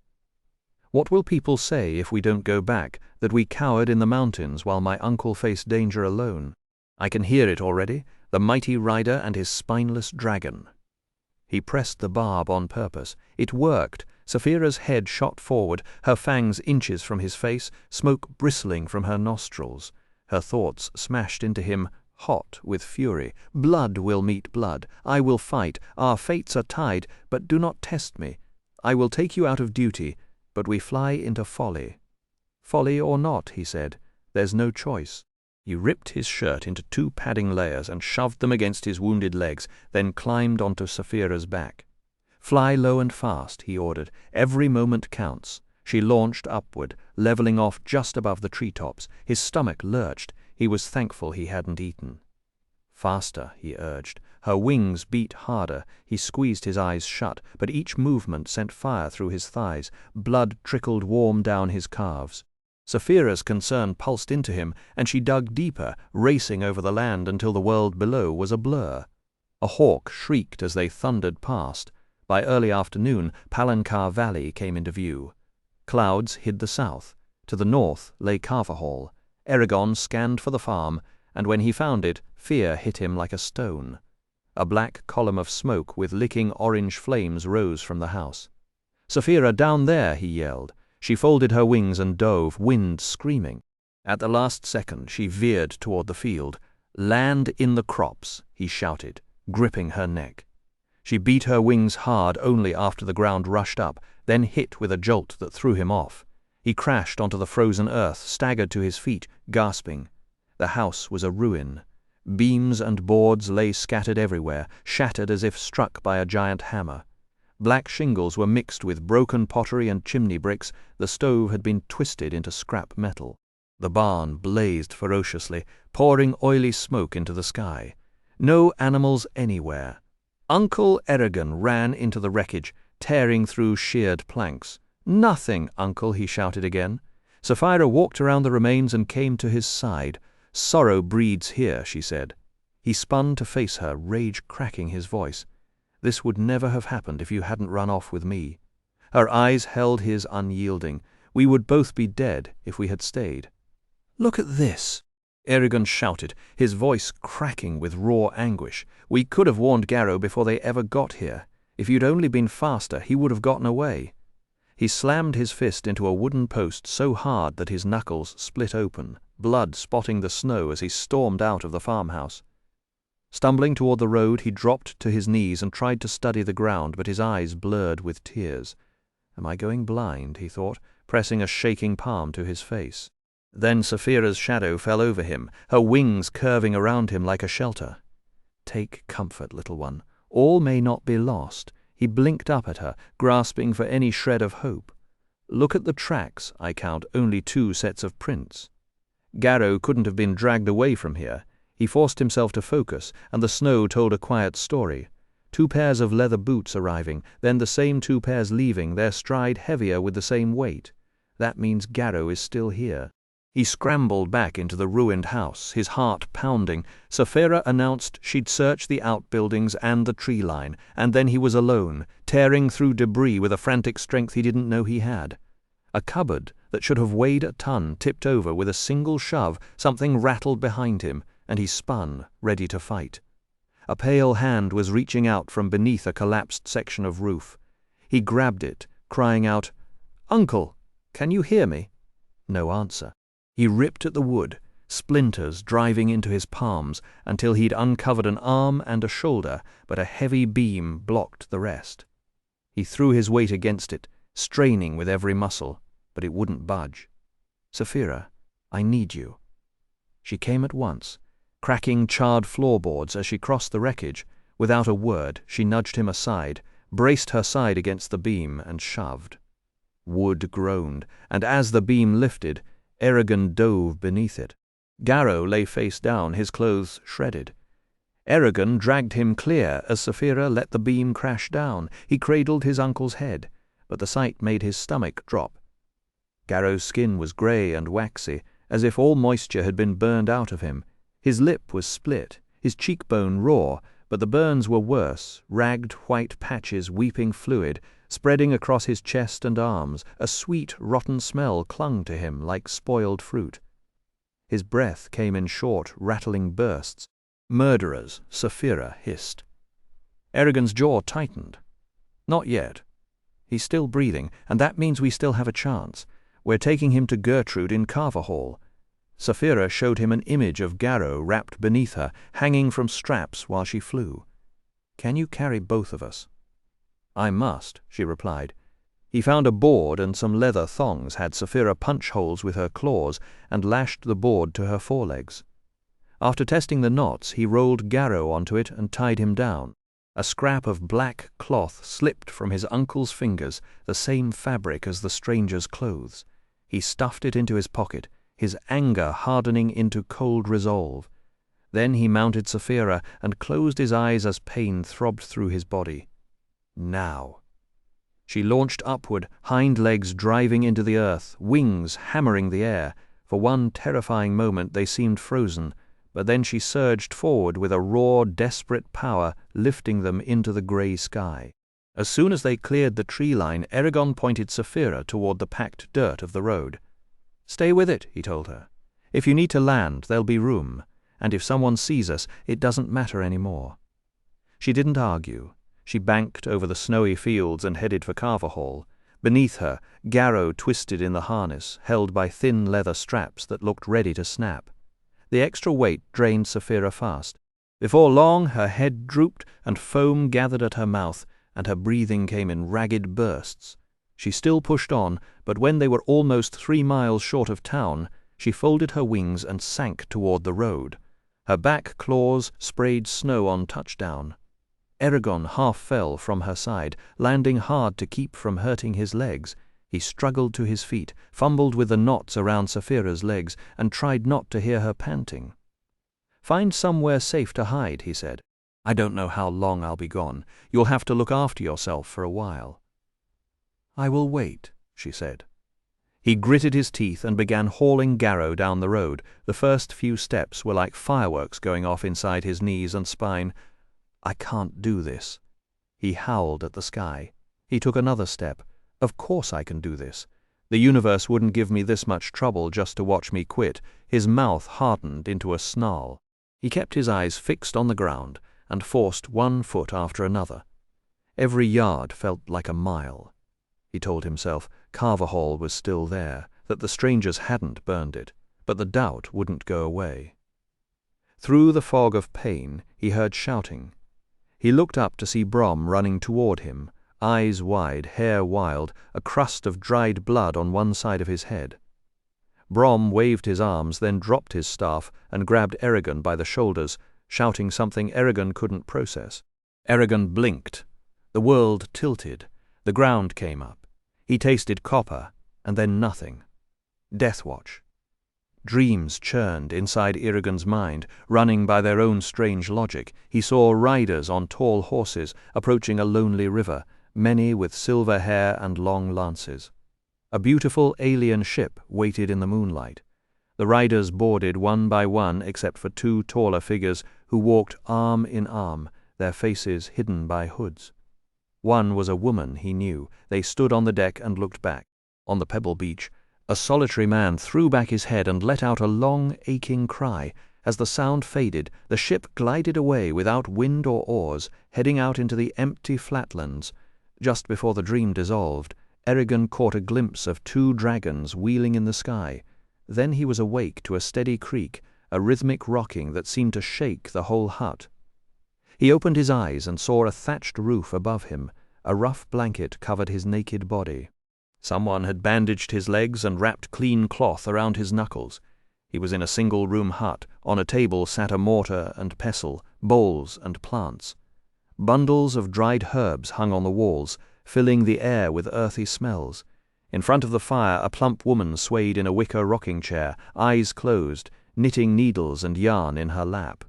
What will people say if we don't go back, that we cowered in the mountains while my uncle faced danger alone? I can hear it already, the mighty rider and his spineless dragon." He pressed the barb on purpose. It worked. Saphira's head shot forward, her fangs inches from his face, smoke bristling from her nostrils. Her thoughts smashed into him, hot with fury. "Blood will meet blood. I will fight. Our fates are tied, but do not test me. I will take you out of duty, but we fly into folly." "Folly or not," he said, "there's no choice." He ripped his shirt into 2 padding layers and shoved them against his wounded legs, then climbed onto Saphira's back. "Fly low and fast," he ordered. "Every moment counts." She launched upward, leveling off just above the treetops. His stomach lurched. He was thankful he hadn't eaten. "Faster," he urged. Her wings beat harder. He squeezed his eyes shut, but each movement sent fire through his thighs. Blood trickled warm down his calves. Saphira's concern pulsed into him, and she dug deeper, racing over the land until the world below was a blur. A hawk shrieked as they thundered past. By early afternoon, Palancar Valley came into view. Clouds hid the south. To the north lay Carverhall. Eragon scanned for the farm, and when he found it, fear hit him like a stone. A black column of smoke with licking orange flames rose from the house. "Saphira, down there!" he yelled. She folded her wings and dove, wind screaming. At the last second, she veered toward the field. "Land in the crops," he shouted, gripping her neck. She beat her wings hard only after the ground rushed up, then hit with a jolt that threw him off. He crashed onto the frozen earth, staggered to his feet, gasping. The house was a ruin. Beams and boards lay scattered everywhere, shattered as if struck by a giant hammer. Black shingles were mixed with broken pottery and chimney bricks. The stove had been twisted into scrap metal. The barn blazed ferociously, pouring oily smoke into the sky. No animals anywhere. Uncle Eragon ran into the wreckage, tearing through sheared planks. "Nothing, Uncle," he shouted again. Saphira walked around the remains and came to his side. "Sorrow breeds here," she said. He spun to face her, rage cracking his voice. "This would never have happened if you hadn't run off with me." Her eyes held his unyielding. "We would both be dead if we had stayed." "Look at this!" Eragon shouted, his voice cracking with raw anguish. "We could have warned Garrow before they ever got here. If you'd only been faster, he would have gotten away." He slammed his fist into a wooden post so hard that his knuckles split open, blood spotting the snow as he stormed out of the farmhouse. Stumbling toward the road, he dropped to his knees and tried to study the ground, but his eyes blurred with tears. "Am I going blind?" he thought, pressing a shaking palm to his face. Then Saphira's shadow fell over him, her wings curving around him like a shelter. "Take comfort, little one. All may not be lost." He blinked up at her, grasping for any shred of hope. "Look at the tracks. I count only 2 sets of prints. Garrow couldn't have been dragged away from here." He forced himself to focus, and the snow told a quiet story. 2 pairs of leather boots arriving, then the same 2 pairs leaving, their stride heavier with the same weight. That means Garrow is still here. He scrambled back into the ruined house, his heart pounding. Saphira announced she'd searched the outbuildings and the tree line, and then he was alone, tearing through debris with a frantic strength he didn't know he had. A cupboard that should have weighed a ton tipped over with a single shove. Something rattled behind him, and he spun, ready to fight. A pale hand was reaching out from beneath a collapsed section of roof. He grabbed it, crying out, "Uncle, can you hear me?" No answer. He ripped at the wood, splinters driving into his palms until he'd uncovered an arm and a shoulder, but a heavy beam blocked the rest. He threw his weight against it, straining with every muscle, but it wouldn't budge. "Saphira, I need you." She came at once, cracking charred floorboards as she crossed the wreckage. Without a word, she nudged him aside, braced her side against the beam, and shoved. Wood groaned, and as the beam lifted, Eragon dove beneath it. Garrow lay face down, his clothes shredded. Eragon dragged him clear as Saphira let the beam crash down. He cradled his uncle's head, but the sight made his stomach drop. Garrow's skin was grey and waxy, as if all moisture had been burned out of him. His lip was split, his cheekbone raw, but the burns were worse, ragged white patches weeping fluid, spreading across his chest and arms. A sweet, rotten smell clung to him like spoiled fruit. His breath came in short, rattling bursts. "Murderers," Sapphira hissed. Eragon's jaw tightened. "Not yet. He's still breathing, and that means we still have a chance. We're taking him to Gertrude in Carver Hall." Sapphira showed him an image of Garrow wrapped beneath her, hanging from straps while she flew. "Can you carry both of us?" "I must," she replied. He found a board and some leather thongs, had Sapphira punch holes with her claws, and lashed the board to her forelegs. After testing the knots, he rolled Garrow onto it and tied him down. A scrap of black cloth slipped from his uncle's fingers, the same fabric as the stranger's clothes. He stuffed it into his pocket, his anger hardening into cold resolve. Then he mounted Sapphira and closed his eyes as pain throbbed through his body. Now. She launched upward, hind legs driving into the earth, wings hammering the air. For one terrifying moment they seemed frozen, but then she surged forward with a raw, desperate power, lifting them into the grey sky. As soon as they cleared the tree line, Eragon pointed Sapphira toward the packed dirt of the road. "Stay with it," he told her. "If you need to land, there'll be room, and if someone sees us, it doesn't matter anymore." She didn't argue. She banked over the snowy fields and headed for Carver Hall. Beneath her, Garrow twisted in the harness, held by thin leather straps that looked ready to snap. The extra weight drained Sapphira fast. Before long, her head drooped and foam gathered at her mouth, and her breathing came in ragged bursts. She still pushed on, but when they were almost 3 miles short of town, she folded her wings and sank toward the road. Her back claws sprayed snow on touchdown. Eragon half fell from her side, landing hard to keep from hurting his legs. He struggled to his feet, fumbled with the knots around Sapphira's legs, and tried not to hear her panting. "Find somewhere safe to hide," he said. "I don't know how long I'll be gone. You'll have to look after yourself for a while." "I will wait," she said. He gritted his teeth and began hauling Garrow down the road. The first few steps were like fireworks going off inside his knees and spine. "I can't do this." He howled at the sky. He took another step. "Of course I can do this. The universe wouldn't give me this much trouble just to watch me quit." His mouth hardened into a snarl. He kept his eyes fixed on the ground and forced one foot after another. Every yard felt like a mile. He told himself Carver Hall was still there, that the strangers hadn't burned it, but the doubt wouldn't go away. Through the fog of pain, he heard shouting. He looked up to see Brom running toward him, eyes wide, hair wild, a crust of dried blood on one side of his head. Brom waved his arms, then dropped his staff and grabbed Eragon by the shoulders, shouting something Eragon couldn't process. Eragon blinked. The world tilted. The ground came up. He tasted copper, and then nothing. Deathwatch. Dreams churned inside Eragon's mind, running by their own strange logic. He saw riders on tall horses approaching a lonely river, many with silver hair and long lances. A beautiful alien ship waited in the moonlight. The riders boarded one by one except for 2 taller figures who walked arm in arm, their faces hidden by hoods. One was a woman he knew. They stood on the deck and looked back. On the pebble beach, a solitary man threw back his head and let out a long, aching cry. As the sound faded, the ship glided away without wind or oars, heading out into the empty flatlands. Just before the dream dissolved, Eragon caught a glimpse of 2 dragons wheeling in the sky. Then he was awake to a steady creak, a rhythmic rocking that seemed to shake the whole hut. He opened his eyes and saw a thatched roof above him. A rough blanket covered his naked body. Someone had bandaged his legs and wrapped clean cloth around his knuckles. He was in a single-room hut. On a table sat a mortar and pestle, bowls and plants. Bundles of dried herbs hung on the walls, filling the air with earthy smells. In front of the fire, a plump woman swayed in a wicker rocking chair, eyes closed, knitting needles and yarn in her lap.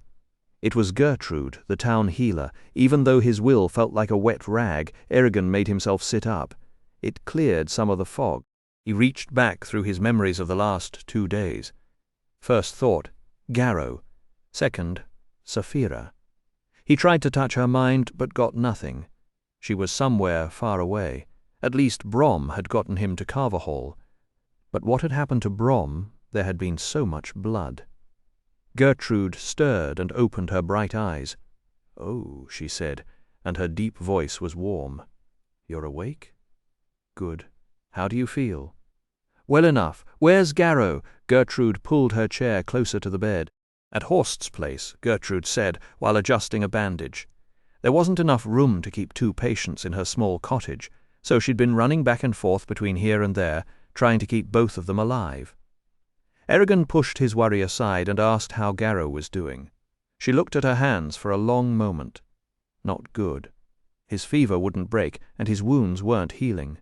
It was Gertrude, the town healer. Even though his will felt like a wet rag, Eragon made himself sit up. It cleared some of the fog. He reached back through his memories of the last 2 days. First thought, Garrow. Second, Saphira. He tried to touch her mind, but got nothing. She was somewhere far away. At least Brom had gotten him to Carverhall. But what had happened to Brom? There had been so much blood. Gertrude stirred and opened her bright eyes. "Oh," she said, and her deep voice was warm. "You're awake? Good. How do you feel?" "Well enough. Where's Garrow?" Gertrude pulled her chair closer to the bed. "At Horst's place," Gertrude said, while adjusting a bandage. There wasn't enough room to keep 2 patients in her small cottage, so she'd been running back and forth between here and there, trying to keep both of them alive. Eragon pushed his worry aside and asked how Garrow was doing. She looked at her hands for a long moment. Not good. His fever wouldn't break, and his wounds weren't healing.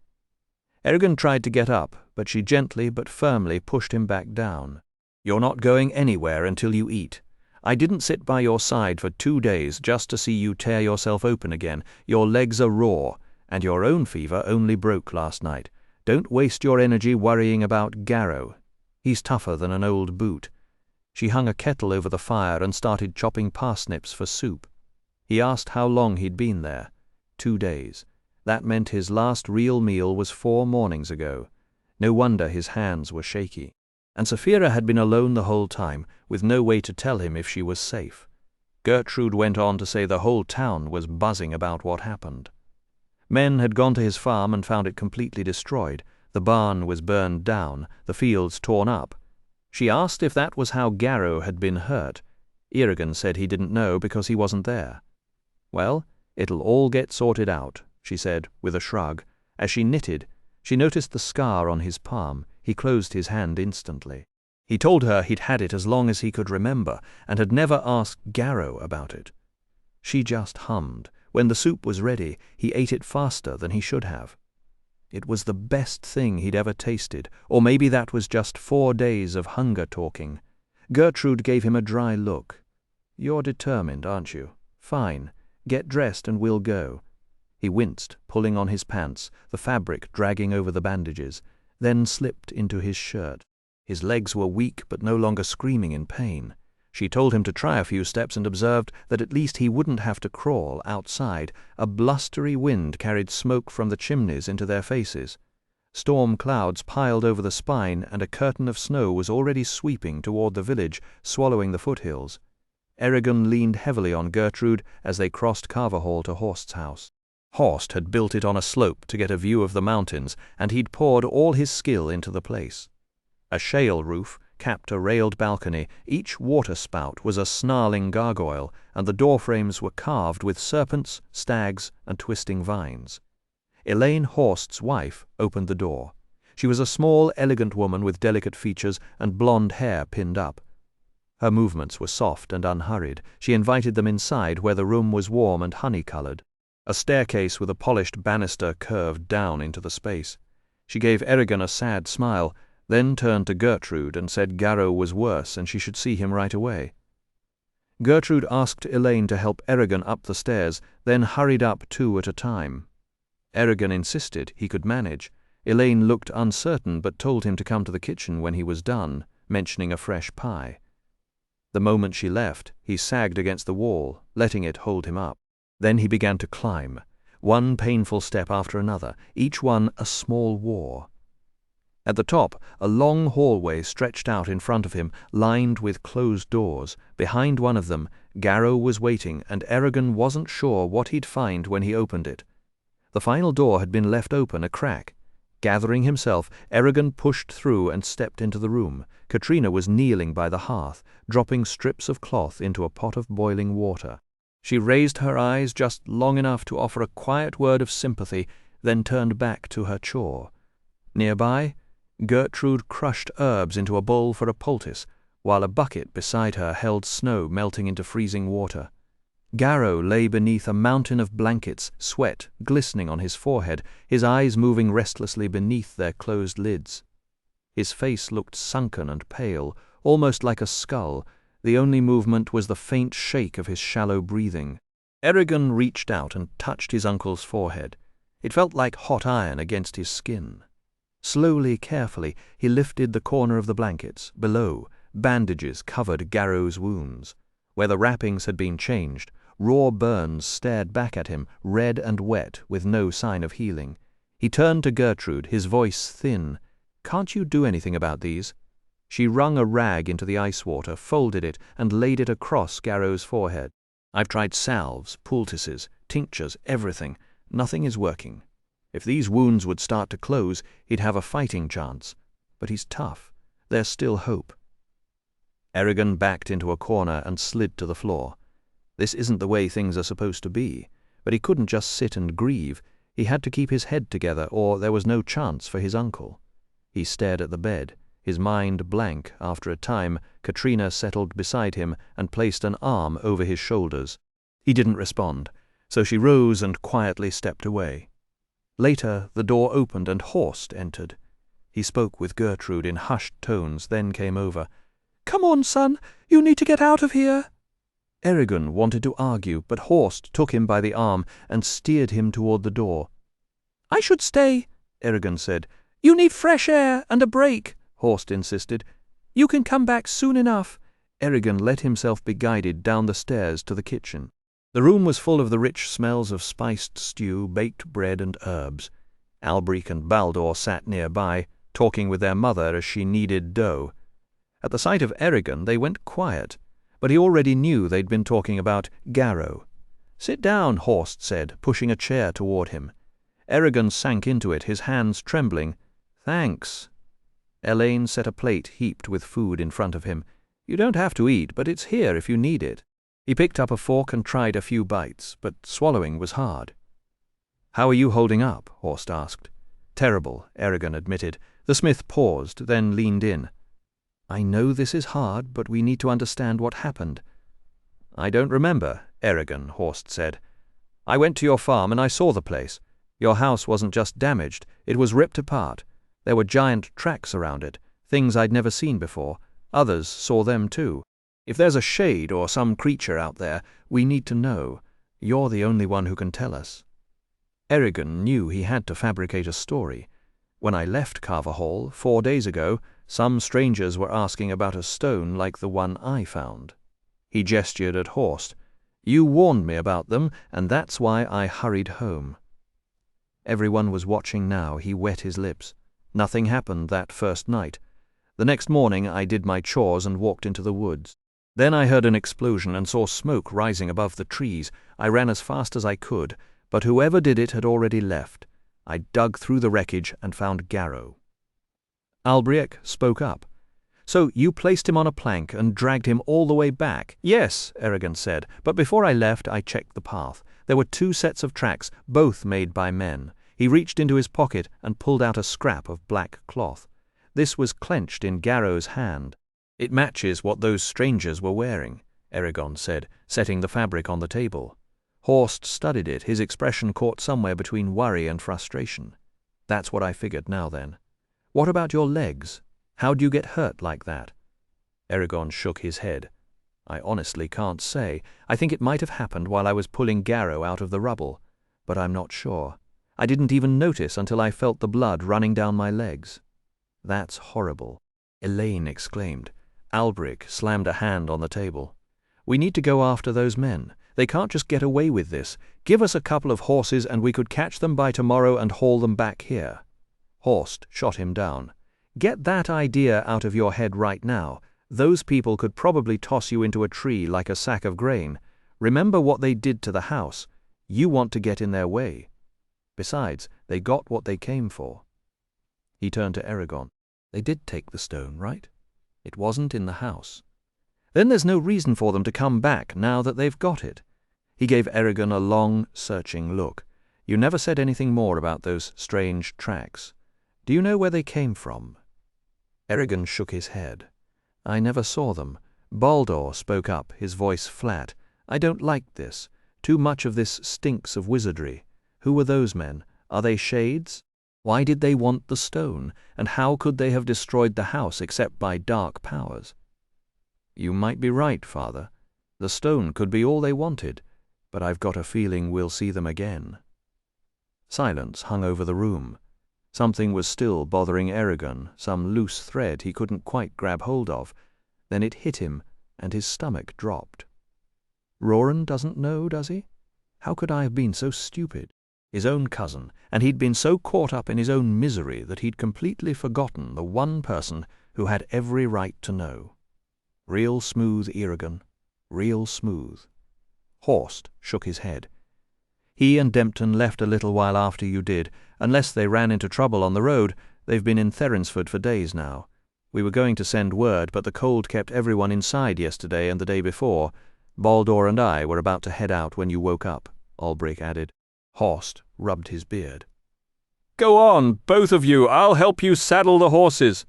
Eragon tried to get up, but she gently but firmly pushed him back down. "You're not going anywhere until you eat. I didn't sit by your side for 2 days just to see you tear yourself open again. Your legs are raw, and your own fever only broke last night. Don't waste your energy worrying about Garrow. He's tougher than an old boot." She hung a kettle over the fire and started chopping parsnips for soup. He asked how long he'd been there. 2 days. That meant his last real meal was 4 mornings ago. No wonder his hands were shaky. And Saphira had been alone the whole time, with no way to tell him if she was safe. Gertrude went on to say the whole town was buzzing about what happened. Men had gone to his farm and found it completely destroyed. The barn was burned down, the fields torn up. She asked if that was how Garrow had been hurt. Eragon said he didn't know because he wasn't there. "Well, it'll all get sorted out," she said, with a shrug. As she knitted, she noticed the scar on his palm. He closed his hand instantly. He told her he'd had it as long as he could remember, and had never asked Garrow about it. She just hummed. When the soup was ready, he ate it faster than he should have. It was the best thing he'd ever tasted, or maybe that was just 4 days of hunger talking. Gertrude gave him a dry look. "You're determined, aren't you? Fine. Get dressed and we'll go." He winced, pulling on his pants, the fabric dragging over the bandages, then slipped into his shirt. His legs were weak but no longer screaming in pain. She told him to try a few steps and observed that at least he wouldn't have to crawl outside. A blustery wind carried smoke from the chimneys into their faces. Storm clouds piled over the spine, and a curtain of snow was already sweeping toward the village, swallowing the foothills. Eragon leaned heavily on Gertrude as they crossed Carverhall to Horst's house. Horst had built it on a slope to get a view of the mountains, and he'd poured all his skill into the place. A shale roof capped a railed balcony. Each water-spout was a snarling gargoyle, and the doorframes were carved with serpents, stags, and twisting vines. Elaine, Horst's wife, opened the door. She was a small, elegant woman with delicate features and blonde hair pinned up. Her movements were soft and unhurried. She invited them inside, where the room was warm and honey-colored. A staircase with a polished banister curved down into the space. She gave Eragon a sad smile, then turned to Gertrude and said Garrow was worse and she should see him right away. Gertrude asked Elaine to help Eragon up the stairs, then hurried up 2 at a time. Eragon insisted he could manage. Elaine looked uncertain but told him to come to the kitchen when he was done, mentioning a fresh pie. The moment she left, he sagged against the wall, letting it hold him up. Then he began to climb, one painful step after another, each one a small war. At the top, a long hallway stretched out in front of him, lined with closed doors. Behind one of them, Garrow was waiting, and Eragon wasn't sure what he'd find when he opened it. The final door had been left open a crack. Gathering himself, Eragon pushed through and stepped into the room. Katrina was kneeling by the hearth, dropping strips of cloth into a pot of boiling water. She raised her eyes just long enough to offer a quiet word of sympathy, then turned back to her chore. Nearby, Gertrude crushed herbs into a bowl for a poultice, while a bucket beside her held snow melting into freezing water. Garrow lay beneath a mountain of blankets, sweat glistening on his forehead, his eyes moving restlessly beneath their closed lids. His face looked sunken and pale, almost like a skull. The only movement was the faint shake of his shallow breathing. Eragon reached out and touched his uncle's forehead. It felt like hot iron against his skin. Slowly, carefully, he lifted the corner of the blankets, below, bandages covered Garrow's wounds. Where the wrappings had been changed, raw burns stared back at him, red and wet, with no sign of healing. He turned to Gertrude, his voice thin. "Can't you do anything about these?" She wrung a rag into the ice water, folded it, and laid it across Garrow's forehead. "I've tried salves, poultices, tinctures, everything. Nothing is working. If these wounds would start to close, he'd have a fighting chance. But he's tough. There's still hope." Eragon backed into a corner and slid to the floor. This isn't the way things are supposed to be, but he couldn't just sit and grieve. He had to keep his head together, or there was no chance for his uncle. He stared at the bed, his mind blank. After a time, Katrina settled beside him and placed an arm over his shoulders. He didn't respond, so she rose and quietly stepped away. Later, the door opened and Horst entered. He spoke with Gertrude in hushed tones, then came over. "Come on, son, you need to get out of here." Eragon wanted to argue, but Horst took him by the arm and steered him toward the door. "I should stay," Eragon said. "You need fresh air and a break," Horst insisted. "You can come back soon enough." Eragon let himself be guided down the stairs to the kitchen. The room was full of the rich smells of spiced stew, baked bread, and herbs. Albric and Baldur sat nearby, talking with their mother as she kneaded dough. At the sight of Eragon they went quiet, but he already knew they'd been talking about Garrow. "Sit down," Horst said, pushing a chair toward him. Eragon sank into it, his hands trembling. "Thanks." Elaine set a plate heaped with food in front of him. "You don't have to eat, but it's here if you need it." He picked up a fork and tried a few bites, but swallowing was hard. "How are you holding up?" Horst asked. "Terrible," Eragon admitted. The smith paused, then leaned in. "I know this is hard, but we need to understand what happened." "I don't remember, Eragon," Horst said. "I went to your farm and I saw the place. Your house wasn't just damaged, it was ripped apart. There were giant tracks around it, things I'd never seen before. Others saw them too. If there's a shade or some creature out there, we need to know. You're the only one who can tell us." Eragon knew he had to fabricate a story. "When I left Carver Hall 4 days ago, some strangers were asking about a stone like the one I found." He gestured at Horst. "You warned me about them, and that's why I hurried home." Everyone was watching now. He wet his lips. "Nothing happened that first night. The next morning I did my chores and walked into the woods. Then I heard an explosion and saw smoke rising above the trees. I ran as fast as I could, but whoever did it had already left. I dug through the wreckage and found Garrow." Albric spoke up. "So you placed him on a plank and dragged him all the way back?" "Yes," Eragon said, "but before I left I checked the path. There were 2 sets of tracks, both made by men." He reached into his pocket and pulled out a scrap of black cloth. This was clenched in Garrow's hand. "It matches what those strangers were wearing," Eragon said, setting the fabric on the table. Horst studied it, his expression caught somewhere between worry and frustration. "That's what I figured now then. What about your legs? How'd you get hurt like that?" Eragon shook his head. "I honestly can't say. I think it might have happened while I was pulling Garrow out of the rubble, but I'm not sure. I didn't even notice until I felt the blood running down my legs." "That's horrible," Elaine exclaimed. Albric slammed a hand on the table. "We need to go after those men. They can't just get away with this. Give us a couple of horses and we could catch them by tomorrow and haul them back here." Horst shot him down. "Get that idea out of your head right now. Those people could probably toss you into a tree like a sack of grain. Remember what they did to the house. You want to get in their way. Besides, they got what they came for." He turned to Eragon. "They did take the stone, right? It wasn't in the house. Then there's no reason for them to come back now that they've got it." He gave Eragon a long, searching look. "You never said anything more about those strange tracks. Do you know where they came from?" Eragon shook his head. "I never saw them." Baldur spoke up, his voice flat. "I don't like this. Too much of this stinks of wizardry. Who were those men? Are they shades? Why did they want the stone, and how could they have destroyed the house except by dark powers?" "You might be right, Father. The stone could be all they wanted, but I've got a feeling we'll see them again." Silence hung over the room. Something was still bothering Eragon, some loose thread he couldn't quite grab hold of. Then it hit him, and his stomach dropped. Roran doesn't know, does he? How could I have been so stupid? His own cousin, and he'd been so caught up in his own misery that he'd completely forgotten the one person who had every right to know. Real smooth, Eragon. Real smooth. Horst shook his head. He and Dempton left a little while after you did. Unless they ran into trouble on the road, they've been in Therinsford for days now. We were going to send word, but the cold kept everyone inside yesterday and the day before. Baldur and I were about to head out when you woke up, Ulbrich added. Horst rubbed his beard. Go on, both of you. I'll help you saddle the horses.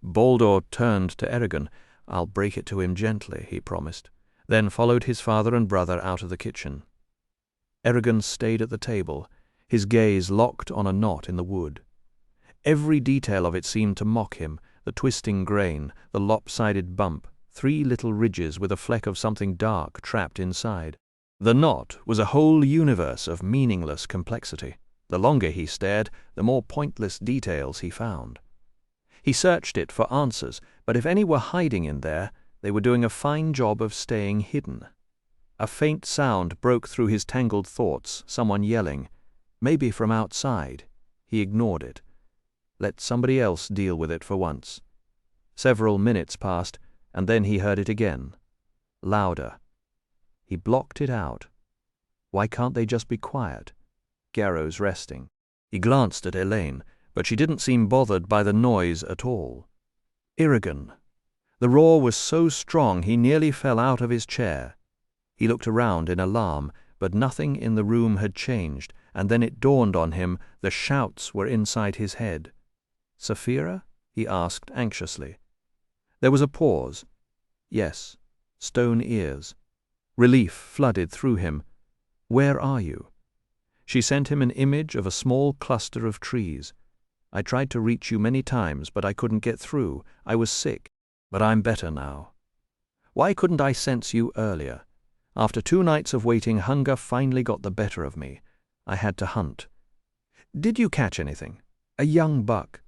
Baldur turned to Eragon. I'll break it to him gently, he promised, then followed his father and brother out of the kitchen. Eragon stayed at the table, his gaze locked on a knot in the wood. Every detail of it seemed to mock him, the twisting grain, the lopsided bump, 3 little ridges with a fleck of something dark trapped inside. The knot was a whole universe of meaningless complexity. The longer he stared, the more pointless details he found. He searched it for answers, but if any were hiding in there, they were doing a fine job of staying hidden. A faint sound broke through his tangled thoughts, someone yelling. Maybe from outside. He ignored it. Let somebody else deal with it for once. Several minutes passed, and then he heard it again. Louder. He blocked it out. Why can't they just be quiet? Garrow's resting. He glanced at Elaine, but she didn't seem bothered by the noise at all. Eragon. The roar was so strong he nearly fell out of his chair. He looked around in alarm, but nothing in the room had changed, and then it dawned on him the shouts were inside his head. Saphira? He asked anxiously. There was a pause. Yes, stone ears. Relief flooded through him. Where are you? She sent him an image of a small cluster of trees. I tried to reach you many times, but I couldn't get through. I was sick, but I'm better now. Why couldn't I sense you earlier? After 2 nights of waiting, hunger finally got the better of me. I had to hunt. Did you catch anything? A young buck?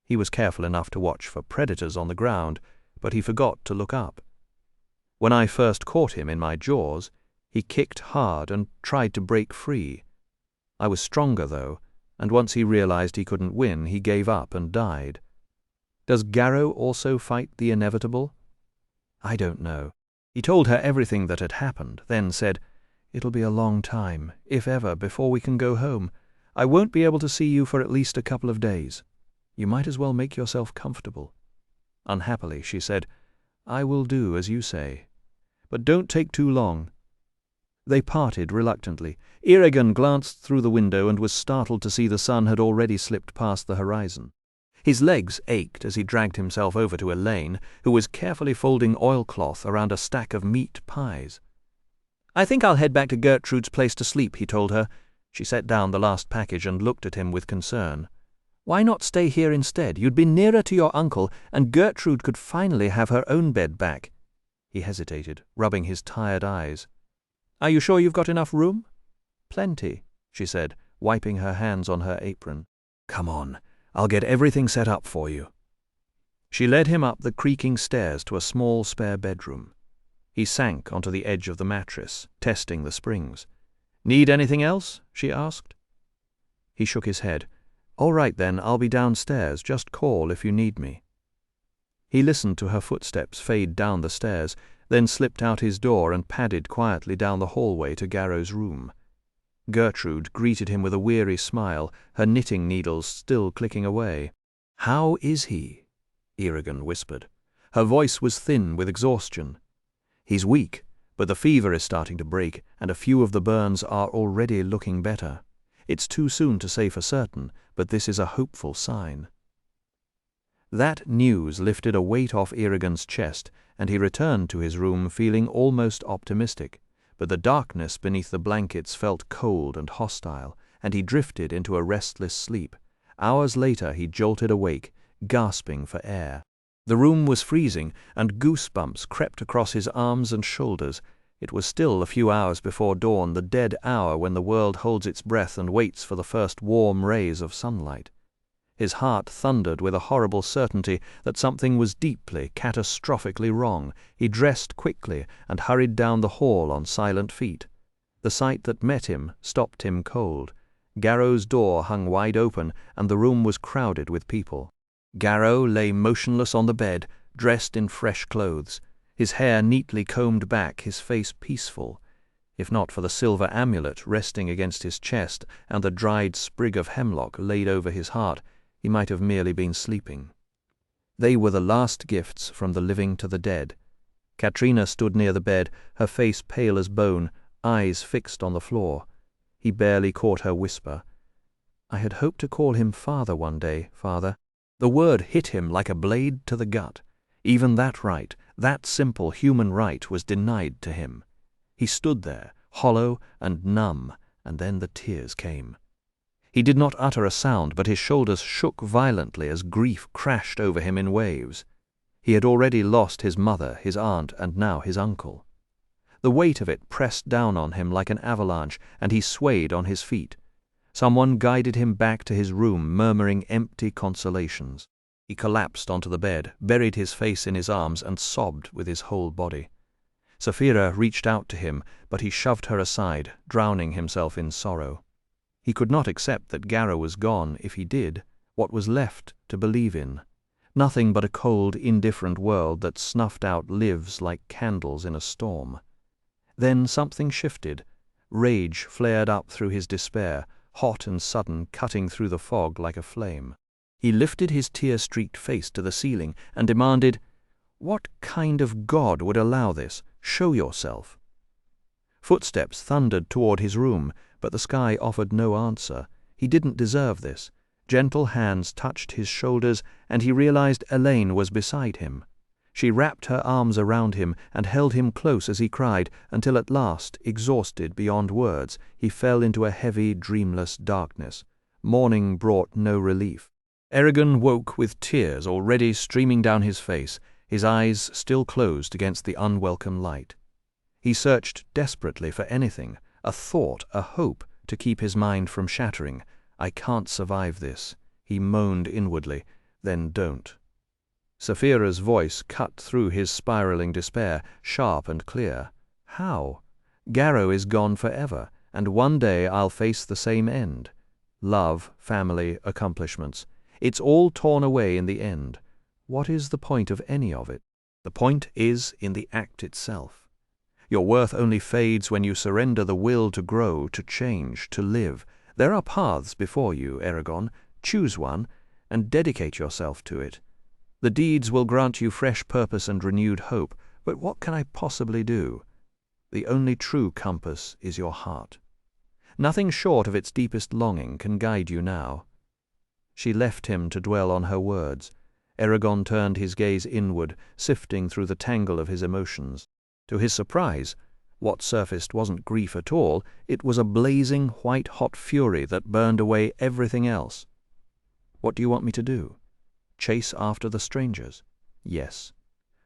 He was careful enough to watch for predators on the ground, but he forgot to look up. When I first caught him in my jaws, he kicked hard and tried to break free. I was stronger, though, and once he realized he couldn't win, he gave up and died. Does Garrow also fight the inevitable? I don't know. He told her everything that had happened, then said, It'll be a long time, if ever, before we can go home. I won't be able to see you for at least a couple of days. You might as well make yourself comfortable. Unhappily, she said, I will do as you say. But don't take too long. They parted reluctantly. Eragon glanced through the window and was startled to see the sun had already slipped past the horizon. His legs ached as he dragged himself over to Elaine, who was carefully folding oilcloth around a stack of meat pies. I think I'll head back to Gertrude's place to sleep, he told her. She set down the last package and looked at him with concern. Why not stay here instead? You'd be nearer to your uncle, and Gertrude could finally have her own bed back. He hesitated, rubbing his tired eyes. Are you sure you've got enough room? Plenty, she said, wiping her hands on her apron. Come on, I'll get everything set up for you. She led him up the creaking stairs to a small spare bedroom. He sank onto the edge of the mattress, testing the springs. Need anything else? She asked. He shook his head. All right then, I'll be downstairs. Just call if you need me. He listened to her footsteps fade down the stairs, then slipped out his door and padded quietly down the hallway to Garrow's room. Gertrude greeted him with a weary smile, her knitting needles still clicking away. How is he? Eragon whispered. Her voice was thin with exhaustion. He's weak, but the fever is starting to break, and a few of the burns are already looking better. It's too soon to say for certain, but this is a hopeful sign. That news lifted a weight off Eragon's chest, and he returned to his room feeling almost optimistic, but the darkness beneath the blankets felt cold and hostile, and he drifted into a restless sleep. Hours later he jolted awake, gasping for air. The room was freezing, and goosebumps crept across his arms and shoulders. It was still a few hours before dawn, the dead hour when the world holds its breath and waits for the first warm rays of sunlight. His heart thundered with a horrible certainty that something was deeply, catastrophically wrong. He dressed quickly and hurried down the hall on silent feet. The sight that met him stopped him cold. Garrow's door hung wide open, and the room was crowded with people. Garrow lay motionless on the bed, dressed in fresh clothes, his hair neatly combed back, his face peaceful. If not for the silver amulet resting against his chest and the dried sprig of hemlock laid over his heart, he might have merely been sleeping. They were the last gifts from the living to the dead. Katrina stood near the bed, her face pale as bone, eyes fixed on the floor. He barely caught her whisper. "I had hoped to call him father one day, father." The word hit him like a blade to the gut. Even that right, that simple human right, was denied to him. He stood there, hollow and numb, and then the tears came. He did not utter a sound, but his shoulders shook violently as grief crashed over him in waves. He had already lost his mother, his aunt, and now his uncle. The weight of it pressed down on him like an avalanche, and he swayed on his feet. Someone guided him back to his room, murmuring empty consolations. He collapsed onto the bed, buried his face in his arms, and sobbed with his whole body. Sapphira reached out to him, but he shoved her aside, drowning himself in sorrow. He could not accept that Garrow was gone. If he did, what was left to believe in? Nothing but a cold, indifferent world that snuffed out lives like candles in a storm. Then something shifted. Rage flared up through his despair, hot and sudden, cutting through the fog like a flame. He lifted his tear-streaked face to the ceiling and demanded, "What kind of God would allow this? Show yourself." Footsteps thundered toward his room, but the sky offered no answer. He didn't deserve this. Gentle hands touched his shoulders, and he realized Elaine was beside him. She wrapped her arms around him and held him close as he cried, until at last, exhausted beyond words, he fell into a heavy, dreamless darkness. Morning brought no relief. Eragon woke with tears already streaming down his face, his eyes still closed against the unwelcome light. He searched desperately for anything, a thought, a hope, to keep his mind from shattering. "I can't survive this," he moaned inwardly. "Then don't." Sapphira's voice cut through his spiraling despair, sharp and clear. "How? Garrow is gone forever, and one day I'll face the same end. Love, family, accomplishments. It's all torn away in the end. What is the point of any of it? The point is in the act itself. Your worth only fades when you surrender the will to grow, to change, to live. There are paths before you, Eragon. Choose one, and dedicate yourself to it. The deeds will grant you fresh purpose and renewed hope, but what can I possibly do? The only true compass is your heart. Nothing short of its deepest longing can guide you now." She left him to dwell on her words. Eragon turned his gaze inward, sifting through the tangle of his emotions. To his surprise, what surfaced wasn't grief at all. It was a blazing, white-hot fury that burned away everything else. "What do you want me to do? Chase after the strangers?" "Yes."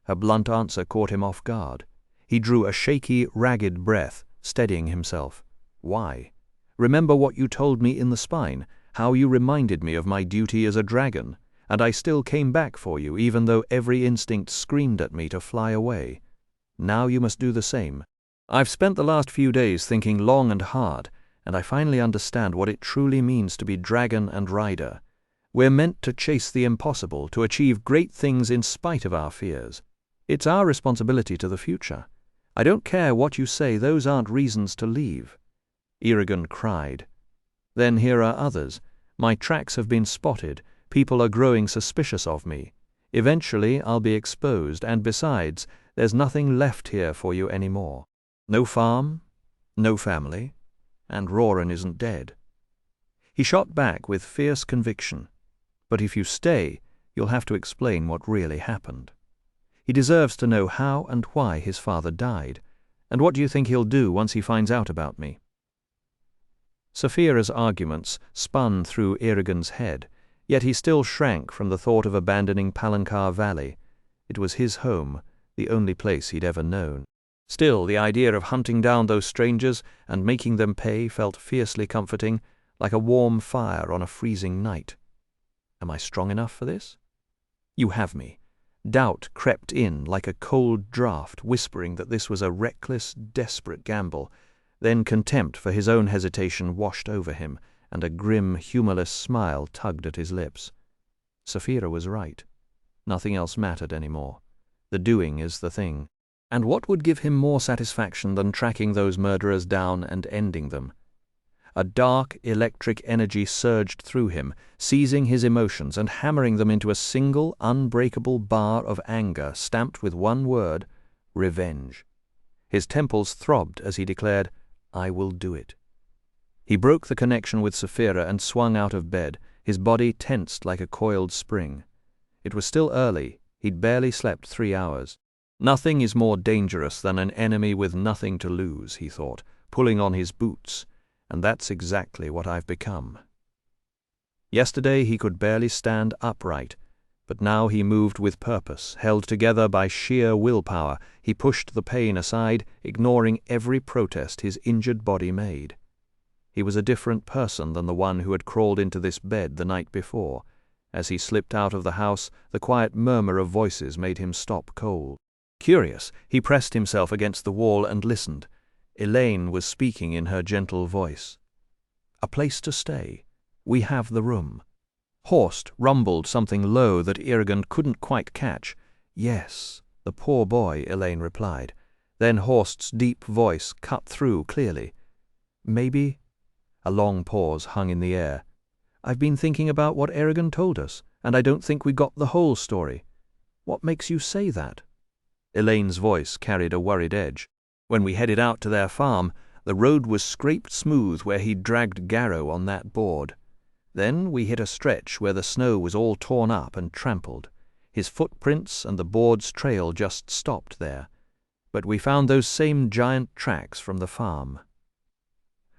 Her blunt answer caught him off guard. He drew a shaky, ragged breath, steadying himself. "Why? Remember what you told me in the spine, how you reminded me of my duty as a dragon, and I still came back for you, even though every instinct screamed at me to fly away. Now you must do the same. I've spent the last few days thinking long and hard, and I finally understand what it truly means to be dragon and rider. We're meant to chase the impossible, to achieve great things in spite of our fears. It's our responsibility to the future. I don't care what you say, those aren't reasons to leave." Eragon cried. "Then here are others. My tracks have been spotted. People are growing suspicious of me. Eventually I'll be exposed, and besides, there's nothing left here for you anymore. No farm, no family, and Roran isn't dead." He shot back with fierce conviction. "But if you stay, you'll have to explain what really happened. He deserves to know how and why his father died. And what do you think he'll do once he finds out about me?" Sapphira's arguments spun through Eragon's head, yet he still shrank from the thought of abandoning Palancar Valley. It was his home, the only place he'd ever known. Still, the idea of hunting down those strangers and making them pay felt fiercely comforting, like a warm fire on a freezing night. Am I strong enough for this? You have me. Doubt crept in like a cold draught, whispering that this was a reckless, desperate gamble. Then contempt for his own hesitation washed over him, and a grim, humorless smile tugged at his lips. Sapphira was right. Nothing else mattered any more. The doing is the thing. And what would give him more satisfaction than tracking those murderers down and ending them? A dark, electric energy surged through him, seizing his emotions and hammering them into a single, unbreakable bar of anger stamped with one word: revenge. His temples throbbed as he declared, "I will do it." He broke the connection with Sapphira and swung out of bed, his body tensed like a coiled spring. It was still early. He'd barely slept 3 hours. Nothing is more dangerous than an enemy with nothing to lose, he thought, pulling on his boots, and that's exactly what I've become. Yesterday he could barely stand upright, but now he moved with purpose, held together by sheer willpower. He pushed the pain aside, ignoring every protest his injured body made. He was a different person than the one who had crawled into this bed the night before. As he slipped out of the house, the quiet murmur of voices made him stop cold. Curious, he pressed himself against the wall and listened. Elaine was speaking in her gentle voice. "A place to stay. We have the room." Horst rumbled something low that Irrigant couldn't quite catch. "Yes, the poor boy," Elaine replied. Then Horst's deep voice cut through clearly. "Maybe—" A long pause hung in the air. "I've been thinking about what Irrigant told us, and I don't think we got the whole story." "What makes you say that?" Elaine's voice carried a worried edge. "When we headed out to their farm, the road was scraped smooth where he'd dragged Garrow on that board. Then we hit a stretch where the snow was all torn up and trampled. His footprints and the board's trail just stopped there. But we found those same giant tracks from the farm."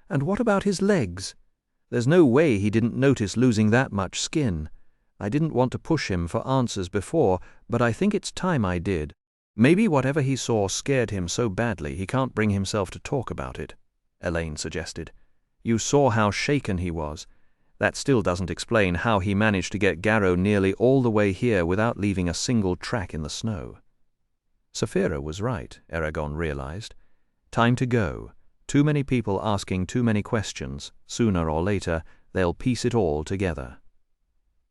"And what about his legs? There's no way he didn't notice losing that much skin. I didn't want to push him for answers before, but I think it's time I did. Maybe whatever he saw scared him so badly he can't bring himself to talk about it," Elaine suggested. "You saw how shaken he was. That still doesn't explain how he managed to get Garrow nearly all the way here without leaving a single track in the snow." Sapphira was right, Eragon realized. Time to go. Too many people asking too many questions. Sooner or later, they'll piece it all together.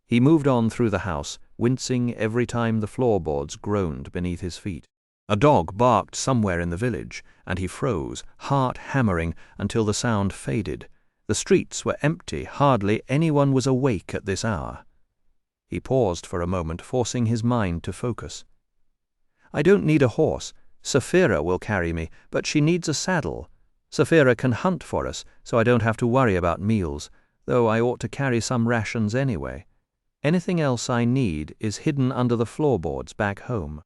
He moved on through the house, wincing every time the floorboards groaned beneath his feet. A dog barked somewhere in the village, and he froze, heart hammering, until the sound faded. The streets were empty, hardly anyone was awake at this hour. He paused for a moment, forcing his mind to focus. "I don't need a horse. Sapphira will carry me, but she needs a saddle. Sapphira can hunt for us, so I don't have to worry about meals, though I ought to carry some rations anyway. Anything else I need is hidden under the floorboards back home."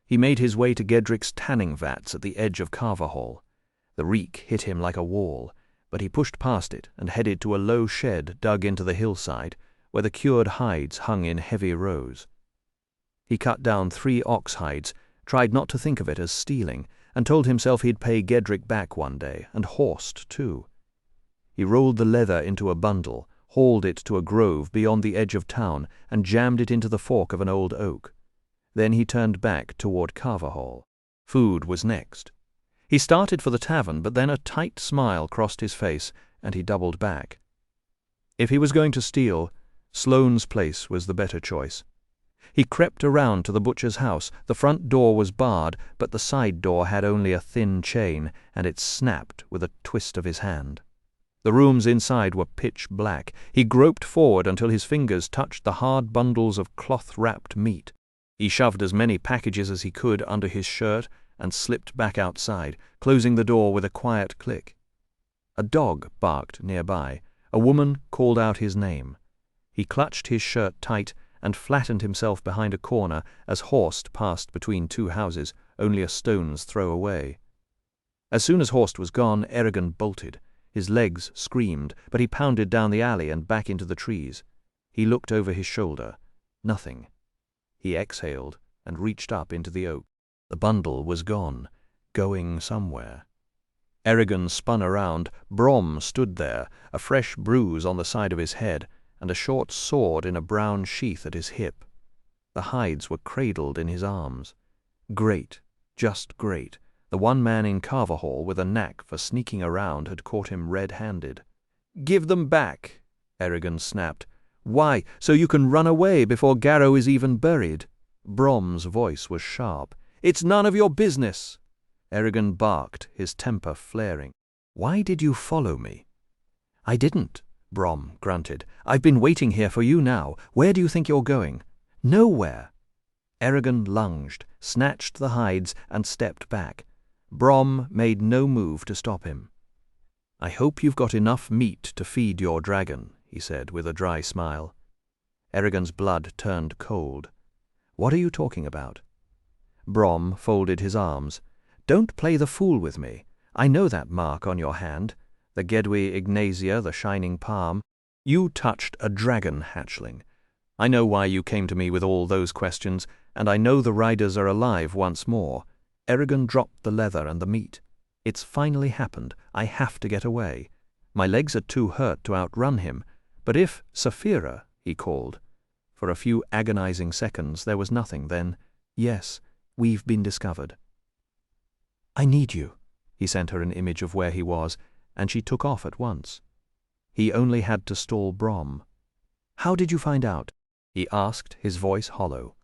He made his way to Gedrick's tanning vats at the edge of Carver Hall. The reek hit him like a wall, but he pushed past it and headed to a low shed dug into the hillside, where the cured hides hung in heavy rows. He cut down 3 ox hides, tried not to think of it as stealing, and told himself he'd pay Gedrick back one day, and Horst too. He rolled the leather into a bundle, hauled it to a grove beyond the edge of town, and jammed it into the fork of an old oak. Then he turned back toward Carver Hall. Food was next. He started for the tavern, but then a tight smile crossed his face, and he doubled back. If he was going to steal, Sloane's place was the better choice. He crept around to the butcher's house. The front door was barred, but the side door had only a thin chain, and it snapped with a twist of his hand. The rooms inside were pitch black. He groped forward until his fingers touched the hard bundles of cloth-wrapped meat. He shoved as many packages as he could under his shirt and slipped back outside, closing the door with a quiet click. A dog barked nearby. A woman called out his name. He clutched his shirt tight and flattened himself behind a corner as Horst passed between 2 houses, only a stone's throw away. As soon as Horst was gone, Eragon bolted. His legs screamed, but he pounded down the alley and back into the trees. He looked over his shoulder. Nothing. He exhaled and reached up into the oak. The bundle was gone, going somewhere. Eragon spun around. Brom stood there, a fresh bruise on the side of his head, and a short sword in a brown sheath at his hip. The hides were cradled in his arms. Great, just great. The one man in Carverhall with a knack for sneaking around had caught him red-handed. "Give them back," Eragon snapped. "Why, so you can run away before Garrow is even buried?" Brom's voice was sharp. "It's none of your business!" Eragon barked, his temper flaring. "Why did you follow me?" "I didn't," Brom grunted. "I've been waiting here for you now. Where do you think you're going?" "Nowhere." Eragon lunged, snatched the hides, and stepped back. Brom made no move to stop him. "I hope you've got enough meat to feed your dragon," he said with a dry smile. Eragon's blood turned cold. "What are you talking about?" Brom folded his arms. "Don't play the fool with me. I know that mark on your hand, the Gedwi Ignasia, the shining palm. You touched a dragon hatchling. I know why you came to me with all those questions, and I know the riders are alive once more." Eragon dropped the leather and the meat. "It's finally happened. I have to get away. My legs are too hurt to outrun him, but if Saphira," he called. For a few agonizing seconds there was nothing, then, "Yes, we've been discovered." "I need you." He sent her an image of where he was, and she took off at once. He only had to stall Brom. "How did you find out?" he asked, his voice hollow.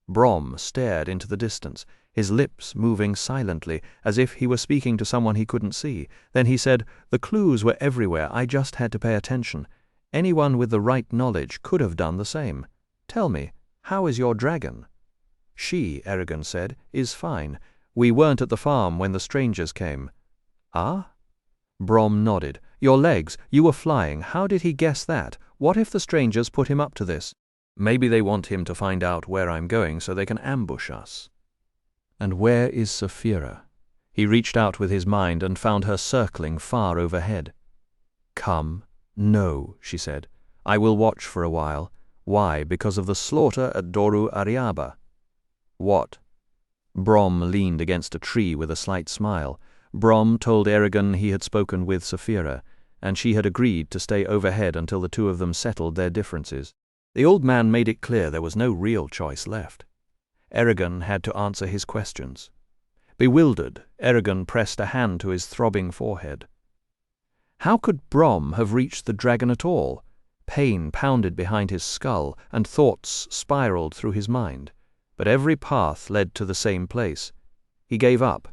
Brom stared into the distance, his lips moving silently, as if he were speaking to someone he couldn't see. Then he said, "The clues were everywhere, I just had to pay attention. Anyone with the right knowledge could have done the same. Tell me, how is your dragon?" "She," Eragon said, "is fine. We weren't at the farm when the strangers came." "Ah?" Brom nodded. "Your legs, you were flying. How did he guess that? What if the strangers put him up to this? Maybe they want him to find out where I'm going so they can ambush us." "And where is Saphira?" He reached out with his mind and found her circling far overhead. "Come." "No," she said. "I will watch for a while." "Why? Because of the slaughter at Doru Ariaba." "What?" Brom leaned against a tree with a slight smile. Brom told Eragon he had spoken with Saphira, and she had agreed to stay overhead until the two of them settled their differences. The old man made it clear there was no real choice left. Eragon had to answer his questions. Bewildered, Eragon pressed a hand to his throbbing forehead. How could Brom have reached the dragon at all? Pain pounded behind his skull, and thoughts spiraled through his mind. But every path led to the same place. He gave up.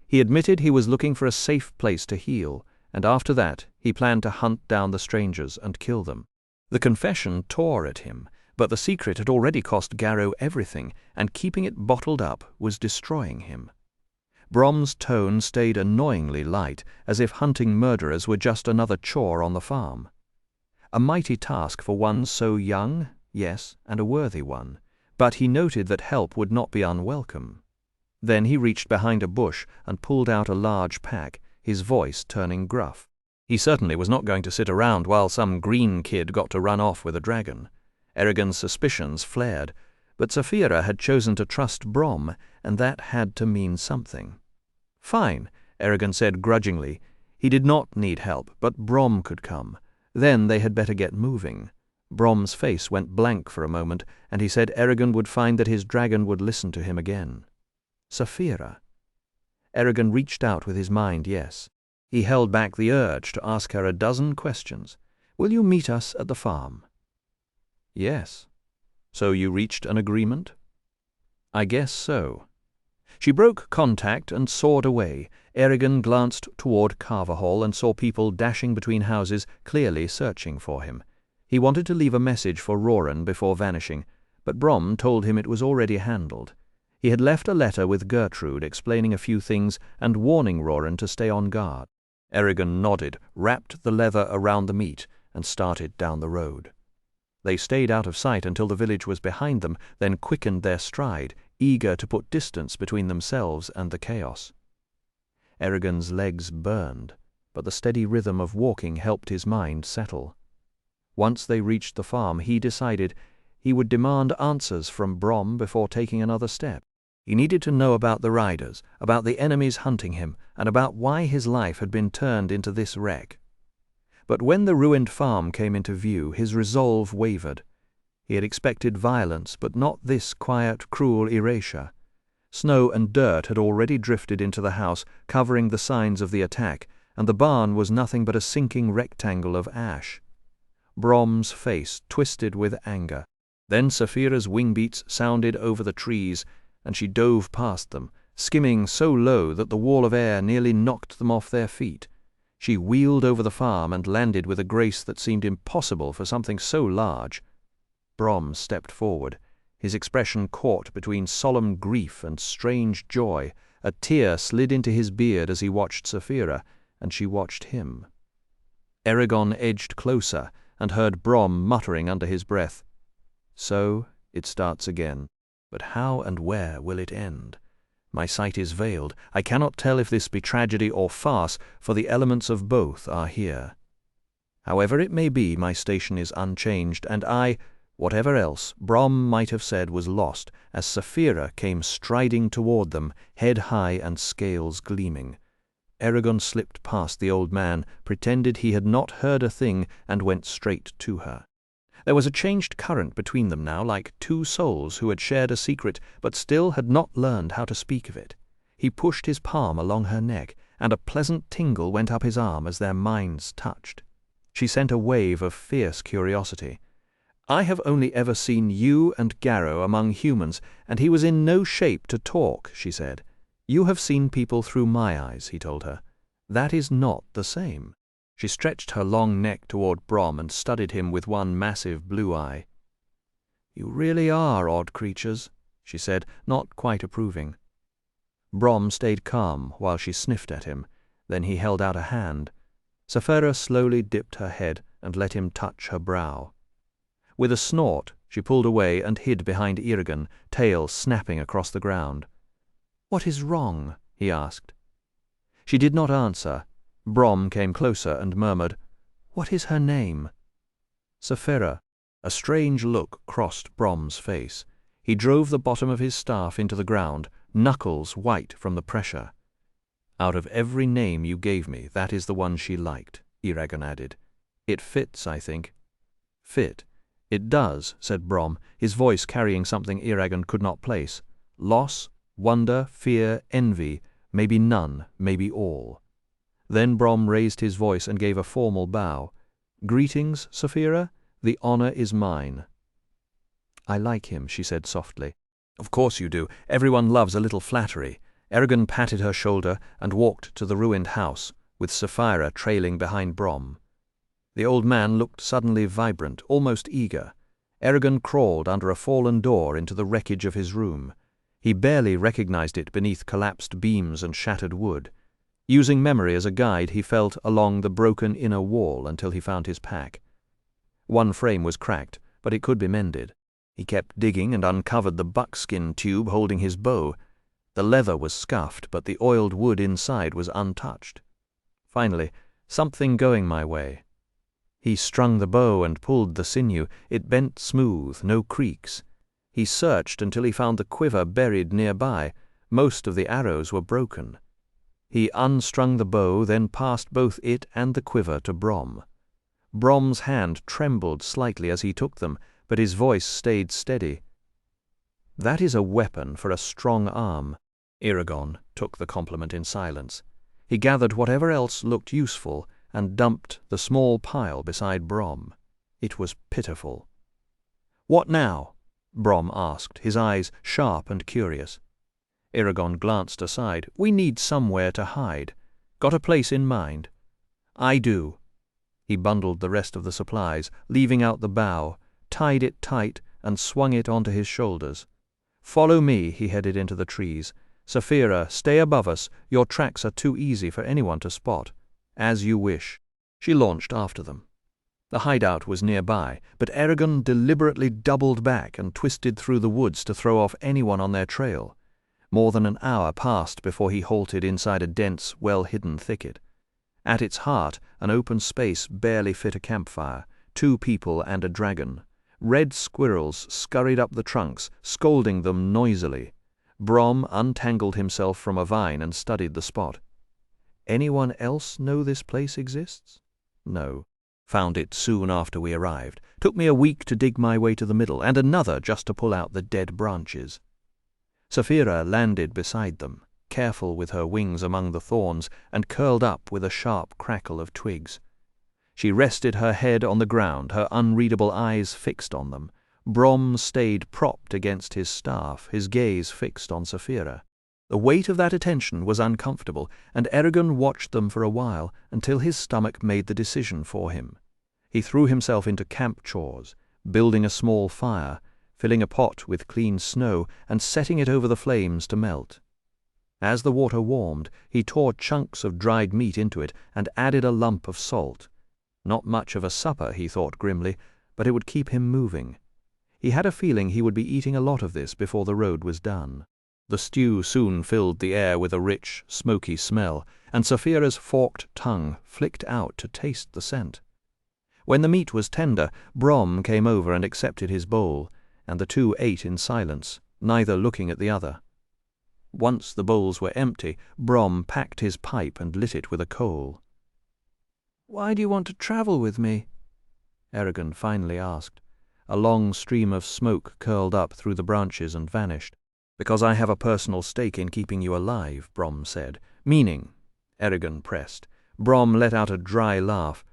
He admitted he was looking for a safe place to heal, and after that he planned to hunt down the strangers and kill them. The confession tore at him, but the secret had already cost Garrow everything, and keeping it bottled up was destroying him. Brom's tone stayed annoyingly light, as if hunting murderers were just another chore on the farm. A mighty task for one so young, yes, and a worthy one, but he noted that help would not be unwelcome. Then he reached behind a bush and pulled out a large pack, his voice turning gruff. He certainly was not going to sit around while some green kid got to run off with a dragon. Eragon's suspicions flared, but Saphira had chosen to trust Brom, and that had to mean something. "Fine," Eragon said grudgingly. He did not need help, but Brom could come. Then they had better get moving. Brom's face went blank for a moment, and he said Eragon would find that his dragon would listen to him again. Saphira. Eragon reached out with his mind, yes. He held back the urge to ask her a dozen questions. "Will you meet us at the farm?" "Yes." "So you reached an agreement?" "I guess so." She broke contact and soared away. Eragon glanced toward Carverhall and saw people dashing between houses, clearly searching for him. He wanted to leave a message for Roran before vanishing, but Brom told him it was already handled. He had left a letter with Gertrude explaining a few things and warning Roran to stay on guard. Eragon nodded, wrapped the leather around the meat, and started down the road. They stayed out of sight until the village was behind them, then quickened their stride, eager to put distance between themselves and the chaos. Eragon's legs burned, but the steady rhythm of walking helped his mind settle. Once they reached the farm, he decided he would demand answers from Brom before taking another step. He needed to know about the riders, about the enemies hunting him, and about why his life had been turned into this wreck. But when the ruined farm came into view, his resolve wavered. He had expected violence, but not this quiet, cruel erasure. Snow and dirt had already drifted into the house, covering the signs of the attack, and the barn was nothing but a sinking rectangle of ash. Brom's face twisted with anger. Then Saphira's wing-beats sounded over the trees, and she dove past them, skimming so low that the wall of air nearly knocked them off their feet. She wheeled over the farm and landed with a grace that seemed impossible for something so large. Brom stepped forward, his expression caught between solemn grief and strange joy. A tear slid into his beard as he watched Saphira, and she watched him. Eragon edged closer and heard Brom muttering under his breath, "So it starts again. But how and where will it end? My sight is veiled. I cannot tell if this be tragedy or farce, for the elements of both are here. However it may be, my station is unchanged, and I, whatever else Brom might have said, was lost as Saphira came striding toward them, head high and scales gleaming. Eragon slipped past the old man, pretended he had not heard a thing, and went straight to her. There was a changed current between them now, like two souls who had shared a secret, but still had not learned how to speak of it. He pushed his palm along her neck, and a pleasant tingle went up his arm as their minds touched. She sent a wave of fierce curiosity. "I have only ever seen you and Garrow among humans, and he was in no shape to talk," she said. "You have seen people through my eyes," he told her. "That is not the same." She stretched her long neck toward Brom and studied him with one massive blue eye. "You really are odd creatures," she said, not quite approving. Brom stayed calm while she sniffed at him. Then he held out a hand. Saphira slowly dipped her head and let him touch her brow. With a snort, she pulled away and hid behind Eragon, tail snapping across the ground. "What is wrong?" he asked. She did not answer. Brom came closer and murmured, "What is her name?" "Saphira." A strange look crossed Brom's face. He drove the bottom of his staff into the ground, knuckles white from the pressure. "Out of every name you gave me, that is the one she liked," Eragon added. "It fits, I think." "Fit? It does," said Brom, his voice carrying something Eragon could not place. "Loss, wonder, fear, envy, maybe none, maybe all." Then Brom raised his voice and gave a formal bow. "Greetings, Saphira. The honor is mine." "I like him," she said softly. "Of course you do. Everyone loves a little flattery." Eragon patted her shoulder and walked to the ruined house, with Saphira trailing behind Brom. The old man looked suddenly vibrant, almost eager. Eragon crawled under a fallen door into the wreckage of his room. He barely recognized it beneath collapsed beams and shattered wood. Using memory as a guide, he felt along the broken inner wall until he found his pack. One frame was cracked, but it could be mended. He kept digging and uncovered the buckskin tube holding his bow. The leather was scuffed, but the oiled wood inside was untouched. Finally, something going my way. He strung the bow and pulled the sinew. It bent smooth, no creaks. He searched until he found the quiver buried nearby. Most of the arrows were broken. He unstrung the bow, then passed both it and the quiver to Brom. Brom's hand trembled slightly as he took them, but his voice stayed steady. "That is a weapon for a strong arm." Eragon took the compliment in silence. He gathered whatever else looked useful and dumped the small pile beside Brom. It was pitiful. "What now?" Brom asked, his eyes sharp and curious. Eragon glanced aside. "We need somewhere to hide. Got a place in mind?" "I do." He bundled the rest of the supplies, leaving out the bow, tied it tight, and swung it onto his shoulders. "Follow me," he headed into the trees. "Saphira, stay above us. Your tracks are too easy for anyone to spot." "As you wish." She launched after them. The hideout was nearby, but Eragon deliberately doubled back and twisted through the woods to throw off anyone on their trail. More than an hour passed before he halted inside a dense, well-hidden thicket. At its heart, an open space barely fit a campfire, 2 people and a dragon. Red squirrels scurried up the trunks, scolding them noisily. Brom untangled himself from a vine and studied the spot. "Anyone else know this place exists?" "No." Found it soon after we arrived. Took me a week to dig my way to the middle, and another just to pull out the dead branches." Sapphira landed beside them, careful with her wings among the thorns, and curled up with a sharp crackle of twigs. She rested her head on the ground, her unreadable eyes fixed on them. Brom stayed propped against his staff, his gaze fixed on Sapphira. The weight of that attention was uncomfortable, and Eragon watched them for a while until his stomach made the decision for him. He threw himself into camp chores, building a small fire, filling a pot with clean snow, and setting it over the flames to melt. As the water warmed, he tore chunks of dried meat into it and added a lump of salt. Not much of a supper, he thought grimly, but it would keep him moving. He had a feeling he would be eating a lot of this before the road was done. The stew soon filled the air with a rich, smoky smell, and Sapphira's forked tongue flicked out to taste the scent. When the meat was tender, Brom came over and accepted his bowl, and the two ate in silence, neither looking at the other. Once the bowls were empty, Brom packed his pipe and lit it with a coal. "Why do you want to travel with me?" Eragon finally asked. A long stream of smoke curled up through the branches and vanished. "Because I have a personal stake in keeping you alive," Brom said. "Meaning?" Eragon pressed. Brom let out a dry laugh.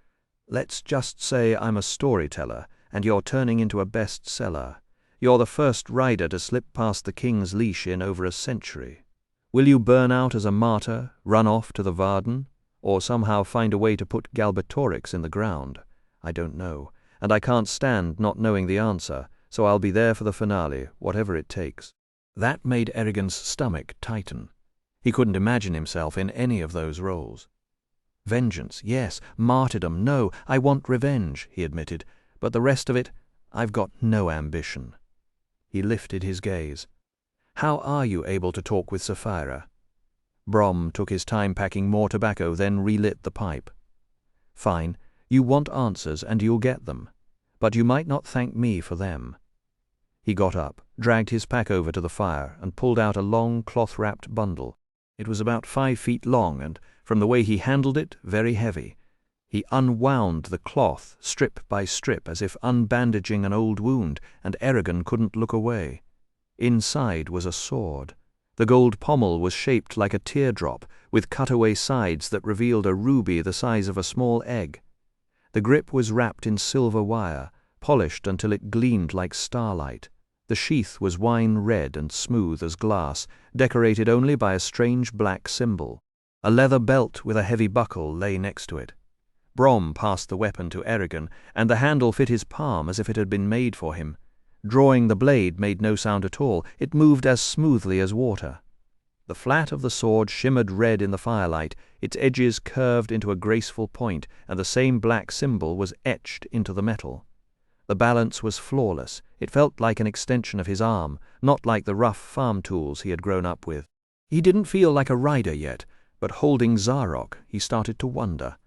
"Let's just say I'm a storyteller, and you're turning into a bestseller. You're the first rider to slip past the king's leash in over a century. Will you burn out as a martyr, run off to the Varden, or somehow find a way to put Galbatorix in the ground? I don't know, and I can't stand not knowing the answer, so I'll be there for the finale, whatever it takes." That made Eragon's stomach tighten. He couldn't imagine himself in any of those roles. "Vengeance, yes. Martyrdom, no. I want revenge," he admitted. "But the rest of it, I've got no ambition." He lifted his gaze. "How are you able to talk with Sapphira?" Brom took his time packing more tobacco, then relit the pipe. "Fine. You want answers, and you'll get them. But you might not thank me for them." He got up, dragged his pack over to the fire, and pulled out a long cloth-wrapped bundle. It was about 5 feet long, and, from the way he handled it, very heavy. He unwound the cloth, strip by strip, as if unbandaging an old wound, and Eragon couldn't look away. Inside was a sword. The gold pommel was shaped like a teardrop, with cutaway sides that revealed a ruby the size of a small egg. The grip was wrapped in silver wire, polished until it gleamed like starlight. The sheath was wine red and smooth as glass, decorated only by a strange black symbol. A leather belt with a heavy buckle lay next to it. Brom passed the weapon to Eragon, and the handle fit his palm as if it had been made for him. Drawing the blade made no sound at all. It moved as smoothly as water. The flat of the sword shimmered red in the firelight, its edges curved into a graceful point, and the same black symbol was etched into the metal. The balance was flawless. It felt like an extension of his arm, not like the rough farm tools he had grown up with. He didn't feel like a rider yet, but holding Zarok, he started to wonder.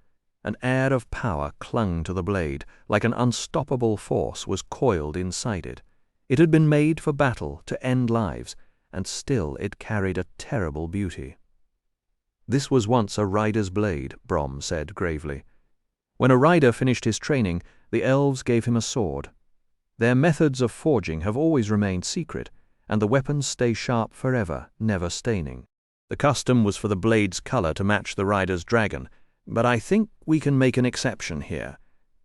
An air of power clung to the blade, like an unstoppable force was coiled inside it. It had been made for battle, to end lives, and still it carried a terrible beauty. "This was once a rider's blade," Brom said gravely. "When a rider finished his training, the elves gave him a sword. Their methods of forging have always remained secret, and the weapons stay sharp forever, never staining. The custom was for the blade's color to match the rider's dragon, but I think we can make an exception here.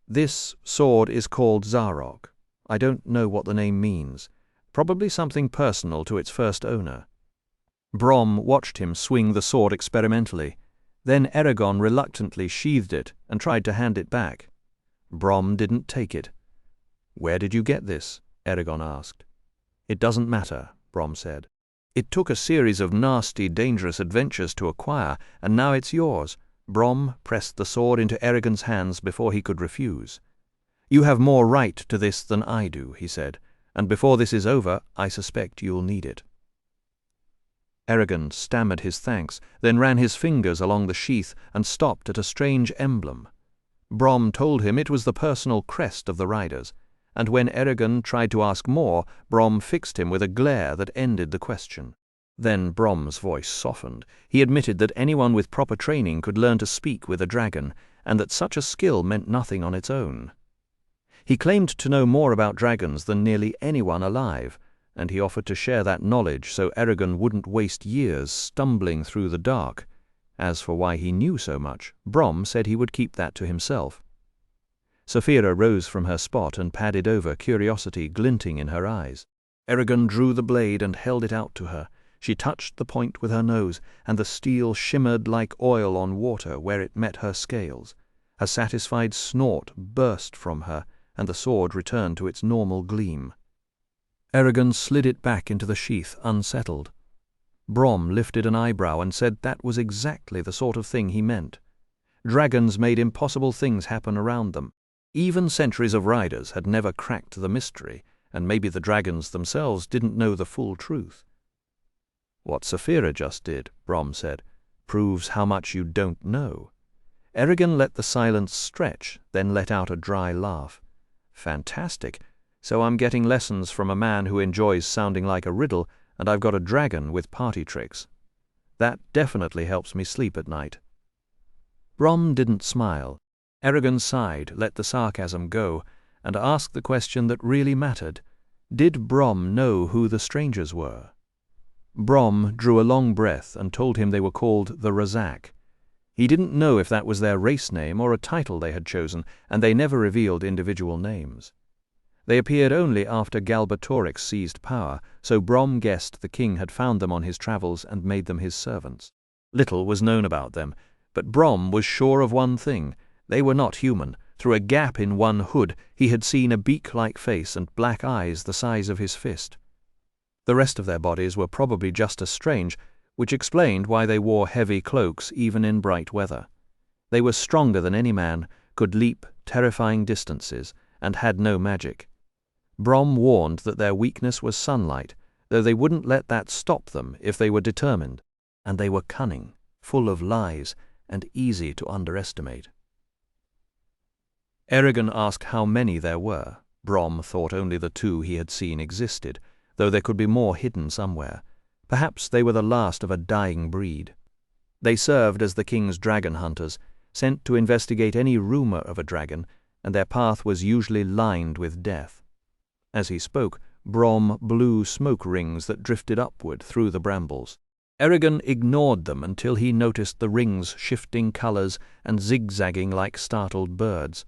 This sword is called Zarok. I don't know what the name means. Probably something personal to its first owner." Brom watched him swing the sword experimentally. Then Eragon reluctantly sheathed it and tried to hand it back. Brom didn't take it. "Where did you get this?" Eragon asked. "It doesn't matter," Brom said. "It took a series of nasty, dangerous adventures to acquire, and now it's yours." Brom pressed the sword into Eragon's hands before he could refuse. "You have more right to this than I do," he said, "and before this is over, I suspect you'll need it." Eragon stammered his thanks, then ran his fingers along the sheath and stopped at a strange emblem. Brom told him it was the personal crest of the riders, and when Eragon tried to ask more, Brom fixed him with a glare that ended the question. Then Brom's voice softened. He admitted that anyone with proper training could learn to speak with a dragon, and that such a skill meant nothing on its own. He claimed to know more about dragons than nearly anyone alive, and he offered to share that knowledge so Eragon wouldn't waste years stumbling through the dark. As for why he knew so much, Brom said he would keep that to himself. Saphira rose from her spot and padded over, curiosity glinting in her eyes. Eragon drew the blade and held it out to her. She touched the point with her nose, and the steel shimmered like oil on water where it met her scales. A satisfied snort burst from her, and the sword returned to its normal gleam. Eragon slid it back into the sheath, unsettled. Brom lifted an eyebrow and said that was exactly the sort of thing he meant. Dragons made impossible things happen around them. Even centuries of riders had never cracked the mystery, and maybe the dragons themselves didn't know the full truth. "What Saphira just did," Brom said, "proves how much you don't know." Eragon let the silence stretch, then let out a dry laugh. "Fantastic. So I'm getting lessons from a man who enjoys sounding like a riddle, and I've got a dragon with party tricks. That definitely helps me sleep at night." Brom didn't smile. Eragon sighed, let the sarcasm go, and asked the question that really mattered. Did Brom know who the strangers were? Brom drew a long breath and told him they were called the Razak. He didn't know if that was their race name or a title they had chosen, and they never revealed individual names. They appeared only after Galbatorix seized power, so Brom guessed the king had found them on his travels and made them his servants. Little was known about them, but Brom was sure of one thing: they were not human. Through a gap in one hood he had seen a beak-like face and black eyes the size of his fist. The rest of their bodies were probably just as strange, which explained why they wore heavy cloaks even in bright weather. They were stronger than any man, could leap terrifying distances, and had no magic. Brom warned that their weakness was sunlight, though they wouldn't let that stop them if they were determined, and they were cunning, full of lies, and easy to underestimate. Eragon asked how many there were. Brom thought only the 2 he had seen existed, though there could be more hidden somewhere. Perhaps they were the last of a dying breed. They served as the king's dragon hunters, sent to investigate any rumor of a dragon, and their path was usually lined with death. As he spoke, Brom blew smoke rings that drifted upward through the brambles. Eragon ignored them until he noticed the rings shifting colors and zigzagging like startled birds.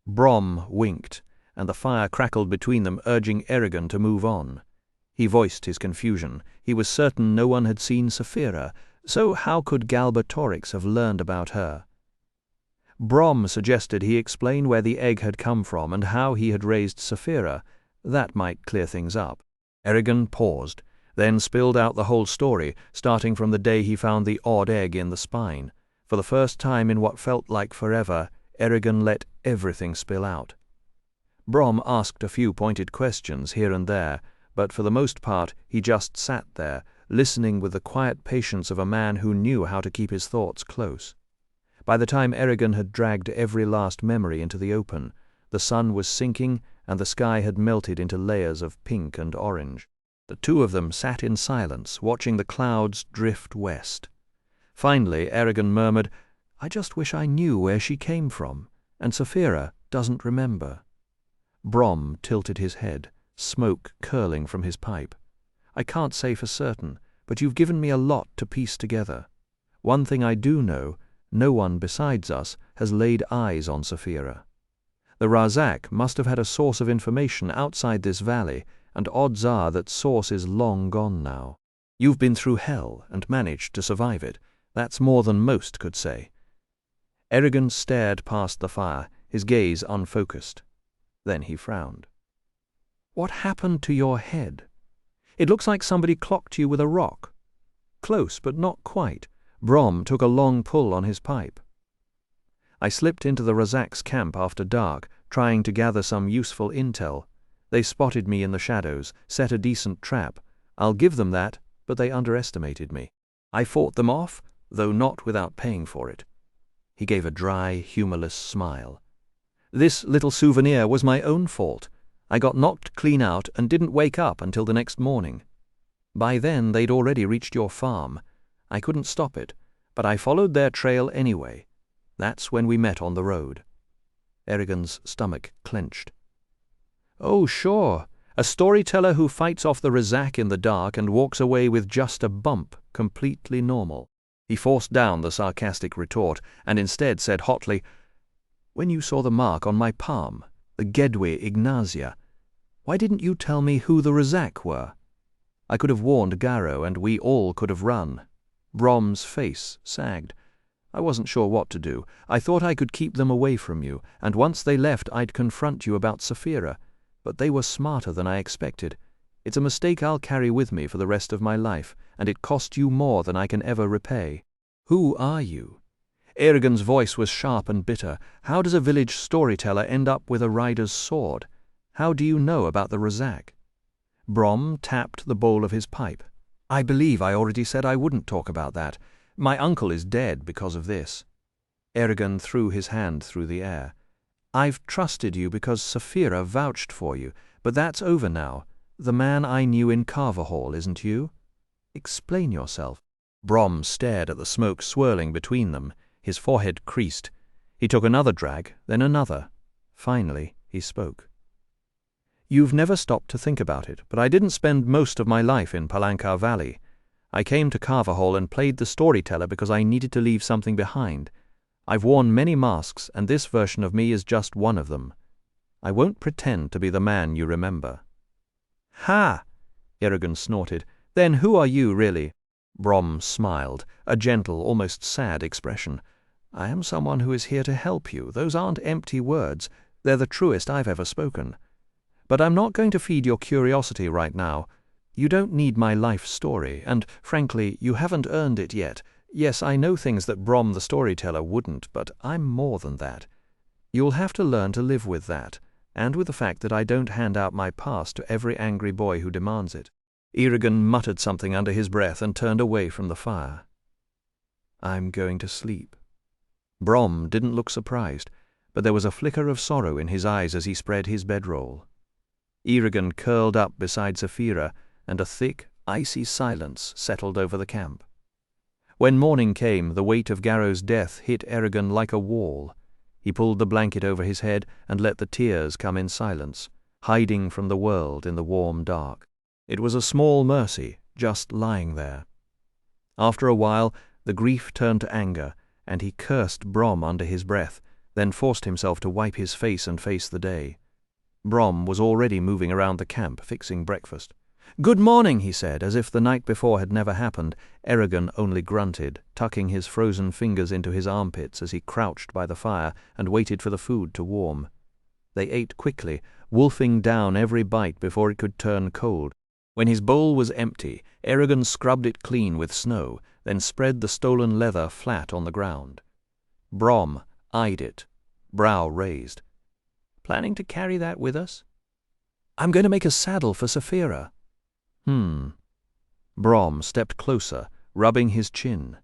Brom winked, and the fire crackled between them, urging Eragon to move on. He voiced his confusion. He was certain no one had seen Saphira, so how could Galbatorix have learned about her? Brom suggested he explain where the egg had come from and how he had raised Saphira. That might clear things up. Eragon paused, then spilled out the whole story, starting from the day he found the odd egg in the spine. For the first time in what felt like forever, Eragon let everything spill out. Brom asked a few pointed questions here and there, but for the most part he just sat there, listening with the quiet patience of a man who knew how to keep his thoughts close. By the time Eragon had dragged every last memory into the open, the sun was sinking and the sky had melted into layers of pink and orange. The 2 of them sat in silence, watching the clouds drift west. Finally, Eragon murmured, "I just wish I knew where she came from, and Saphira doesn't remember." Brom tilted his head, smoke curling from his pipe. "I can't say for certain, but you've given me a lot to piece together. One thing I do know, no one besides us has laid eyes on Saphira. The Razak must have had a source of information outside this valley, and odds are that source is long gone now. You've been through hell and managed to survive it. That's more than most could say." Eragon stared past the fire, his gaze unfocused. Then he frowned. "What happened to your head? It looks like somebody clocked you with a rock." "Close, but not quite." Brom took a long pull on his pipe. "I slipped into the Razak's camp after dark, trying to gather some useful intel. They spotted me in the shadows, set a decent trap. I'll give them that, but they underestimated me. I fought them off, though not without paying for it." He gave a dry, humorless smile. "This little souvenir was my own fault. I got knocked clean out and didn't wake up until the next morning. By then they'd already reached your farm. I couldn't stop it, but I followed their trail anyway. That's when we met on the road." Eragon's stomach clenched. "Oh, sure. A storyteller who fights off the Rizak in the dark and walks away with just a bump, completely normal." He forced down the sarcastic retort and instead said hotly, "When you saw the mark on my palm, the Gedwe Ignazia, why didn't you tell me who the Rizak were? I could have warned Garrow and we all could have run." Brom's face sagged. "I wasn't sure what to do. I thought I could keep them away from you, and once they left I'd confront you about Saphira. But they were smarter than I expected. It's a mistake I'll carry with me for the rest of my life, and it cost you more than I can ever repay. Who are you?" Eragon's voice was sharp and bitter. "How does a village storyteller end up with a rider's sword? How do you know about the Rizak?" Brom tapped the bowl of his pipe. "I believe I already said I wouldn't talk about that. My uncle is dead because of this." Eragon threw his hand through the air. "I've trusted you because Saphira vouched for you, but that's over now. The man I knew in Carver Hall isn't you. Explain yourself." Brom stared at the smoke swirling between them. His forehead creased. He took another drag, then another. Finally, he spoke. "You've never stopped to think about it, but I didn't spend most of my life in Palancar Valley. I came to Carver Hall and played the storyteller because I needed to leave something behind. I've worn many masks, and this version of me is just one of them. I won't pretend to be the man you remember." "Ha!" Eragon snorted. "Then who are you, really?" Brom smiled, a gentle, almost sad expression. "I am someone who is here to help you. Those aren't empty words. They're the truest I've ever spoken. But I'm not going to feed your curiosity right now. You don't need my life story, and, frankly, you haven't earned it yet. Yes, I know things that Brom the storyteller wouldn't, but I'm more than that. You'll have to learn to live with that, and with the fact that I don't hand out my past to every angry boy who demands it." Eragon muttered something under his breath and turned away from the fire. "I'm going to sleep." Brom didn't look surprised, but there was a flicker of sorrow in his eyes as he spread his bedroll. Eragon curled up beside Saphira, and a thick, icy silence settled over the camp. When morning came, the weight of Garrow's death hit Eragon like a wall. He pulled the blanket over his head and let the tears come in silence, hiding from the world in the warm dark. It was a small mercy, just lying there. After a while, the grief turned to anger, and he cursed Brom under his breath, then forced himself to wipe his face and face the day. Brom was already moving around the camp, fixing breakfast. "Good morning," he said, as if the night before had never happened. Eragon only grunted, tucking his frozen fingers into his armpits as he crouched by the fire and waited for the food to warm. They ate quickly, wolfing down every bite before it could turn cold. When his bowl was empty, Eragon scrubbed it clean with snow, then spread the stolen leather flat on the ground. Brom eyed it, brow raised. "Planning to carry that with us?" "I'm going to make a saddle for Saphira." Brom stepped closer, rubbing his chin.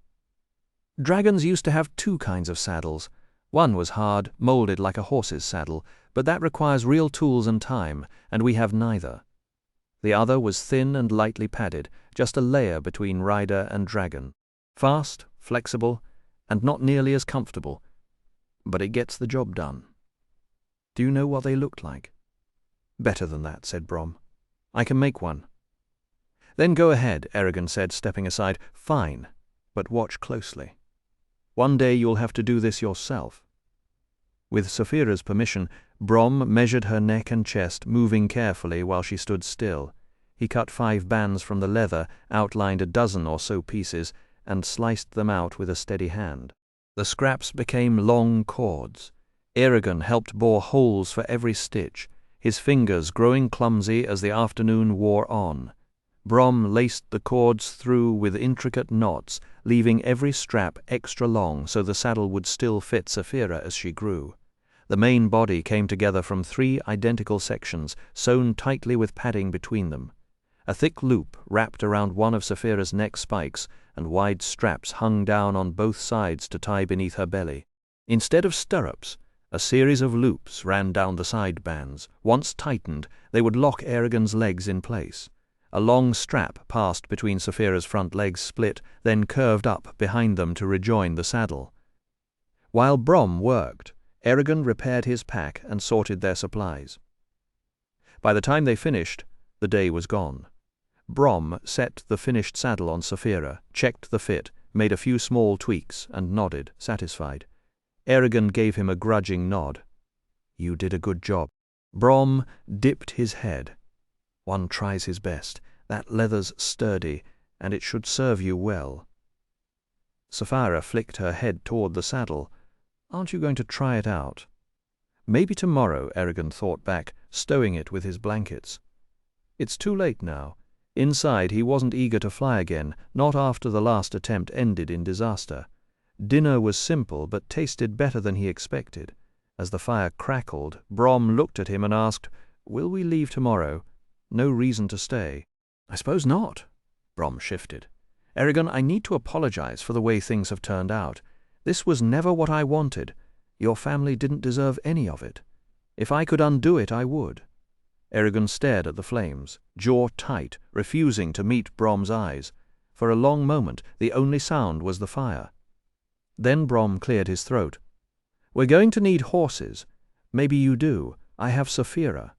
"Dragons used to have two kinds of saddles. One was hard, molded like a horse's saddle, but that requires real tools and time, and we have neither. The other was thin and lightly padded, just a layer between rider and dragon. Fast, flexible, and not nearly as comfortable. But it gets the job done." "Do you know what they looked like?" "Better than that," said Brom. "I can make one." "Then go ahead," Eragon said, stepping aside. "Fine, but watch closely. One day you'll have to do this yourself." With Saphira's permission, Brom measured her neck and chest, moving carefully while she stood still. He cut 5 bands from the leather, outlined a dozen or so pieces, and sliced them out with a steady hand. The scraps became long cords. Eragon helped bore holes for every stitch, his fingers growing clumsy as the afternoon wore on. Brom laced the cords through with intricate knots, leaving every strap extra long so the saddle would still fit Saphira as she grew. The main body came together from 3 identical sections, sewn tightly with padding between them. A thick loop wrapped around one of Saphira's neck spikes, and wide straps hung down on both sides to tie beneath her belly. Instead of stirrups, a series of loops ran down the side bands. Once tightened, they would lock Eragon's legs in place. A long strap passed between Saphira's front legs split, then curved up behind them to rejoin the saddle. While Brom worked, Eragon repaired his pack and sorted their supplies. By the time they finished, the day was gone. Brom set the finished saddle on Saphira, checked the fit, made a few small tweaks, and nodded, satisfied. Eragon gave him a grudging nod. "You did a good job." Brom dipped his head. "One tries his best. That leather's sturdy, and it should serve you well." Saphira flicked her head toward the saddle. "Aren't you going to try it out?" Maybe tomorrow, Eragon thought back, stowing it with his blankets. It's too late now. Inside, he wasn't eager to fly again, not after the last attempt ended in disaster. Dinner was simple, but tasted better than he expected. As the fire crackled, Brom looked at him and asked, "Will we leave tomorrow? No reason to stay." "I suppose not." Brom shifted. "Eragon, I need to apologize for the way things have turned out. This was never what I wanted. Your family didn't deserve any of it. If I could undo it, I would." Eragon stared at the flames, jaw tight, refusing to meet Brom's eyes. For a long moment, the only sound was the fire. Then Brom cleared his throat. "We're going to need horses. Maybe you do. I have Saphira.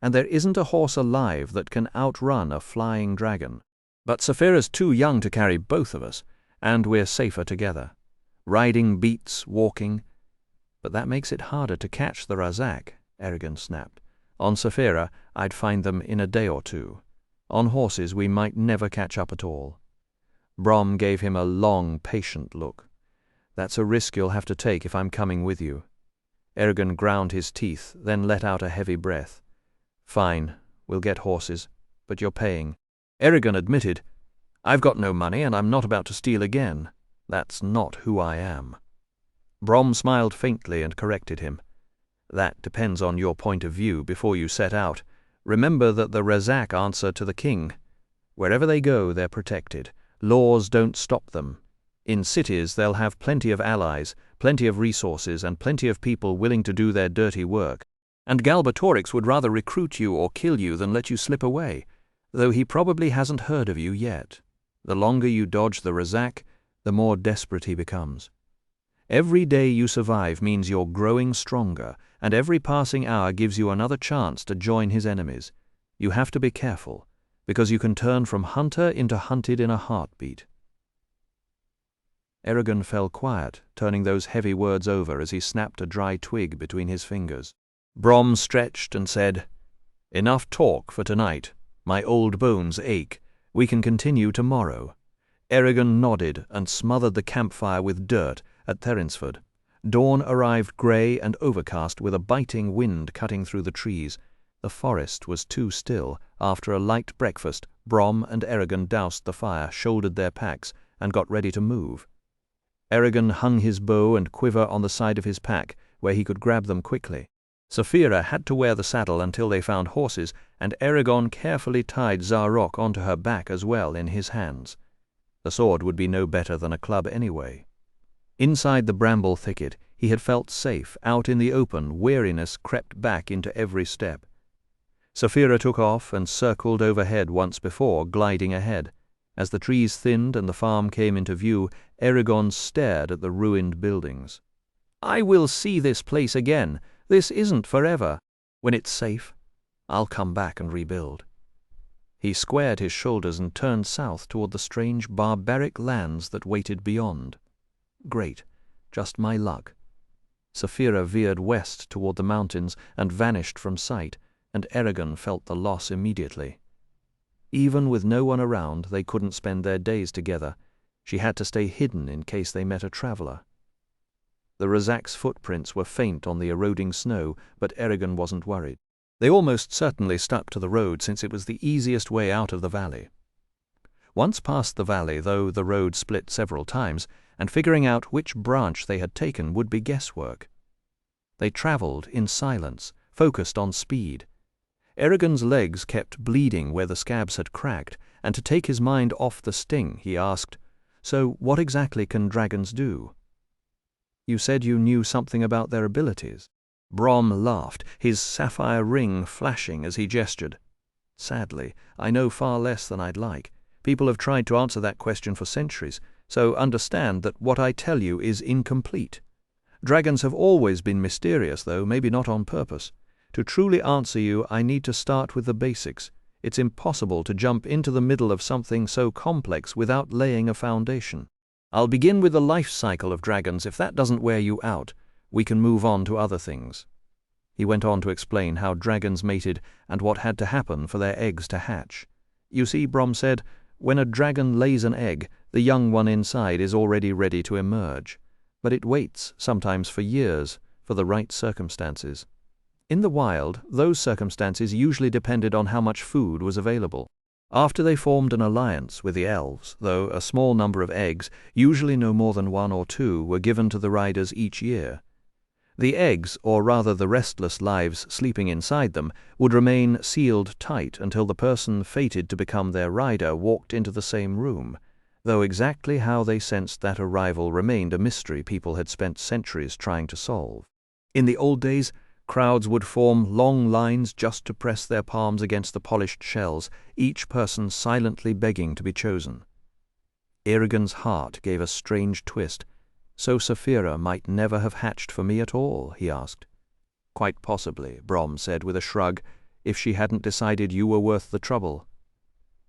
And there isn't a horse alive that can outrun a flying dragon. But Saphira's too young to carry both of us, and we're safer together. Riding beats walking." "But that makes it harder to catch the Razak," Eragon snapped. "On Saphira, I'd find them in a day or two. On horses, we might never catch up at all." Brom gave him a long, patient look. "That's a risk you'll have to take if I'm coming with you." Eragon ground his teeth, then let out a heavy breath. "Fine, we'll get horses, but you're paying." Eragon admitted, "I've got no money and I'm not about to steal again. That's not who I am." Brom smiled faintly and corrected him. "That depends on your point of view before you set out. Remember that the Razak answer to the king. Wherever they go, they're protected. Laws don't stop them. In cities, they'll have plenty of allies, plenty of resources, and plenty of people willing to do their dirty work. And Galbatorix would rather recruit you or kill you than let you slip away, though he probably hasn't heard of you yet. The longer you dodge the Razak, the more desperate he becomes. Every day you survive means you're growing stronger, and every passing hour gives you another chance to join his enemies. You have to be careful, because you can turn from hunter into hunted in a heartbeat." Eragon fell quiet, turning those heavy words over as he snapped a dry twig between his fingers. Brom stretched and said, "Enough talk for tonight. My old bones ache. We can continue tomorrow." Eragon nodded and smothered the campfire with dirt at Therinsford. Dawn arrived grey and overcast with a biting wind cutting through the trees. The forest was too still. After a light breakfast, Brom and Eragon doused the fire, shouldered their packs, and got ready to move. Eragon hung his bow and quiver on the side of his pack, where he could grab them quickly. Saphira had to wear the saddle until they found horses, and Eragon carefully tied Zarok onto her back as well in his hands. The sword would be no better than a club anyway. Inside the bramble thicket, he had felt safe. Out in the open, weariness crept back into every step. Saphira took off and circled overhead once before, gliding ahead. As the trees thinned and the farm came into view, Eragon stared at the ruined buildings. "I will see this place again. This isn't forever. When it's safe, I'll come back and rebuild." He squared his shoulders and turned south toward the strange barbaric lands that waited beyond. Great, just my luck. Saphira veered west toward the mountains and vanished from sight, and Eragon felt the loss immediately. Even with no one around, they couldn't spend their days together. She had to stay hidden in case they met a traveler. The Razak's footprints were faint on the eroding snow, but Eragon wasn't worried. They almost certainly stuck to the road since it was the easiest way out of the valley. Once past the valley, though, the road split several times, and figuring out which branch they had taken would be guesswork. They traveled in silence, focused on speed. Eragon's legs kept bleeding where the scabs had cracked, and to take his mind off the sting, he asked, "So what exactly can dragons do?" "You said you knew something about their abilities." Brom laughed, his sapphire ring flashing as he gestured. "Sadly, I know far less than I'd like. People have tried to answer that question for centuries, so understand that what I tell you is incomplete. Dragons have always been mysterious, though maybe not on purpose. To truly answer you, I need to start with the basics. It's impossible to jump into the middle of something so complex without laying a foundation. I'll begin with the life cycle of dragons. If that doesn't wear you out, we can move on to other things. He went on to explain how dragons mated and what had to happen for their eggs to hatch. You see, Brom said, when a dragon lays an egg, the young one inside is already ready to emerge. But it waits, sometimes for years, for the right circumstances. In the wild, those circumstances usually depended on how much food was available. After they formed an alliance with the elves, though a small number of eggs, usually no more than 1 or 2, were given to the riders each year. The eggs, or rather the restless lives sleeping inside them, would remain sealed tight until the person fated to become their rider walked into the same room, though exactly how they sensed that arrival remained a mystery people had spent centuries trying to solve. In the old days, crowds would form long lines just to press their palms against the polished shells, each person silently begging to be chosen. Eragon's heart gave a strange twist. So Saphira might never have hatched for me at all, he asked. Quite possibly, Brom said with a shrug, if she hadn't decided you were worth the trouble.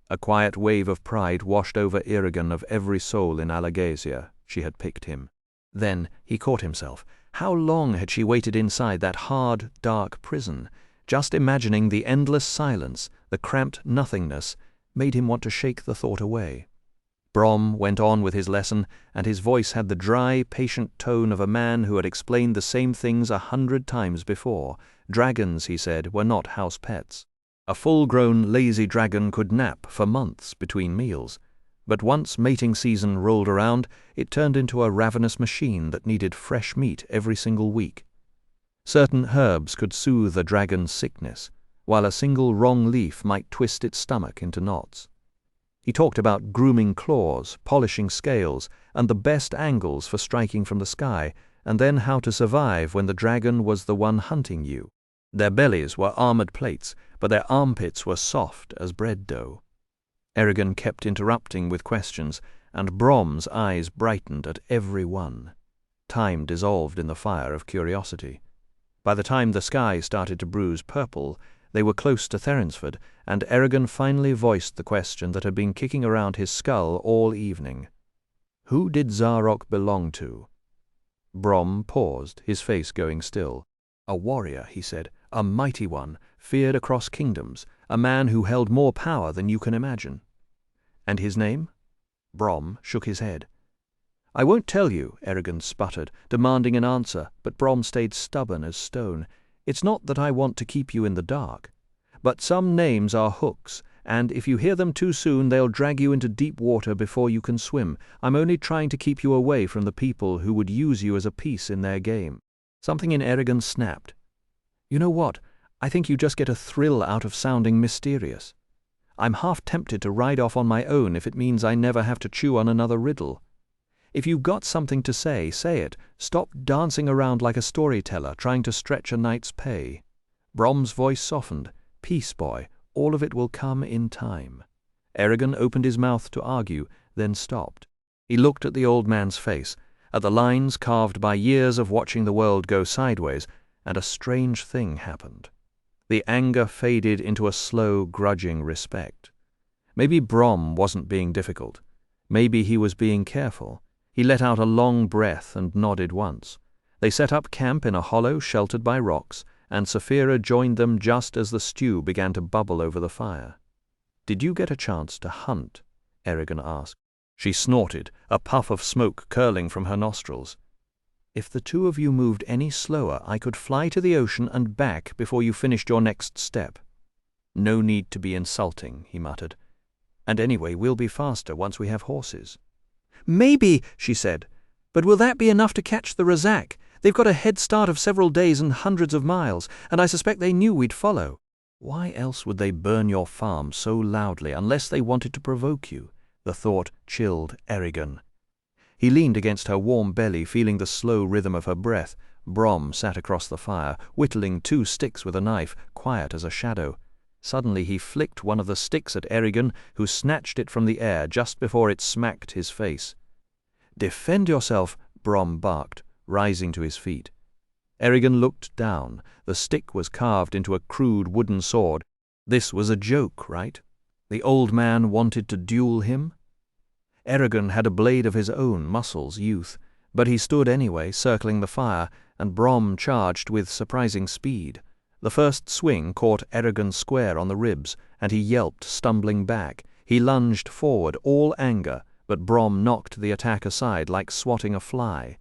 A quiet wave of pride washed over Eragon of every soul in Alagasia. She had picked him. Then he caught himself. How long had she waited inside that hard, dark prison? Just imagining the endless silence, the cramped nothingness, made him want to shake the thought away. Brom went on with his lesson, and his voice had the dry, patient tone of a man who had explained the same things 100 times before. Dragons, he said, were not house pets. A full-grown, lazy dragon could nap for months between meals, but once mating season rolled around, it turned into a ravenous machine that needed fresh meat every single week. Certain herbs could soothe a dragon's sickness, while a single wrong leaf might twist its stomach into knots. He talked about grooming claws, polishing scales, and the best angles for striking from the sky, and then how to survive when the dragon was the one hunting you. Their bellies were armored plates, but their armpits were soft as bread dough. Eragon kept interrupting with questions, and Brom's eyes brightened at every one. Time dissolved in the fire of curiosity. By the time the sky started to bruise purple, they were close to Therinsford, and Eragon finally voiced the question that had been kicking around his skull all evening. Who did Zarok belong to? Brom paused, his face going still. A warrior, he said, a mighty one, feared across kingdoms, a man who held more power than you can imagine. And his name? Brom shook his head. I won't tell you, Eragon sputtered, demanding an answer, but Brom stayed stubborn as stone. It's not that I want to keep you in the dark. But some names are hooks, and if you hear them too soon, they'll drag you into deep water before you can swim. I'm only trying to keep you away from the people who would use you as a piece in their game. Something in Eragon snapped. You know what? I think you just get a thrill out of sounding mysterious. I'm half tempted to ride off on my own if it means I never have to chew on another riddle. If you've got something to say, say it. Stop dancing around like a storyteller trying to stretch a night's pay. Brom's voice softened. Peace, boy. All of it will come in time. Eragon opened his mouth to argue, then stopped. He looked at the old man's face, at the lines carved by years of watching the world go sideways, and a strange thing happened. The anger faded into a slow, grudging respect. Maybe Brom wasn't being difficult. Maybe he was being careful. He let out a long breath and nodded once. They set up camp in a hollow sheltered by rocks, and Saphira joined them just as the stew began to bubble over the fire. Did you get a chance to hunt? Eragon asked. She snorted, a puff of smoke curling from her nostrils. If the two of you moved any slower, I could fly to the ocean and back before you finished your next step. No need to be insulting, he muttered. And anyway, we'll be faster once we have horses. Maybe, she said, but will that be enough to catch the Razak? They've got a head start of several days and hundreds of miles, and I suspect they knew we'd follow. Why else would they burn your farm so loudly unless they wanted to provoke you? The thought chilled Eragon. He leaned against her warm belly, feeling the slow rhythm of her breath. Brom sat across the fire, whittling 2 sticks with a knife, quiet as a shadow. Suddenly he flicked one of the sticks at Eragon, who snatched it from the air just before it smacked his face. Defend yourself, Brom barked, rising to his feet. Eragon looked down. The stick was carved into a crude wooden sword. This was a joke, right? The old man wanted to duel him? Eragon had a blade of his own, muscles, youth, but he stood anyway, circling the fire, and Brom charged with surprising speed. The first swing caught Eragon square on the ribs, and he yelped, stumbling back. He lunged forward, all anger, but Brom knocked the attack aside like swatting a fly.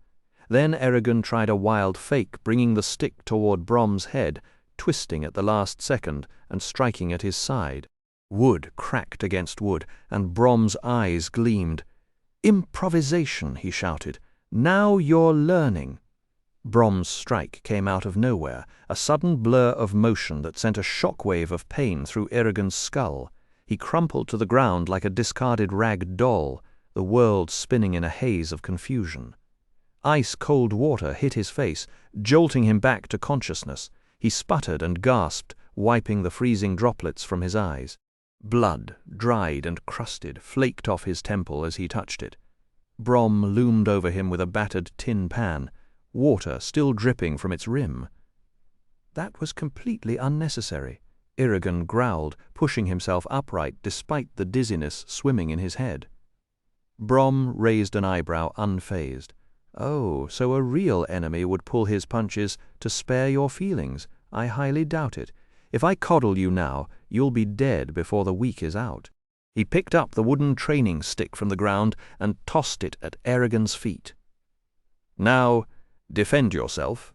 Then Eragon tried a wild fake, bringing the stick toward Brom's head, twisting at the last second and striking at his side. Wood cracked against wood, and Brom's eyes gleamed. "Improvisation," he shouted. "Now you're learning." Brom's strike came out of nowhere, a sudden blur of motion that sent a shockwave of pain through Eragon's skull. He crumpled to the ground like a discarded rag doll, the world spinning in a haze of confusion. Ice-cold water hit his face, jolting him back to consciousness. He sputtered and gasped, wiping the freezing droplets from his eyes. Blood, dried and crusted, flaked off his temple as he touched it. Brom loomed over him with a battered tin pan, water still dripping from its rim. That was completely unnecessary. Eragon growled, pushing himself upright despite the dizziness swimming in his head. Brom raised an eyebrow, unfazed. "Oh, so a real enemy would pull his punches to spare your feelings. I highly doubt it. If I coddle you now, you'll be dead before the week is out." He picked up the wooden training stick from the ground and tossed it at Eragon's feet. "Now, defend yourself."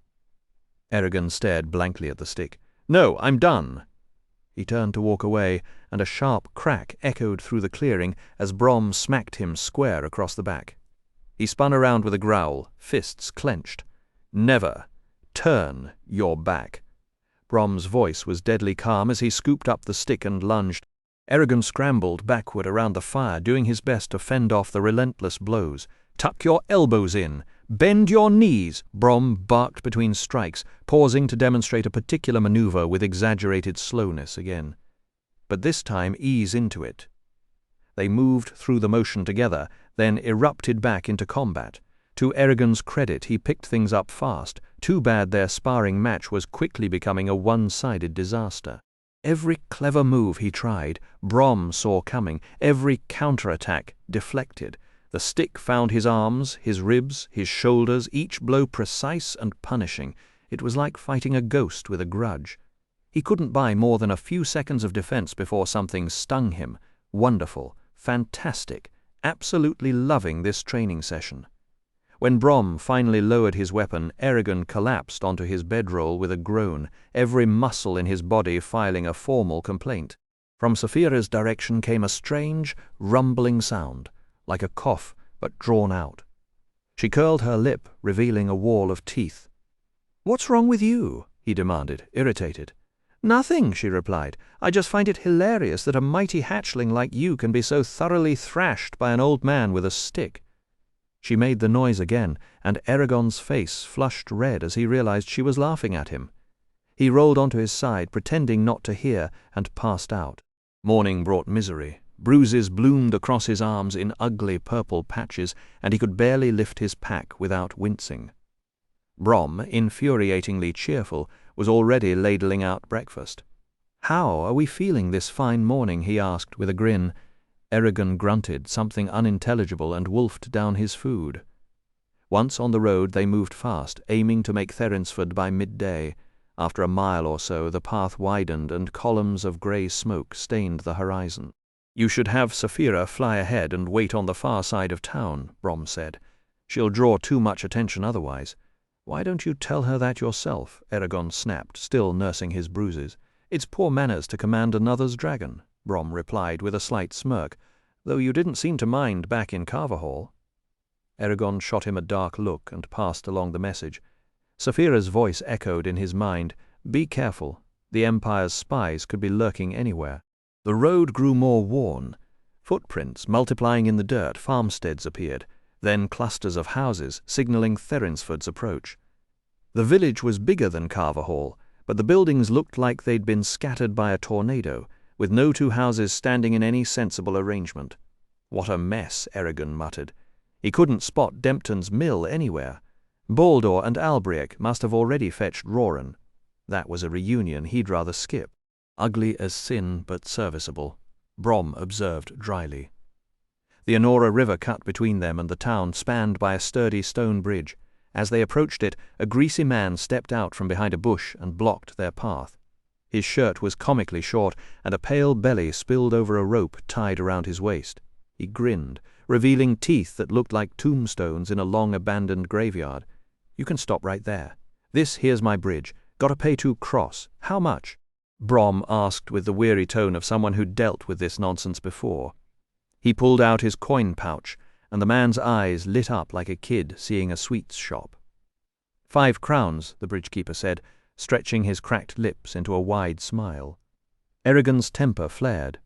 Eragon stared blankly at the stick. "No, I'm done." He turned to walk away, and a sharp crack echoed through the clearing as Brom smacked him square across the back. He spun around with a growl, fists clenched. "Never turn your back." Brom's voice was deadly calm as he scooped up the stick and lunged. Eragon scrambled backward around the fire, doing his best to fend off the relentless blows. "Tuck your elbows in. Bend your knees," Brom barked between strikes, pausing to demonstrate a particular maneuver with exaggerated slowness again. But this time ease into it. They moved through the motion together, then erupted back into combat. To Eragon's credit, he picked things up fast. Too bad their sparring match was quickly becoming a one-sided disaster. Every clever move he tried, Brom saw coming. Every counterattack deflected. The stick found his arms, his ribs, his shoulders, each blow precise and punishing. It was like fighting a ghost with a grudge. He couldn't buy more than a few seconds of defense before something stung him. Wonderful, fantastic, absolutely loving this training session. When Brom finally lowered his weapon, Eragon collapsed onto his bedroll with a groan, every muscle in his body filing a formal complaint. From Saphira's direction came a strange, rumbling sound, like a cough, but drawn out. She curled her lip, revealing a wall of teeth. "What's wrong with you?" he demanded, irritated. "Nothing," she replied. "I just find it hilarious that a mighty hatchling like you can be so thoroughly thrashed by an old man with a stick." She made the noise again, and Eragon's face flushed red as he realized she was laughing at him. He rolled onto his side, pretending not to hear, and passed out. Morning brought misery. Bruises bloomed across his arms in ugly purple patches, and he could barely lift his pack without wincing. Brom, infuriatingly cheerful, was already ladling out breakfast. "How are we feeling this fine morning?" he asked with a grin. Eragon grunted something unintelligible and wolfed down his food. Once on the road they moved fast, aiming to make Therinsford by midday. After a mile or so the path widened and columns of grey smoke stained the horizon. "You should have Saphira fly ahead and wait on the far side of town," Brom said. "She'll draw too much attention otherwise." "Why don't you tell her that yourself?" Eragon snapped, still nursing his bruises. "It's poor manners to command another's dragon," Brom replied with a slight smirk, "though you didn't seem to mind back in Carverhall." Eragon shot him a dark look and passed along the message. Saphira's voice echoed in his mind, "Be careful. The Empire's spies could be lurking anywhere." The road grew more worn. Footprints multiplying in the dirt, farmsteads appeared, then clusters of houses signalling Therinsford's approach. The village was bigger than Carverhall, but the buildings looked like they'd been scattered by a tornado, with no two houses standing in any sensible arrangement. "What a mess," Eragon muttered. He couldn't spot Dempton's mill anywhere. Baldur and Albriec must have already fetched Roran. That was a reunion he'd rather skip. Ugly as sin, but serviceable, Brom observed dryly. The Anora River cut between them and the town, spanned by a sturdy stone bridge. As they approached it, a greasy man stepped out from behind a bush and blocked their path. His shirt was comically short, and a pale belly spilled over a rope tied around his waist. He grinned, revealing teeth that looked like tombstones in a long-abandoned graveyard. "You can stop right there. This here's my bridge. Gotta pay 2 cross. How much?" Brom asked with the weary tone of someone who'd dealt with this nonsense before. He pulled out his coin pouch, and the man's eyes lit up like a kid seeing a sweets shop. 5 crowns, the bridgekeeper said, stretching his cracked lips into a wide smile. Eragon's temper flared.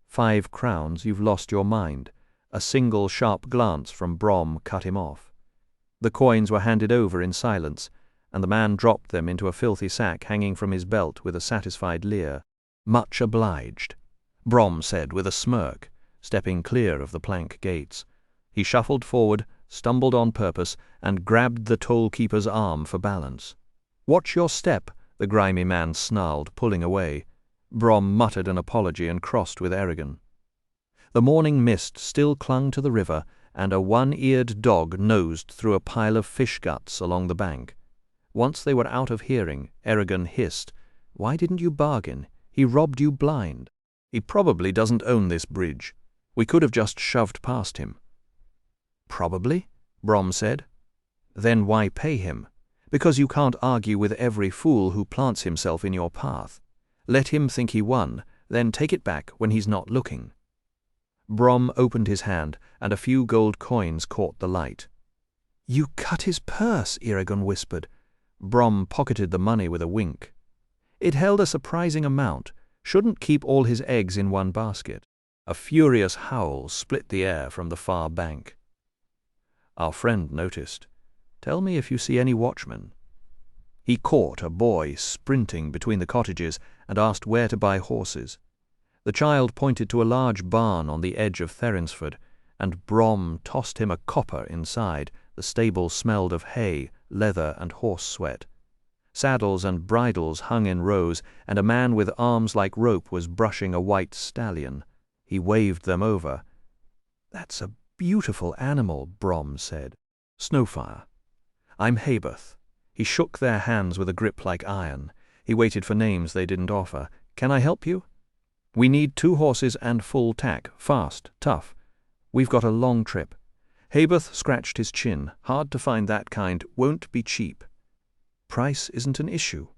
5 crowns, you've lost your mind. A single sharp glance from Brom cut him off. The coins were handed over in silence, and the man dropped them into a filthy sack hanging from his belt with a satisfied leer. "Much obliged," Brom said with a smirk, stepping clear of the plank gates. He shuffled forward, stumbled on purpose, and grabbed the toll-keeper's arm for balance. "Watch your step," the grimy man snarled, pulling away. Brom muttered an apology and crossed with Eragon. The morning mist still clung to the river, and a one-eared dog nosed through a pile of fish guts along the bank. Once they were out of hearing, Eragon hissed, "Why didn't you bargain? He robbed you blind. He probably doesn't own this bridge. We could have just shoved past him." "Probably," Brom said. "Then why pay him? Because you can't argue with every fool who plants himself in your path. Let him think he won, then take it back when he's not looking." Brom opened his hand, and a few gold coins caught the light. "You cut his purse," Eragon whispered. Brom pocketed the money with a wink. It held a surprising amount. Shouldn't keep all his eggs in one basket. A furious howl split the air from the far bank. Our friend noticed. "Tell me if you see any watchmen." He caught a boy sprinting between the cottages and asked where to buy horses. The child pointed to a large barn on the edge of Therinsford, and Brom tossed him a copper inside. The stable smelled of hay, leather, and horse sweat. Saddles and bridles hung in rows, and a man with arms like rope was brushing a white stallion. He waved them over. "That's a beautiful animal," Brom said. "Snowfire." "I'm Haberth." He shook their hands with a grip like iron. He waited for names they didn't offer. "Can I help you?" "We need 2 horses and full tack, fast, tough. We've got a long trip." Haberth scratched his chin. "Hard to find that kind, won't be cheap." "Price isn't an issue."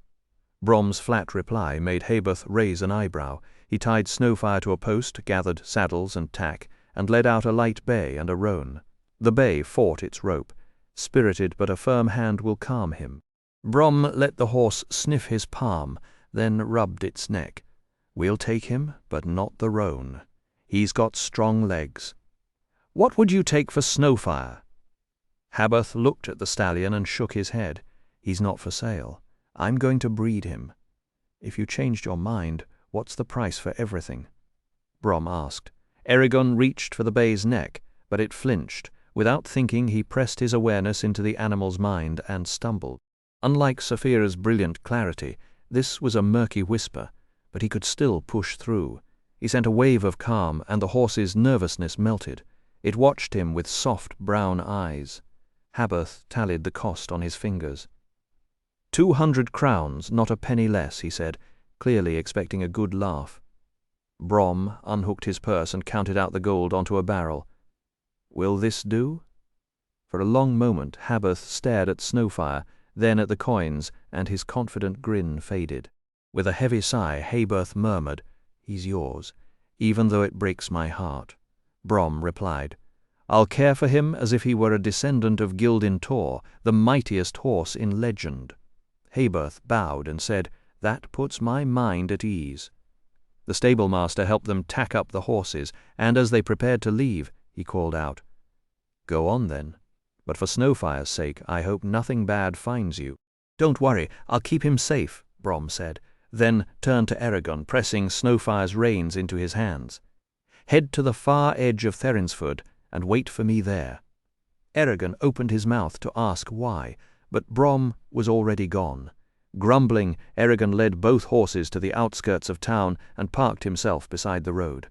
Brom's flat reply made Haberth raise an eyebrow. He tied Snowfire to a post, gathered saddles and tack, and led out a light bay and a roan. The bay fought its rope. Spirited, but a firm hand will calm him. Brom let the horse sniff his palm, then rubbed its neck. "We'll take him, but not the roan. He's got strong legs." "What would you take for Snowfire?" Haberth looked at the stallion and shook his head. "He's not for sale. I'm going to breed him." "If you changed your mind, what's the price for everything?" Brom asked. Eragon reached for the bay's neck, but it flinched. Without thinking, he pressed his awareness into the animal's mind and stumbled. Unlike Saphira's brilliant clarity, this was a murky whisper, but he could still push through. He sent a wave of calm, and the horse's nervousness melted. It watched him with soft brown eyes. Haberth tallied the cost on his fingers. 200 crowns, not a penny less, he said, clearly expecting a good laugh. Brom unhooked his purse and counted out the gold onto a barrel. "Will this do?" For a long moment Haberth stared at Snowfire, then at the coins, and his confident grin faded. With a heavy sigh, Haberth murmured, "He's yours, even though it breaks my heart." Brom replied, "I'll care for him as if he were a descendant of Gildin Tor, the mightiest horse in legend." Haberth bowed and said, "That puts my mind at ease." The stablemaster helped them tack up the horses, and as they prepared to leave, he called out, "Go on then, but for Snowfire's sake I hope nothing bad finds you." "Don't worry, I'll keep him safe," Brom said, then turned to Eragon, pressing Snowfire's reins into his hands. "Head to the far edge of Therinsford and wait for me there." Eragon opened his mouth to ask why, but Brom was already gone. Grumbling, Eragon led both horses to the outskirts of town and parked himself beside the road.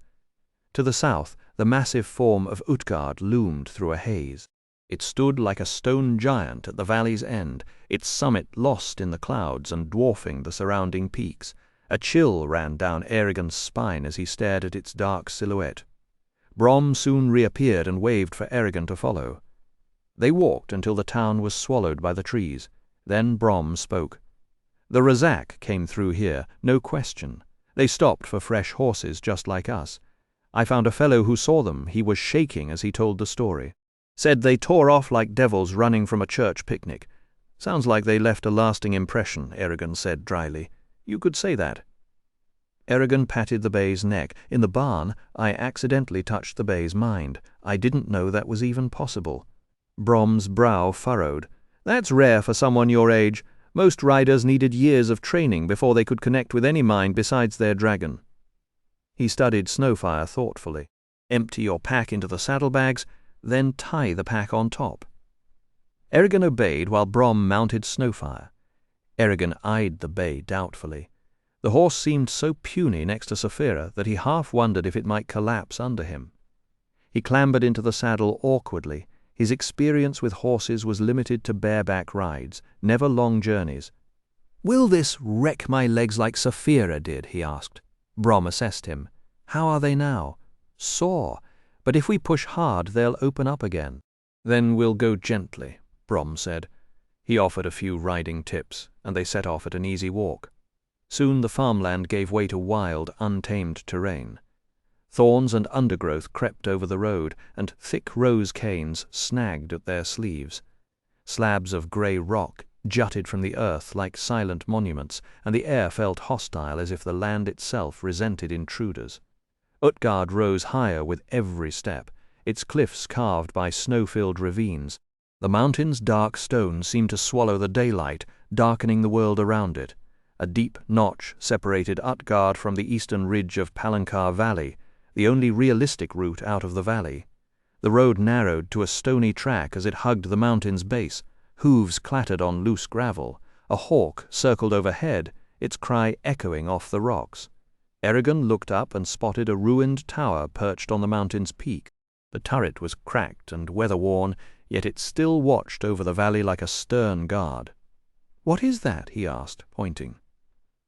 To the south, the massive form of Utgard loomed through a haze. It stood like a stone giant at the valley's end, its summit lost in the clouds and dwarfing the surrounding peaks. A chill ran down Eragon's spine as he stared at its dark silhouette. Brom soon reappeared and waved for Eragon to follow. They walked until the town was swallowed by the trees. Then Brom spoke. "The Razak came through here, no question. They stopped for fresh horses just like us. I found a fellow who saw them. He was shaking as he told the story. Said they tore off like devils running from a church picnic. Sounds like they left a lasting impression," Eragon said dryly. "You could say that." Eragon patted the bay's neck. "In the barn, I accidentally touched the bay's mind. I didn't know that was even possible." Brom's brow furrowed. "That's rare for someone your age. Most riders needed years of training before they could connect with any mind besides their dragon." He studied Snowfire thoughtfully. "Empty your pack into the saddlebags, then tie the pack on top." Eragon obeyed while Brom mounted Snowfire. Eragon eyed the bay doubtfully. The horse seemed so puny next to Saphira that he half wondered if it might collapse under him. He clambered into the saddle awkwardly. His experience with horses was limited to bareback rides, never long journeys. "Will this wreck my legs like Saphira did?" he asked. Brom assessed him. "How are they now?" "Sore, but if we push hard they'll open up again." "Then we'll go gently," Brom said. He offered a few riding tips, and they set off at an easy walk. Soon the farmland gave way to wild, untamed terrain. Thorns and undergrowth crept over the road, and thick rose canes snagged at their sleeves. Slabs of grey rock jutted from the earth like silent monuments, and the air felt hostile as if the land itself resented intruders. Utgard rose higher with every step, its cliffs carved by snow-filled ravines. The mountain's dark stone seemed to swallow the daylight, darkening the world around it. A deep notch separated Utgard from the eastern ridge of Palancar Valley, the only realistic route out of the valley. The road narrowed to a stony track as it hugged the mountain's base. Hooves clattered on loose gravel. A hawk circled overhead, its cry echoing off the rocks. Eragon looked up and spotted a ruined tower perched on the mountain's peak. The turret was cracked and weather-worn, yet it still watched over the valley like a stern guard. "What is that?" he asked, pointing.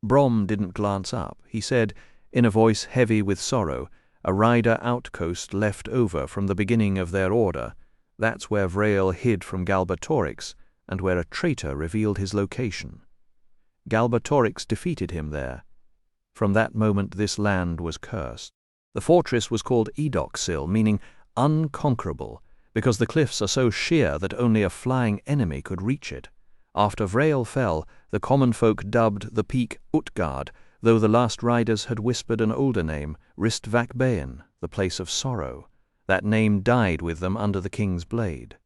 Brom didn't glance up. He said, in a voice heavy with sorrow, "A rider outpost left over from the beginning of their order. That's where Vrael hid from Galbatorix, and where a traitor revealed his location. Galbatorix defeated him there. From that moment this land was cursed. The fortress was called Edoxil, meaning unconquerable, because the cliffs are so sheer that only a flying enemy could reach it. After Vrael fell, the common folk dubbed the peak Utgard, though the last riders had whispered an older name, Ristvakbaen, the place of sorrow. That name died with them under the king's blade."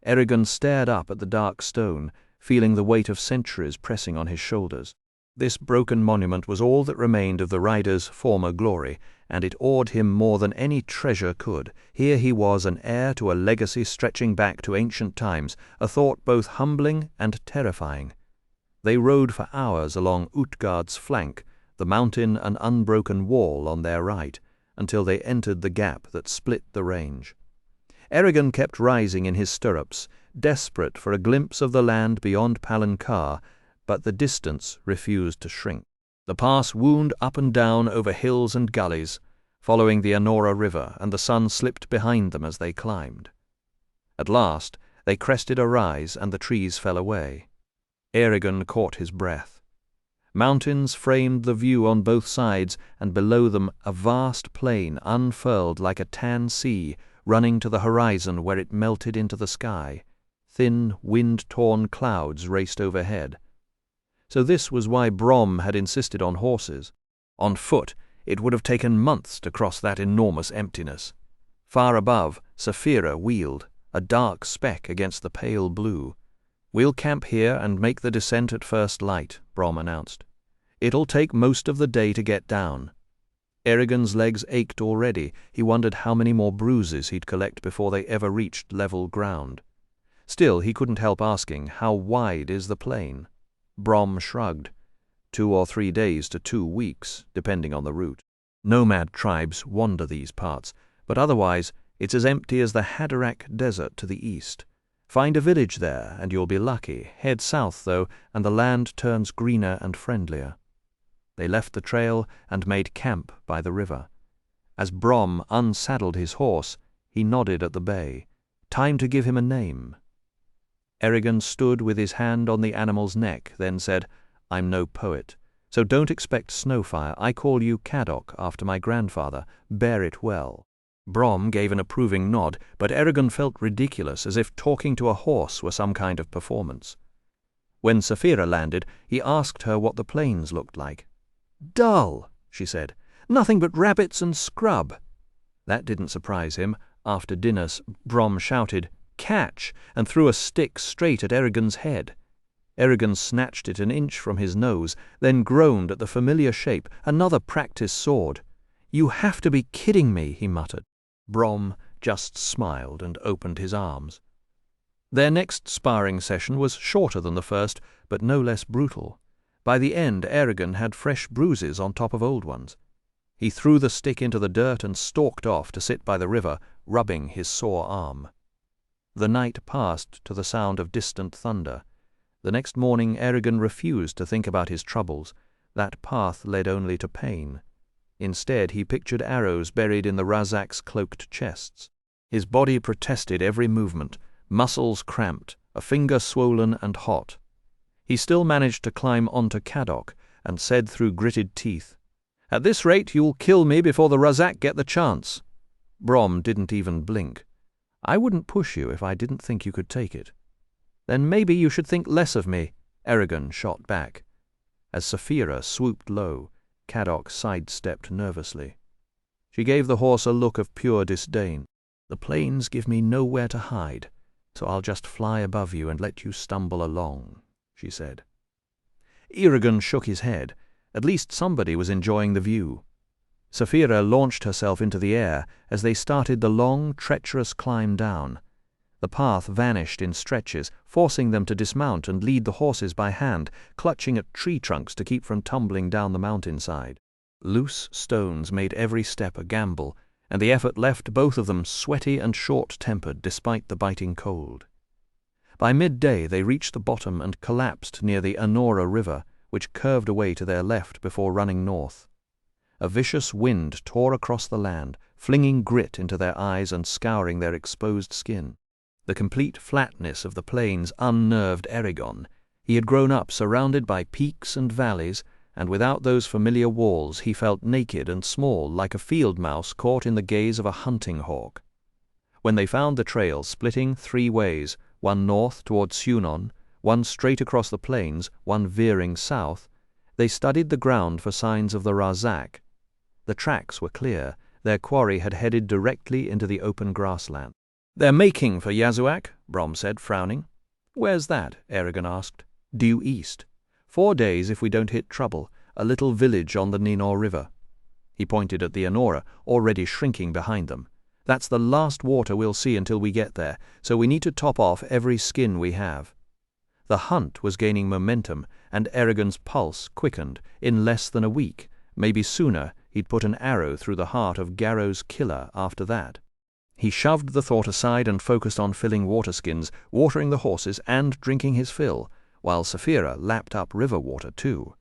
Eragon stared up at the dark stone, feeling the weight of centuries pressing on his shoulders. This broken monument was all that remained of the rider's former glory, and it awed him more than any treasure could. Here he was, an heir to a legacy stretching back to ancient times, a thought both humbling and terrifying. They rode for hours along Utgard's flank, the mountain an unbroken wall on their right, until they entered the gap that split the range. Eragon kept rising in his stirrups, desperate for a glimpse of the land beyond Palancar, but the distance refused to shrink. The pass wound up and down over hills and gullies, following the Anora River, and the sun slipped behind them as they climbed. At last they crested a rise, and the trees fell away. Eragon caught his breath. Mountains framed the view on both sides, and below them a vast plain unfurled like a tan sea, running to the horizon where it melted into the sky. Thin, wind-torn clouds raced overhead. So this was why Brom had insisted on horses. On foot, it would have taken months to cross that enormous emptiness. Far above, Saphira wheeled, a dark speck against the pale blue. "We'll camp here and make the descent at first light," Brom announced. "It'll take most of the day to get down." Eragon's legs ached already. He wondered how many more bruises he'd collect before they ever reached level ground. Still, he couldn't help asking, how wide is the plain? Brom shrugged. 2 or 3 days to 2 weeks, depending on the route. Nomad tribes wander these parts, but otherwise it's as empty as the Haderach Desert to the east. Find a village there, and you'll be lucky. Head south, though, and the land turns greener and friendlier. They left the trail and made camp by the river. As Brom unsaddled his horse, he nodded at the bay. Time to give him a name. Erigon stood with his hand on the animal's neck, then said, "I'm no poet, so don't expect Snowfire. I call you Caddock after my grandfather. Bear it well." Brom gave an approving nod, but Erigon felt ridiculous, as if talking to a horse were some kind of performance. When Saphira landed, he asked her what the plains looked like. "Dull," she said. "Nothing but rabbits and scrub." That didn't surprise him. After dinner, Brom shouted, "Catch!" and threw a stick straight at Erigon's head. Erigon snatched it an inch from his nose, then groaned at the familiar shape, another practice sword. "You have to be kidding me," he muttered. Brom just smiled and opened his arms. Their next sparring session was shorter than the first, but no less brutal. By the end, Erigon had fresh bruises on top of old ones. He threw the stick into the dirt and stalked off to sit by the river, rubbing his sore arm. The night passed to the sound of distant thunder. The next morning Erigon refused to think about his troubles. That path led only to pain. Instead, he pictured arrows buried in the Razak's cloaked chests. His body protested every movement, muscles cramped, a finger swollen and hot. He still managed to climb onto Caddock and said through gritted teeth, "At this rate you'll kill me before the Razak get the chance." Brom didn't even blink. "I wouldn't push you if I didn't think you could take it." "Then maybe you should think less of me," Erigon shot back. As Saphira swooped low, Caddock sidestepped nervously. She gave the horse a look of pure disdain. "The plains give me nowhere to hide, so I'll just fly above you and let you stumble along," she said. Erigon shook his head. At least somebody was enjoying the view. Saphira launched herself into the air as they started the long, treacherous climb down. The path vanished in stretches, forcing them to dismount and lead the horses by hand, clutching at tree trunks to keep from tumbling down the mountainside. Loose stones made every step a gamble, and the effort left both of them sweaty and short-tempered despite the biting cold. By midday they reached the bottom and collapsed near the Anora River, which curved away to their left before running north. A vicious wind tore across the land, flinging grit into their eyes and scouring their exposed skin. The complete flatness of the plains unnerved Erigon. He had grown up surrounded by peaks and valleys, and without those familiar walls he felt naked and small, like a field mouse caught in the gaze of a hunting hawk. When they found the trail splitting 3 ways, one north toward Sunon, one straight across the plains, one veering south, they studied the ground for signs of the Razak. The tracks were clear. Their quarry had headed directly into the open grassland. "They're making for Yazuak," Brom said, frowning. "Where's that?" Erigon asked. "Due east. 4 days if we don't hit trouble, a little village on the Ninor River." He pointed at the Anora, already shrinking behind them. "That's the last water we'll see until we get there, so we need to top off every skin we have." The hunt was gaining momentum, and Erigon's pulse quickened. In less than a week, maybe sooner, he'd put an arrow through the heart of Garrow's killer after that. He shoved the thought aside and focused on filling waterskins, watering the horses, and drinking his fill, while Saphira lapped up river water too.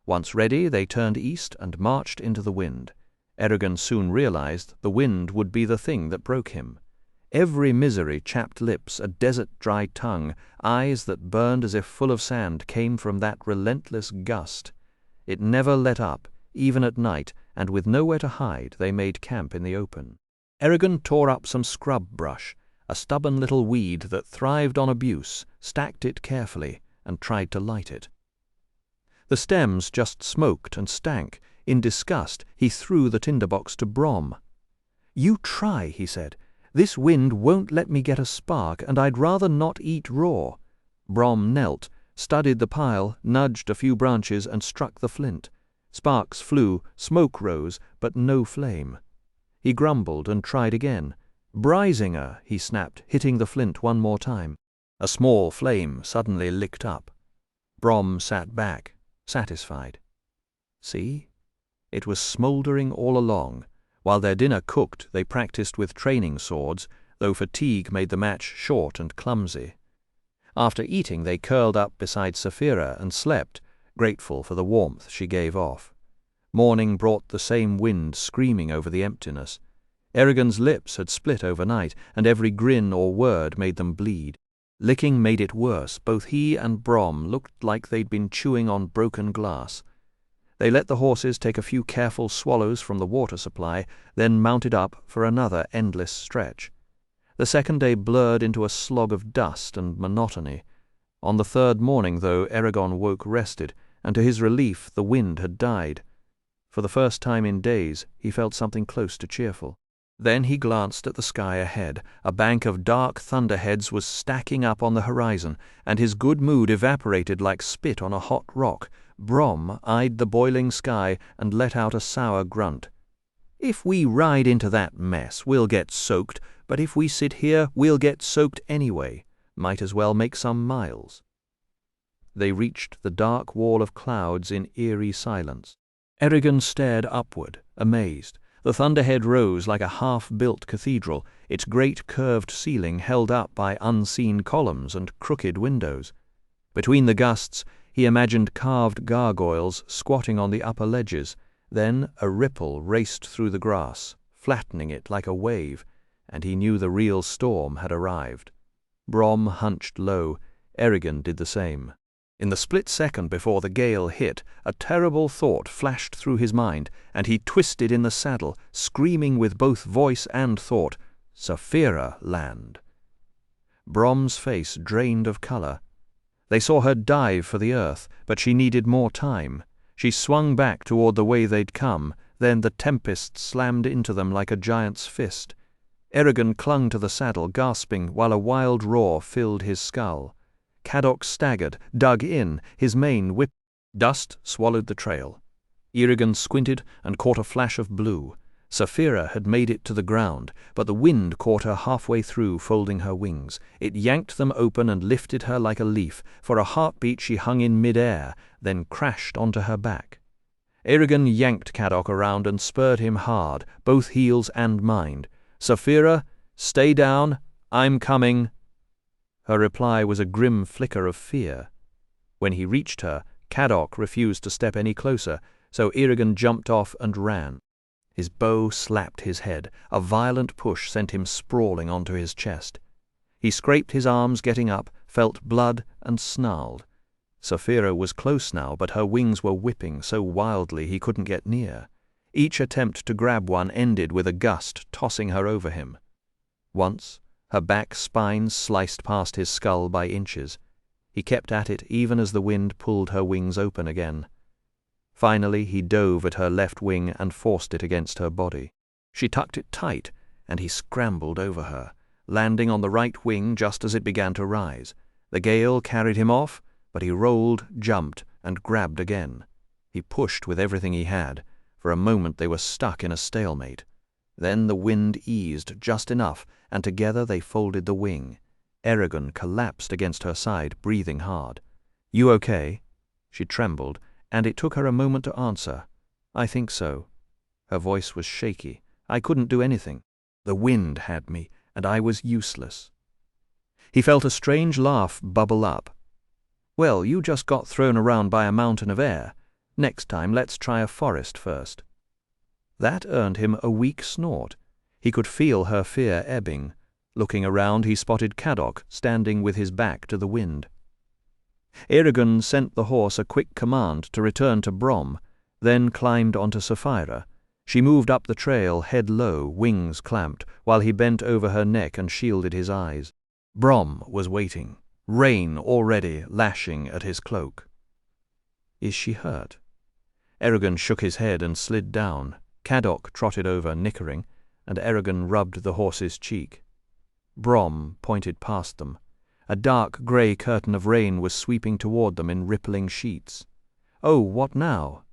Once ready, they turned east and marched into the wind. Erigon soon realized the wind would be the thing that broke him. Every misery, chapped lips, a desert-dry tongue, eyes that burned as if full of sand came from that relentless gust. It never let up, even at night, and with nowhere to hide, they made camp in the open. Erigon tore up some scrub brush, a stubborn little weed that thrived on abuse, stacked it carefully, and tried to light it. The stems just smoked and stank. In disgust, he threw the tinderbox to Brom. "You try," he said. "This wind won't let me get a spark, and I'd rather not eat raw." Brom knelt, studied the pile, nudged a few branches, and struck the flint. Sparks flew, smoke rose, but no flame. He grumbled and tried again. "Brisinger," he snapped, hitting the flint one more time. A small flame suddenly licked up. Brom sat back, satisfied. See? It was smouldering all along. While their dinner cooked, they practiced with training swords, though fatigue made the match short and clumsy. After eating, they curled up beside Sapphira and slept, grateful for the warmth she gave off. Morning brought the same wind screaming over the emptiness. Eragon's lips had split overnight, and every grin or word made them bleed. Licking made it worse. Both he and Brom looked like they'd been chewing on broken glass. They let the horses take a few careful swallows from the water supply, then mounted up for another endless stretch. The second day blurred into a slog of dust and monotony. On the third morning, though, Eragon woke rested, and to his relief the wind had died. For the first time in days he felt something close to cheerful. Then he glanced at the sky ahead. A bank of dark thunderheads was stacking up on the horizon, and his good mood evaporated like spit on a hot rock. Brom eyed the boiling sky and let out a sour grunt. "If we ride into that mess, we'll get soaked, but if we sit here, we'll get soaked anyway. Might as well make some miles." They reached the dark wall of clouds in eerie silence. Eragon stared upward, amazed. The thunderhead rose like a half-built cathedral, its great curved ceiling held up by unseen columns and crooked windows. Between the gusts, he imagined carved gargoyles squatting on the upper ledges. Then a ripple raced through the grass, flattening it like a wave, and he knew the real storm had arrived. Brom hunched low. Eragon did the same. In the split second before the gale hit, a terrible thought flashed through his mind, and he twisted in the saddle, screaming with both voice and thought, "Sapphira land!" Brom's face drained of color. They saw her dive for the earth, but she needed more time. She swung back toward the way they'd come, then the tempest slammed into them like a giant's fist. Eragon clung to the saddle, gasping, while a wild roar filled his skull. Caddoc staggered, dug in, his mane whipped. Dust swallowed the trail. Eragon squinted and caught a flash of blue. Sapphira had made it to the ground, but the wind caught her halfway through, folding her wings. It yanked them open and lifted her like a leaf. For a heartbeat she hung in mid-air, then crashed onto her back. Eragon yanked Caddoc around and spurred him hard, both heels and mind. "Sapphira, stay down. I'm coming." Her reply was a grim flicker of fear. When he reached her, Caddoc refused to step any closer, so Eragon jumped off and ran. His bow slapped his head. A violent push sent him sprawling onto his chest. He scraped his arms getting up, felt blood, and snarled. Sapphira was close now, but her wings were whipping so wildly he couldn't get near. Each attempt to grab one ended with a gust tossing her over him. Once, her back spine sliced past his skull by inches. He kept at it even as the wind pulled her wings open again. Finally, he dove at her left wing and forced it against her body. She tucked it tight, and he scrambled over her, landing on the right wing just as it began to rise. The gale carried him off, but he rolled, jumped, and grabbed again. He pushed with everything he had. For a moment they were stuck in a stalemate. Then the wind eased just enough, and together they folded the wing. Eragon collapsed against her side, breathing hard. "You okay?" She trembled, and it took her a moment to answer. "I think so." Her voice was shaky. "I couldn't do anything. The wind had me, and I was useless." He felt a strange laugh bubble up. "Well, you just got thrown around by a mountain of air. Next time let's try a forest first." That earned him a weak snort. He could feel her fear ebbing. Looking around, he spotted Caddoc standing with his back to the wind. Eragon sent the horse a quick command to return to Brom, then climbed onto Sapphira. She moved up the trail, head low, wings clamped, while he bent over her neck and shielded his eyes. Brom was waiting, rain already lashing at his cloak. "Is she hurt?" Eragon shook his head and slid down. Caddoc trotted over, nickering, and Eragon rubbed the horse's cheek. Brom pointed past them. A dark grey curtain of rain was sweeping toward them in rippling sheets. "Oh, what now?"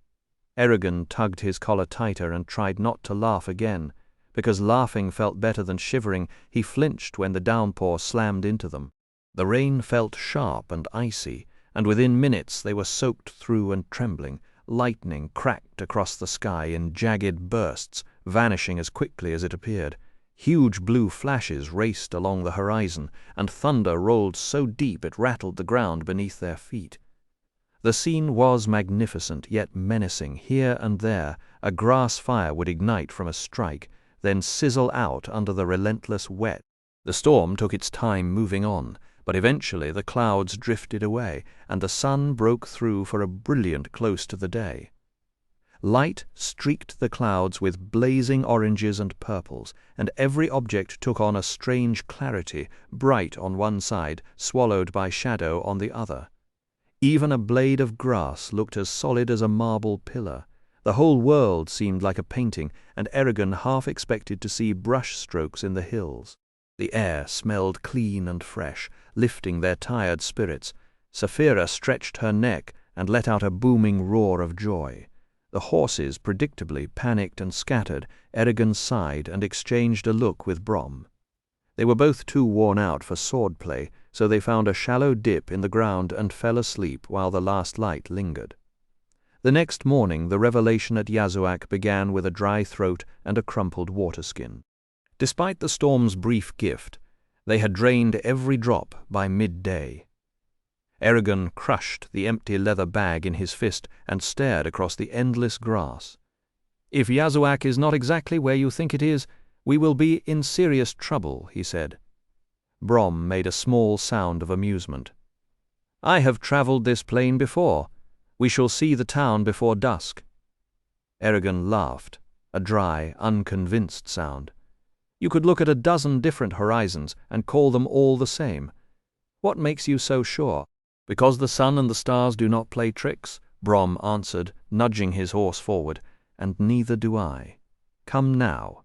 Eragon tugged his collar tighter and tried not to laugh again. Because laughing felt better than shivering, he flinched when the downpour slammed into them. The rain felt sharp and icy, and within minutes they were soaked through and trembling. Lightning cracked across the sky in jagged bursts, vanishing as quickly as it appeared. Huge blue flashes raced along the horizon, and thunder rolled so deep it rattled the ground beneath their feet. The scene was magnificent, yet menacing. Here and there a grass fire would ignite from a strike, then sizzle out under the relentless wet. The storm took its time moving on, but eventually the clouds drifted away, and the sun broke through for a brilliant close to the day. Light streaked the clouds with blazing oranges and purples, and every object took on a strange clarity, bright on one side, swallowed by shadow on the other. Even a blade of grass looked as solid as a marble pillar. The whole world seemed like a painting, and Eragon half expected to see brush strokes in the hills. The air smelled clean and fresh, lifting their tired spirits. Saphira stretched her neck and let out a booming roar of joy. The horses predictably panicked and scattered. Eragon sighed and exchanged a look with Brom. They were both too worn out for swordplay, so they found a shallow dip in the ground and fell asleep while the last light lingered. The next morning the revelation at Yazuak began with a dry throat and a crumpled waterskin. Despite the storm's brief gift, they had drained every drop by midday. Eragon crushed the empty leather bag in his fist and stared across the endless grass. "If Yazuak is not exactly where you think it is, we will be in serious trouble," he said. Brom made a small sound of amusement. "I have travelled this plain before. We shall see the town before dusk." Eragon laughed, a dry, unconvinced sound. "You could look at a dozen different horizons and call them all the same. What makes you so sure?" "Because the sun and the stars do not play tricks," Brom answered, nudging his horse forward, "and neither do I. Come now.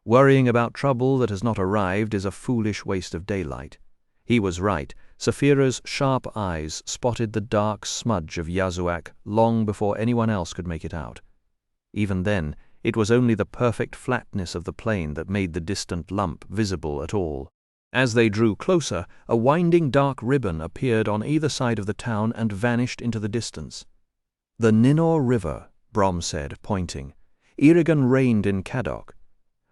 Worrying about trouble that has not arrived is a foolish waste of daylight." He was right. Saphira's sharp eyes spotted the dark smudge of Yazuak long before anyone else could make it out. Even then, it was only the perfect flatness of the plain that made the distant lump visible at all. As they drew closer, a winding dark ribbon appeared on either side of the town and vanished into the distance. "The Ninor River," Brom said, pointing. "Eragon reigned in Kadok.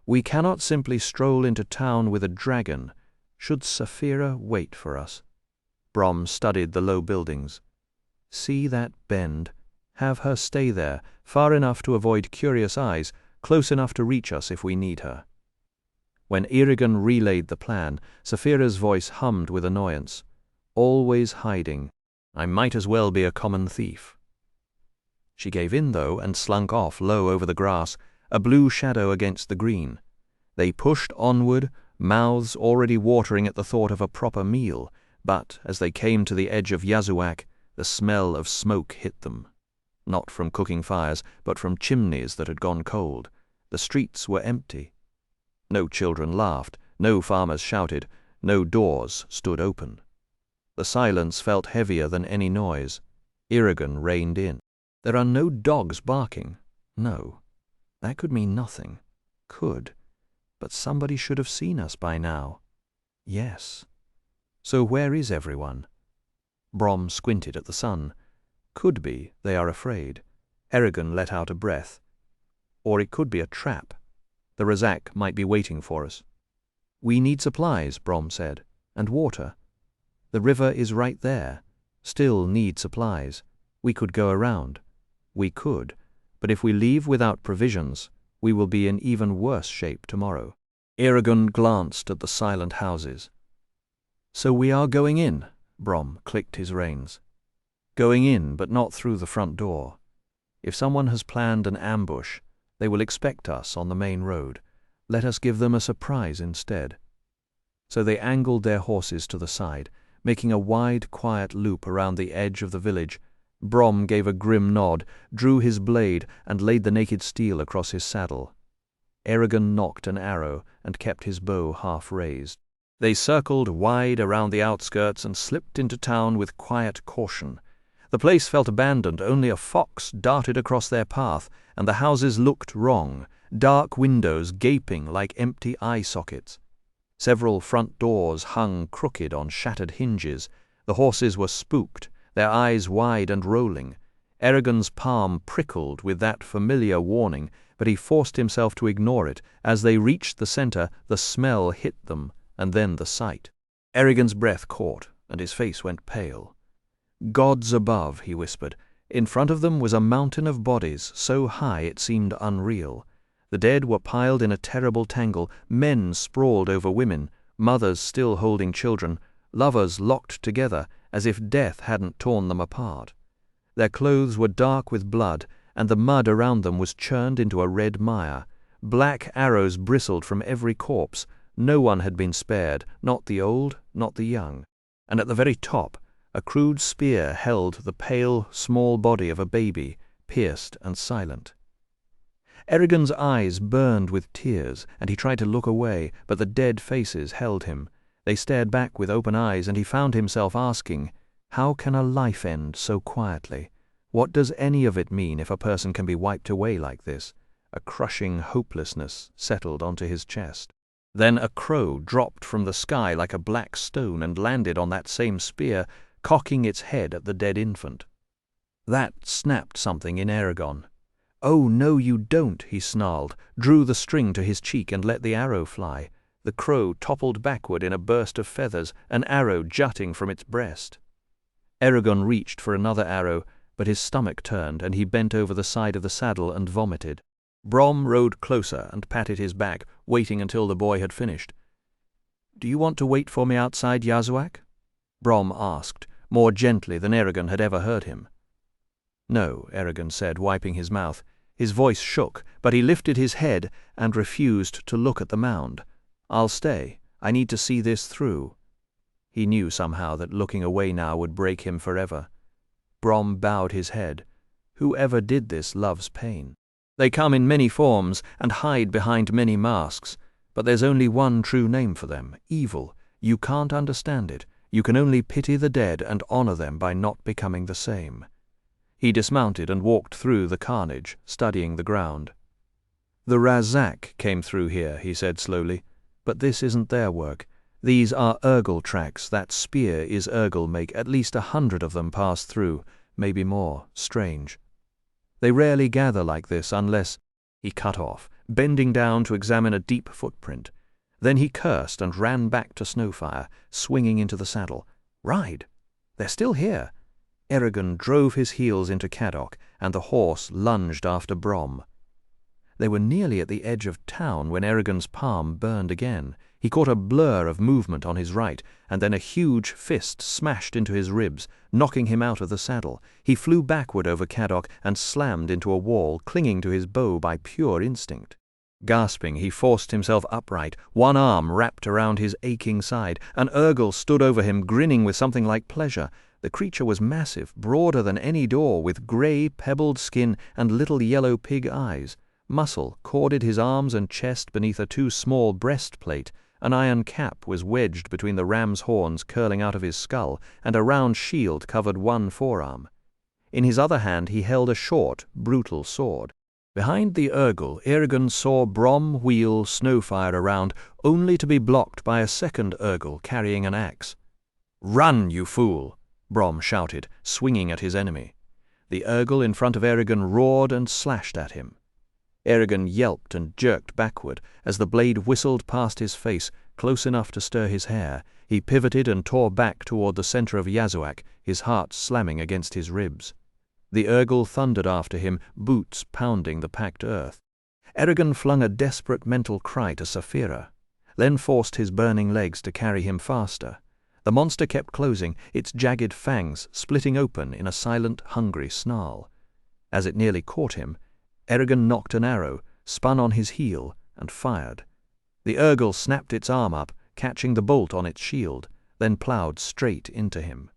We cannot simply stroll into town with a dragon. Should Saphira wait for us?" Brom studied the low buildings. "See that bend? Have her stay there, far enough to avoid curious eyes, close enough to reach us if we need her." When Eragon relayed the plan, Saphira's voice hummed with annoyance. "Always hiding. I might as well be a common thief." She gave in, though, and slunk off low over the grass, a blue shadow against the green. They pushed onward, mouths already watering at the thought of a proper meal, but as they came to the edge of Yazuak, the smell of smoke hit them. Not from cooking fires, but from chimneys that had gone cold. The streets were empty. No children laughed, no farmers shouted, no doors stood open. The silence felt heavier than any noise. Eragon reined in. "There are no dogs barking. No. That could mean nothing. Could. But somebody should have seen us by now. Yes. So where is everyone?" Brom squinted at the sun. "Could be they are afraid." Eragon let out a breath. "Or it could be a trap. The Razak might be waiting for us." "We need supplies," Brom said, "and water. The river is right there. Still need supplies. We could go around." "We could, but if we leave without provisions, we will be in even worse shape tomorrow." Eragon glanced at the silent houses. "So we are going in," Brom clicked his reins. "Going in, but not through the front door. If someone has planned an ambush, they will expect us on the main road. Let us give them a surprise instead." So they angled their horses to the side, making a wide, quiet loop around the edge of the village. Brom gave a grim nod, drew his blade, and laid the naked steel across his saddle. Eragon nocked an arrow and kept his bow half raised. They circled wide around the outskirts and slipped into town with quiet caution. The place felt abandoned. Only a fox darted across their path, and the houses looked wrong, dark windows gaping like empty eye sockets. Several front doors hung crooked on shattered hinges. The horses were spooked, their eyes wide and rolling. Eragon's palm prickled with that familiar warning, but he forced himself to ignore it. As they reached the center, the smell hit them, and then the sight. Eragon's breath caught, and his face went pale. "Gods above," he whispered. In front of them was a mountain of bodies, so high it seemed unreal. The dead were piled in a terrible tangle, men sprawled over women, mothers still holding children, lovers locked together as if death hadn't torn them apart. Their clothes were dark with blood, and the mud around them was churned into a red mire. Black arrows bristled from every corpse. No one had been spared, not the old, not the young. And at the very top, a crude spear held the pale, small body of a baby, pierced and silent. Eragon's eyes burned with tears, and he tried to look away, but the dead faces held him. They stared back with open eyes, and he found himself asking, how can a life end so quietly? What does any of it mean if a person can be wiped away like this? A crushing hopelessness settled onto his chest. Then a crow dropped from the sky like a black stone and landed on that same spear, cocking its head at the dead infant. That snapped something in Eragon. "Oh, no, you don't," he snarled, drew the string to his cheek and let the arrow fly. The crow toppled backward in a burst of feathers, an arrow jutting from its breast. Eragon reached for another arrow, but his stomach turned, and he bent over the side of the saddle and vomited. Brom rode closer and patted his back, waiting until the boy had finished. "Do you want to wait for me outside Yazuak?" Brom asked, more gently than Eragon had ever heard him. "No," Eragon said, wiping his mouth. His voice shook, but he lifted his head and refused to look at the mound. "I'll stay. I need to see this through." He knew somehow that looking away now would break him forever. Brom bowed his head. Whoever did this loves pain. They come in many forms and hide behind many masks, but there's only one true name for them, evil. You can't understand it. You can only pity the dead and honor them by not becoming the same. He dismounted and walked through the carnage, studying the ground. "The Razak came through here," he said slowly, "but this isn't their work. These are Urgal tracks. That spear is Urgal make. At least 100 of them pass through, maybe more. Strange. They rarely gather like this unless—" He cut off, bending down to examine a deep footprint. Then he cursed and ran back to Snowfire, swinging into the saddle. Ride! They're still here. Eragon drove his heels into Caddock, and the horse lunged after Brom. They were nearly at the edge of town when Eragon's palm burned again. He caught a blur of movement on his right, and then a huge fist smashed into his ribs, knocking him out of the saddle. He flew backward over Caddock and slammed into a wall, clinging to his bow by pure instinct. Gasping, he forced himself upright, one arm wrapped around his aching side. An Urgal stood over him, grinning with something like pleasure. The creature was massive, broader than any door, with grey, pebbled skin and little yellow pig eyes. Muscle corded his arms and chest beneath a too small breastplate. An iron cap was wedged between the ram's horns curling out of his skull, and a round shield covered one forearm. In his other hand he held a short, brutal sword. Behind the Urgal, Eragon saw Brom wheel Snowfire around, only to be blocked by a second Urgal carrying an axe. "Run, you fool!" Brom shouted, swinging at his enemy. The Urgal in front of Eragon roared and slashed at him. Eragon yelped and jerked backward as the blade whistled past his face, close enough to stir his hair. He pivoted and tore back toward the center of Yazuak, his heart slamming against his ribs. The Urgal thundered after him, boots pounding the packed earth. Eragon flung a desperate mental cry to Saphira, then forced his burning legs to carry him faster. The monster kept closing, its jagged fangs splitting open in a silent, hungry snarl. As it nearly caught him, Eragon knocked an arrow, spun on his heel, and fired. The Urgal snapped its arm up, catching the bolt on its shield, then ploughed straight into him.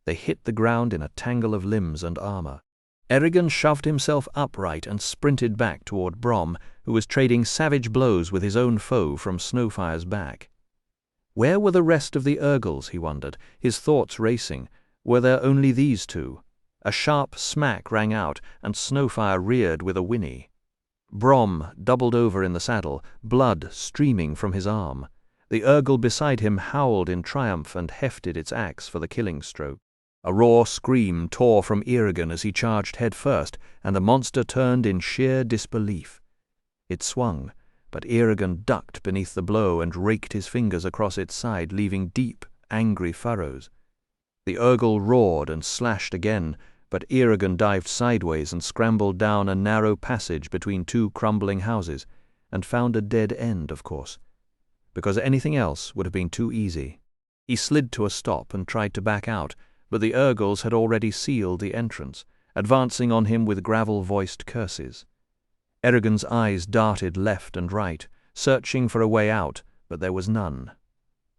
They hit the ground in a tangle of limbs and armor. Eragon shoved himself upright and sprinted back toward Brom, who was trading savage blows with his own foe from Snowfire's back. Where were the rest of the Urgals, he wondered, his thoughts racing. Were there only these two? A sharp smack rang out, and Snowfire reared with a whinny. Brom doubled over in the saddle, blood streaming from his arm. The Urgle beside him howled in triumph and hefted its axe for the killing stroke. A raw scream tore from Eragon as he charged head first, and the monster turned in sheer disbelief. It swung, but Eragon ducked beneath the blow and raked his fingers across its side, leaving deep, angry furrows. The Urgle roared and slashed again, but Eragon dived sideways and scrambled down a narrow passage between two crumbling houses, and found a dead end, of course, because anything else would have been too easy. He slid to a stop and tried to back out, but the Urgles had already sealed the entrance, advancing on him with gravel-voiced curses. Eragon's eyes darted left and right, searching for a way out, but there was none.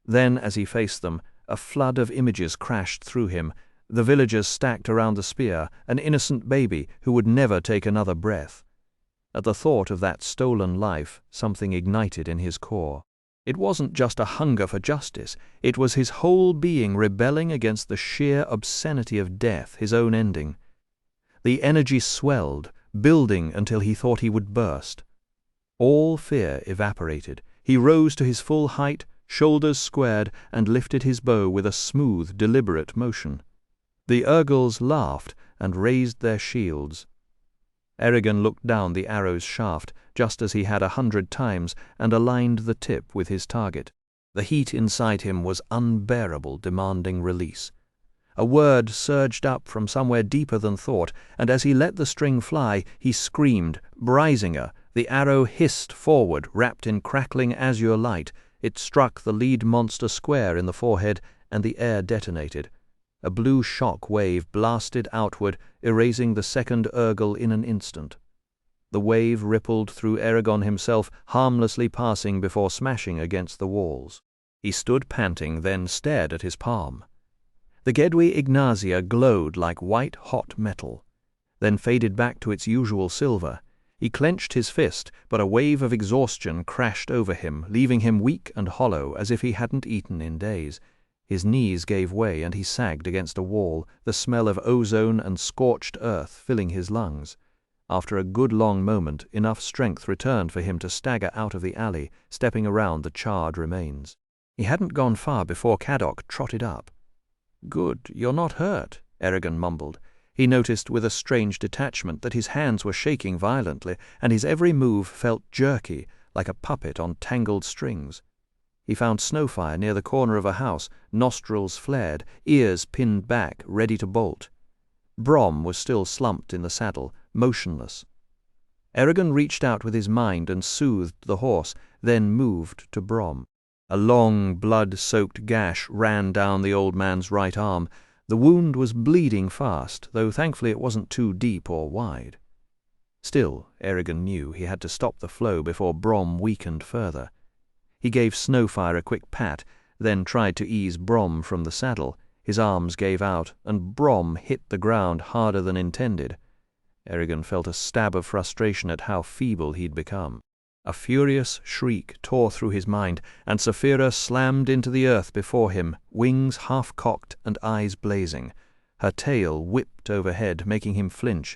Then, as he faced them, a flood of images crashed through him, the villagers stacked around the spear, an innocent baby who would never take another breath. At the thought of that stolen life, something ignited in his core. It wasn't just a hunger for justice, it was his whole being rebelling against the sheer obscenity of death, his own ending. The energy swelled, building until he thought he would burst. All fear evaporated. He rose to his full height, shoulders squared, and lifted his bow with a smooth, deliberate motion. The Urgles laughed and raised their shields. Eragon looked down the arrow's shaft, just as he had 100 times, and aligned the tip with his target. The heat inside him was unbearable, demanding release. A word surged up from somewhere deeper than thought, and as he let the string fly, he screamed, "Brisinger!" The arrow hissed forward, wrapped in crackling azure light. It struck the lead monster square in the forehead, and the air detonated. A blue shock wave blasted outward, erasing the second Urgle in an instant. The wave rippled through Eragon himself, harmlessly passing before smashing against the walls. He stood panting, then stared at his palm. The Gedwi Ignacia glowed like white-hot metal, then faded back to its usual silver. He clenched his fist, but a wave of exhaustion crashed over him, leaving him weak and hollow, as if he hadn't eaten in days. His knees gave way and he sagged against a wall, the smell of ozone and scorched earth filling his lungs. After a good long moment, enough strength returned for him to stagger out of the alley, stepping around the charred remains. He hadn't gone far before Caddoc trotted up. "Good, you're not hurt," Eragon mumbled. He noticed with a strange detachment that his hands were shaking violently, and his every move felt jerky, like a puppet on tangled strings. He found Snowfire near the corner of a house, nostrils flared, ears pinned back, ready to bolt. Brom was still slumped in the saddle, motionless. Eragon reached out with his mind and soothed the horse, then moved to Brom. A long, blood-soaked gash ran down the old man's right arm. The wound was bleeding fast, though thankfully it wasn't too deep or wide. Still, Eragon knew he had to stop the flow before Brom weakened further. He gave Snowfire a quick pat, then tried to ease Brom from the saddle. His arms gave out, and Brom hit the ground harder than intended. Eragon felt a stab of frustration at how feeble he'd become. A furious shriek tore through his mind, and Saphira slammed into the earth before him, wings half-cocked and eyes blazing. Her tail whipped overhead, making him flinch.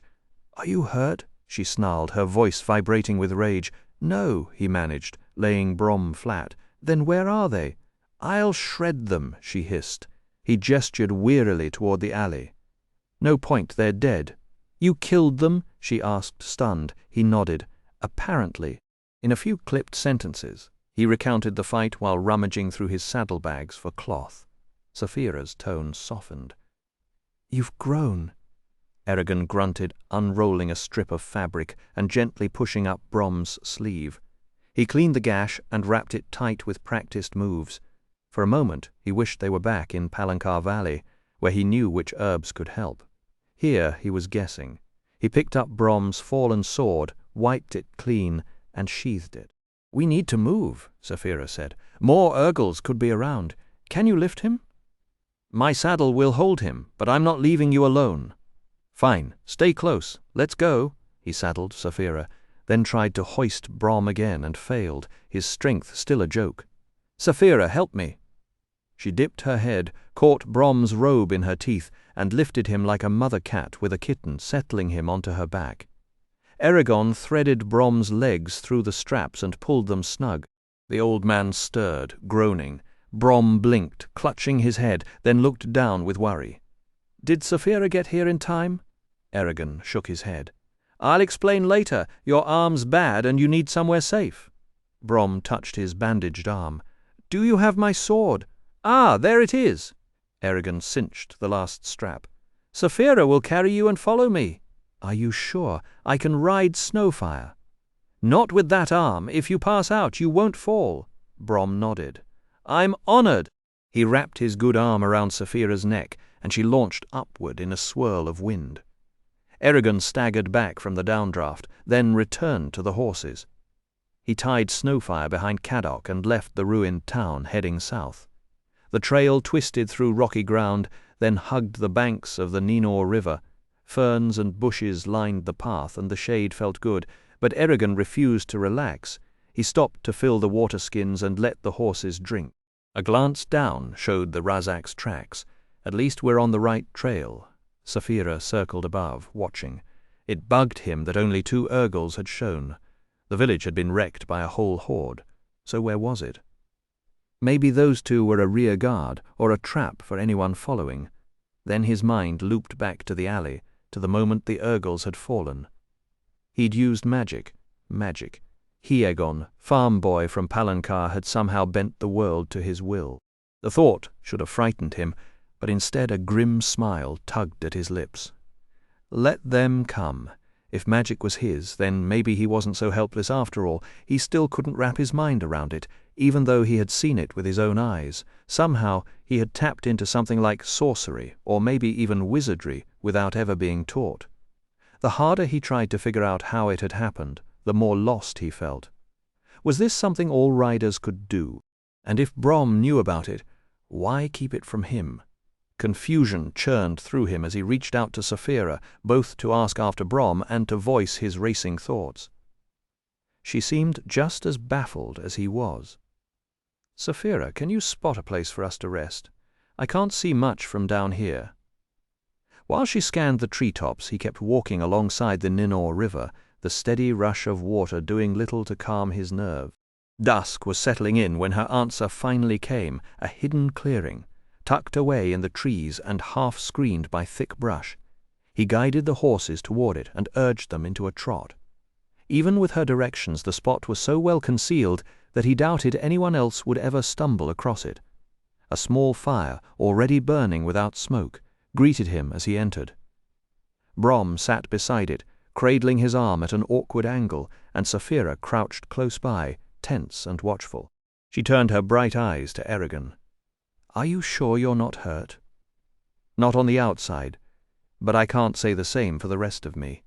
"Are you hurt?" she snarled, her voice vibrating with rage. "No," he managed, laying Brom flat. "Then where are they?" "I'll shred them," she hissed. He gestured wearily toward the alley. "No point, they're dead." "You killed them?" she asked, stunned. He nodded. "Apparently." In a few clipped sentences, he recounted the fight while rummaging through his saddlebags for cloth. Saphira's tone softened. "You've grown," Eragon grunted, unrolling a strip of fabric and gently pushing up Brom's sleeve. He cleaned the gash and wrapped it tight with practiced moves. For a moment he wished they were back in Palancar Valley, where he knew which herbs could help. Here he was guessing. He picked up Brom's fallen sword, wiped it clean, and sheathed it. "We need to move," Saphira said. "More Urgles could be around. Can you lift him?" "My saddle will hold him, but I'm not leaving you alone." "Fine. Stay close. Let's go." He saddled Saphira, then tried to hoist Brom again and failed, his strength still a joke. "Saphira, help me." She dipped her head, caught Brom's robe in her teeth, and lifted him like a mother cat with a kitten, settling him onto her back. Eragon threaded Brom's legs through the straps and pulled them snug. The old man stirred, groaning. Brom blinked, clutching his head, then looked down with worry. "Did Saphira get here in time?" Eragon shook his head. "I'll explain later. Your arm's bad and you need somewhere safe." Brom touched his bandaged arm. "Do you have my sword?" "Ah, there it is." Eragon cinched the last strap. "Saphira will carry you and follow me." "Are you sure? I can ride Snowfire." "Not with that arm. If you pass out, you won't fall." Brom nodded. "I'm honored." He wrapped his good arm around Saphira's neck, and she launched upward in a swirl of wind. Eragon staggered back from the downdraft, then returned to the horses. He tied Snowfire behind Caddock and left the ruined town, heading south. The trail twisted through rocky ground, then hugged the banks of the Ninor River. Ferns and bushes lined the path, and the shade felt good, but Eragon refused to relax. He stopped to fill the water skins and let the horses drink. A glance down showed the Razak's tracks. "At least we're on the right trail." Saphira circled above, watching. It bugged him that only 2 Urgals had shown. The village had been wrecked by a whole horde. So where was it? Maybe those 2 were a rear guard, or a trap for anyone following. Then his mind looped back to the alley, to the moment the Urgals had fallen. He'd used magic. Hiegon, farm boy from Palancar, had somehow bent the world to his will. The thought should have frightened him, but instead a grim smile tugged at his lips. Let them come. If magic was his, then maybe he wasn't so helpless after all. He still couldn't wrap his mind around it, even though he had seen it with his own eyes. Somehow he had tapped into something like sorcery, or maybe even wizardry, without ever being taught. The harder he tried to figure out how it had happened, the more lost he felt. Was this something all riders could do? And if Brom knew about it, why keep it from him? Confusion churned through him as he reached out to Saphira, both to ask after Brom and to voice his racing thoughts. She seemed just as baffled as he was. "Saphira, can you spot a place for us to rest? I can't see much from down here." While she scanned the treetops, he kept walking alongside the Ninor River, the steady rush of water doing little to calm his nerve. Dusk was settling in when her answer finally came, a hidden clearing, tucked away in the trees and half screened by thick brush. He guided the horses toward it and urged them into a trot. Even with her directions, the spot was so well concealed that he doubted anyone else would ever stumble across it. A small fire, already burning without smoke, greeted him as he entered. Brom sat beside it, cradling his arm at an awkward angle, and Saphira crouched close by, tense and watchful. She turned her bright eyes to Eragon. "Are you sure you're not hurt?" "Not on the outside, but I can't say the same for the rest of me.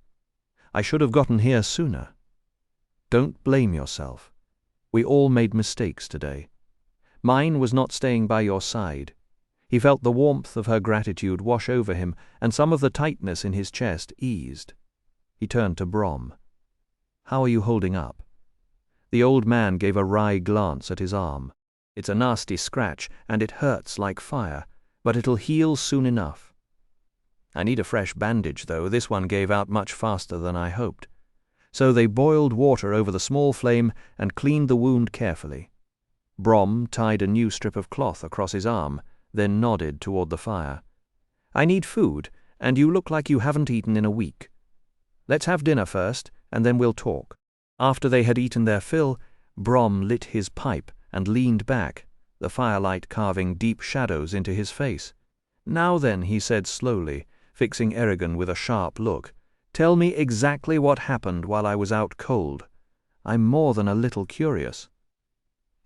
I should have gotten here sooner. Don't blame yourself. We all made mistakes today. Mine was not staying by your side." He felt the warmth of her gratitude wash over him, and some of the tightness in his chest eased. He turned to Brom. "How are you holding up?" The old man gave a wry glance at his arm. "It's a nasty scratch, and it hurts like fire, but it'll heal soon enough. I need a fresh bandage, though. This one gave out much faster than I hoped." So they boiled water over the small flame and cleaned the wound carefully. Brom tied a new strip of cloth across his arm, then nodded toward the fire. "I need food, and you look like you haven't eaten in a week. Let's have dinner first, and then we'll talk." After they had eaten their fill, Brom lit his pipe and leaned back, the firelight carving deep shadows into his face. "Now then," he said slowly, fixing Eragon with a sharp look, "tell me exactly what happened while I was out cold. I'm more than a little curious."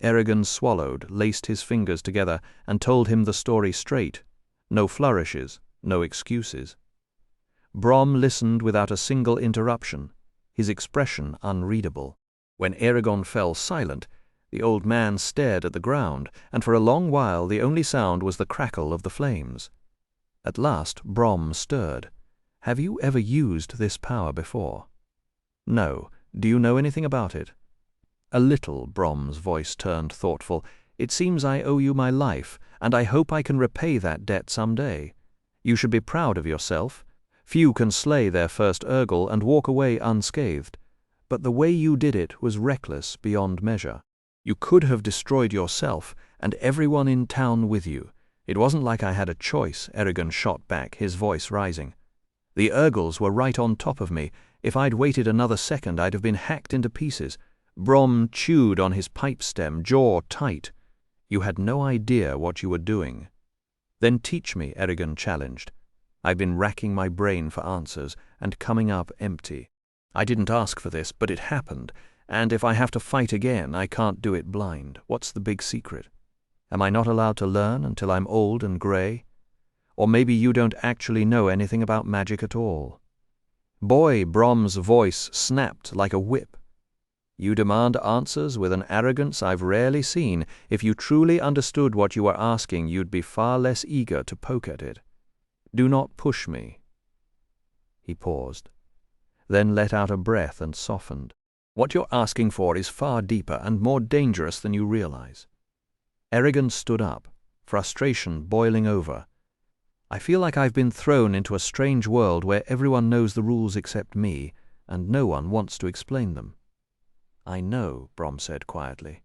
Eragon swallowed, laced his fingers together, and told him the story straight. No flourishes, no excuses. Brom listened without a single interruption, his expression unreadable. When Eragon fell silent, the old man stared at the ground, and for a long while the only sound was the crackle of the flames. At last Brom stirred. "Have you ever used this power before?" "No. Do you know anything about it?" "A little." Brom's voice turned thoughtful. "It seems I owe you my life, and I hope I can repay that debt some day. You should be proud of yourself. Few can slay their first Urgal and walk away unscathed, but the way you did it was reckless beyond measure." You could have destroyed yourself and everyone in town with you. It wasn't like I had a choice, Eragon shot back, his voice rising. The Urgles were right on top of me. If I'd waited another second, I'd have been hacked into pieces. Brom chewed on his pipe stem, jaw tight. You had no idea what you were doing. Then teach me, Eragon challenged. I've been racking my brain for answers and coming up empty. I didn't ask for this, but it happened, and if I have to fight again, I can't do it blind. What's the big secret? Am I not allowed to learn until I'm old and grey? Or maybe you don't actually know anything about magic at all. Boy, Brom's voice snapped like a whip. You demand answers with an arrogance I've rarely seen. If you truly understood what you were asking, you'd be far less eager to poke at it. Do not push me. He paused, then let out a breath and softened. What you're asking for is far deeper and more dangerous than you realize. Eragon stood up, frustration boiling over. I feel like I've been thrown into a strange world where everyone knows the rules except me, and no one wants to explain them. I know, Brom said quietly.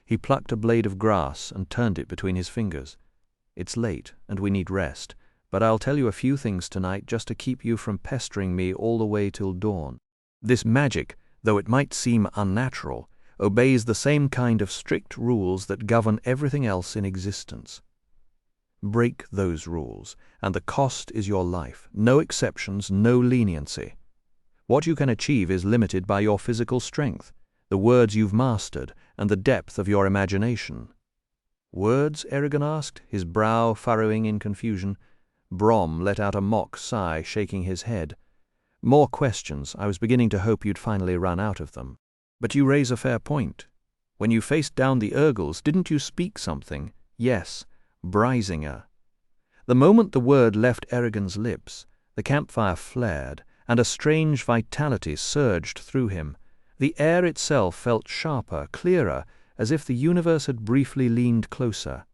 He plucked a blade of grass and turned it between his fingers. It's late, and we need rest, but I'll tell you a few things tonight just to keep you from pestering me all the way till dawn. This magic, though it might seem unnatural, obeys the same kind of strict rules that govern everything else in existence. Break those rules, and the cost is your life. No exceptions, no leniency. What you can achieve is limited by your physical strength, the words you've mastered, and the depth of your imagination. Words? Eragon asked, his brow furrowing in confusion. Brom let out a mock sigh, shaking his head. More questions. I was beginning to hope you'd finally run out of them. But you raise a fair point. When you faced down the Urgles, didn't you speak something? Yes, Brisinger. The moment the word left Eragon's lips, the campfire flared, and a strange vitality surged through him. The air itself felt sharper, clearer, as if the universe had briefly leaned closer.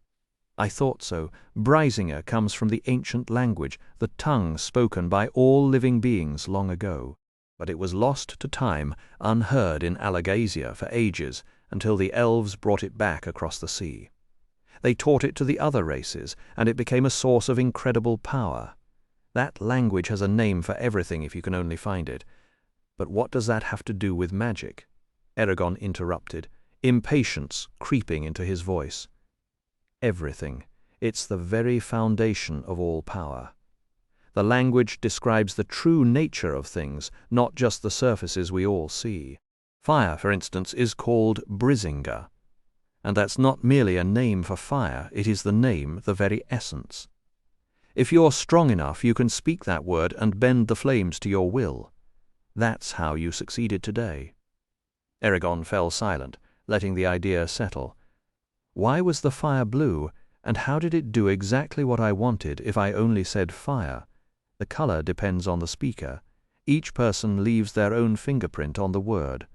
I thought so. Brisinger comes from the ancient language, the tongue spoken by all living beings long ago. But it was lost to time, unheard in Alagasia for ages, until the elves brought it back across the sea. They taught it to the other races, and it became a source of incredible power. That language has a name for everything if you can only find it. But what does that have to do with magic? Eragon interrupted, impatience creeping into his voice. Everything. It's the very foundation of all power. The language describes the true nature of things, not just the surfaces we all see. Fire, for instance, is called Brisinger. And that's not merely a name for fire, it is the name, the very essence. If you're strong enough, you can speak that word and bend the flames to your will. That's how you succeeded today. Eragon fell silent, letting the idea settle. Why was the fire blue, and how did it do exactly what I wanted if I only said fire? The color depends on the speaker. Each person leaves their own fingerprint on the word.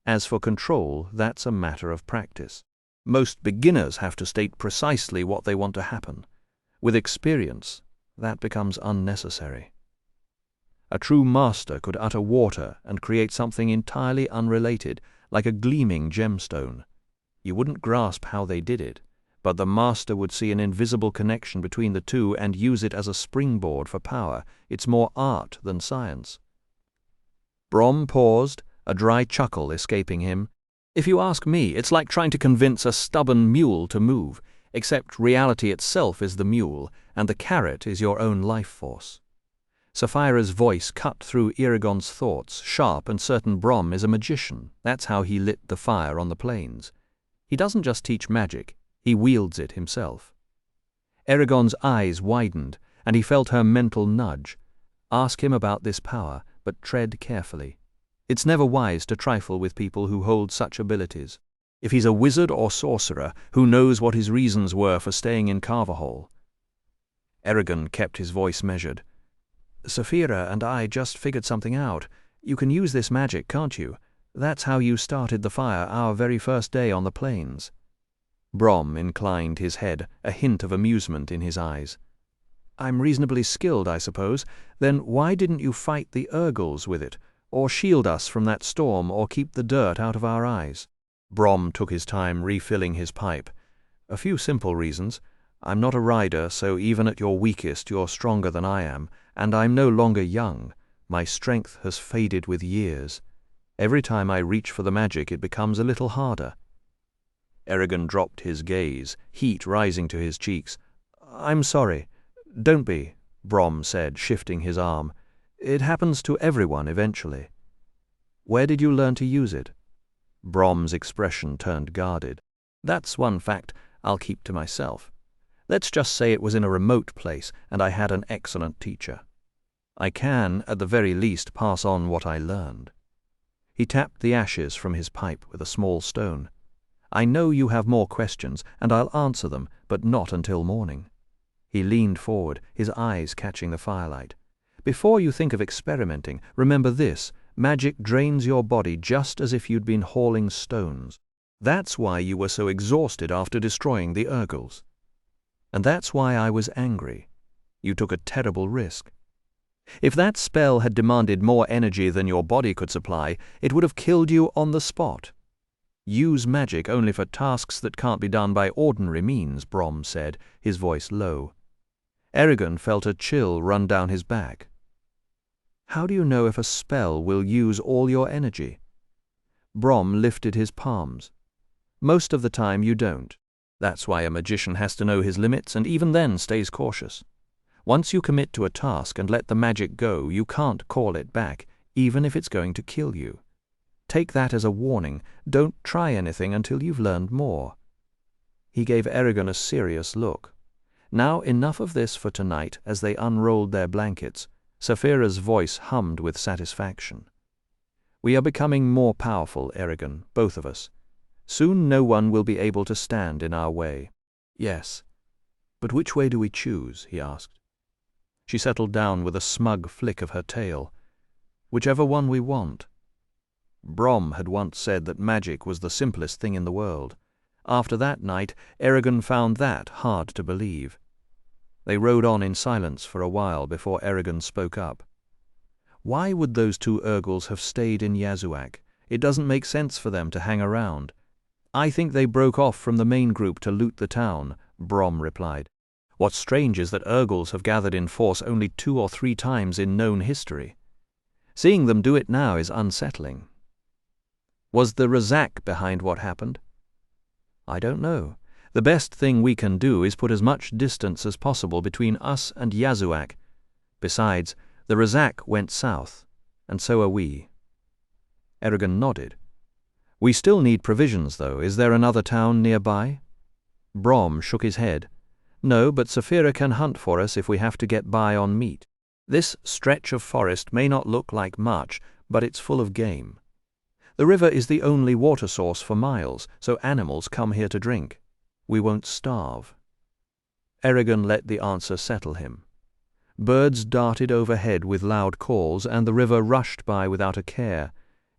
As for control, that's a matter of practice. Most beginners have to state precisely what they want to happen. With experience, that becomes unnecessary. A true master could utter water and create something entirely unrelated, like a gleaming gemstone. You wouldn't grasp how they did it, but the master would see an invisible connection between the two and use it as a springboard for power. It's more art than science. Brom paused, a dry chuckle escaping him. If you ask me, it's like trying to convince a stubborn mule to move, except reality itself is the mule, and the carrot is your own life force. Sapphira's voice cut through Eragon's thoughts, sharp and certain. Brom is a magician. That's how he lit the fire on the plains. He doesn't just teach magic, he wields it himself. Eragon's eyes widened, and he felt her mental nudge. Ask him about this power, but tread carefully. It's never wise to trifle with people who hold such abilities. If he's a wizard or sorcerer, who knows what his reasons were for staying in Carverhall? Eragon kept his voice measured. Saphira and I just figured something out. You can use this magic, can't you? That's how you started the fire our very first day on the plains. Brom inclined his head, a hint of amusement in his eyes. I'm reasonably skilled, I suppose. Then why didn't you fight the Urgles with it, or shield us from that storm, or keep the dirt out of our eyes? Brom took his time refilling his pipe. A few simple reasons. I'm not a rider, so even at your weakest you're stronger than I am, and I'm no longer young. My strength has faded with years. Every time I reach for the magic, it becomes a little harder. Eragon dropped his gaze, heat rising to his cheeks. I'm sorry. Don't be, Brom said, shifting his arm. It happens to everyone eventually. Where did you learn to use it? Brom's expression turned guarded. That's one fact I'll keep to myself. Let's just say it was in a remote place, and I had an excellent teacher. I can, at the very least, pass on what I learned. He tapped the ashes from his pipe with a small stone. I know you have more questions, and I'll answer them, but not until morning. He leaned forward, his eyes catching the firelight. Before you think of experimenting, remember this: magic drains your body just as if you'd been hauling stones. That's why you were so exhausted after destroying the Urgles. And that's why I was angry. You took a terrible risk. If that spell had demanded more energy than your body could supply, it would have killed you on the spot. Use magic only for tasks that can't be done by ordinary means, Brom said, his voice low. Eragon felt a chill run down his back. How do you know if a spell will use all your energy? Brom lifted his palms. Most of the time you don't. That's why a magician has to know his limits and even then stays cautious. Once you commit to a task and let the magic go, you can't call it back, even if it's going to kill you. Take that as a warning. Don't try anything until you've learned more. He gave Eragon a serious look. Now enough of this for tonight. As they unrolled their blankets, Saphira's voice hummed with satisfaction. We are becoming more powerful, Eragon, both of us. Soon no one will be able to stand in our way. Yes. But which way do we choose? He asked. She settled down with a smug flick of her tail. Whichever one we want. Brom had once said that magic was the simplest thing in the world. After that night, Eragon found that hard to believe. They rode on in silence for a while before Eragon spoke up. Why would those two Urgles have stayed in Yazuak? It doesn't make sense for them to hang around. I think they broke off from the main group to loot the town, Brom replied. What's strange is that Urgles have gathered in force only 2 or 3 times in known history. Seeing them do it now is unsettling. Was the Razak behind what happened? I don't know. The best thing we can do is put as much distance as possible between us and Yazuak. Besides, the Razak went south, and so are we. Eragon nodded. We still need provisions, though. Is there another town nearby? Brom shook his head. No, but Saphira can hunt for us if we have to get by on meat. This stretch of forest may not look like much, but it's full of game. The river is the only water source for miles, so animals come here to drink. We won't starve. Eragon let the answer settle him. Birds darted overhead with loud calls, and the river rushed by without a care.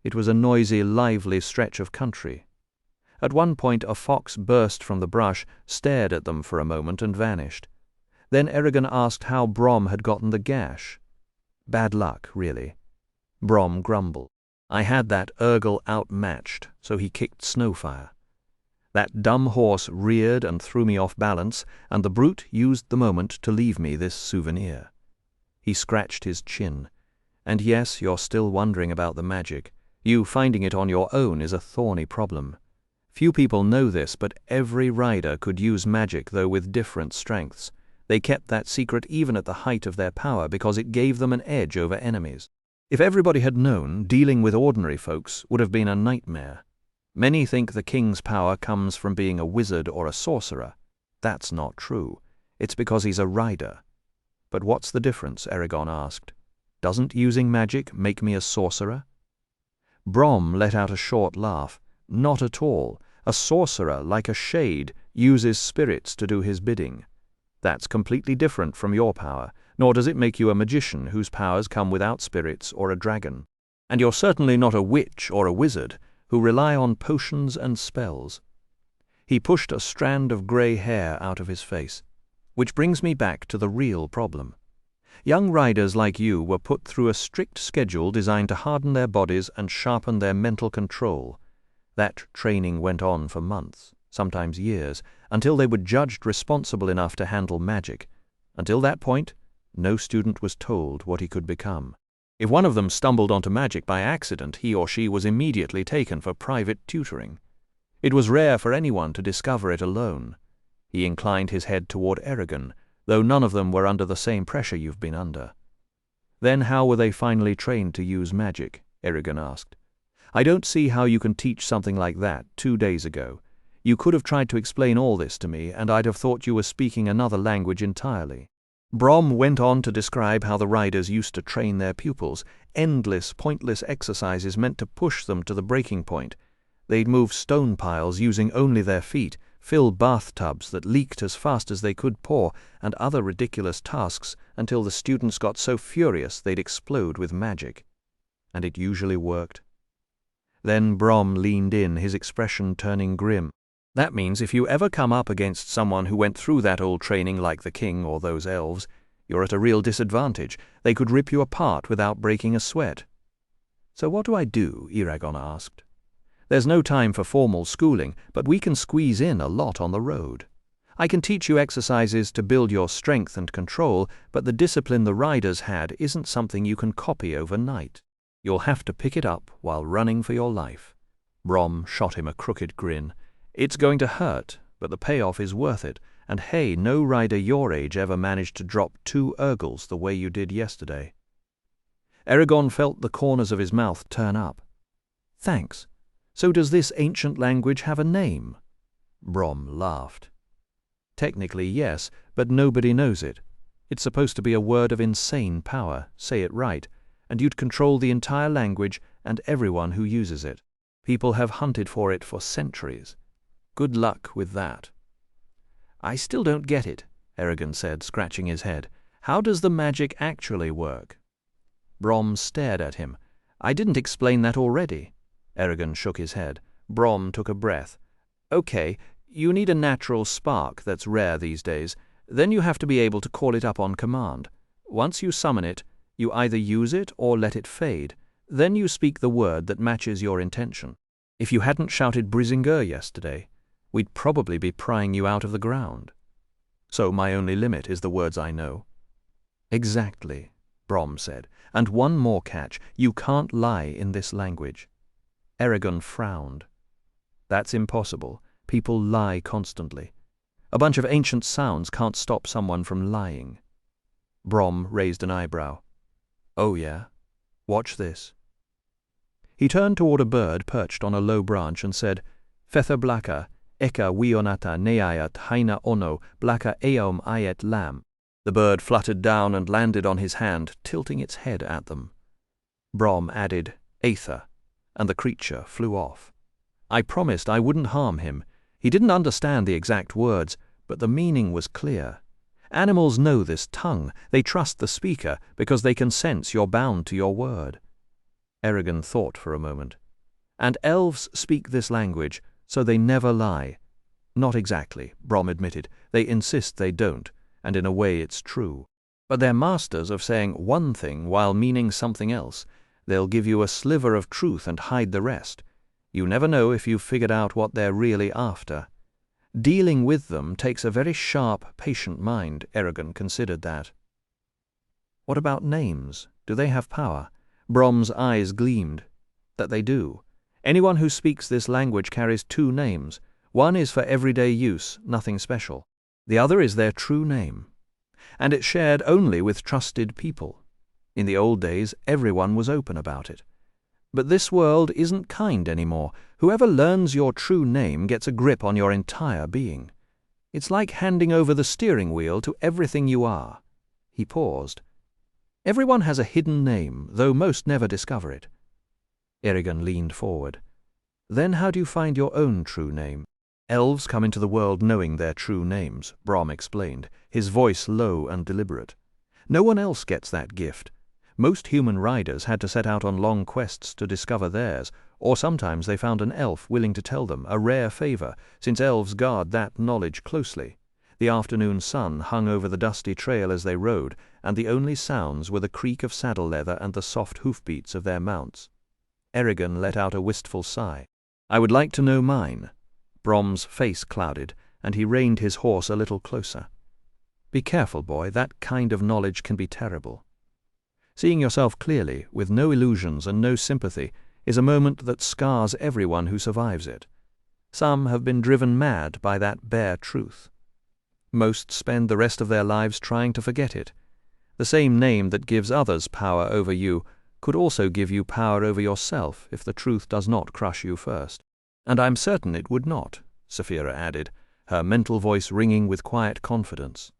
It was a noisy, lively stretch of country. At one point a fox burst from the brush, stared at them for a moment, and vanished. Then Eragon asked how Brom had gotten the gash. Bad luck, really. Brom grumbled. I had that Urgle outmatched, so he kicked Snowfire. That dumb horse reared and threw me off balance, and the brute used the moment to leave me this souvenir. He scratched his chin. And yes, you're still wondering about the magic. You finding it on your own is a thorny problem. Few people know this, but every rider could use magic, though with different strengths. They kept that secret even at the height of their power because it gave them an edge over enemies. If everybody had known, dealing with ordinary folks would have been a nightmare. Many think the king's power comes from being a wizard or a sorcerer. That's not true. It's because he's a rider. But what's the difference? Eragon asked. Doesn't using magic make me a sorcerer? Brom let out a short laugh. Not at all. A sorcerer, like a shade, uses spirits to do his bidding. That's completely different from your power, nor does it make you a magician whose powers come without spirits or a dragon. And you're certainly not a witch or a wizard who rely on potions and spells. He pushed a strand of grey hair out of his face. Which brings me back to the real problem. Young riders like you were put through a strict schedule designed to harden their bodies and sharpen their mental control. That training went on for months, sometimes years, until they were judged responsible enough to handle magic. Until that point, no student was told what he could become. If one of them stumbled onto magic by accident, he or she was immediately taken for private tutoring. It was rare for anyone to discover it alone. He inclined his head toward Eragon, though none of them were under the same pressure you've been under. Then how were they finally trained to use magic? Eragon asked. I don't see how you can teach something like that 2 days ago. You could have tried to explain all this to me, and I'd have thought you were speaking another language entirely. Brom went on to describe how the riders used to train their pupils, endless, pointless exercises meant to push them to the breaking point. They'd move stone piles using only their feet, fill bathtubs that leaked as fast as they could pour, and other ridiculous tasks until the students got so furious they'd explode with magic. And it usually worked. Then Brom leaned in, his expression turning grim. That means if you ever come up against someone who went through that old training like the king or those elves, you're at a real disadvantage. They could rip you apart without breaking a sweat. So what do I do? Eragon asked. There's no time for formal schooling, but we can squeeze in a lot on the road. I can teach you exercises to build your strength and control, but the discipline the riders had isn't something you can copy overnight. You'll have to pick it up while running for your life. Brom shot him a crooked grin. It's going to hurt, but the payoff is worth it, and hey, no rider your age ever managed to drop 2 Urgles the way you did yesterday. Eragon felt the corners of his mouth turn up. Thanks. So does this ancient language have a name? Brom laughed. Technically, yes, but nobody knows it. It's supposed to be a word of insane power, say it right, and you'd control the entire language and everyone who uses it. People have hunted for it for centuries. Good luck with that. I still don't get it, Eragon said, scratching his head. How does the magic actually work? Brom stared at him. I didn't explain that already. Eragon shook his head. Brom took a breath. Okay, you need a natural spark that's rare these days. Then you have to be able to call it up on command. Once you summon it, you either use it or let it fade. Then you speak the word that matches your intention. If you hadn't shouted Brisingur yesterday, we'd probably be prying you out of the ground. So my only limit is the words I know. Exactly, Brom said. And one more catch, you can't lie in this language. Eragon frowned. That's impossible. People lie constantly. A bunch of ancient sounds can't stop someone from lying. Brom raised an eyebrow. Oh yeah? Watch this. He turned toward a bird perched on a low branch and said, Fether blaka, eka wionata neayat haina ono, blaka eom ayet lam. The bird fluttered down and landed on his hand, tilting its head at them. Brom added, Aether, and the creature flew off. I promised I wouldn't harm him. He didn't understand the exact words, but the meaning was clear. Animals know this tongue. They trust the speaker because they can sense you're bound to your word. Eragon thought for a moment. And elves speak this language, so they never lie. Not exactly, Brom admitted. They insist they don't, and in a way it's true. But they're masters of saying one thing while meaning something else. They'll give you a sliver of truth and hide the rest. You never know if you've figured out what they're really after. Dealing with them takes a very sharp, patient mind. Eragon considered that. What about names? Do they have power? Brom's eyes gleamed. That they do. Anyone who speaks this language carries 2 names. One is for everyday use, nothing special. The other is their true name. And it's shared only with trusted people. In the old days, everyone was open about it. But this world isn't kind anymore. Whoever learns your true name gets a grip on your entire being. It's like handing over the steering wheel to everything you are. He paused. Everyone has a hidden name, though most never discover it. Eragon leaned forward. Then how do you find your own true name? Elves come into the world knowing their true names, Brom explained, his voice low and deliberate. No one else gets that gift. Most human riders had to set out on long quests to discover theirs, or sometimes they found an elf willing to tell them, a rare favor, since elves guard that knowledge closely. The afternoon sun hung over the dusty trail as they rode, and the only sounds were the creak of saddle leather and the soft hoofbeats of their mounts. Eragon let out a wistful sigh. I would like to know mine. Brom's face clouded, and he reined his horse a little closer. Be careful, boy, that kind of knowledge can be terrible. Seeing yourself clearly, with no illusions and no sympathy, is a moment that scars everyone who survives it. Some have been driven mad by that bare truth. Most spend the rest of their lives trying to forget it. The same name that gives others power over you could also give you power over yourself if the truth does not crush you first. And I'm certain it would not, Sapphira added, her mental voice ringing with quiet confidence.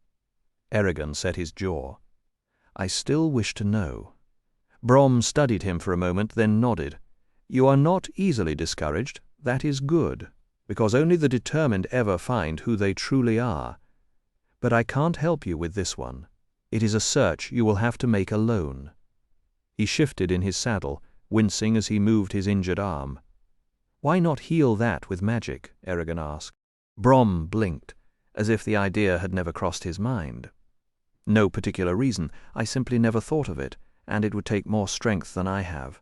Eragon set his jaw. I still wish to know. Brom studied him for a moment, then nodded. You are not easily discouraged. That is good, because only the determined ever find who they truly are. But I can't help you with this one. It is a search you will have to make alone. He shifted in his saddle, wincing as he moved his injured arm. Why not heal that with magic? Eragon asked. Brom blinked, as if the idea had never crossed his mind. No particular reason. I simply never thought of it, and it would take more strength than I have.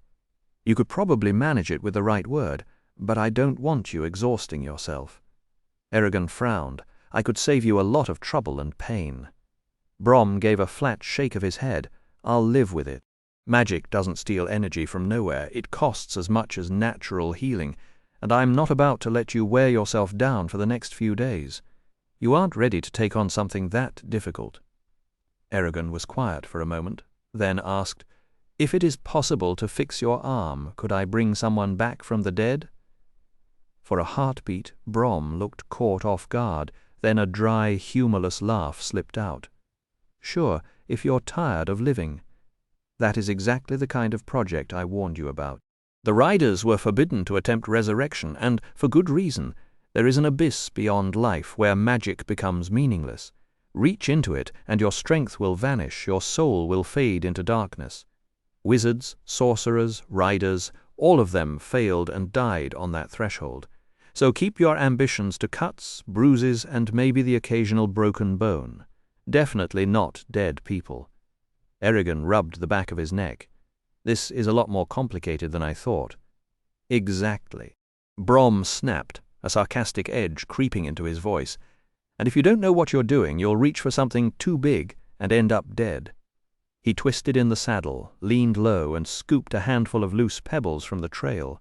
You could probably manage it with the right word, but I don't want you exhausting yourself. Eragon frowned. I could save you a lot of trouble and pain. Brom gave a flat shake of his head. I'll live with it. Magic doesn't steal energy from nowhere. It costs as much as natural healing, and I'm not about to let you wear yourself down for the next few days. You aren't ready to take on something that difficult. Eragon was quiet for a moment, then asked, If it is possible to fix your arm, could I bring someone back from the dead? For a heartbeat, Brom looked caught off guard, then a dry, humorless laugh slipped out. Sure, if you're tired of living. That is exactly the kind of project I warned you about. The riders were forbidden to attempt resurrection, and for good reason. There is an abyss beyond life where magic becomes meaningless. Reach into it, and your strength will vanish, your soul will fade into darkness. Wizards, sorcerers, riders, all of them failed and died on that threshold. So keep your ambitions to cuts, bruises, and maybe the occasional broken bone. Definitely not dead people. Eragon rubbed the back of his neck. This is a lot more complicated than I thought. Exactly. Brom snapped, a sarcastic edge creeping into his voice. And if you don't know what you're doing, you'll reach for something too big and end up dead. He twisted in the saddle, leaned low, and scooped a handful of loose pebbles from the trail.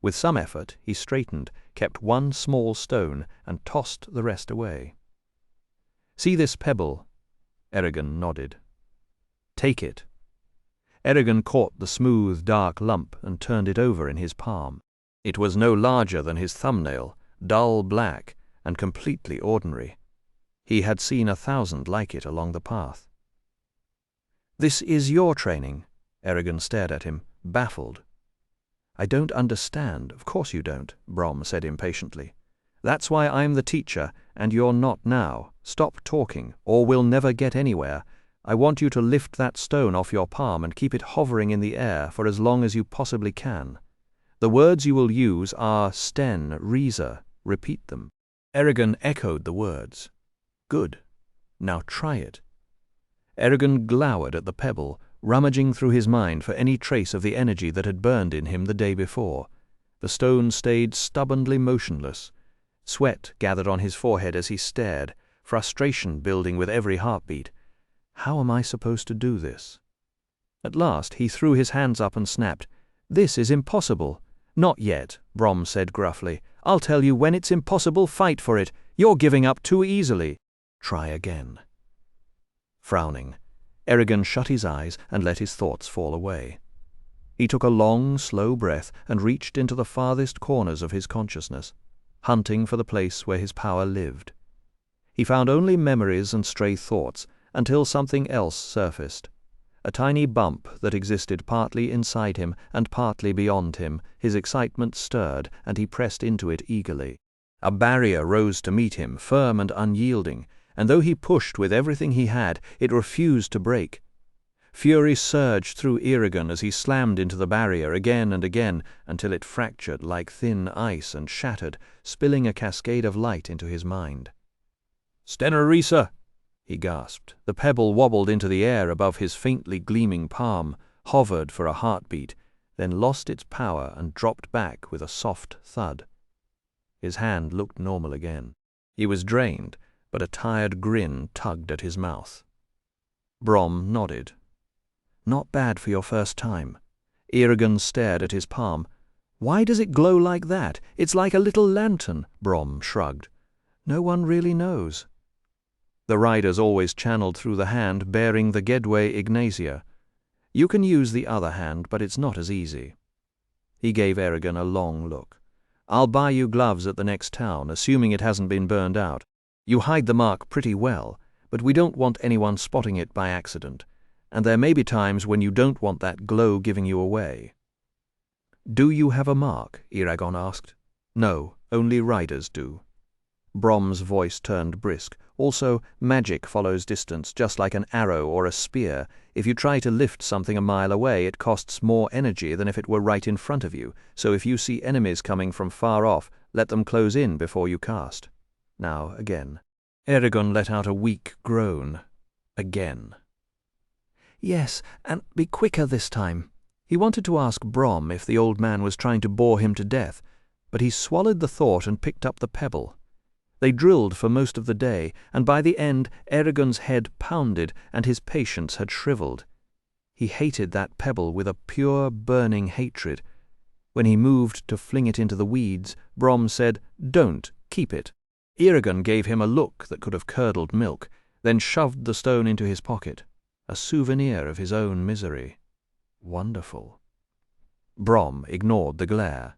With some effort, he straightened, kept one small stone, and tossed the rest away. See this pebble? Eragon nodded. Take it. Eragon caught the smooth, dark lump and turned it over in his palm. It was no larger than his thumbnail, dull black, and completely ordinary. He had seen 1,000 like it along the path. This is your training? Eragon stared at him, baffled. I don't understand. Of course you don't, Brom said impatiently. That's why I'm the teacher, and you're not now. Stop talking, or we'll never get anywhere. I want you to lift that stone off your palm and keep it hovering in the air for as long as you possibly can. The words you will use are Sten, Reza. Repeat them. Eragon echoed the words. Good. Now try it. Eragon glowered at the pebble, rummaging through his mind for any trace of the energy that had burned in him the day before. The stone stayed stubbornly motionless. Sweat gathered on his forehead as he stared, frustration building with every heartbeat. How am I supposed to do this? At last he threw his hands up and snapped. This is impossible. Not yet, Brom said gruffly. I'll tell you when it's impossible, fight for it. You're giving up too easily. Try again. Frowning, Eragon shut his eyes and let his thoughts fall away. He took a long, slow breath and reached into the farthest corners of his consciousness, hunting for the place where his power lived. He found only memories and stray thoughts until something else surfaced. A tiny bump that existed partly inside him and partly beyond him. His excitement stirred, and he pressed into it eagerly. A barrier rose to meet him, firm and unyielding, and though he pushed with everything he had, it refused to break. Fury surged through Eragon as he slammed into the barrier again and again until it fractured like thin ice and shattered, spilling a cascade of light into his mind. "Stenorisa!" he gasped. The pebble wobbled into the air above his faintly gleaming palm, hovered for a heartbeat, then lost its power and dropped back with a soft thud. His hand looked normal again. He was drained, but a tired grin tugged at his mouth. Brom nodded. "Not bad for your first time." Eragon stared at his palm. "Why does it glow like that? It's like a little lantern," Brom shrugged. "No one really knows." The riders always channeled through the hand bearing the Gedway Ignacia. You can use the other hand, but it's not as easy. He gave Eragon a long look. "I'll buy you gloves at the next town, assuming it hasn't been burned out. You hide the mark pretty well, but we don't want anyone spotting it by accident, and there may be times when you don't want that glow giving you away." "Do you have a mark?" Eragon asked. "No, only riders do." Brom's voice turned brisk. "Also, magic follows distance, just like an arrow or a spear. If you try to lift something a mile away, it costs more energy than if it were right in front of you, so if you see enemies coming from far off, let them close in before you cast." Now again. Eragon let out a weak groan. Again. "Yes, and be quicker this time." He wanted to ask Brom if the old man was trying to bore him to death, but he swallowed the thought and picked up the pebble. They drilled for most of the day, and by the end Eragon's head pounded and his patience had shriveled. He hated that pebble with a pure, burning hatred. When he moved to fling it into the weeds, Brom said, "Don't, keep it." Eragon gave him a look that could have curdled milk, then shoved the stone into his pocket, a souvenir of his own misery. Wonderful. Brom ignored the glare.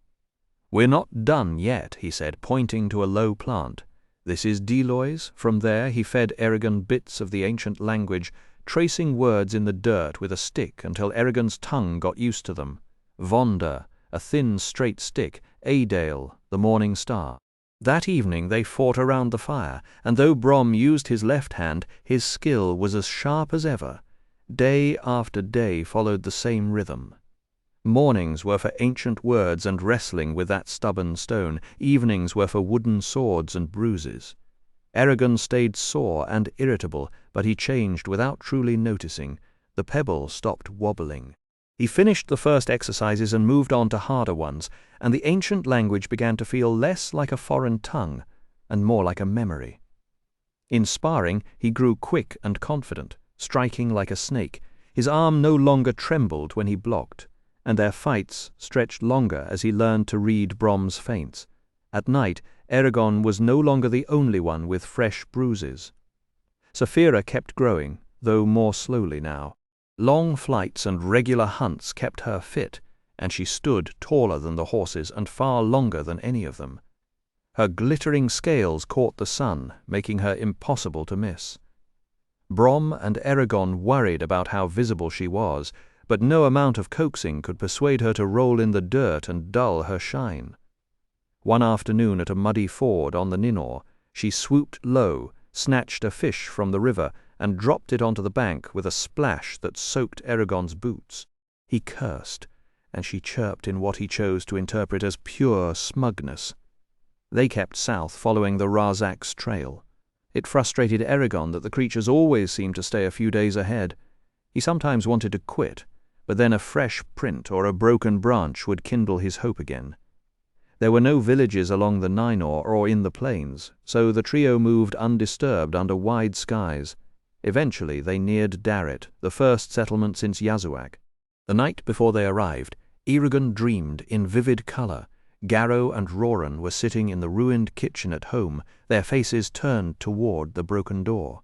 "We're not done yet," he said, pointing to a low plant. "This is Deloy's." From there he fed Eragon bits of the ancient language, tracing words in the dirt with a stick until Eragon's tongue got used to them. Vonda, a thin straight stick, Adale, the morning star. That evening they fought around the fire, and though Brom used his left hand, his skill was as sharp as ever. Day after day followed the same rhythm. Mornings were for ancient words and wrestling with that stubborn stone. Evenings were for wooden swords and bruises. Eragon stayed sore and irritable, but he changed without truly noticing. The pebble stopped wobbling. He finished the first exercises and moved on to harder ones, and the ancient language began to feel less like a foreign tongue and more like a memory. In sparring, he grew quick and confident, striking like a snake. His arm no longer trembled when he blocked, and their fights stretched longer as he learned to read Brom's feints. At night, Eragon was no longer the only one with fresh bruises. Saphira kept growing, though more slowly now. Long flights and regular hunts kept her fit, and she stood taller than the horses and far longer than any of them. Her glittering scales caught the sun, making her impossible to miss. Brom and Eragon worried about how visible she was, but no amount of coaxing could persuade her to roll in the dirt and dull her shine. One afternoon at a muddy ford on the Ninor, she swooped low, snatched a fish from the river, and dropped it onto the bank with a splash that soaked Eragon's boots. He cursed, and she chirped in what he chose to interpret as pure smugness. They kept south, following the Razak's trail. It frustrated Eragon that the creatures always seemed to stay a few days ahead. He sometimes wanted to quit, but then a fresh print or a broken branch would kindle his hope again. There were no villages along the Ninor or in the plains, so the trio moved undisturbed under wide skies. Eventually they neared Darret, the first settlement since Yazuak. The night before they arrived, Eragon dreamed in vivid color. Garrow and Roran were sitting in the ruined kitchen at home, their faces turned toward the broken door.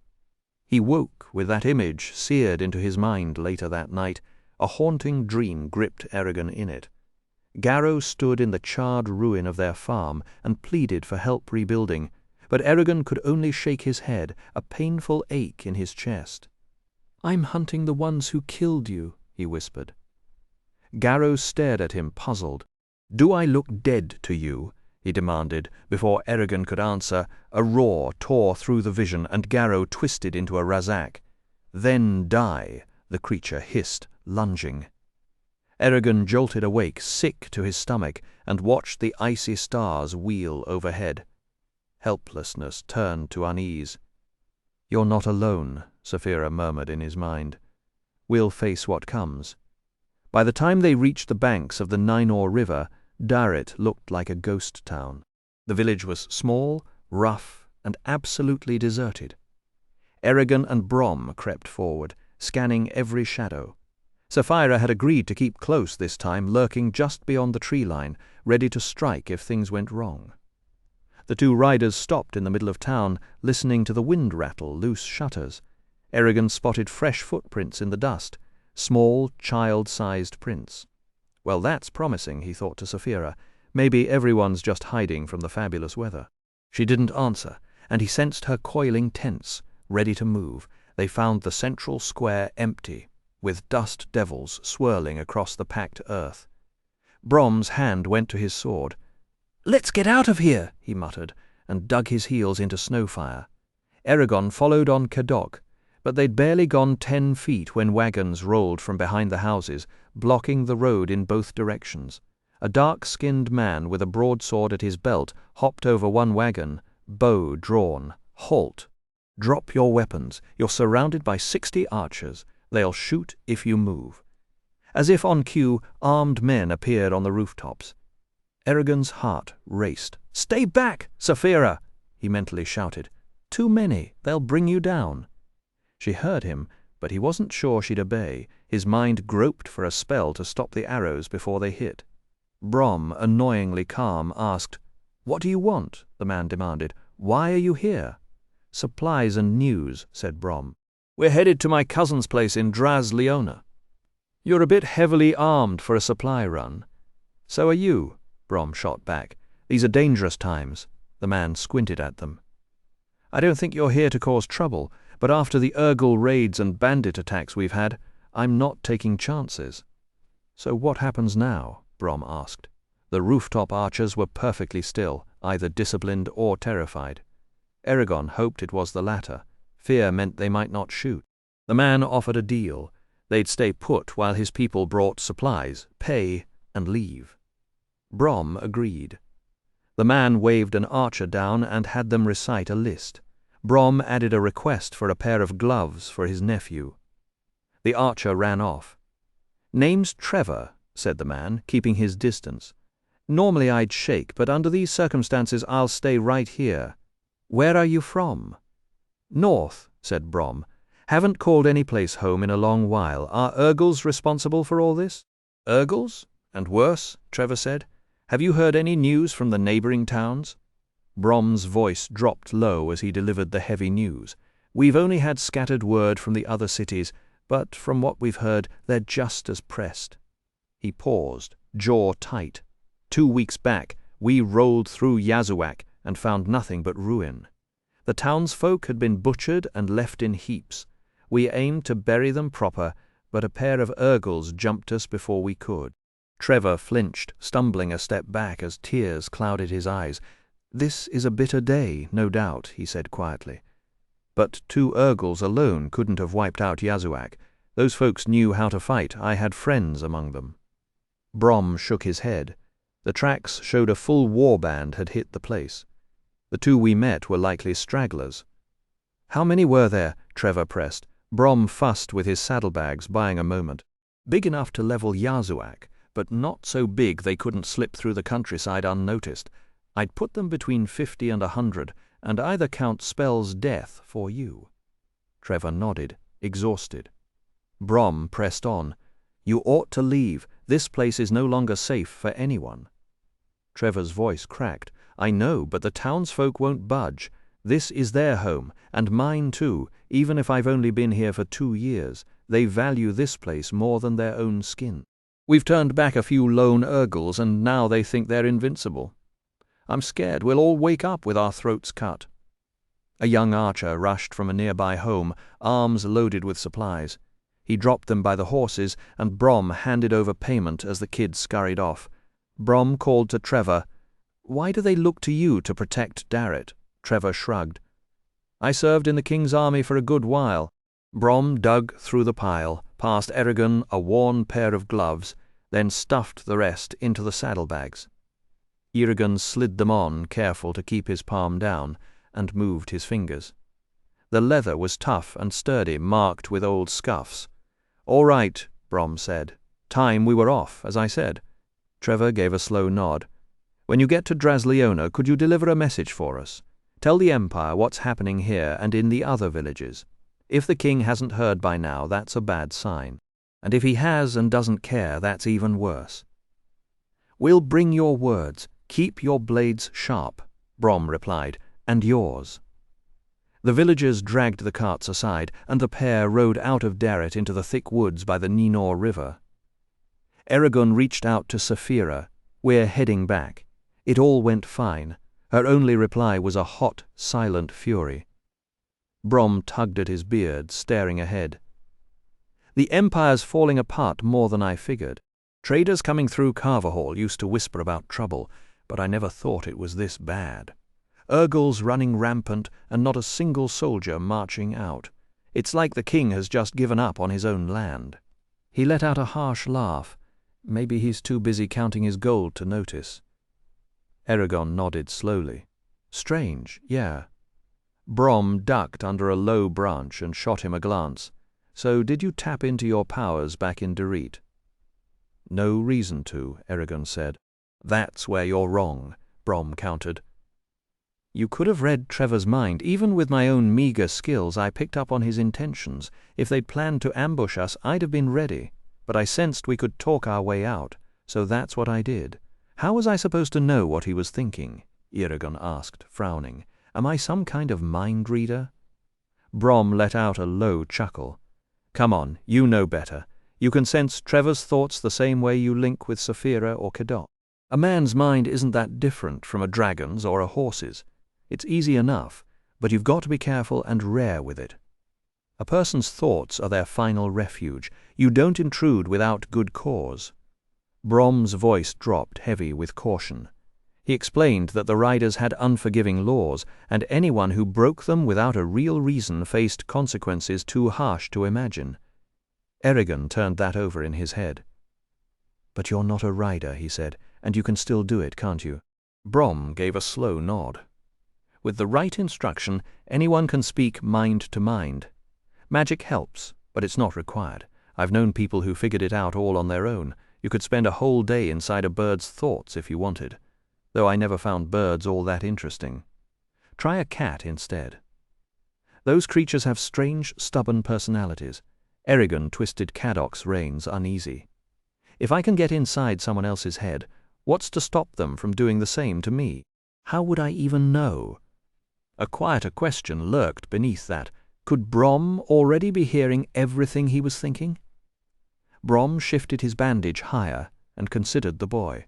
He woke with that image seared into his mind later that night. A haunting dream gripped Eragon in it. Garrow stood in the charred ruin of their farm and pleaded for help rebuilding, but Eragon could only shake his head, a painful ache in his chest. "I'm hunting the ones who killed you," he whispered. Garrow stared at him, puzzled. "Do I look dead to you?" he demanded. Before Eragon could answer, a roar tore through the vision, and Garrow twisted into a Razak. "Then die," the creature hissed, lunging. Eragon jolted awake, sick to his stomach, and watched the icy stars wheel overhead. Helplessness turned to unease. "You're not alone," Saphira murmured in his mind. "We'll face what comes." By the time they reached the banks of the Ninor River, Darret looked like a ghost town. The village was small, rough, and absolutely deserted. Eragon and Brom crept forward, scanning every shadow. Sapphira had agreed to keep close this time, lurking just beyond the tree line, ready to strike if things went wrong. The two riders stopped in the middle of town, listening to the wind rattle loose shutters. Eragon spotted fresh footprints in the dust, small, child-sized prints. Well, that's promising, he thought to Sapphira. Maybe everyone's just hiding from the fabulous weather. She didn't answer, and he sensed her coiling tense, ready to move. They found the central square empty, with dust devils swirling across the packed earth. Brom's hand went to his sword. "Let's get out of here," he muttered, and dug his heels into snowfire. Eragon followed on Caddoc, but they'd barely gone 10 feet when wagons rolled from behind the houses, blocking the road in both directions. A dark-skinned man with a broadsword at his belt hopped over one wagon, bow drawn. "Halt! Drop your weapons. You're surrounded by 60 archers. They'll shoot if you move." As if on cue, armed men appeared on the rooftops. Eragon's heart raced. "Stay back, Sapphira!" he mentally shouted. "Too many. They'll bring you down." She heard him, but he wasn't sure she'd obey. His mind groped for a spell to stop the arrows before they hit. Brom, annoyingly calm, asked, "What do you want?" the man demanded. "Why are you here?" "Supplies and news," said Brom. "We're headed to my cousin's place in Draz Leona." "You're a bit heavily armed for a supply run." "So are you," Brom shot back. "These are dangerous times." The man squinted at them. "I don't think you're here to cause trouble, but after the Urgle raids and bandit attacks we've had, I'm not taking chances." "So what happens now?" Brom asked. The rooftop archers were perfectly still, either disciplined or terrified. Eragon hoped it was the latter. Fear meant they might not shoot. The man offered a deal. They'd stay put while his people brought supplies, pay, and leave. Brom agreed. The man waved an archer down and had them recite a list. Brom added a request for a pair of gloves for his nephew. The archer ran off. "Name's Trevor," said the man, keeping his distance. "Normally I'd shake, but under these circumstances I'll stay right here. Where are you from?" "North," said Brom. "Haven't called any place home in a long while. Are Urgles responsible for all this?" "Urgles? And worse," Trevor said. "Have you heard any news from the neighboring towns?" Brom's voice dropped low as he delivered the heavy news. "We've only had scattered word from the other cities, but from what we've heard, they're just as pressed." He paused, jaw tight. 2 weeks back, we rolled through Yazuak and found nothing but ruin. The townsfolk had been butchered and left in heaps. We aimed to bury them proper, but a pair of Urgles jumped us before we could. Trevor flinched, stumbling a step back as tears clouded his eyes. "This is a bitter day, no doubt," he said quietly. "But 2 Urgles alone couldn't have wiped out Yazuak. Those folks knew how to fight. I had friends among them." Brom shook his head. The tracks showed a full warband had hit the place. "The 2 we met were likely stragglers." "How many were there?" Trevor pressed. Brom fussed with his saddlebags, buying a moment. "Big enough to level Yazuak, but not so big they couldn't slip through the countryside unnoticed. I'd put them between 50 and 100, and either count Spell's death for you." Trevor nodded, exhausted. Brom pressed on. "You ought to leave. This place is no longer safe for anyone." Trevor's voice cracked. "I know, but the townsfolk won't budge. This is their home, and mine too, even if I've only been here for 2 years. They value this place more than their own skin. We've turned back a few lone Urgles, and now they think they're invincible. I'm scared we'll all wake up with our throats cut." A young archer rushed from a nearby home, arms loaded with supplies. He dropped them by the horses, and Brom handed over payment as the kid scurried off. Brom called to Trevor. "Why do they look to you to protect Darrett?" Trevor shrugged. "I served in the king's army for a good while." Brom dug through the pile, passed Eragon a worn pair of gloves, then stuffed the rest into the saddlebags. Eragon slid them on, careful to keep his palm down, and moved his fingers. The leather was tough and sturdy, marked with old scuffs. "All right," Brom said. "Time we were off, as I said." Trevor gave a slow nod. When you get to Drasleona, could you deliver a message for us? Tell the Empire what's happening here and in the other villages. If the king hasn't heard by now, that's a bad sign. And if he has and doesn't care, that's even worse." "We'll bring your words. Keep your blades sharp," Brom replied, "and yours." The villagers dragged the carts aside, and the pair rode out of Darret into the thick woods by the Ninor River. Eragon reached out to Saphira. "We're heading back." It all went fine. Her only reply was a hot, silent fury. Brom tugged at his beard, staring ahead. "The Empire's falling apart more than I figured. Traders coming through Carverhall used to whisper about trouble, but I never thought it was this bad. Urgles running rampant and not a single soldier marching out. It's like the king has just given up on his own land." He let out a harsh laugh. Maybe he's too busy counting his gold to notice. Eragon nodded slowly. "Strange, yeah." Brom ducked under a low branch and shot him a glance. "So did you tap into your powers back in Darret?" "No reason to," Eragon said. "That's where you're wrong," Brom countered. "You could have read Trevor's mind. Even with my own meager skills, I picked up on his intentions. If they'd planned to ambush us, I'd have been ready. But I sensed we could talk our way out, so that's what I did." "How was I supposed to know what he was thinking?" Eragon asked, frowning. "Am I some kind of mind reader?" Brom let out a low chuckle. "Come on, you know better. You can sense Trevor's thoughts the same way you link with Saphira or Cadoc. A man's mind isn't that different from a dragon's or a horse's. It's easy enough, but you've got to be careful and rare with it. A person's thoughts are their final refuge. You don't intrude without good cause." Brom's voice dropped heavy with caution. He explained that the riders had unforgiving laws, and anyone who broke them without a real reason faced consequences too harsh to imagine. Eragon turned that over in his head. "But you're not a rider," he said, "and you can still do it, can't you?" Brom gave a slow nod. "With the right instruction, anyone can speak mind to mind. Magic helps, but it's not required. I've known people who figured it out all on their own. You could spend a whole day inside a bird's thoughts if you wanted, though I never found birds all that interesting. Try a cat instead. Those creatures have strange, stubborn personalities." Eragon twisted Cadoc's reins uneasy. "If I can get inside someone else's head, what's to stop them from doing the same to me? How would I even know?" A quieter question lurked beneath that. Could Brom already be hearing everything he was thinking? Brom shifted his bandage higher and considered the boy.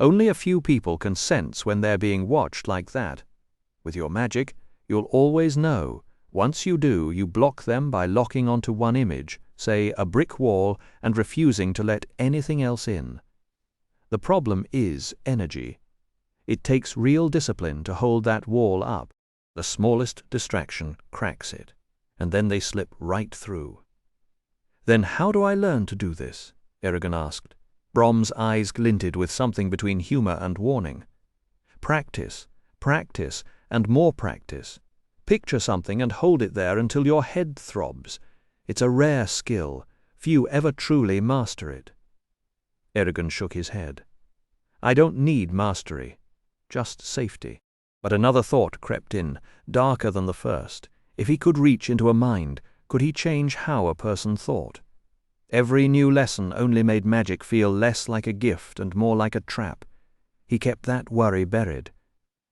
"Only a few people can sense when they're being watched like that. With your magic, you'll always know. Once you do, you block them by locking onto one image, say a brick wall, and refusing to let anything else in. The problem is energy. It takes real discipline to hold that wall up. The smallest distraction cracks it, and then they slip right through." "Then how do I learn to do this?" Eragon asked. Brom's eyes glinted with something between humor and warning. "Practice, practice, and more practice. Picture something and hold it there until your head throbs. It's a rare skill. Few ever truly master it." Eragon shook his head. "I don't need mastery, just safety." But another thought crept in, darker than the first. If he could reach into a mind, could he change how a person thought? Every new lesson only made magic feel less like a gift and more like a trap. He kept that worry buried.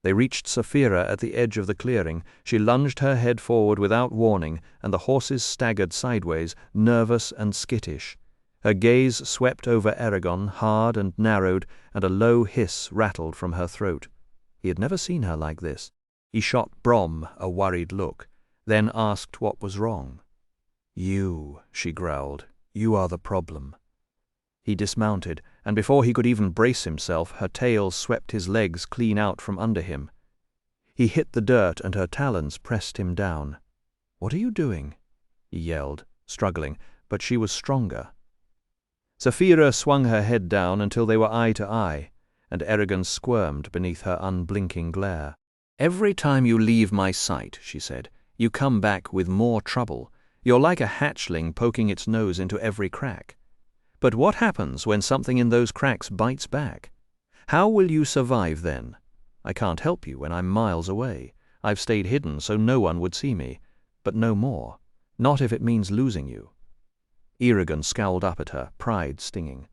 They reached Saphira at the edge of the clearing. She lunged her head forward without warning, and the horses staggered sideways, nervous and skittish. Her gaze swept over Eragon, hard and narrowed, and a low hiss rattled from her throat. He had never seen her like this. He shot Brom a worried look, then asked what was wrong. "You," she growled, "you are the problem." He dismounted, and before he could even brace himself, her tail swept his legs clean out from under him. He hit the dirt, and her talons pressed him down. "What are you doing?" he yelled, struggling, but she was stronger. Saphira swung her head down until they were eye to eye, and Eragon squirmed beneath her unblinking glare. "Every time you leave my sight," she said, "you come back with more trouble. You're like a hatchling poking its nose into every crack. But what happens when something in those cracks bites back? How will you survive then? I can't help you when I'm miles away. I've stayed hidden so no one would see me, but no more. Not if it means losing you." Eragon scowled up at her, pride stinging.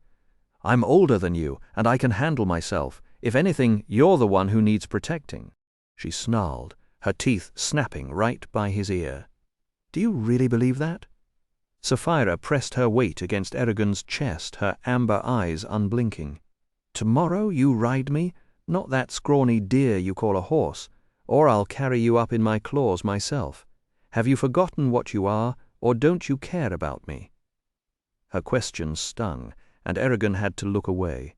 "I'm older than you, and I can handle myself. If anything, you're the one who needs protecting." She snarled, her teeth snapping right by his ear. "Do you really believe that?" Sapphira pressed her weight against Eragon's chest, her amber eyes unblinking. "Tomorrow you ride me, not that scrawny deer you call a horse, or I'll carry you up in my claws myself. Have you forgotten what you are, or don't you care about me?" Her question stung, and Eragon had to look away.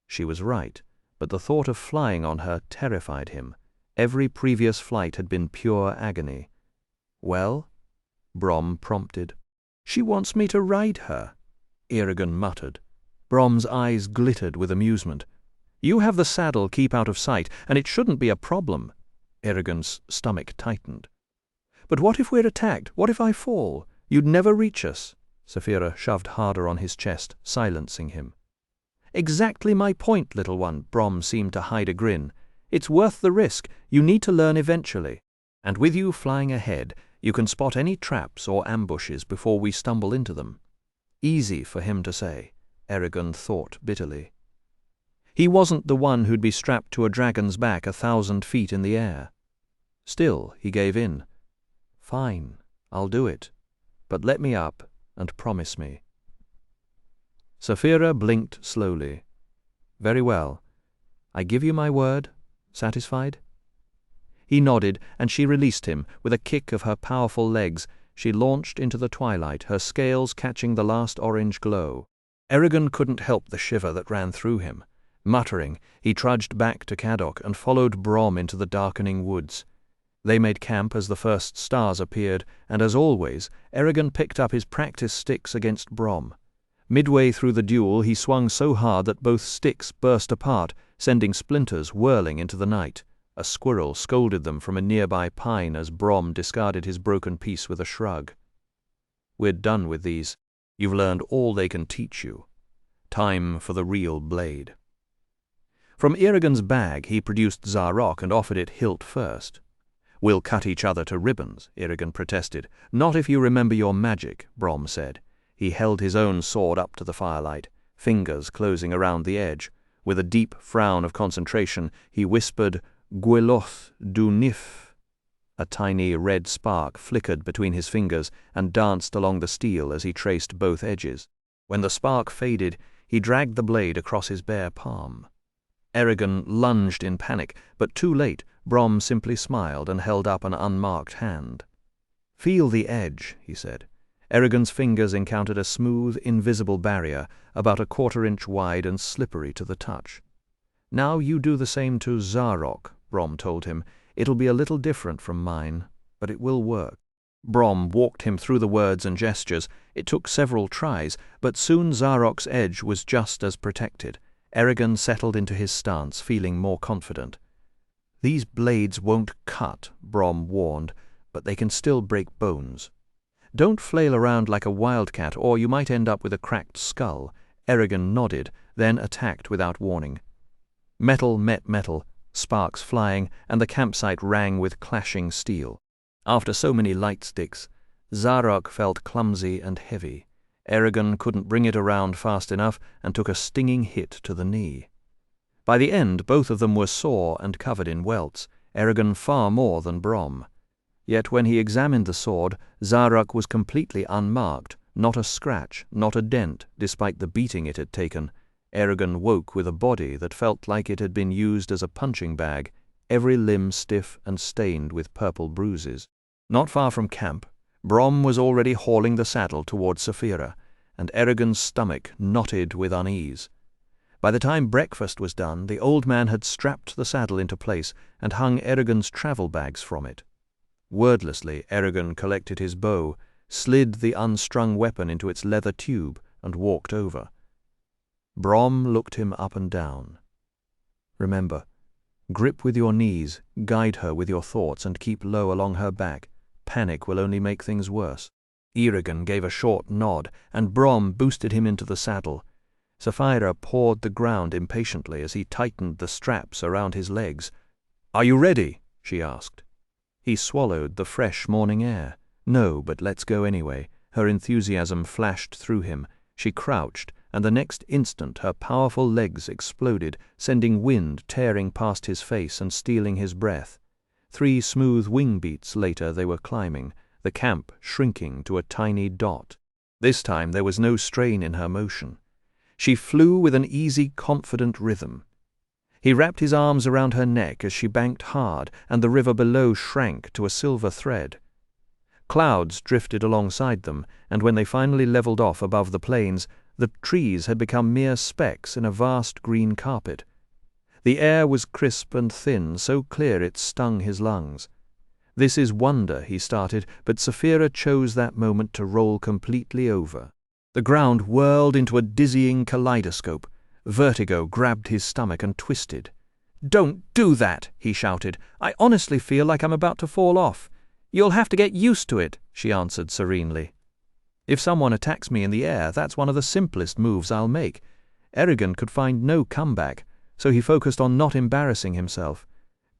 She was right, but the thought of flying on her terrified him. Every previous flight had been pure agony. "Well?" Brom prompted. "She wants me to ride her," Eragon muttered. Brom's eyes glittered with amusement. "You have the saddle keep out of sight, and it shouldn't be a problem." Eragon's stomach tightened. "But what if we're attacked? What if I fall? You'd never reach us." Sapphira shoved harder on his chest, silencing him. "Exactly my point, little one." Brom seemed to hide a grin. "It's worth the risk. You need to learn eventually. And with you flying ahead, you can spot any traps or ambushes before we stumble into them." Easy for him to say, Eragon thought bitterly. He wasn't the one who'd be strapped to a dragon's back 1,000 feet in the air. Still, he gave in. "Fine, I'll do it. But let me up and promise me." Sapphira blinked slowly. "Very well. I give you my word. Satisfied?" He nodded, and she released him. With a kick of her powerful legs, she launched into the twilight, her scales catching the last orange glow. Eragon couldn't help the shiver that ran through him. Muttering, he trudged back to Caddock and followed Brom into the darkening woods. They made camp as the first stars appeared, and as always, Eragon picked up his practice sticks against Brom. Midway through the duel he swung so hard that both sticks burst apart, sending splinters whirling into the night. A squirrel scolded them from a nearby pine as Brom discarded his broken piece with a shrug. "We're done with these. You've learned all they can teach you. Time for the real blade." From Eragon's bag he produced Zarok and offered it hilt first. "We'll cut each other to ribbons," Eragon protested. "Not if you remember your magic," Brom said. He held his own sword up to the firelight, fingers closing around the edge. With a deep frown of concentration, he whispered, "Gweloth du Nif." A tiny red spark flickered between his fingers and danced along the steel as he traced both edges. When the spark faded, he dragged the blade across his bare palm. Eragon lunged in panic, but too late. Brom simply smiled and held up an unmarked hand. "Feel the edge," he said. Eragon's fingers encountered a smooth, invisible barrier, about 1/4 inch wide and slippery to the touch. "Now you do the same to Zarok," Brom told him. "It'll be a little different from mine, but it will work." Brom walked him through the words and gestures. It took several tries, but soon Zarok's edge was just as protected. Eragon settled into his stance, feeling more confident. "These blades won't cut," Brom warned, "but they can still break bones. Don't flail around like a wildcat, or you might end up with a cracked skull." Eragon nodded, then attacked without warning. Metal met metal, sparks flying, and the campsite rang with clashing steel. After so many light sticks, Zarok felt clumsy and heavy. Eragon couldn't bring it around fast enough and took a stinging hit to the knee. By the end, both of them were sore and covered in welts, Eragon far more than Brom. Yet when he examined the sword, Zarok was completely unmarked, not a scratch, not a dent, despite the beating it had taken. Eragon woke with a body that felt like it had been used as a punching bag, every limb stiff and stained with purple bruises. Not far from camp, Brom was already hauling the saddle towards Sapphira, and Eragon's stomach knotted with unease. By the time breakfast was done, the old man had strapped the saddle into place and hung Eragon's travel bags from it. Wordlessly, Eragon collected his bow, slid the unstrung weapon into its leather tube, and walked over. Brom looked him up and down. "Remember, grip with your knees, guide her with your thoughts, and keep low along her back. Panic will only make things worse." Eragon gave a short nod, and Brom boosted him into the saddle. Sapphira pawed the ground impatiently as he tightened the straps around his legs. "Are you ready?" she asked. He swallowed the fresh morning air. "No, but let's go anyway." Her enthusiasm flashed through him. She crouched, and the next instant her powerful legs exploded, sending wind tearing past his face and stealing his breath. 3 smooth wing beats later they were climbing, the camp shrinking to a tiny dot. This time there was no strain in her motion. She flew with an easy, confident rhythm. He wrapped his arms around her neck as she banked hard, and the river below shrank to a silver thread. Clouds drifted alongside them, and when they finally leveled off above the plains, the trees had become mere specks in a vast green carpet. The air was crisp and thin, so clear it stung his lungs. "This is wonder," he started, but Sapphira chose that moment to roll completely over. The ground whirled into a dizzying kaleidoscope. Vertigo grabbed his stomach and twisted. "Don't do that!" he shouted. "I honestly feel like I'm about to fall off." "You'll have to get used to it," she answered serenely. "If someone attacks me in the air, that's one of the simplest moves I'll make." Eragon could find no comeback, so he focused on not embarrassing himself.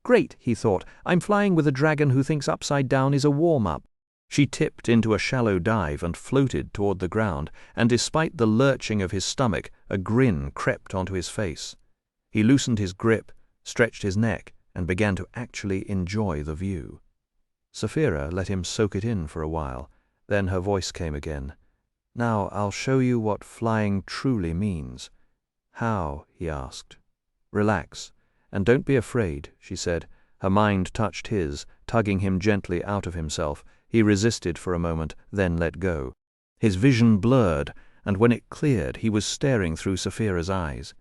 "Great," he thought, "I'm flying with a dragon who thinks upside down is a warm-up." She tipped into a shallow dive and floated toward the ground, and despite the lurching of his stomach, a grin crept onto his face. He loosened his grip, stretched his neck, and began to actually enjoy the view. Sapphira let him soak it in for a while. Then her voice came again. "Now I'll show you what flying truly means." "How?" he asked. "Relax, and don't be afraid," she said. Her mind touched his, tugging him gently out of himself. He resisted for a moment, then let go. His vision blurred, and when it cleared, he was staring through Sapphira's eyes.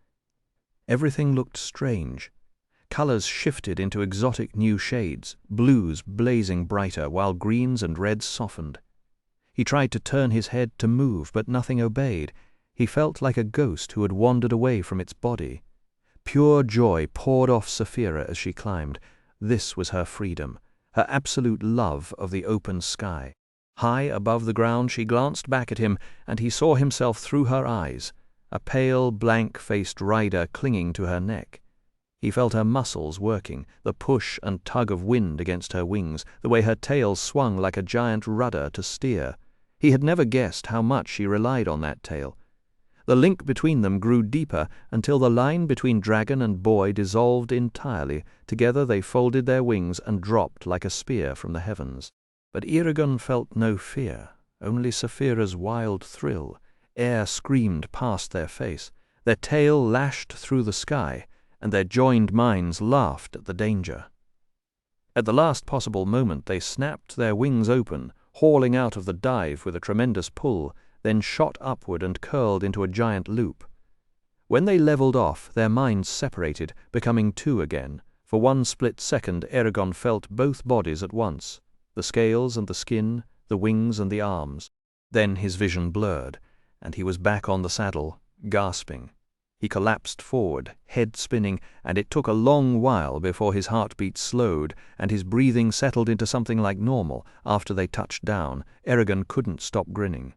Everything looked strange. Colors shifted into exotic new shades, blues blazing brighter, while greens and reds softened. He tried to turn his head to move, but nothing obeyed. He felt like a ghost who had wandered away from its body. Pure joy poured off Sapphira as she climbed. This was her freedom, her absolute love of the open sky. High above the ground she glanced back at him, and he saw himself through her eyes, a pale, blank-faced rider clinging to her neck. He felt her muscles working, the push and tug of wind against her wings, the way her tail swung like a giant rudder to steer. He had never guessed how much she relied on that tail. The link between them grew deeper until the line between dragon and boy dissolved entirely. Together they folded their wings and dropped like a spear from the heavens. But Eragon felt no fear, only Sapphira's wild thrill. Air screamed past their face. Their tail lashed through the sky, and their joined minds laughed at the danger. At the last possible moment they snapped their wings open, hauling out of the dive with a tremendous pull, then shot upward and curled into a giant loop. When they leveled off, their minds separated, becoming two again. For one split second Eragon felt both bodies at once, the scales and the skin, the wings and the arms. Then his vision blurred, and he was back on the saddle, gasping. He collapsed forward, head spinning, and it took a long while before his heartbeat slowed and his breathing settled into something like normal. After they touched down, Eragon couldn't stop grinning.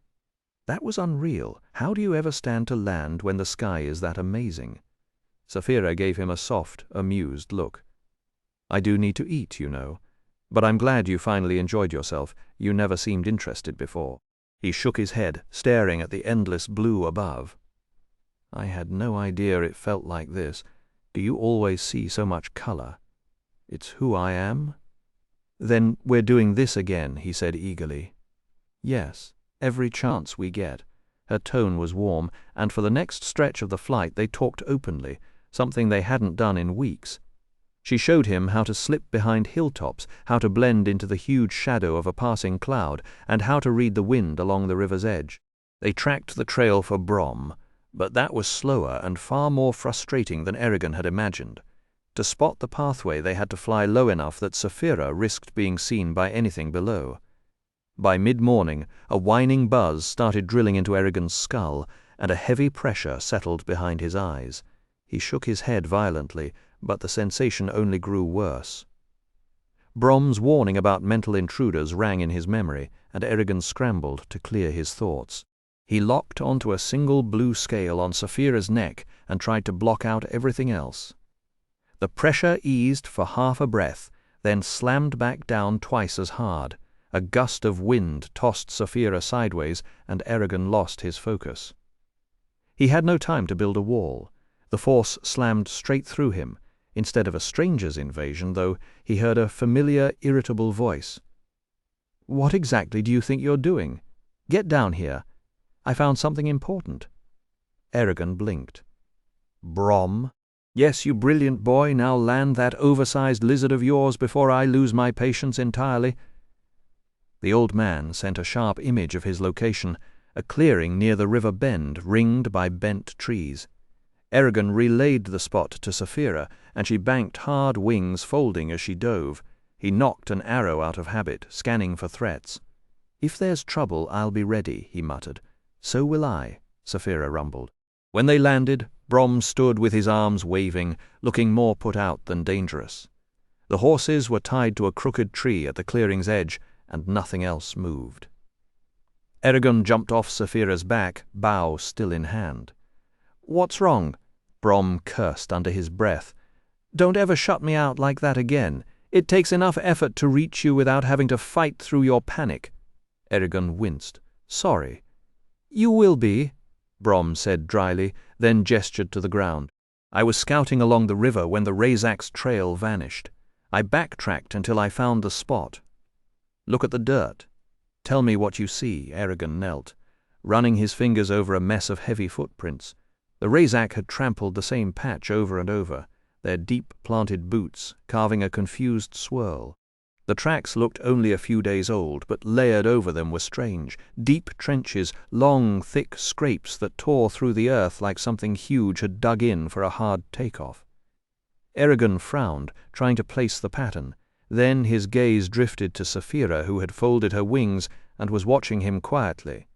That was unreal. How do you ever stand to land when the sky is that amazing? Sapphira gave him a soft, amused look. "I do need to eat, you know. But I'm glad you finally enjoyed yourself. You never seemed interested before." He shook his head, staring at the endless blue above. "I had no idea it felt like this. Do you always see so much color? It's who I am?" "Then we're doing this again," he said eagerly. "Yes, every chance we get." Her tone was warm, and for the next stretch of the flight they talked openly, something they hadn't done in weeks. She showed him how to slip behind hilltops, how to blend into the huge shadow of a passing cloud, and how to read the wind along the river's edge. They tracked the trail for Brom, but that was slower and far more frustrating than Eragon had imagined. To spot the pathway they had to fly low enough that Sapphira risked being seen by anything below. By mid-morning, a whining buzz started drilling into Eragon's skull, and a heavy pressure settled behind his eyes. He shook his head violently, but the sensation only grew worse. Brom's warning about mental intruders rang in his memory, and Eragon scrambled to clear his thoughts. He locked onto a single blue scale on Saphira's neck and tried to block out everything else. The pressure eased for half a breath, then slammed back down twice as hard. A gust of wind tossed Saphira sideways, and Eragon lost his focus. He had no time to build a wall. The force slammed straight through him. Instead of a stranger's invasion, though, he heard a familiar, irritable voice. "What exactly do you think you're doing? Get down here. I found something important." Eragon blinked. "Brom? Yes, you brilliant boy, now land that oversized lizard of yours before I lose my patience entirely." The old man sent a sharp image of his location, a clearing near the river bend ringed by bent trees. Eragon relayed the spot to Saphira, and she banked hard, wings folding as she dove. He knocked an arrow out of habit, scanning for threats. "If there's trouble, I'll be ready," he muttered. "So will I," Saphira rumbled. When they landed, Brom stood with his arms waving, looking more put out than dangerous. The horses were tied to a crooked tree at the clearing's edge, and nothing else moved. Eragon jumped off Saphira's back, bow still in hand. "What's wrong?" Brom cursed under his breath. "Don't ever shut me out like that again. It takes enough effort to reach you without having to fight through your panic." Eragon winced. "Sorry." "You will be," Brom said dryly, then gestured to the ground. "I was scouting along the river when the Razak's trail vanished. I backtracked until I found the spot." "Look at the dirt. Tell me what you see." Eragon knelt, running his fingers over a mess of heavy footprints. The Razak had trampled the same patch over and over, their deep-planted boots carving a confused swirl. The tracks looked only a few days old, but layered over them were strange. Deep trenches, long, thick scrapes that tore through the earth like something huge had dug in for a hard takeoff. Eragon frowned, trying to place the pattern. Then his gaze drifted to Saphira, who had folded her wings and was watching him quietly.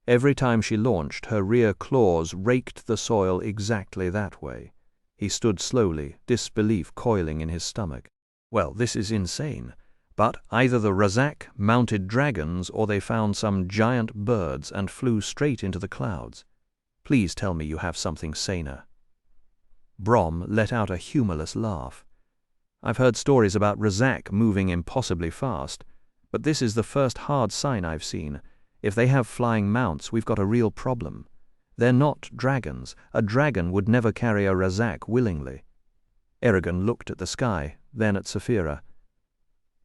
Every time she launched, her rear claws raked the soil exactly that way. He stood slowly, disbelief coiling in his stomach. Well, this is insane. But either the Razak mounted dragons or they found some giant birds and flew straight into the clouds. Please tell me you have something saner." Brom let out a humorless laugh. "I've heard stories about Razak moving impossibly fast, but this is the first hard sign I've seen. If they have flying mounts, we've got a real problem. They're not dragons. A dragon would never carry a Razak willingly." Eragon looked at the sky, then at Saphira.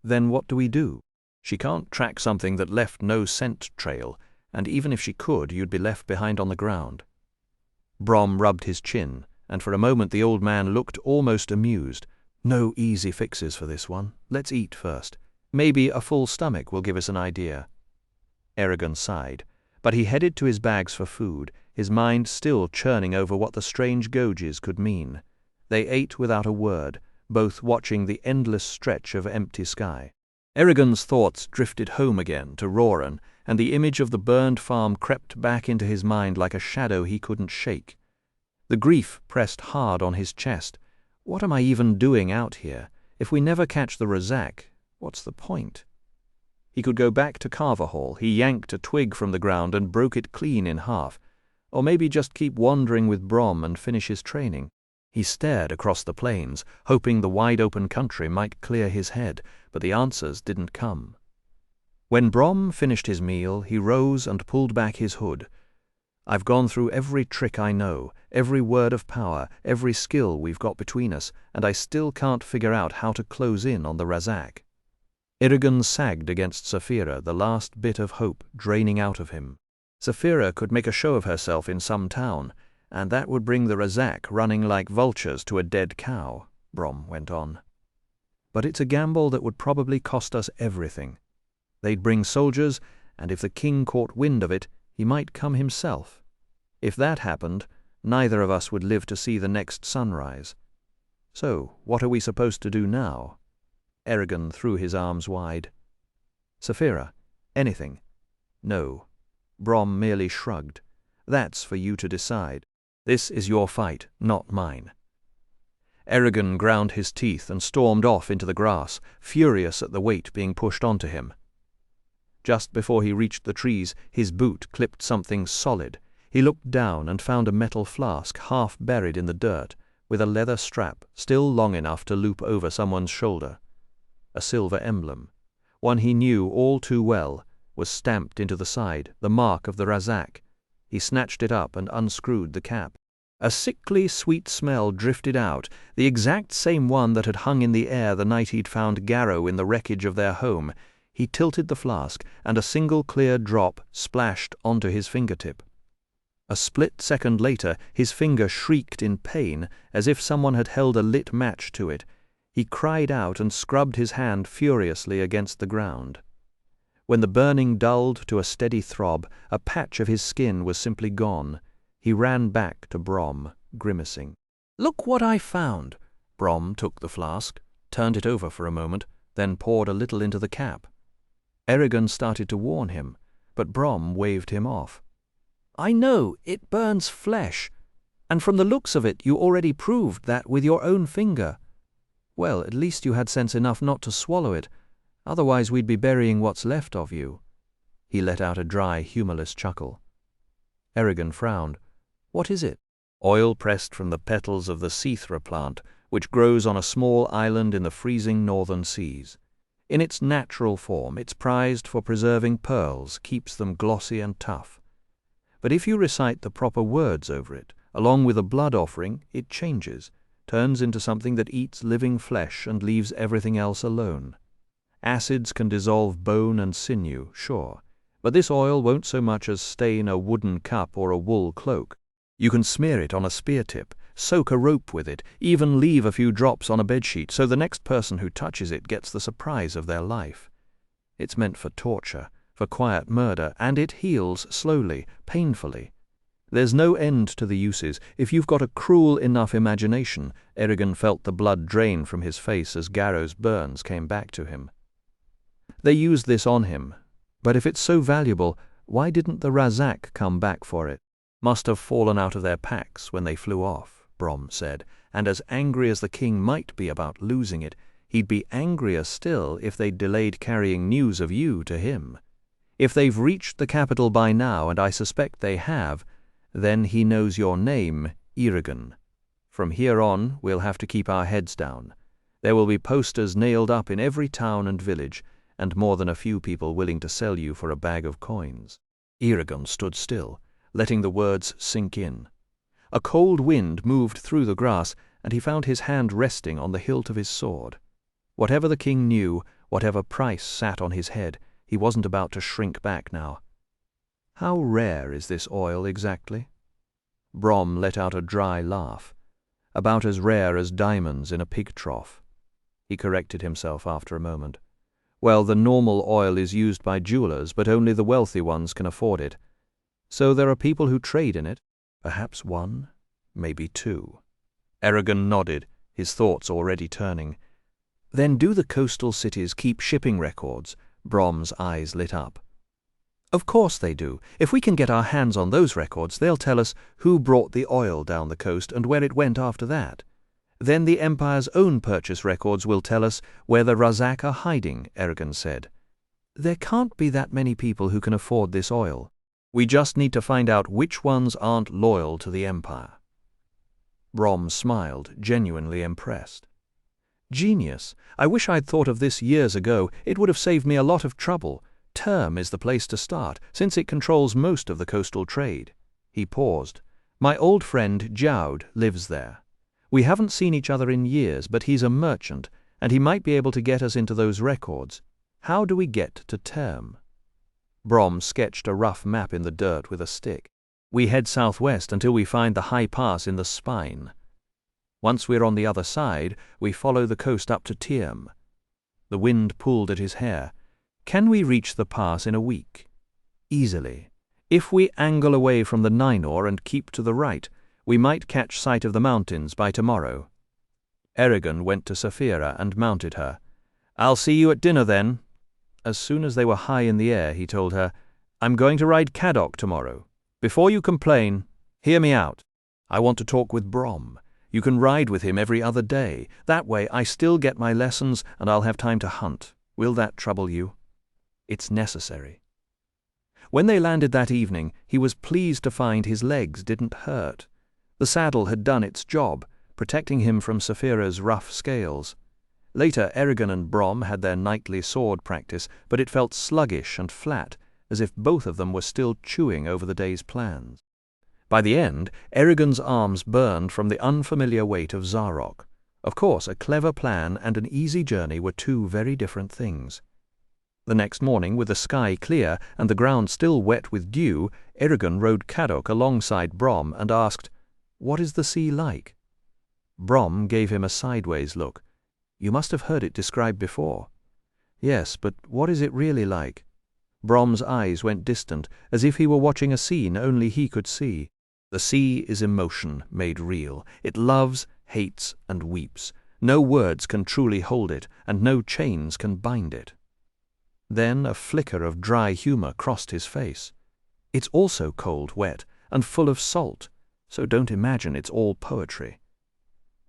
"Then what do we do? She can't track something that left no scent trail, and even if she could, you'd be left behind on the ground." Brom rubbed his chin, and for a moment the old man looked almost amused. "No easy fixes for this one. Let's eat first. Maybe a full stomach will give us an idea." Eragon sighed, but he headed to his bags for food, his mind still churning over what the strange Goges could mean. They ate without a word, both watching the endless stretch of empty sky. Eragon's thoughts drifted home again to Roran, and the image of the burned farm crept back into his mind like a shadow he couldn't shake. The grief pressed hard on his chest. What am I even doing out here? If we never catch the Razak, what's the point? He could go back to Carverhall. He yanked a twig from the ground and broke it clean in half. Or maybe just keep wandering with Brom and finish his training. He stared across the plains, hoping the wide-open country might clear his head, but the answers didn't come. When Brom finished his meal, he rose and pulled back his hood. "I've gone through every trick I know, every word of power, every skill we've got between us, and I still can't figure out how to close in on the Razak." Eragon sagged against Saphira, the last bit of hope draining out of him. Saphira could make a show of herself in some town, and that would bring the Razak running like vultures to a dead cow, Brom went on. "But it's a gamble that would probably cost us everything. They'd bring soldiers, and if the king caught wind of it, he might come himself. If that happened, neither of us would live to see the next sunrise. So, what are we supposed to do now?" Eragon threw his arms wide. "Saphira, anything." "No." Brom merely shrugged. "That's for you to decide. This is your fight, not mine." Eragon ground his teeth and stormed off into the grass, furious at the weight being pushed onto him. Just before he reached the trees, his boot clipped something solid. He looked down and found a metal flask half buried in the dirt, with a leather strap still long enough to loop over someone's shoulder. A silver emblem, one he knew all too well, was stamped into the side, the mark of the Razak. He snatched it up and unscrewed the cap. A sickly sweet smell drifted out, the exact same one that had hung in the air the night he'd found Garrow in the wreckage of their home. He tilted the flask, and a single clear drop splashed onto his fingertip. A split second later, his finger shrieked in pain, as if someone had held a lit match to it. He cried out and scrubbed his hand furiously against the ground. When the burning dulled to a steady throb, a patch of his skin was simply gone. He ran back to Brom, grimacing. "Look what I found!" Brom took the flask, turned it over for a moment, then poured a little into the cap. Eragon started to warn him, but Brom waved him off. "I know, it burns flesh, and from the looks of it you already proved that with your own finger. Well, at least you had sense enough not to swallow it, otherwise we'd be burying what's left of you." He let out a dry, humorless chuckle. Eragon frowned. "What is it?" "Oil pressed from the petals of the Seathra plant, which grows on a small island in the freezing northern seas. In its natural form, it's prized for preserving pearls, keeps them glossy and tough. But if you recite the proper words over it, along with a blood offering, it changes, turns into something that eats living flesh and leaves everything else alone. Acids can dissolve bone and sinew, sure, but this oil won't so much as stain a wooden cup or a wool cloak. You can smear it on a spear tip, soak a rope with it, even leave a few drops on a bedsheet so the next person who touches it gets the surprise of their life. It's meant for torture, for quiet murder, and it heals slowly, painfully. There's no end to the uses. If you've got a cruel enough imagination." Eragon felt the blood drain from his face as Garrow's burns came back to him. "They used this on him. But if it's so valuable, why didn't the Razak come back for it?" "Must have fallen out of their packs when they flew off," Brom said, "and as angry as the king might be about losing it, he'd be angrier still if they'd delayed carrying news of you to him. If they've reached the capital by now, and I suspect they have, then he knows your name, Eragon. From here on, we'll have to keep our heads down. There will be posters nailed up in every town and village, and more than a few people willing to sell you for a bag of coins." Eragon stood still, letting the words sink in. A cold wind moved through the grass, and he found his hand resting on the hilt of his sword. Whatever the king knew, whatever price sat on his head, he wasn't about to shrink back now. "How rare is this oil exactly?" Brom let out a dry laugh. "About as rare as diamonds in a pig trough." He corrected himself after a moment. "Well, the normal oil is used by jewelers, but only the wealthy ones can afford it. So there are people who trade in it. Perhaps one, maybe two." Eragon nodded, his thoughts already turning. "Then do the coastal cities keep shipping records?" Brom's eyes lit up. "Of course they do. If we can get our hands on those records, they'll tell us who brought the oil down the coast and where it went after that. Then the Empire's own purchase records will tell us where the Razak are hiding," Eragon said. "There can't be that many people who can afford this oil. We just need to find out which ones aren't loyal to the Empire." Brom smiled, genuinely impressed. "Genius. I wish I'd thought of this years ago. It would have saved me a lot of trouble. Term is the place to start, since it controls most of the coastal trade." He paused. "My old friend Jowd lives there. We haven't seen each other in years, but he's a merchant, and he might be able to get us into those records. How do we get to Term?" Brom sketched a rough map in the dirt with a stick. "We head southwest until we find the high pass in the spine. Once we're on the other side, we follow the coast up to Term." The wind pulled at his hair. "Can we reach the pass in a week?" "Easily. If we angle away from the Ninor and keep to the right, we might catch sight of the mountains by tomorrow." Eragon went to Saphira and mounted her. "I'll see you at dinner then." As soon as they were high in the air, he told her, "I'm going to ride Caddock tomorrow. Before you complain, hear me out. I want to talk with Brom. You can ride with him every other day. That way I still get my lessons and I'll have time to hunt. Will that trouble you?" It's necessary. When they landed that evening, he was pleased to find his legs didn't hurt. The saddle had done its job, protecting him from Saphira's rough scales. Later, Eragon and Brom had their nightly sword practice, but it felt sluggish and flat, as if both of them were still chewing over the day's plans. By the end, Eragon's arms burned from the unfamiliar weight of Zarok. Of course, a clever plan and an easy journey were two very different things. The next morning, with the sky clear and the ground still wet with dew, Eragon rode Kadok alongside Brom and asked, "What is the sea like?" Brom gave him a sideways look. "You must have heard it described before." "Yes, but what is it really like?" Brom's eyes went distant, as if he were watching a scene only he could see. "The sea is emotion made real. It loves, hates, and weeps. No words can truly hold it, and no chains can bind it." Then a flicker of dry humor crossed his face. "It's also cold, wet, and full of salt, so don't imagine it's all poetry."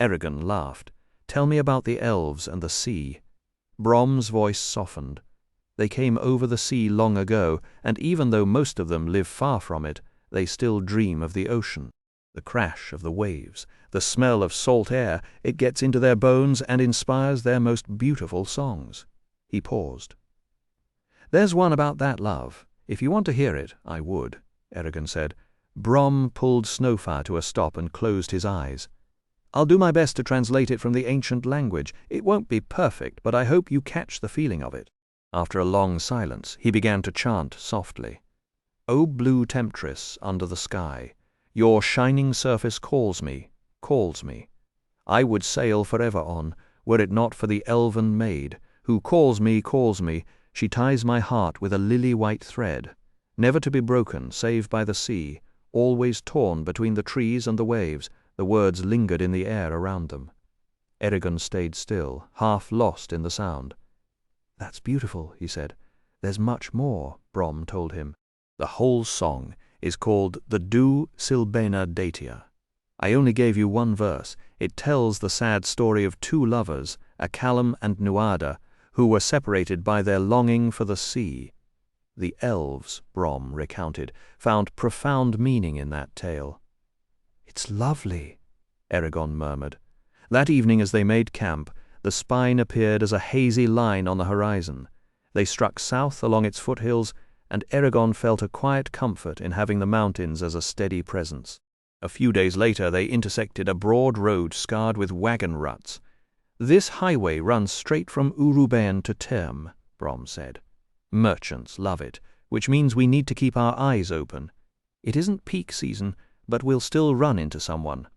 Eragon laughed. "Tell me about the elves and the sea." Brom's voice softened. They came over the sea long ago, and even though most of them live far from it, they still dream of the ocean. The crash of the waves, the smell of salt air, it gets into their bones and inspires their most beautiful songs. He paused. "There's one about that love. If you want to hear it, I would," Eragon said. Brom pulled Snowfire to a stop and closed his eyes. "I'll do my best to translate it from the ancient language. It won't be perfect, but I hope you catch the feeling of it." After a long silence, he began to chant softly. "O blue temptress under the sky, your shining surface calls me, calls me. I would sail forever on, were it not for the elven maid, who calls me, calls me. She ties my heart with a lily-white thread, never to be broken save by the sea, always torn between the trees and the waves." The words lingered in the air around them. Eragon stayed still, half lost in the sound. "That's beautiful," he said. "There's much more," Brom told him. "The whole song is called the Du Silbena Datia. I only gave you one verse. It tells the sad story of two lovers, Akallam and Nuada, who were separated by their longing for the sea. The elves," Brom recounted, "found profound meaning in that tale." "It's lovely," Eragon murmured. That evening as they made camp, the spine appeared as a hazy line on the horizon. They struck south along its foothills, and Eragon felt a quiet comfort in having the mountains as a steady presence. A few days later they intersected a broad road scarred with wagon ruts. "This highway runs straight from Uruben to Term," Brom said. "Merchants love it, which means we need to keep our eyes open. It isn't peak season, but we'll still run into someone."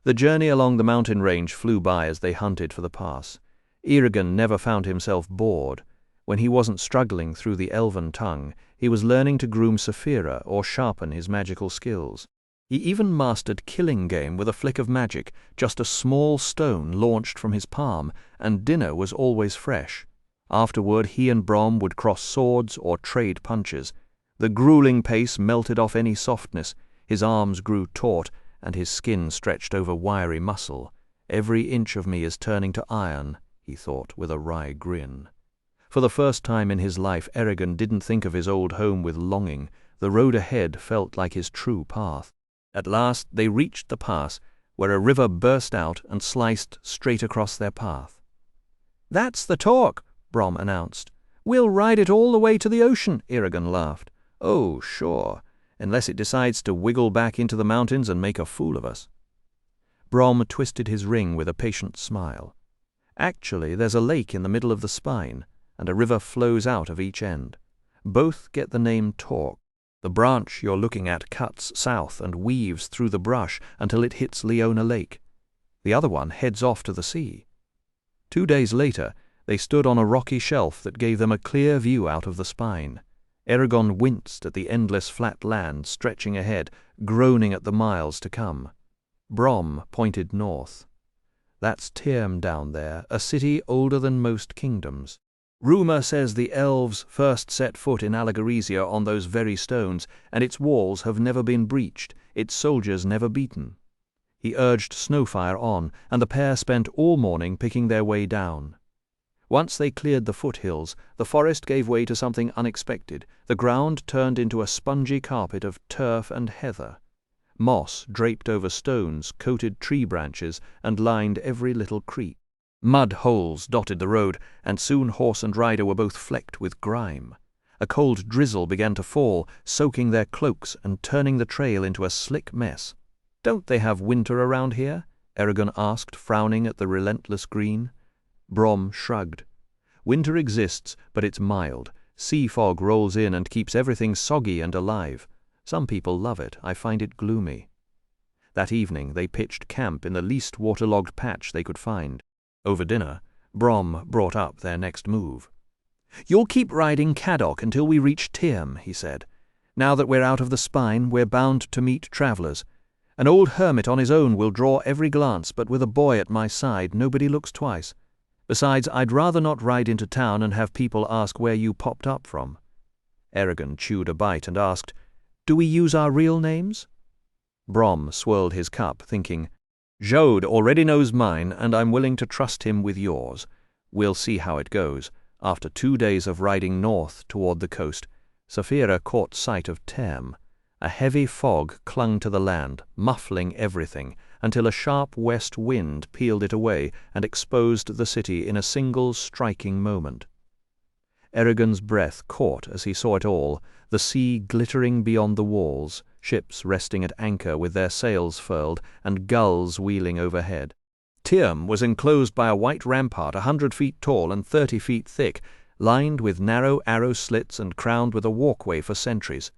The journey along the mountain range flew by as they hunted for the pass. Eragon never found himself bored. When he wasn't struggling through the elven tongue, he was learning to groom Saphira or sharpen his magical skills. He even mastered killing game with a flick of magic, just a small stone launched from his palm, and dinner was always fresh. Afterward he and Brom would cross swords or trade punches. The grueling pace melted off any softness. His arms grew taut, and his skin stretched over wiry muscle. "Every inch of me is turning to iron," he thought with a wry grin. For the first time in his life, Eragon didn't think of his old home with longing. The road ahead felt like his true path. At last they reached the pass, where a river burst out and sliced straight across their path. "That's the talk," Brom announced. "We'll ride it all the way to the ocean," Eragon laughed. "Oh, sure, unless it decides to wiggle back into the mountains and make a fool of us." Brom twisted his ring with a patient smile. "Actually, there's a lake in the middle of the spine, and a river flows out of each end. Both get the name Torque. The branch you're looking at cuts south and weaves through the brush until it hits Leona Lake. The other one heads off to the sea." 2 days later, they stood on a rocky shelf that gave them a clear view out of the spine. Eragon winced at the endless flat land stretching ahead, groaning at the miles to come. Brom pointed north. "That's Term down there, a city older than most kingdoms. Rumor says the elves first set foot in Allegoresia on those very stones, and its walls have never been breached, its soldiers never beaten." He urged Snowfire on, and the pair spent all morning picking their way down. Once they cleared the foothills, the forest gave way to something unexpected. The ground turned into a spongy carpet of turf and heather. Moss draped over stones, coated tree branches, and lined every little creek. Mud holes dotted the road, and soon horse and rider were both flecked with grime. A cold drizzle began to fall, soaking their cloaks and turning the trail into a slick mess. "Don't they have winter around here?" Eragon asked, frowning at the relentless green. Brom shrugged. "Winter exists, but it's mild. Sea fog rolls in and keeps everything soggy and alive. Some people love it. I find it gloomy." That evening they pitched camp in the least waterlogged patch they could find. Over dinner, Brom brought up their next move. "You'll keep riding Caddock until we reach Tyr," he said. "Now that we're out of the spine, we're bound to meet travellers. An old hermit on his own will draw every glance, but with a boy at my side, nobody looks twice. Besides, I'd rather not ride into town and have people ask where you popped up from." Eragon chewed a bite and asked, "Do we use our real names?" Brom swirled his cup, thinking, "Jode already knows mine, and I'm willing to trust him with yours. We'll see how it goes." After 2 days of riding north toward the coast, Saphira caught sight of Term. A heavy fog clung to the land, muffling everything, until a sharp west wind peeled it away and exposed the city in a single striking moment. Eragon's breath caught as he saw it all, the sea glittering beyond the walls, ships resting at anchor with their sails furled, and gulls wheeling overhead. Tyr was enclosed by a white rampart 100 feet tall and 30 feet thick, lined with narrow arrow slits and crowned with a walkway for sentries.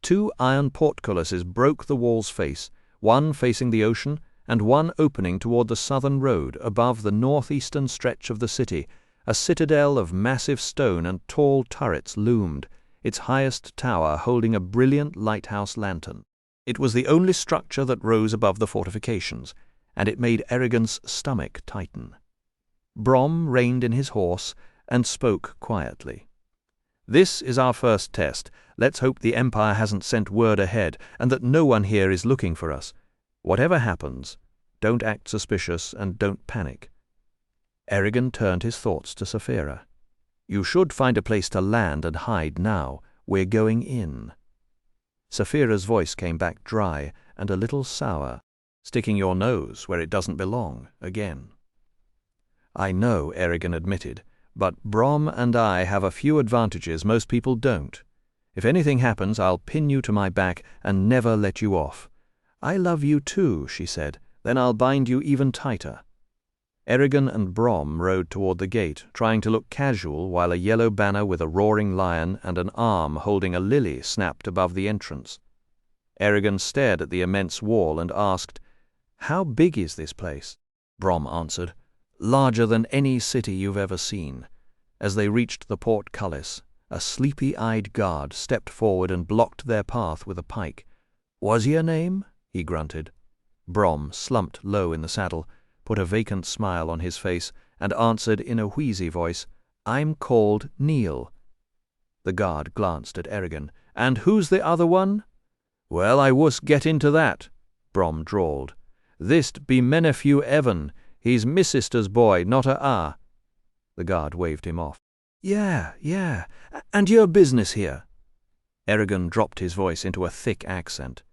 2 iron portcullises broke the wall's face, one facing the ocean and one opening toward the southern road above the northeastern stretch of the city. A citadel of massive stone and tall turrets loomed, its highest tower holding a brilliant lighthouse lantern. It was the only structure that rose above the fortifications, and it made Eragon's stomach tighten. Brom reined in his horse and spoke quietly. "This is our first test. Let's hope the Empire hasn't sent word ahead, and that no one here is looking for us. Whatever happens, don't act suspicious and don't panic." Eragon turned his thoughts to Saphira. "You should find a place to land and hide now. We're going in." Saphira's voice came back dry and a little sour. "Sticking your nose where it doesn't belong, again." "I know," Eragon admitted, "but Brom and I have a few advantages most people don't. If anything happens, I'll pin you to my back and never let you off." "I love you too," she said. "Then I'll bind you even tighter." Eragon and Brom rode toward the gate, trying to look casual while a yellow banner with a roaring lion and an arm holding a lily snapped above the entrance. Eragon stared at the immense wall and asked, "How big is this place?" Brom answered, "Larger than any city you've ever seen." As they reached the portcullis, a sleepy-eyed guard stepped forward and blocked their path with a pike. "Was your name?" he grunted. Brom slumped low in the saddle, put a vacant smile on his face, and answered in a wheezy voice, "I'm called Neil." The guard glanced at Eragon. "And who's the other one?" "Well, I wuss get into that," Brom drawled. "Thist be Menephew Evan. He's me sister's boy, not a ah." The guard waved him off. Yeah. And your business here?" Eragon dropped his voice into a thick accent.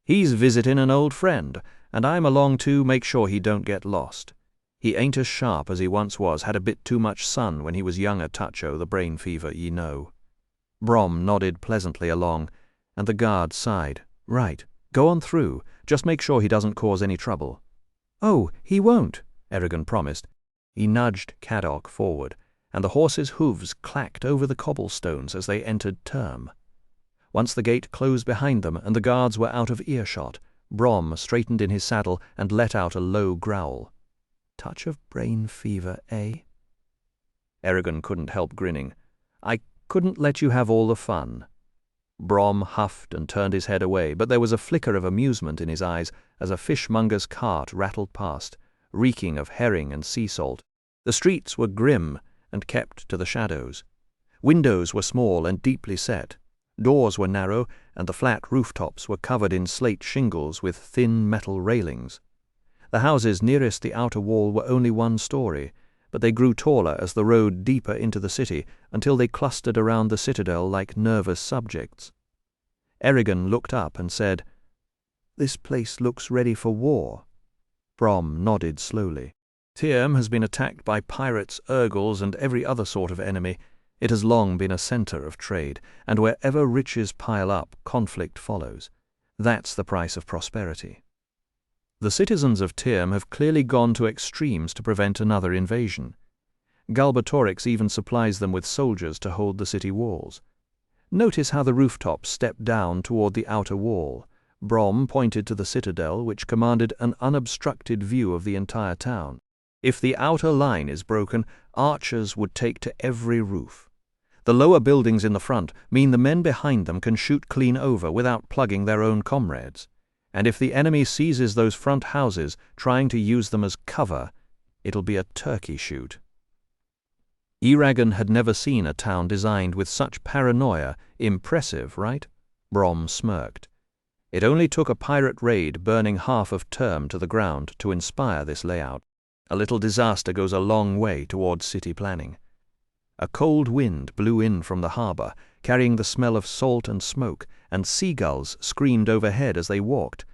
"He's visitin' an old friend, and I'm along to make sure he don't get lost. He ain't as sharp as he once was, had a bit too much sun when he was young a touch o' the brain fever, ye know." Brom nodded pleasantly along, and the guard sighed. "Right, go on through. Just make sure he doesn't cause any trouble." "Oh, he won't," Eragon promised. He nudged Caddock forward, and the horses' hooves clacked over the cobblestones as they entered Term. Once the gate closed behind them and the guards were out of earshot, Brom straightened in his saddle and let out a low growl. "Touch of brain fever, eh?" Eragon couldn't help grinning. "I couldn't let you have all the fun." Brom huffed and turned his head away, but there was a flicker of amusement in his eyes as a fishmonger's cart rattled past, reeking of herring and sea salt. The streets were grim and kept to the shadows. Windows were small and deeply set. Doors were narrow, and the flat rooftops were covered in slate shingles with thin metal railings. The houses nearest the outer wall were only 1 story, but they grew taller as the road deeper into the city until they clustered around the citadel like nervous subjects. Erigon looked up and said, "This place looks ready for war." Brom nodded slowly. "Tyrm has been attacked by pirates, Urgles, and every other sort of enemy. It has long been a center of trade, and wherever riches pile up, conflict follows. That's the price of prosperity. The citizens of Tyrm have clearly gone to extremes to prevent another invasion. Galbatorix even supplies them with soldiers to hold the city walls. Notice how the rooftops step down toward the outer wall." Brom pointed to the citadel, which commanded an unobstructed view of the entire town. "If the outer line is broken, archers would take to every roof. The lower buildings in the front mean the men behind them can shoot clean over without plugging their own comrades. And if the enemy seizes those front houses, trying to use them as cover, it'll be a turkey shoot." Eragon had never seen a town designed with such paranoia. Impressive, right? Brom smirked. It only took a pirate raid burning half of Tyrm to the ground to inspire this layout. A little disaster goes a long way towards city planning. A cold wind blew in from the harbor, carrying the smell of salt and smoke, and seagulls screamed overhead as they walked.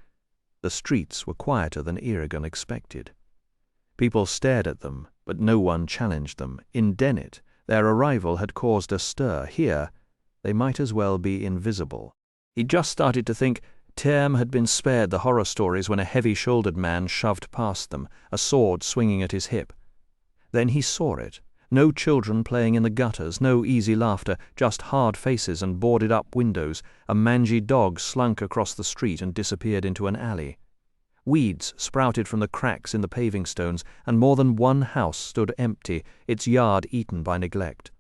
The streets were quieter than Eragon expected. People stared at them, but no one challenged them. In Dennet, their arrival had caused a stir. Here, they might as well be invisible. He just started to think Tyrm had been spared the horror stories when a heavy-shouldered man shoved past them, a sword swinging at his hip. Then he saw it. No children playing in the gutters, no easy laughter, just hard faces and boarded-up windows. A mangy dog slunk across the street and disappeared into an alley. Weeds sprouted from the cracks in the paving stones, and more than one house stood empty, its yard eaten by neglect.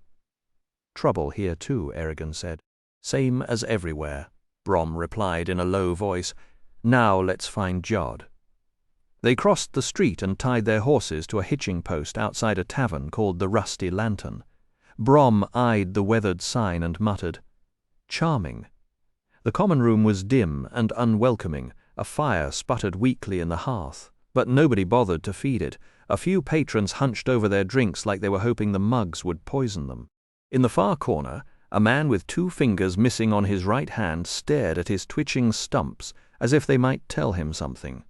"Trouble here too," Eragon said. "Same as everywhere," Brom replied in a low voice. "Now let's find Jod." They crossed the street and tied their horses to a hitching post outside a tavern called the Rusty Lantern. Brom eyed the weathered sign and muttered, "Charming." The common room was dim and unwelcoming. A fire sputtered weakly in the hearth, but nobody bothered to feed it. A few patrons hunched over their drinks like they were hoping the mugs would poison them. In the far corner, a man with 2 fingers missing on his right hand stared at his twitching stumps as if they might tell him something.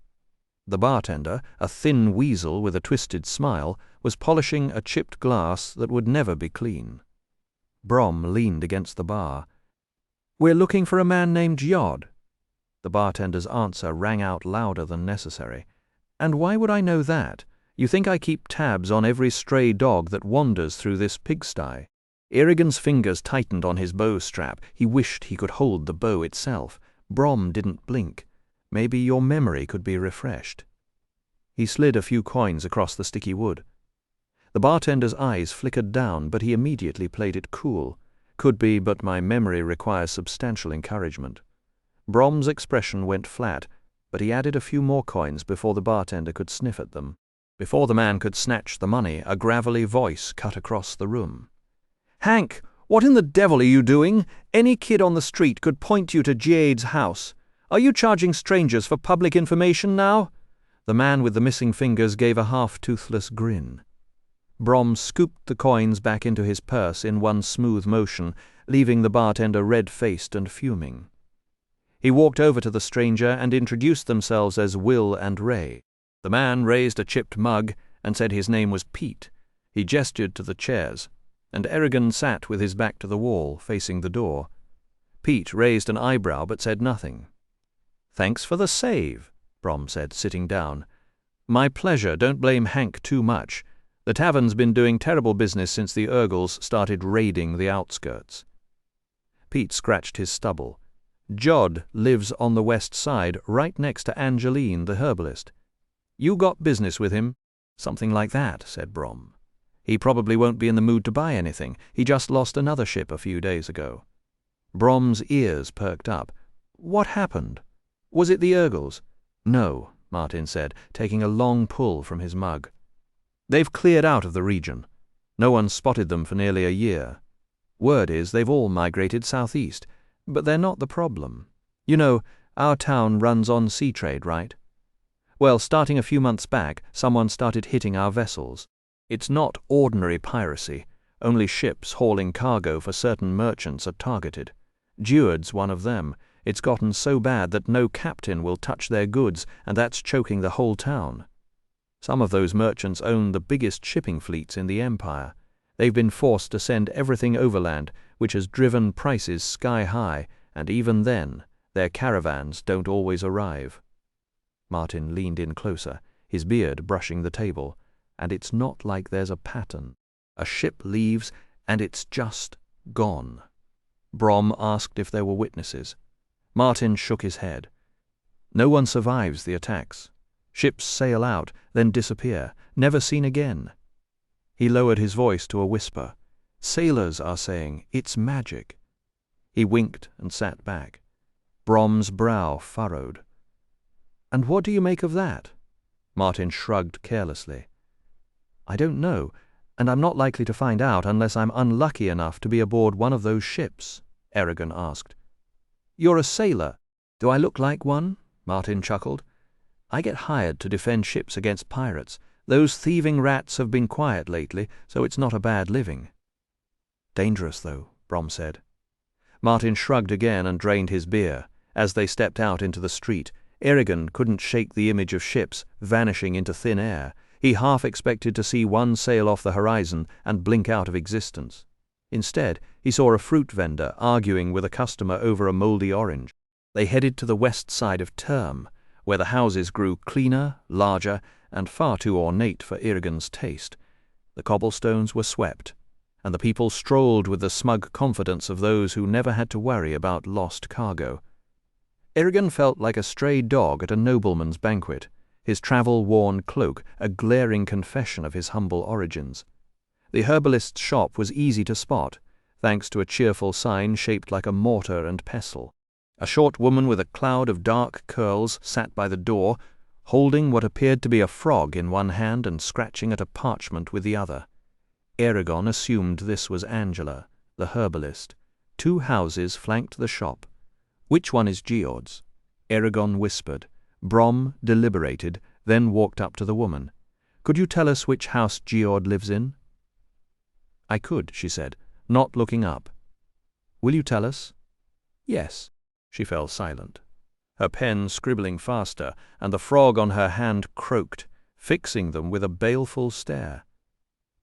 The bartender, a thin weasel with a twisted smile, was polishing a chipped glass that would never be clean. Brom leaned against the bar. "We're looking for a man named Jod." The bartender's answer rang out louder than necessary. "And why would I know that? You think I keep tabs on every stray dog that wanders through this pigsty?" Eragon's fingers tightened on his bow strap. He wished he could hold the bow itself. Brom didn't blink. Maybe your memory could be refreshed. He slid a few coins across the sticky wood. The bartender's eyes flickered down, but he immediately played it cool. "Could be, but my memory requires substantial encouragement." Brom's expression went flat, but he added a few more coins before the bartender could sniff at them. Before the man could snatch the money, a gravelly voice cut across the room. "Hank, what in the devil are you doing? Any kid on the street could point you to Jade's house. Are you charging strangers for public information now?" The man with the missing fingers gave a half-toothless grin. Brom scooped the coins back into his purse in one smooth motion, leaving the bartender red-faced and fuming. He walked over to the stranger and introduced themselves as Will and Ray. The man raised a chipped mug and said his name was Pete. He gestured to the chairs, and Eragon sat with his back to the wall, facing the door. Pete raised an eyebrow but said nothing. "Thanks for the save," Brom said, sitting down. "My pleasure. Don't blame Hank too much. The tavern's been doing terrible business since the Urgles started raiding the outskirts." Pete scratched his stubble. "Jod lives on the west side, right next to Angeline, the herbalist. You got business with him?" "Something like that," said Brom. "He probably won't be in the mood to buy anything. He just lost another ship a few days ago." Brom's ears perked up. "What happened? Was it the Urgles?" "No," Martin said, taking a long pull from his mug. "They've cleared out of the region. No one spotted them for nearly a year. Word is they've all migrated southeast, but they're not the problem. You know, our town runs on sea trade, right? Well, starting a few months back, someone started hitting our vessels. It's not ordinary piracy. Only ships hauling cargo for certain merchants are targeted. Duard's one of them. It's gotten so bad that no captain will touch their goods, and that's choking the whole town. Some of those merchants own the biggest shipping fleets in the empire. They've been forced to send everything overland, which has driven prices sky high, and even then, their caravans don't always arrive. Martin leaned in closer, his beard brushing the table. And it's not like there's a pattern. A ship leaves, and it's just gone. Brom asked if there were witnesses. Martin shook his head. No one survives the attacks. Ships sail out, then disappear, never seen again. He lowered his voice to a whisper. Sailors are saying it's magic. He winked and sat back. Brom's brow furrowed. And what do you make of that? Martin shrugged carelessly. I don't know, and I'm not likely to find out unless I'm unlucky enough to be aboard one of those ships, Eragon asked. You're a sailor. Do I look like one? Martin chuckled. I get hired to defend ships against pirates. Those thieving rats have been quiet lately, so it's not a bad living. Dangerous, though, Brom said. Martin shrugged again and drained his beer. As they stepped out into the street, Eragon couldn't shake the image of ships vanishing into thin air. He half expected to see one sail off the horizon and blink out of existence. Instead, he saw a fruit vendor arguing with a customer over a mouldy orange. They headed to the west side of Term, where the houses grew cleaner, larger, and far too ornate for Eragon's taste. The cobblestones were swept, and the people strolled with the smug confidence of those who never had to worry about lost cargo. Eragon felt like a stray dog at a nobleman's banquet, his travel-worn cloak a glaring confession of his humble origins. The herbalist's shop was easy to spot, thanks to a cheerful sign shaped like a mortar and pestle. A short woman with a cloud of dark curls sat by the door, holding what appeared to be a frog in one hand and scratching at a parchment with the other. Eragon assumed this was Angela, the herbalist. 2 houses flanked the shop. Which one is Geord's? Eragon whispered. Brom deliberated, then walked up to the woman. Could you tell us which house Geord lives in? I could, she said, not looking up. Will you tell us? Yes. She fell silent, her pen scribbling faster, and the frog on her hand croaked, fixing them with a baleful stare.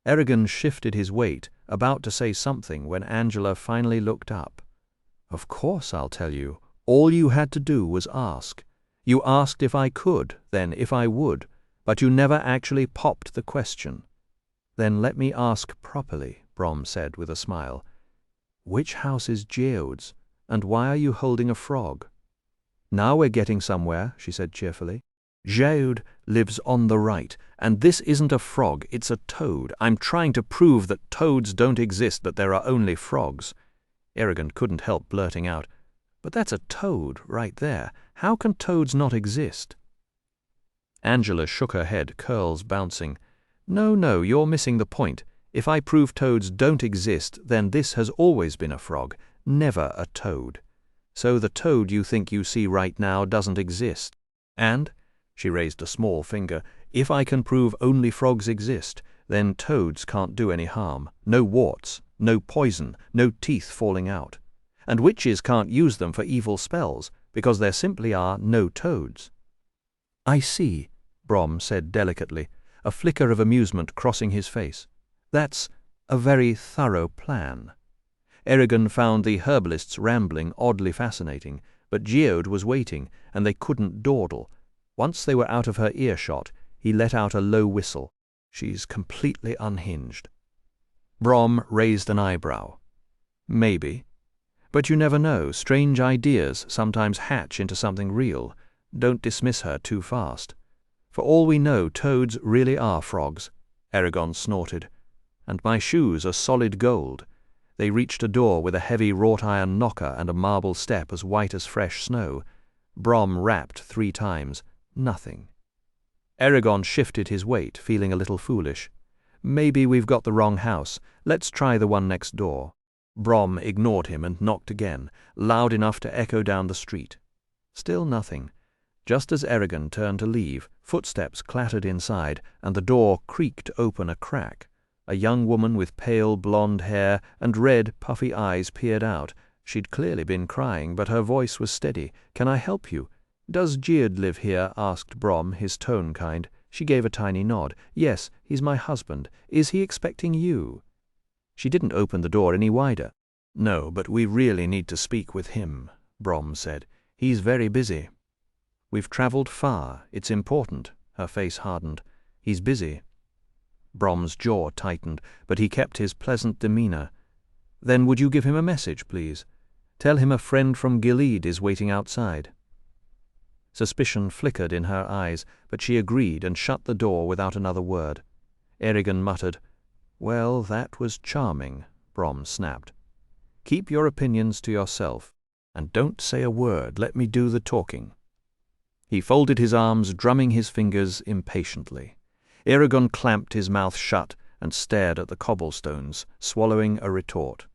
Eragon shifted his weight, about to say something, when Angela finally looked up. Of course I'll tell you. All you had to do was ask. You asked if I could, then if I would, but you never actually popped the question. Then let me ask properly, Brom said with a smile. Which house is Geord's, and why are you holding a frog? Now we're getting somewhere, she said cheerfully. Geord lives on the right, and this isn't a frog, it's a toad. I'm trying to prove that toads don't exist, that there are only frogs. Eragon couldn't help blurting out, but that's a toad right there. How can toads not exist? Angela shook her head, curls bouncing. No, you're missing the point. If I prove toads don't exist, then this has always been a frog, never a toad. So the toad you think you see right now doesn't exist. And, she raised a small finger, if I can prove only frogs exist, then toads can't do any harm. No warts, no poison, no teeth falling out. And witches can't use them for evil spells, because there simply are no toads. I see, Brom said delicately, a flicker of amusement crossing his face. That's a very thorough plan. Eragon found the herbalist's rambling oddly fascinating, but Geord was waiting, and they couldn't dawdle. Once they were out of her earshot, he let out a low whistle. She's completely unhinged. Brom raised an eyebrow. Maybe. But you never know. Strange ideas sometimes hatch into something real. Don't dismiss her too fast. For all we know, toads really are frogs. Eragon snorted. And my shoes are solid gold. They reached a door with a heavy wrought-iron knocker and a marble step as white as fresh snow. Brom rapped 3 times. Nothing. Eragon shifted his weight, feeling a little foolish. Maybe we've got the wrong house. Let's try the one next door. Brom ignored him and knocked again, loud enough to echo down the street. Still nothing. Just as Eragon turned to leave, footsteps clattered inside, and the door creaked open a crack. A young woman with pale blonde hair and red, puffy eyes peered out. She'd clearly been crying, but her voice was steady. "Can I help you?" "Does Geard live here?" asked Brom, his tone kind. She gave a tiny nod. "Yes, he's my husband. Is he expecting you?" She didn't open the door any wider. "No, but we really need to speak with him," Brom said. "He's very busy." "We've travelled far. It's important." Her face hardened. "He's busy." Brom's jaw tightened, but he kept his pleasant demeanour. "Then would you give him a message, please? Tell him a friend from Gilead is waiting outside." Suspicion flickered in her eyes, but she agreed and shut the door without another word. Eragon muttered. "Well, that was charming," Brom snapped. "Keep your opinions to yourself, and don't say a word. Let me do the talking." He folded his arms, drumming his fingers impatiently. Eragon clamped his mouth shut and stared at the cobblestones, swallowing a retort.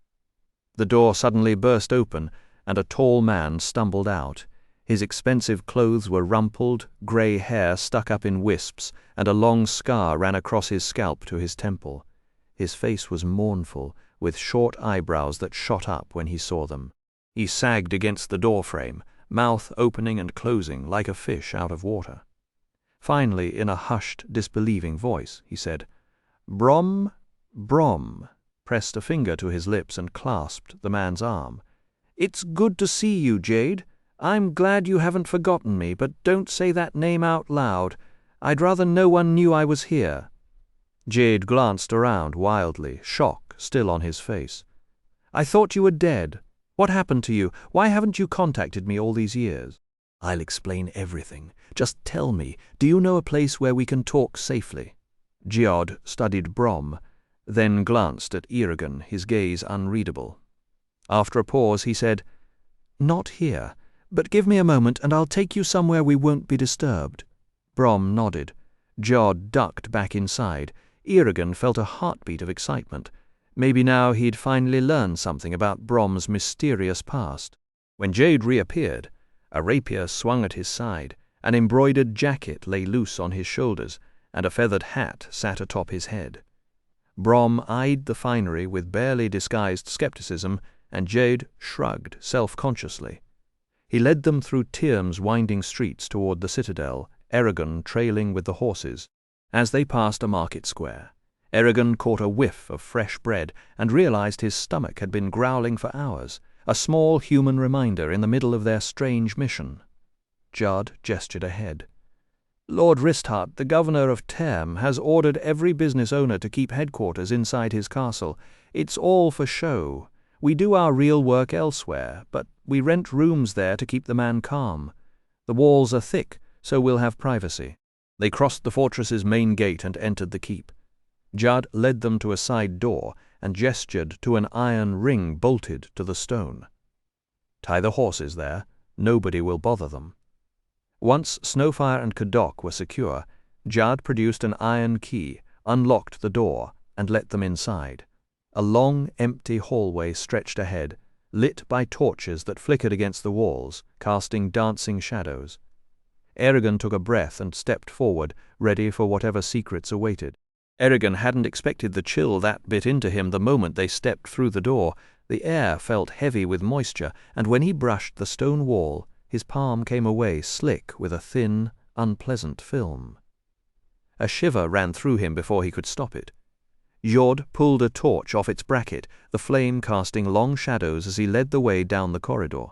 The door suddenly burst open, and a tall man stumbled out. His expensive clothes were rumpled, grey hair stuck up in wisps, and a long scar ran across his scalp to his temple. His face was mournful, with short eyebrows that shot up when he saw them. He sagged against the doorframe, mouth opening and closing like a fish out of water. Finally, in a hushed, disbelieving voice, he said, "Brom." Brom pressed a finger to his lips and clasped the man's arm. "It's good to see you, Jade. I'm glad you haven't forgotten me, but don't say that name out loud. I'd rather no one knew I was here." Jade glanced around wildly, shock still on his face. "I thought you were dead. What happened to you? Why haven't you contacted me all these years?" "I'll explain everything. Just tell me, do you know a place where we can talk safely?" Geard studied Brom, then glanced at Eragon, his gaze unreadable. After a pause he said, "Not here, but give me a moment and I'll take you somewhere we won't be disturbed." Brom nodded. Geard ducked back inside. Eragon felt a heartbeat of excitement. Maybe now he'd finally learned something about Brom's mysterious past. When Jade reappeared, a rapier swung at his side, an embroidered jacket lay loose on his shoulders, and a feathered hat sat atop his head. Brom eyed the finery with barely disguised skepticism, and Jade shrugged self-consciously. He led them through Tyrm's winding streets toward the citadel, Eragon trailing with the horses. As they passed a market square, Eragon caught a whiff of fresh bread and realized his stomach had been growling for hours, a small human reminder in the middle of their strange mission. Judd gestured ahead. "Lord Risthart, the governor of Tyrm, has ordered every business owner to keep headquarters inside his castle. It's all for show. We do our real work elsewhere, but we rent rooms there to keep the man calm. The walls are thick, so we'll have privacy." They crossed the fortress's main gate and entered the keep. Judd led them to a side door and gestured to an iron ring bolted to the stone. "Tie the horses there. Nobody will bother them." Once Snowfire and Cadoc were secure, Judd produced an iron key, unlocked the door, and let them inside. A long, empty hallway stretched ahead, lit by torches that flickered against the walls, casting dancing shadows. Eragon took a breath and stepped forward, ready for whatever secrets awaited. Eragon hadn't expected the chill that bit into him the moment they stepped through the door. The air felt heavy with moisture, and when he brushed the stone wall, his palm came away slick with a thin, unpleasant film. A shiver ran through him before he could stop it. Jord pulled a torch off its bracket, the flame casting long shadows as he led the way down the corridor.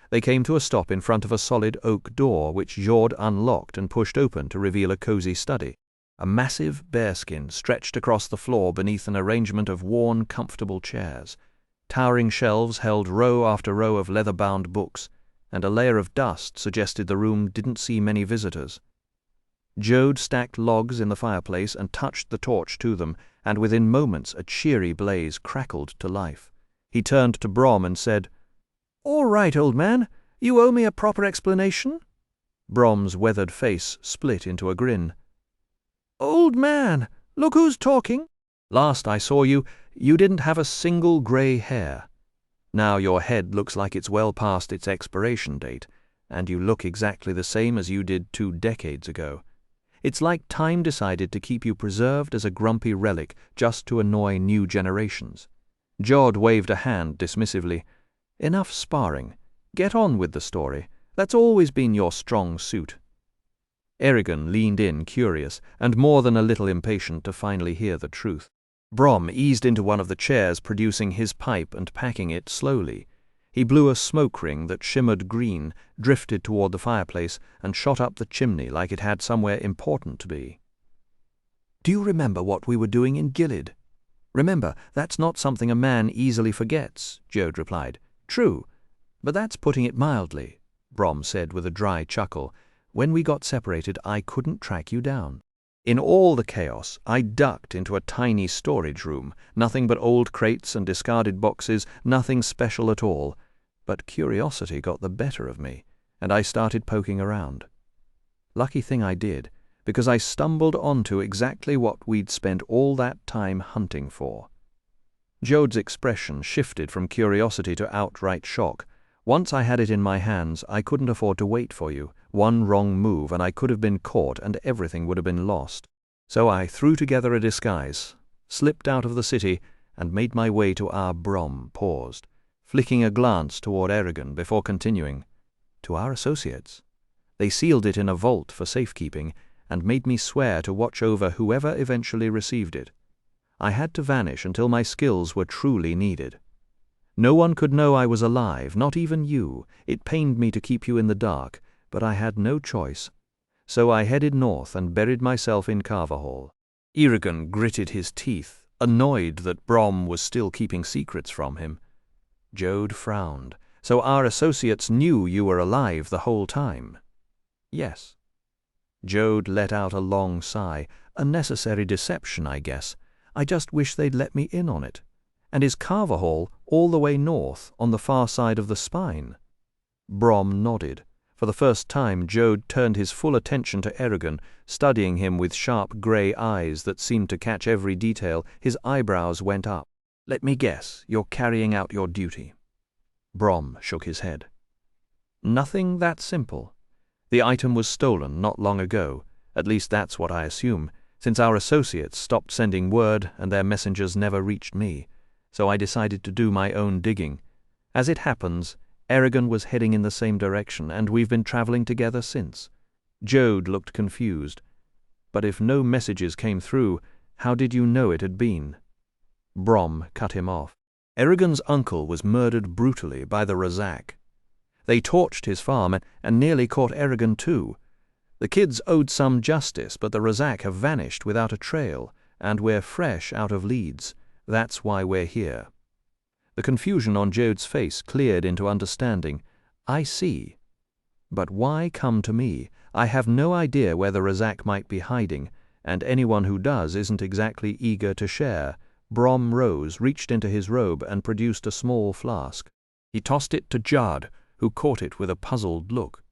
They came to a stop in front of a solid oak door, which Jord unlocked and pushed open to reveal a cozy study. A massive bearskin stretched across the floor beneath an arrangement of worn, comfortable chairs. Towering shelves held row after row of leather-bound books, and a layer of dust suggested the room didn't see many visitors. Jode stacked logs in the fireplace and touched the torch to them, and within moments a cheery blaze crackled to life. He turned to Brom and said, "All right, old man, you owe me a proper explanation." Brom's weathered face split into a grin. "Old man, look who's talking. Last I saw you, you didn't have a single grey hair. Now your head looks like it's well past its expiration date, and you look exactly the same as you did 2 decades ago. It's like time decided to keep you preserved as a grumpy relic just to annoy new generations. Jod waved a hand dismissively. Enough sparring. Get on with the story. That's always been your strong suit. Erigon leaned in, curious, and more than a little impatient to finally hear the truth. Brom eased into one of the chairs, producing his pipe and packing it slowly. He blew a smoke ring that shimmered green, drifted toward the fireplace, and shot up the chimney like it had somewhere important to be. Do you remember what we were doing in Gilead? Remember, that's not something a man easily forgets, Jode replied. True, but that's putting it mildly, Brom said with a dry chuckle. When we got separated, I couldn't track you down. In all the chaos, I ducked into a tiny storage room, nothing but old crates and discarded boxes, nothing special at all. But curiosity got the better of me, and I started poking around. Lucky thing I did, because I stumbled onto exactly what we'd spent all that time hunting for. Jode's expression shifted from curiosity to outright shock. Once I had it in my hands, I couldn't afford to wait for you. One wrong move and I could have been caught and everything would have been lost. So I threw together a disguise, slipped out of the city, and made my way to our Brom paused, flicking a glance toward Erigon before continuing. To our associates. They sealed it in a vault for safekeeping and made me swear to watch over whoever eventually received it. I had to vanish until my skills were truly needed. No one could know I was alive, not even you. It pained me to keep you in the dark, but I had no choice. So I headed north and buried myself in Carverhall. Erigon gritted his teeth, annoyed that Brom was still keeping secrets from him. Jode frowned. So our associates knew you were alive the whole time? Yes. Jode let out a long sigh. A necessary deception, I guess. I just wish they'd let me in on it. And is Carverhall all the way north, on the far side of the spine? Brom nodded. For the first time, Jode turned his full attention to Erigon, studying him with sharp grey eyes that seemed to catch every detail. His eyebrows went up. Let me guess, you're carrying out your duty. Brom shook his head. Nothing that simple. The item was stolen not long ago. At least that's what I assume, since our associates stopped sending word and their messengers never reached me. So I decided to do my own digging. As it happens, Erigon was heading in the same direction, and we've been traveling together since. Jode looked confused. But if no messages came through, how did you know it had been? Brom cut him off. Erigon's uncle was murdered brutally by the Razak. They torched his farm and nearly caught Erigon too. The kids owed some justice, but the Razak have vanished without a trail, and we're fresh out of Leeds. That's why we're here. The confusion on Jode's face cleared into understanding. I see. But why come to me? I have no idea where the Razak might be hiding, and anyone who does isn't exactly eager to share. Brom rose, reached into his robe, and produced a small flask. He tossed it to Jod, who caught it with a puzzled look.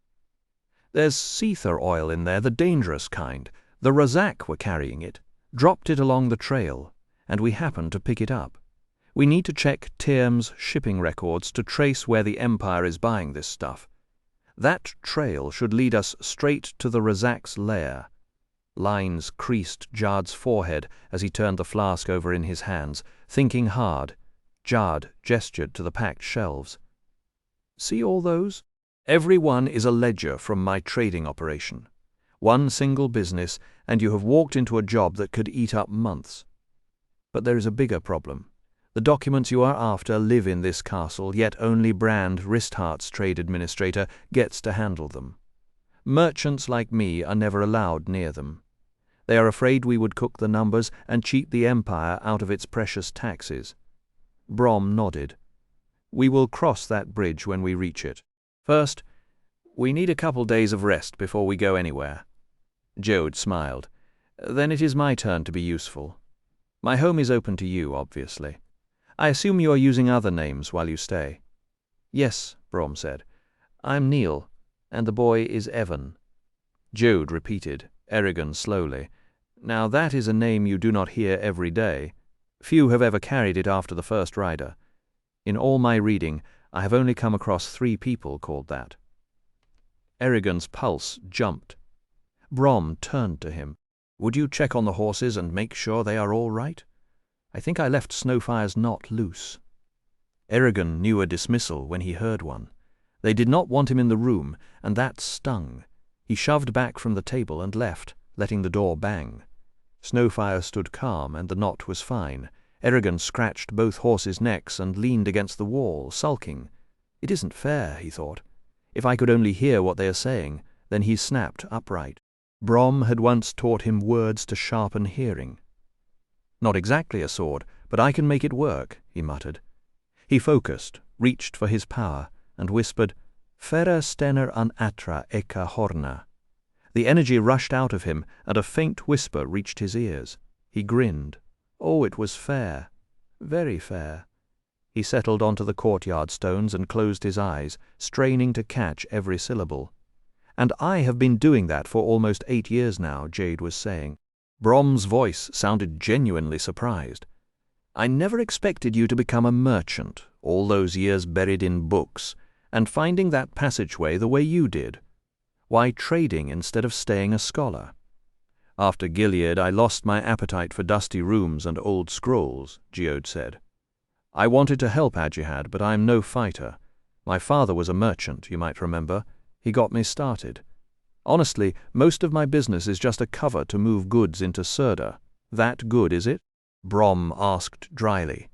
There's seether oil in there, the dangerous kind. The Razak were carrying it, dropped it along the trail, and we happened to pick it up. We need to check Tyrm's shipping records to trace where the Empire is buying this stuff. That trail should lead us straight to the Razak's lair. Lines creased Jod's forehead as he turned the flask over in his hands, thinking hard. Jod gestured to the packed shelves. See all those? Every one is a ledger from my trading operation. One single business, and you have walked into a job that could eat up months. But there is a bigger problem. The documents you are after live in this castle, yet only Brand, Wristheart's trade administrator, gets to handle them. Merchants like me are never allowed near them. They are afraid we would cook the numbers and cheat the Empire out of its precious taxes. Brom nodded. We will cross that bridge when we reach it. First, we need a couple days of rest before we go anywhere. Jode smiled. Then it is my turn to be useful. My home is open to you, obviously. I assume you are using other names while you stay. Yes, Brom said. I'm Neil, and the boy is Evan. Jode repeated, Erigon slowly. Now that is a name you do not hear every day. Few have ever carried it after the first rider. In all my reading, I have only come across 3 people called that. Erigon's pulse jumped. Brom turned to him. "Would you check on the horses and make sure they are all right? I think I left Snowfire's knot loose." Erigon knew a dismissal when he heard one. They did not want him in the room, and that stung. He shoved back from the table and left, letting the door bang. Snowfire stood calm, and the knot was fine. Erigon scratched both horses' necks and leaned against the wall, sulking. "It isn't fair," he thought. "If I could only hear what they are saying." Then he snapped upright. Brom had once taught him words to sharpen hearing. "Not exactly a sword, but I can make it work," he muttered. He focused, reached for his power, and whispered, "Fera stener an atra eka horna." The energy rushed out of him, and a faint whisper reached his ears. He grinned. Oh, it was fair. Very fair. He settled onto the courtyard stones and closed his eyes, straining to catch every syllable. "And I have been doing that for almost 8 years now," Jade was saying. Brom's voice sounded genuinely surprised. "I never expected you to become a merchant, all those years buried in books, and finding that passageway the way you did. Why trading instead of staying a scholar?" "After Gilead, I lost my appetite for dusty rooms and old scrolls," Geode said. "I wanted to help Ajihad, but I'm no fighter. My father was a merchant, you might remember. He got me started. Honestly, most of my business is just a cover to move goods into Surda. That good, is it?" Brom asked dryly.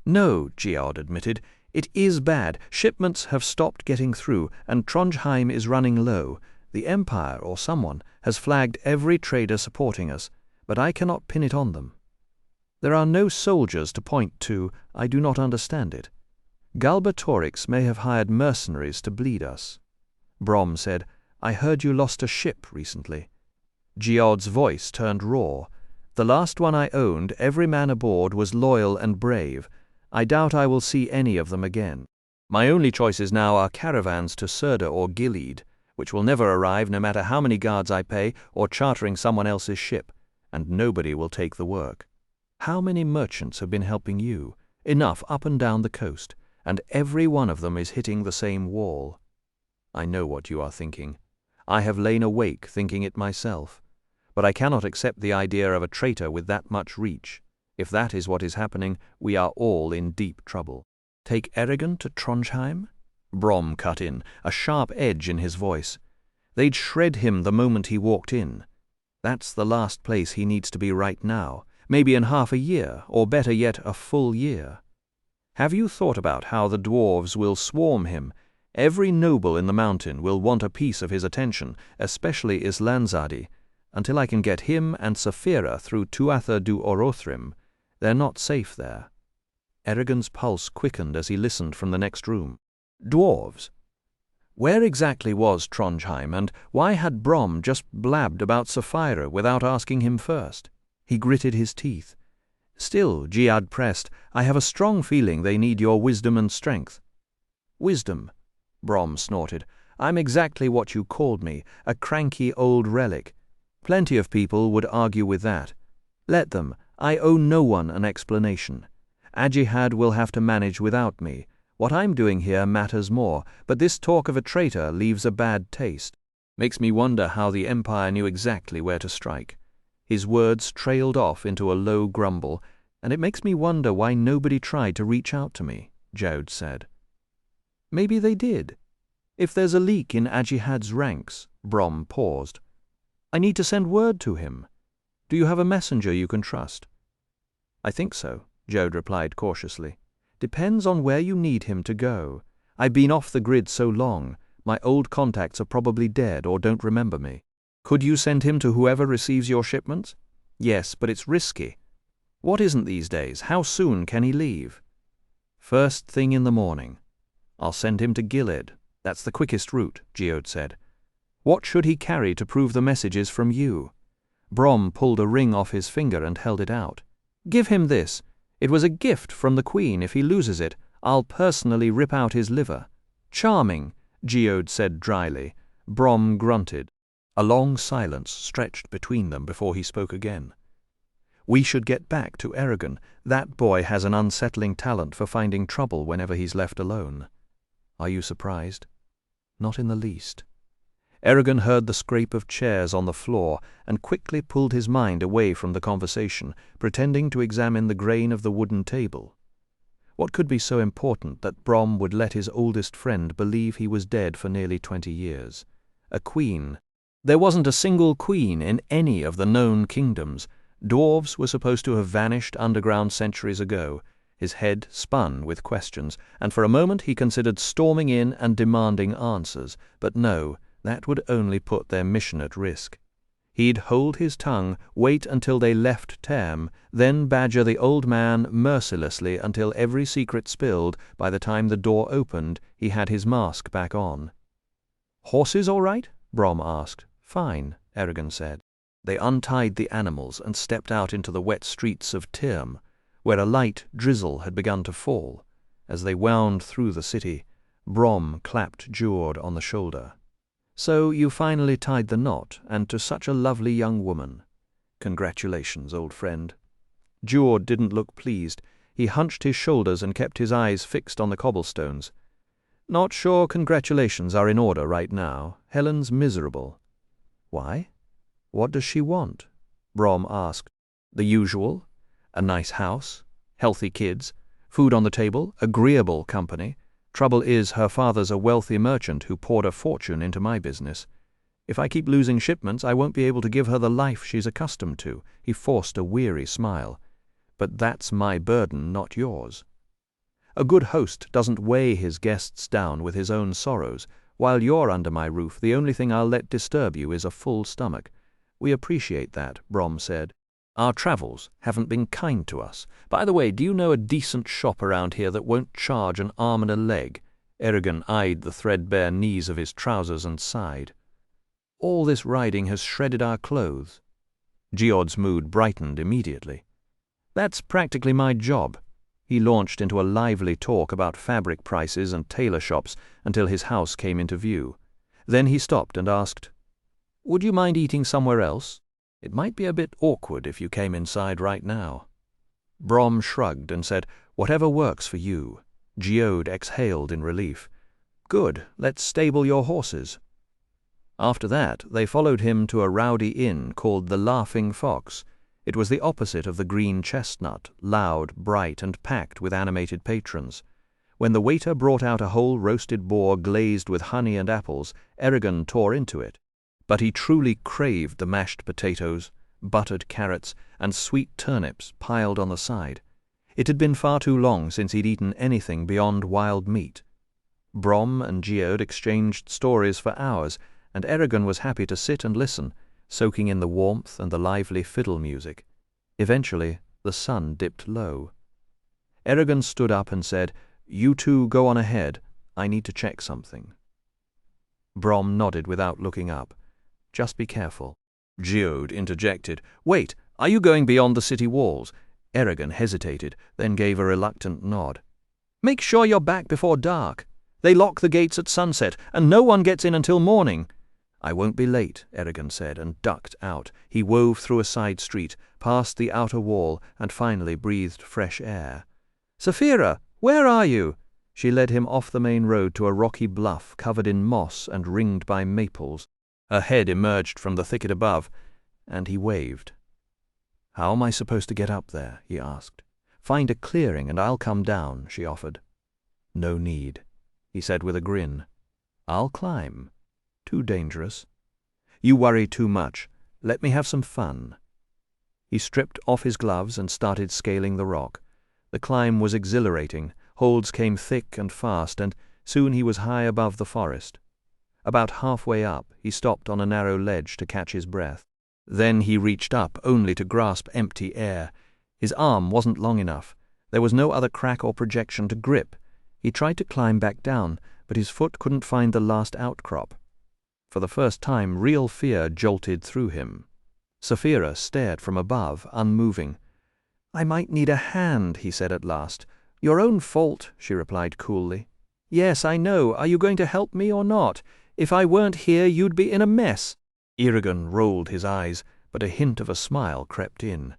"No," Geode admitted. "It is bad. Shipments have stopped getting through, and Trondheim is running low. The Empire, or someone, has flagged every trader supporting us, but I cannot pin it on them. There are no soldiers to point to. I do not understand it. Galbatorix may have hired mercenaries to bleed us." Brom said, "I heard you lost a ship recently." Geode's voice turned raw. "The last one I owned, every man aboard was loyal and brave. I doubt I will see any of them again. My only choices now are caravans to Surda or Gilead, which will never arrive no matter how many guards I pay, or chartering someone else's ship, and nobody will take the work. How many merchants have been helping you? Enough up and down the coast, and every one of them is hitting the same wall. I know what you are thinking. I have lain awake thinking it myself. But I cannot accept the idea of a traitor with that much reach. If that is what is happening, we are all in deep trouble." "Take Erigon to Trondheim?" Brom cut in, a sharp edge in his voice. "They'd shred him the moment he walked in. That's the last place he needs to be right now, maybe in half a year, or better yet, a full year. Have you thought about how the dwarves will swarm him? Every noble in the mountain will want a piece of his attention, especially Islanzadi. Until I can get him and Saphira through Tuatha du Orothrim, they're not safe there." Erigon's pulse quickened as he listened from the next room. Dwarves? Where exactly was Trondheim, and why had Brom just blabbed about Saphira without asking him first? He gritted his teeth. "Still," Geode pressed, "I have a strong feeling they need your wisdom and strength." "Wisdom?" Brom snorted. "I'm exactly what you called me, a cranky old relic. Plenty of people would argue with that. Let them. I owe no one an explanation. Ajihad will have to manage without me. What I'm doing here matters more, but this talk of a traitor leaves a bad taste. Makes me wonder how the Empire knew exactly where to strike." His words trailed off into a low grumble, "and it makes me wonder why nobody tried to reach out to me," Geode said. "Maybe they did. If there's a leak in Ajihad's ranks," Brom paused. "I need to send word to him. Do you have a messenger you can trust?" "I think so," Geode replied cautiously. "Depends on where you need him to go. I've been off the grid so long, my old contacts are probably dead or don't remember me." "Could you send him to whoever receives your shipments?" "Yes, but it's risky." "What isn't these days? How soon can he leave?" "First thing in the morning." "I'll send him to Gilead. That's the quickest route," Geode said. "What should he carry to prove the message is from you?" Brom pulled a ring off his finger and held it out. "Give him this. It was a gift from the Queen. If he loses it, I'll personally rip out his liver." "Charming," Geode said dryly. Brom grunted. A long silence stretched between them before he spoke again. "We should get back to Erigon. That boy has an unsettling talent for finding trouble whenever he's left alone." "Are you surprised?" "Not in the least." Eragon heard the scrape of chairs on the floor and quickly pulled his mind away from the conversation, pretending to examine the grain of the wooden table. What could be so important that Brom would let his oldest friend believe he was dead for nearly 20 years? A queen. There wasn't a single queen in any of the known kingdoms. Dwarves were supposed to have vanished underground centuries ago. His head spun with questions, and for a moment he considered storming in and demanding answers. But no, that would only put their mission at risk. He'd hold his tongue, wait until they left Term, then badger the old man mercilessly until every secret spilled. By the time the door opened, he had his mask back on. "Horses all right?" Brom asked. "Fine," Eragon said. They untied the animals and stepped out into the wet streets of Term, where a light drizzle had begun to fall. As they wound through the city, Brom clapped Jord on the shoulder. "So you finally tied the knot, and to such a lovely young woman. Congratulations, old friend." Jord didn't look pleased. He hunched his shoulders and kept his eyes fixed on the cobblestones. "Not sure congratulations are in order right now. Helen's miserable." "Why? What does she want?" Brom asked. "The usual. A nice house, healthy kids, food on the table, agreeable company. Trouble is, her father's a wealthy merchant who poured a fortune into my business. If I keep losing shipments, I won't be able to give her the life she's accustomed to." He forced a weary smile. "But that's my burden, not yours." A good host doesn't weigh his guests down with his own sorrows. While you're under my roof, the only thing I'll let disturb you is a full stomach. "We appreciate that," Brom said. "Our travels haven't been kind to us. By the way, do you know a decent shop around here that won't charge an arm and a leg?" Eragon eyed the threadbare knees of his trousers and sighed. "All this riding has shredded our clothes." Geod's mood brightened immediately. "That's practically my job." He launched into a lively talk about fabric prices and tailor shops until his house came into view. Then he stopped and asked, "Would you mind eating somewhere else? It might be a bit awkward if you came inside right now." Brom shrugged and said, "Whatever works for you." Geode exhaled in relief. "Good, let's stable your horses." After that, they followed him to a rowdy inn called the Laughing Fox. It was the opposite of the Green Chestnut, loud, bright, and packed with animated patrons. When the waiter brought out a whole roasted boar glazed with honey and apples, Eragon tore into it. But he truly craved the mashed potatoes, buttered carrots, and sweet turnips piled on the side. It had been far too long since he'd eaten anything beyond wild meat. Brom and Geode exchanged stories for hours, and Eragon was happy to sit and listen, soaking in the warmth and the lively fiddle music. Eventually, the sun dipped low. Eragon stood up and said, "You two go on ahead. I need to check something." Brom nodded without looking up. "Just be careful." Geode interjected, "Wait, are you going beyond the city walls?" Eragon hesitated, then gave a reluctant nod. "Make sure you're back before dark. They lock the gates at sunset, and no one gets in until morning." "I won't be late," Eragon said, and ducked out. He wove through a side street, past the outer wall, and finally breathed fresh air. "Saphira, where are you?" She led him off the main road to a rocky bluff covered in moss and ringed by maples. Her head emerged from the thicket above, and he waved. "How am I supposed to get up there?" he asked. "Find a clearing and I'll come down," she offered. "No need," he said with a grin. "I'll climb. Too dangerous. You worry too much. Let me have some fun." He stripped off his gloves and started scaling the rock. The climb was exhilarating. Holds came thick and fast, and soon he was high above the forest. About halfway up, he stopped on a narrow ledge to catch his breath. Then he reached up, only to grasp empty air. His arm wasn't long enough. There was no other crack or projection to grip. He tried to climb back down, but his foot couldn't find the last outcrop. For the first time, real fear jolted through him. Saphira stared from above, unmoving. "I might need a hand," he said at last. "Your own fault," she replied coolly. "Yes, I know. Are you going to help me or not? If I weren't here, you'd be in a mess." Eragon rolled his eyes, but a hint of a smile crept in.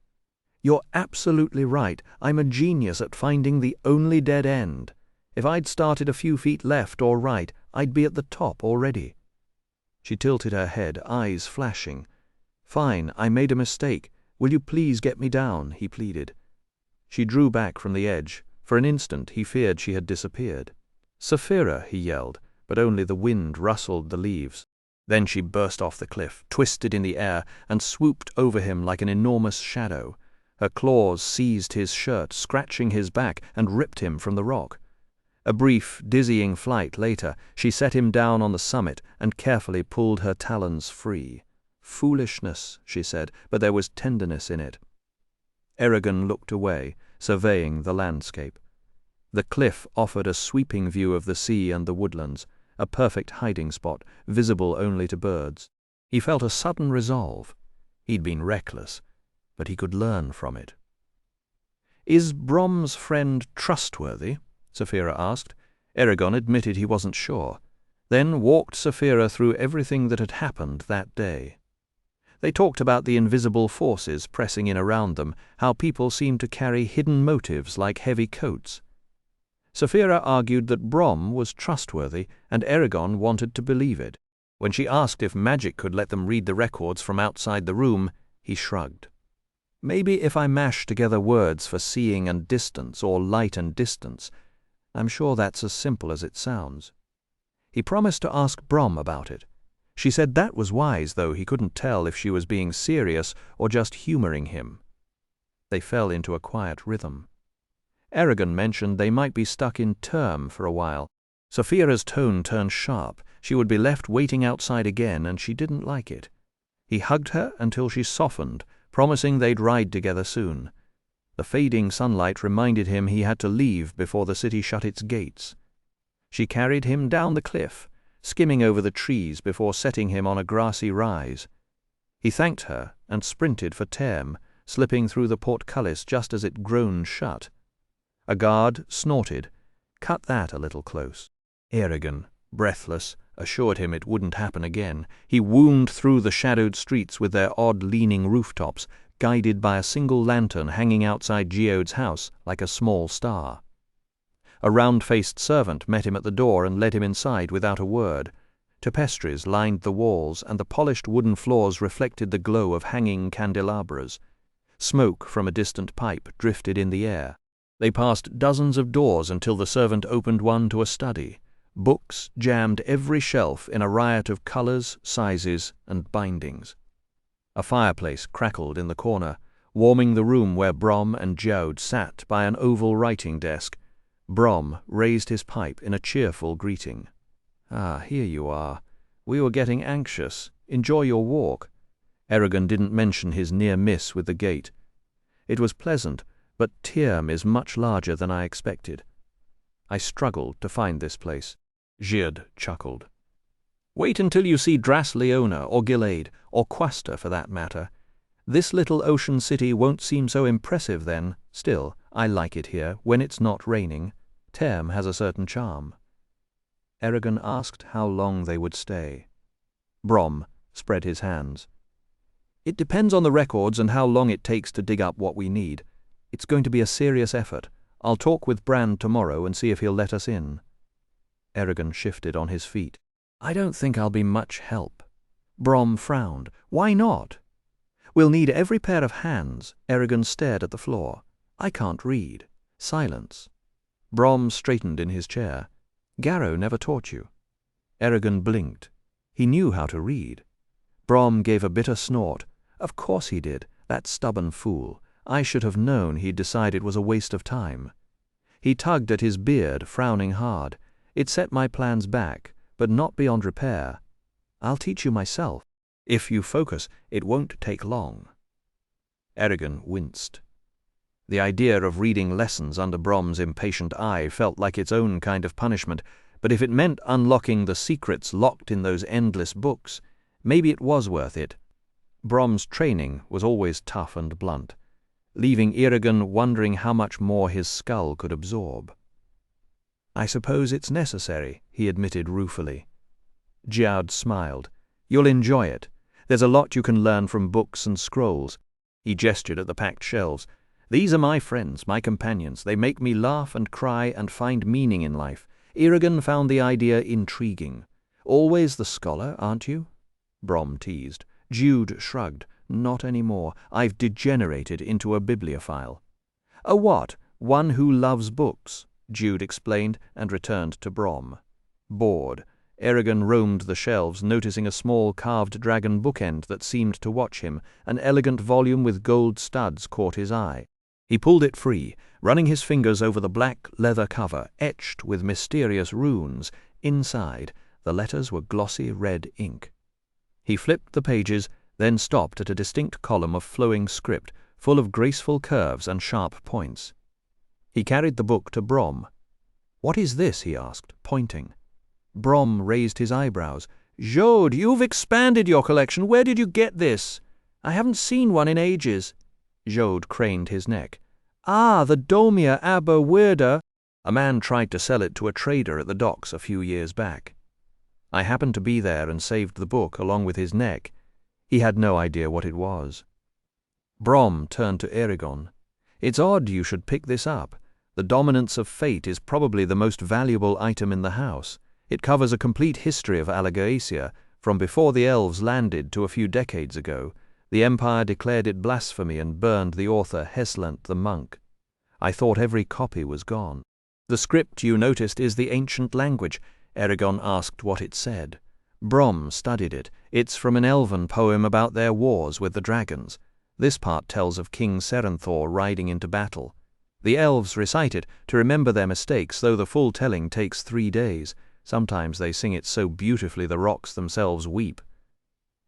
"You're absolutely right. I'm a genius at finding the only dead end. If I'd started a few feet left or right, I'd be at the top already." She tilted her head, eyes flashing. "Fine, I made a mistake. Will you please get me down?" he pleaded. She drew back from the edge. For an instant he feared she had disappeared. "Saphira," he yelled, but only the wind rustled the leaves. Then she burst off the cliff, twisted in the air, and swooped over him like an enormous shadow. Her claws seized his shirt, scratching his back, and ripped him from the rock. A brief, dizzying flight later, she set him down on the summit and carefully pulled her talons free. "Foolishness," she said, but there was tenderness in it. Eragon looked away, surveying the landscape. The cliff offered a sweeping view of the sea and the woodlands, a perfect hiding spot, visible only to birds. He felt a sudden resolve. He'd been reckless, but he could learn from it. "Is Brom's friend trustworthy?" Saphira asked. Eragon admitted he wasn't sure, then walked Saphira through everything that had happened that day. They talked about the invisible forces pressing in around them, how people seemed to carry hidden motives like heavy coats. Saphira argued that Brom was trustworthy, and Eragon wanted to believe it. When she asked if magic could let them read the records from outside the room, he shrugged. "Maybe if I mash together words for seeing and distance, or light and distance. I'm sure that's as simple as it sounds." He promised to ask Brom about it. She said that was wise, though he couldn't tell if she was being serious or just humoring him. They fell into a quiet rhythm. Eragon mentioned they might be stuck in term for a while. Saphira's tone turned sharp. She would be left waiting outside again, and she didn't like it. He hugged her until she softened, promising they'd ride together soon. The fading sunlight reminded him he had to leave before the city shut its gates. She carried him down the cliff, skimming over the trees before setting him on a grassy rise. He thanked her and sprinted for Term, slipping through the portcullis just as it groaned shut. A guard snorted. "Cut that a little close." Eragon, breathless, assured him it wouldn't happen again. He wound through the shadowed streets with their odd leaning rooftops, guided by a single lantern hanging outside Geode's house like a small star. A round-faced servant met him at the door and led him inside without a word. Tapestries lined the walls, and the polished wooden floors reflected the glow of hanging candelabras. Smoke from a distant pipe drifted in the air. They passed dozens of doors until the servant opened one to a study. Books jammed every shelf in a riot of colors, sizes, and bindings. A fireplace crackled in the corner, warming the room where Brom and Geode sat by an oval writing desk. Brom raised his pipe in a cheerful greeting. "Ah, here you are. We were getting anxious. Enjoy your walk." Eragon didn't mention his near miss with the gate. "It was pleasant, but Tyrm is much larger than I expected. I struggled to find this place." Geode chuckled. "Wait until you see Dras Leona or Gilade, or Quasta for that matter. This little ocean city won't seem so impressive then. Still, I like it here when it's not raining. Term has a certain charm." Eragon asked how long they would stay. Brom spread his hands. "It depends on the records and how long it takes to dig up what we need. It's going to be a serious effort. I'll talk with Brand tomorrow and see if he'll let us in." Eragon shifted on his feet. "I don't think I'll be much help." Brom frowned. "Why not?" "We'll need every pair of hands." Eragon stared at the floor. "I can't read." Silence. Brom straightened in his chair. "Garrow never taught you." Eragon blinked. He knew how to read. Brom gave a bitter snort. "Of course he did. That stubborn fool. I should have known he'd decide it was a waste of time." He tugged at his beard, frowning hard. "It set my plans back, but not beyond repair. I'll teach you myself. If you focus, it won't take long." Eragon winced. The idea of reading lessons under Brom's impatient eye felt like its own kind of punishment, but if it meant unlocking the secrets locked in those endless books, maybe it was worth it. Brom's training was always tough and blunt, leaving Eragon wondering how much more his skull could absorb. "I suppose it's necessary," he admitted ruefully. Geode smiled. "You'll enjoy it. There's a lot you can learn from books and scrolls." He gestured at the packed shelves. "These are my friends, my companions. They make me laugh and cry and find meaning in life." Eragon found the idea intriguing. Always the scholar, aren't you? Brom teased. Jude shrugged. Not anymore. I've degenerated into a bibliophile. A what? One who loves books, Jude explained and returned to Brom. Bored, Eragon roamed the shelves, noticing a small carved dragon bookend that seemed to watch him. An elegant volume with gold studs caught his eye. He pulled it free, running his fingers over the black leather cover, etched with mysterious runes. Inside, the letters were glossy red ink. He flipped the pages, then stopped at a distinct column of flowing script, full of graceful curves and sharp points. He carried the book to Brom. "What is this?" he asked, pointing. Brom raised his eyebrows. "Jode, you've expanded your collection. Where did you get this? I haven't seen one in ages." Jode craned his neck. "Ah, the Domia Aber Werder." A man tried to sell it to a trader at the docks a few years back. I happened to be there and saved the book along with his neck. He had no idea what it was. Brom turned to Eragon. "It's odd you should pick this up. The Dominance of Fate is probably the most valuable item in the house. It covers a complete history of Alagaësia, from before the elves landed to a few decades ago. The Empire declared it blasphemy and burned the author Heslant the monk. I thought every copy was gone." "The script you noticed is the ancient language." Eragon asked what it said. Brom studied it. "It's from an elven poem about their wars with the dragons. This part tells of King Serenthor riding into battle. The elves recite it to remember their mistakes, though the full telling takes 3 days. Sometimes they sing it so beautifully the rocks themselves weep."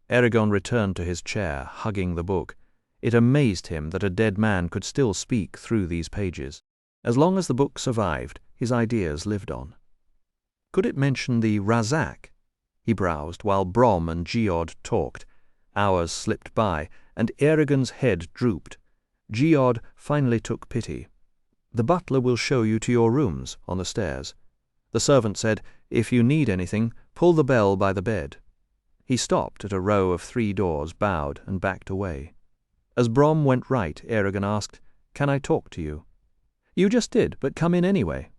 Eragon returned to his chair, hugging the book. It amazed him that a dead man could still speak through these pages. As long as the book survived, his ideas lived on. Could it mention the Razak? He browsed while Brom and Geod talked. Hours slipped by, and Eragon's head drooped. Geod finally took pity. "The butler will show you to your rooms on the stairs." The servant said, "If you need anything, pull the bell by the bed." He stopped at a row of 3 doors, bowed, and backed away. As Brom went right, Eragon asked, "Can I talk to you?" "You just did, but come in anyway."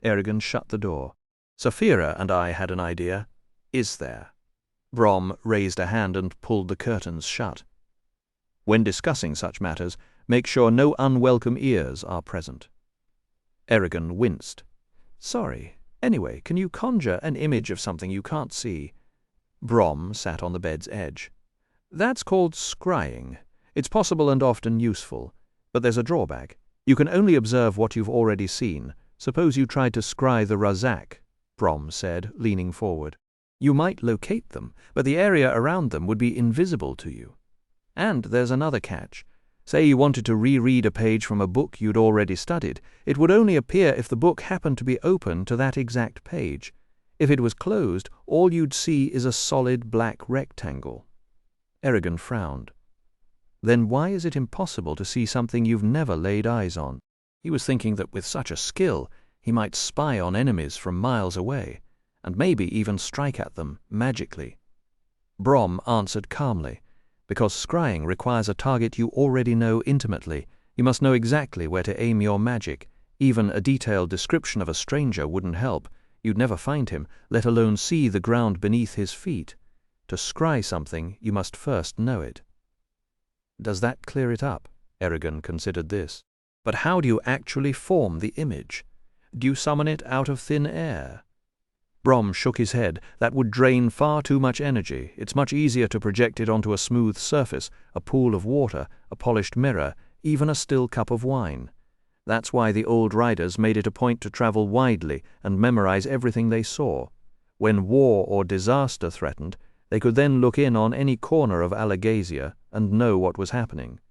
Eragon shut the door. "Saphira and I had an idea." "Is there?" Brom raised a hand and pulled the curtains shut. "When discussing such matters, make sure no unwelcome ears are present." Eragon winced. "Sorry. Anyway, can you conjure an image of something you can't see?" Brom sat on the bed's edge. "That's called scrying. It's possible and often useful. But there's a drawback. You can only observe what you've already seen. Suppose you tried to scry the Razak," Brom said, leaning forward. "You might locate them, but the area around them would be invisible to you. And there's another catch. Say you wanted to reread a page from a book you'd already studied. It would only appear if the book happened to be open to that exact page. If it was closed, all you'd see is a solid black rectangle." Eragon frowned. "Then why is it impossible to see something you've never laid eyes on?" He was thinking that with such a skill, he might spy on enemies from miles away, and maybe even strike at them magically. Brom answered calmly. "Because scrying requires a target you already know intimately. You must know exactly where to aim your magic. Even a detailed description of a stranger wouldn't help. You'd never find him, let alone see the ground beneath his feet. To scry something, you must first know it." "Does that clear it up?" Eragon considered this. "But how do you actually form the image? Do you summon it out of thin air?" Brom shook his head. "That would drain far too much energy. It's much easier to project it onto a smooth surface, a pool of water, a polished mirror, even a still cup of wine. That's why the old riders made it a point to travel widely and memorize everything they saw. When war or disaster threatened, they could then look in on any corner of Alagaësia and know what was happening."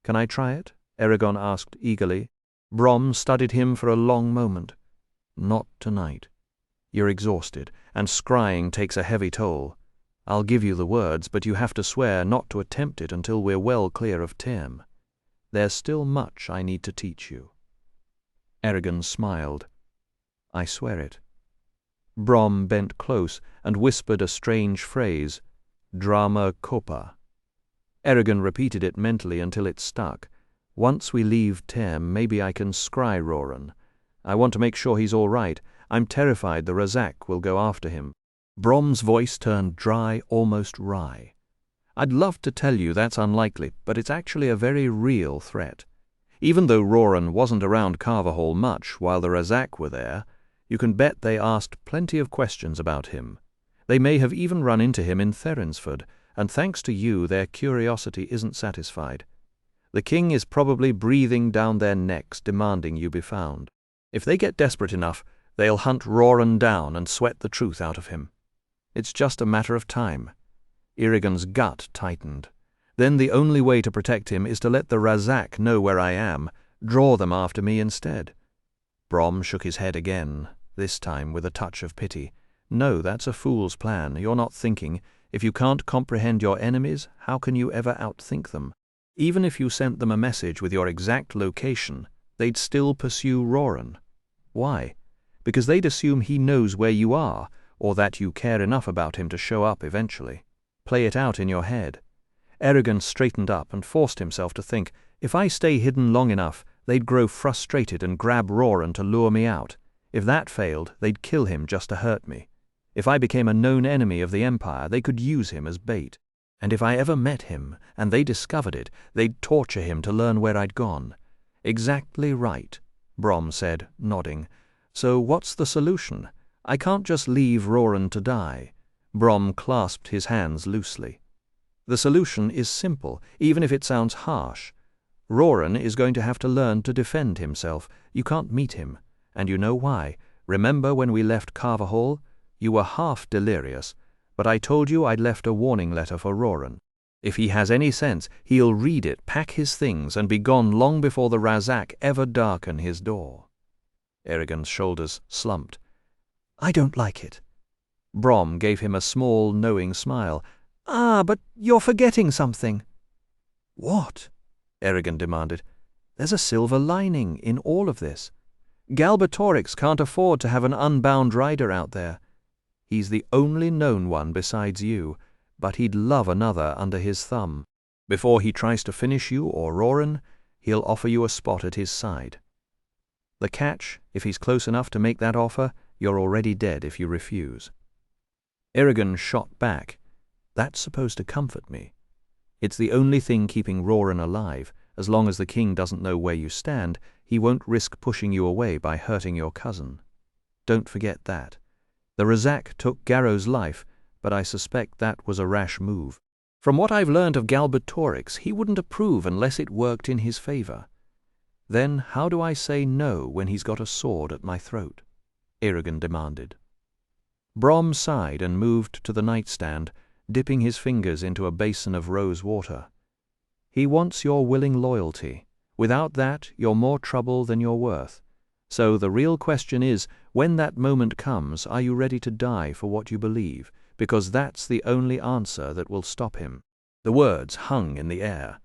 "Can I try it?" Eragon asked eagerly. Brom studied him for a long moment. "Not tonight. You're exhausted, and scrying takes a heavy toll. I'll give you the words, but you have to swear not to attempt it until we're well clear of Term. There's still much I need to teach you." Eragon smiled. "I swear it." Brom bent close and whispered a strange phrase, "Drama Copa." Eragon repeated it mentally until it stuck. "Once we leave Term, maybe I can scry Roran. I want to make sure he's all right. I'm terrified the Razak will go after him." Brom's voice turned dry, almost wry. "I'd love to tell you that's unlikely, but it's actually a very real threat. Even though Roran wasn't around Carverhall much while the Razak were there, you can bet they asked plenty of questions about him. They may have even run into him in Therinsford, and thanks to you their curiosity isn't satisfied. The king is probably breathing down their necks demanding you be found. If they get desperate enough, they'll hunt Roran down and sweat the truth out of him. It's just a matter of time." Irrigan's gut tightened. "Then the only way to protect him is to let the Razak know where I am, draw them after me instead." Brom shook his head again, this time with a touch of pity. "No, that's a fool's plan. You're not thinking. If you can't comprehend your enemies, how can you ever outthink them? Even if you sent them a message with your exact location, they'd still pursue Roran. Why? Because they'd assume he knows where you are, or that you care enough about him to show up eventually. Play it out in your head." Errigan straightened up and forced himself to think, "If I stay hidden long enough, they'd grow frustrated and grab Roran to lure me out. If that failed, they'd kill him just to hurt me. If I became a known enemy of the Empire, they could use him as bait. And if I ever met him, and they discovered it, they'd torture him to learn where I'd gone." "Exactly right," Brom said, nodding. "So what's the solution? I can't just leave Roran to die." Brom clasped his hands loosely. "The solution is simple, even if it sounds harsh. Roran is going to have to learn to defend himself. You can't meet him, and you know why. Remember when we left Carverhall? You were half delirious, but I told you I'd left a warning letter for Roran. If he has any sense, he'll read it, pack his things, and be gone long before the Razak ever darken his door." Errigan's shoulders slumped. "I don't like it." Brom gave him a small, knowing smile. But you're forgetting something." "What?" Errigan demanded. "There's a silver lining in all of this. Galbatorix can't afford to have an unbound rider out there. He's the only known one besides you, but he'd love another under his thumb. Before he tries to finish you or Roran, he'll offer you a spot at his side. The catch, if he's close enough to make that offer, you're already dead if you refuse." Errigan shot back. "That's supposed to comfort me. It's the only thing keeping Roran alive. As long as the king doesn't know where you stand, he won't risk pushing you away by hurting your cousin. Don't forget that. The Razak took Garrow's life, but I suspect that was a rash move. From what I've learned of Galbatorix, he wouldn't approve unless it worked in his favor. Then how do I say no when he's got a sword at my throat?" Errigan demanded. Brom sighed and moved to the nightstand, dipping his fingers into a basin of rose water. "He wants your willing loyalty. Without that, you're more trouble than you're worth. So the real question is, when that moment comes, are you ready to die for what you believe? Because that's the only answer that will stop him." The words hung in the air.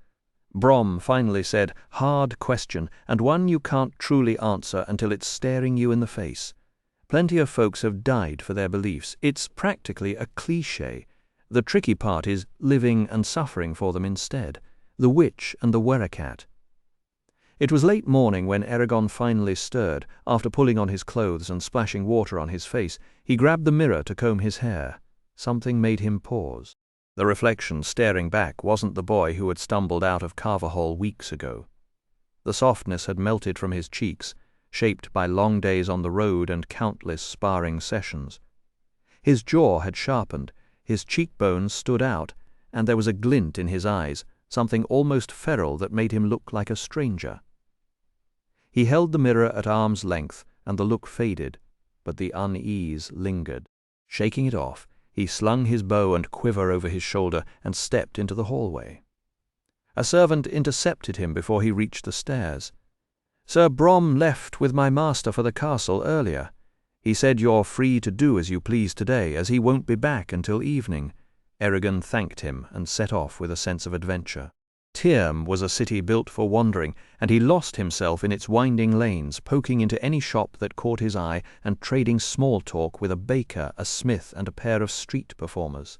Brom finally said, "Hard question, and one you can't truly answer until it's staring you in the face. Plenty of folks have died for their beliefs. It's practically a cliché. The tricky part is living and suffering for them instead. The witch and the Werricat." It was late morning when Eragon finally stirred. After pulling on his clothes and splashing water on his face, he grabbed the mirror to comb his hair. Something made him pause. The reflection staring back wasn't the boy who had stumbled out of Carverhall weeks ago. The softness had melted from his cheeks, shaped by long days on the road and countless sparring sessions. His jaw had sharpened, his cheekbones stood out, and there was a glint in his eyes, something almost feral that made him look like a stranger. He held the mirror at arm's length, and the look faded, but the unease lingered. Shaking it off, he slung his bow and quiver over his shoulder and stepped into the hallway. A servant intercepted him before he reached the stairs. "Sir Brom left with my master for the castle earlier. He said you're free to do as you please today, as he won't be back until evening." Errigan thanked him and set off with a sense of adventure. Tyrm was a city built for wandering, and he lost himself in its winding lanes, poking into any shop that caught his eye and trading small talk with a baker, a smith, and a pair of street performers.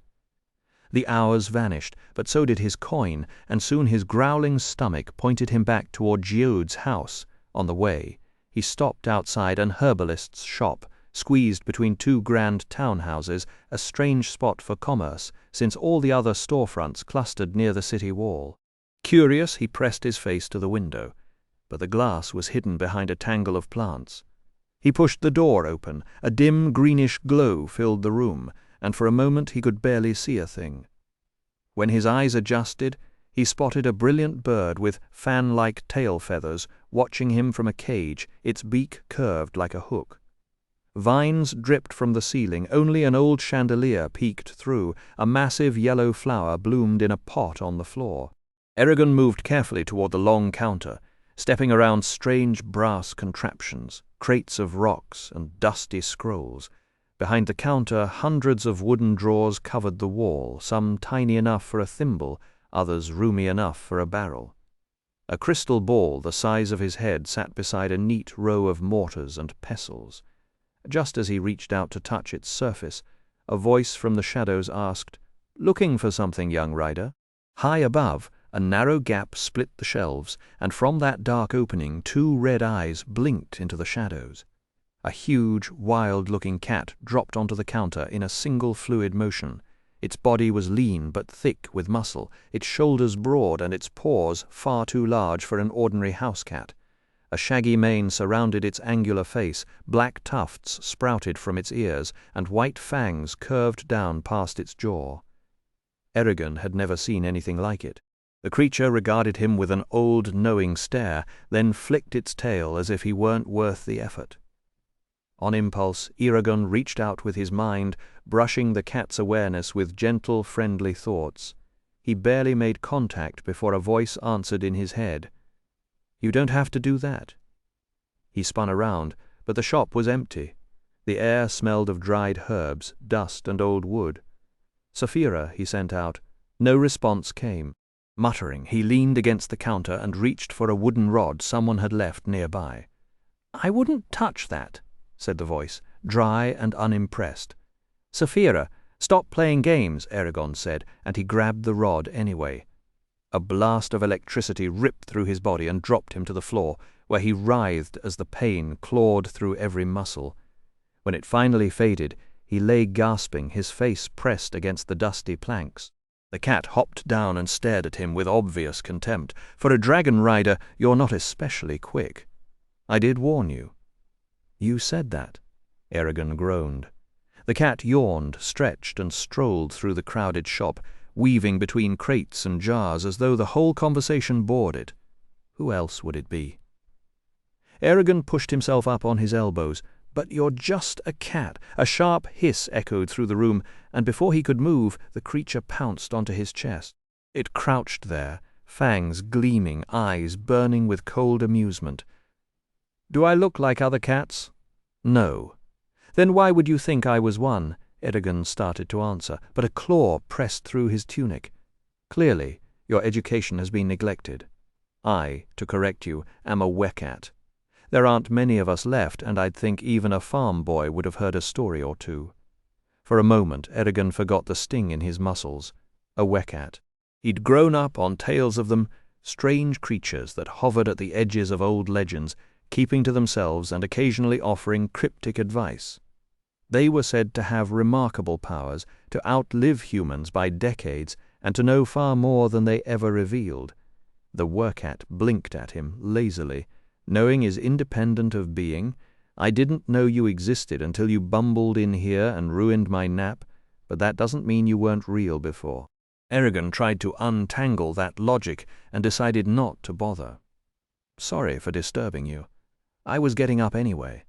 The hours vanished, but so did his coin, and soon his growling stomach pointed him back toward Geode's house. On the way, he stopped outside an herbalist's shop, squeezed between two grand townhouses, a strange spot for commerce, since all the other storefronts clustered near the city wall. Curious, he pressed his face to the window, but the glass was hidden behind a tangle of plants. He pushed the door open. A dim greenish glow filled the room, and for a moment he could barely see a thing. When his eyes adjusted, he spotted a brilliant bird with fan-like tail feathers watching him from a cage, its beak curved like a hook. Vines dripped from the ceiling, only an old chandelier peeked through, a massive yellow flower bloomed in a pot on the floor. Eragon moved carefully toward the long counter, stepping around strange brass contraptions, crates of rocks and dusty scrolls. Behind the counter, hundreds of wooden drawers covered the wall, some tiny enough for a thimble, others roomy enough for a barrel. A crystal ball the size of his head sat beside a neat row of mortars and pestles. Just as he reached out to touch its surface, a voice from the shadows asked, "Looking for something, young rider?" High above, a narrow gap split the shelves, and from that dark opening 2 red eyes blinked into the shadows. A huge, wild-looking cat dropped onto the counter in a single fluid motion. Its body was lean but thick with muscle, its shoulders broad and its paws far too large for an ordinary house cat. A shaggy mane surrounded its angular face, black tufts sprouted from its ears, and white fangs curved down past its jaw. Eragon had never seen anything like it. The creature regarded him with an old, knowing stare, then flicked its tail as if he weren't worth the effort. On impulse, Eragon reached out with his mind, brushing the cat's awareness with gentle, friendly thoughts. He barely made contact before a voice answered in his head. "You don't have to do that." He spun around, but the shop was empty. The air smelled of dried herbs, dust, and old wood. "Saphira," he sent out. No response came. Muttering, he leaned against the counter and reached for a wooden rod someone had left nearby. "I wouldn't touch that," said the voice, dry and unimpressed. "Saphira, stop playing games," Eragon said, and he grabbed the rod anyway. A blast of electricity ripped through his body and dropped him to the floor, where he writhed as the pain clawed through every muscle. When it finally faded, he lay gasping, his face pressed against the dusty planks. The cat hopped down and stared at him with obvious contempt. "For a dragon rider, you're not especially quick. I did warn you." "You said that," Eragon groaned. The cat yawned, stretched, and strolled through the crowded shop, weaving between crates and jars as though the whole conversation bored it. Who else would it be? Eragon pushed himself up on his elbows. "But you're just a cat." A sharp hiss echoed through the room, and before he could move, the creature pounced onto his chest. It crouched there, fangs gleaming, eyes burning with cold amusement. "Do I look like other cats?" "No." "Then why would you think I was one?" Eragon started to answer, but a claw pressed through his tunic. "Clearly, your education has been neglected. I, to correct you, am a wecat. There aren't many of us left, and I'd think even a farm boy would have heard a story or two." For a moment, Eragon forgot the sting in his muscles. A wecat. He'd grown up on tales of them, strange creatures that hovered at the edges of old legends, keeping to themselves and occasionally offering cryptic advice. They were said to have remarkable powers, to outlive humans by decades, and to know far more than they ever revealed. The wecat blinked at him lazily. "Knowing is independent of being. I didn't know you existed until you bumbled in here and ruined my nap, but that doesn't mean you weren't real before." Eragon tried to untangle that logic and decided not to bother. "Sorry for disturbing you. I was getting up anyway."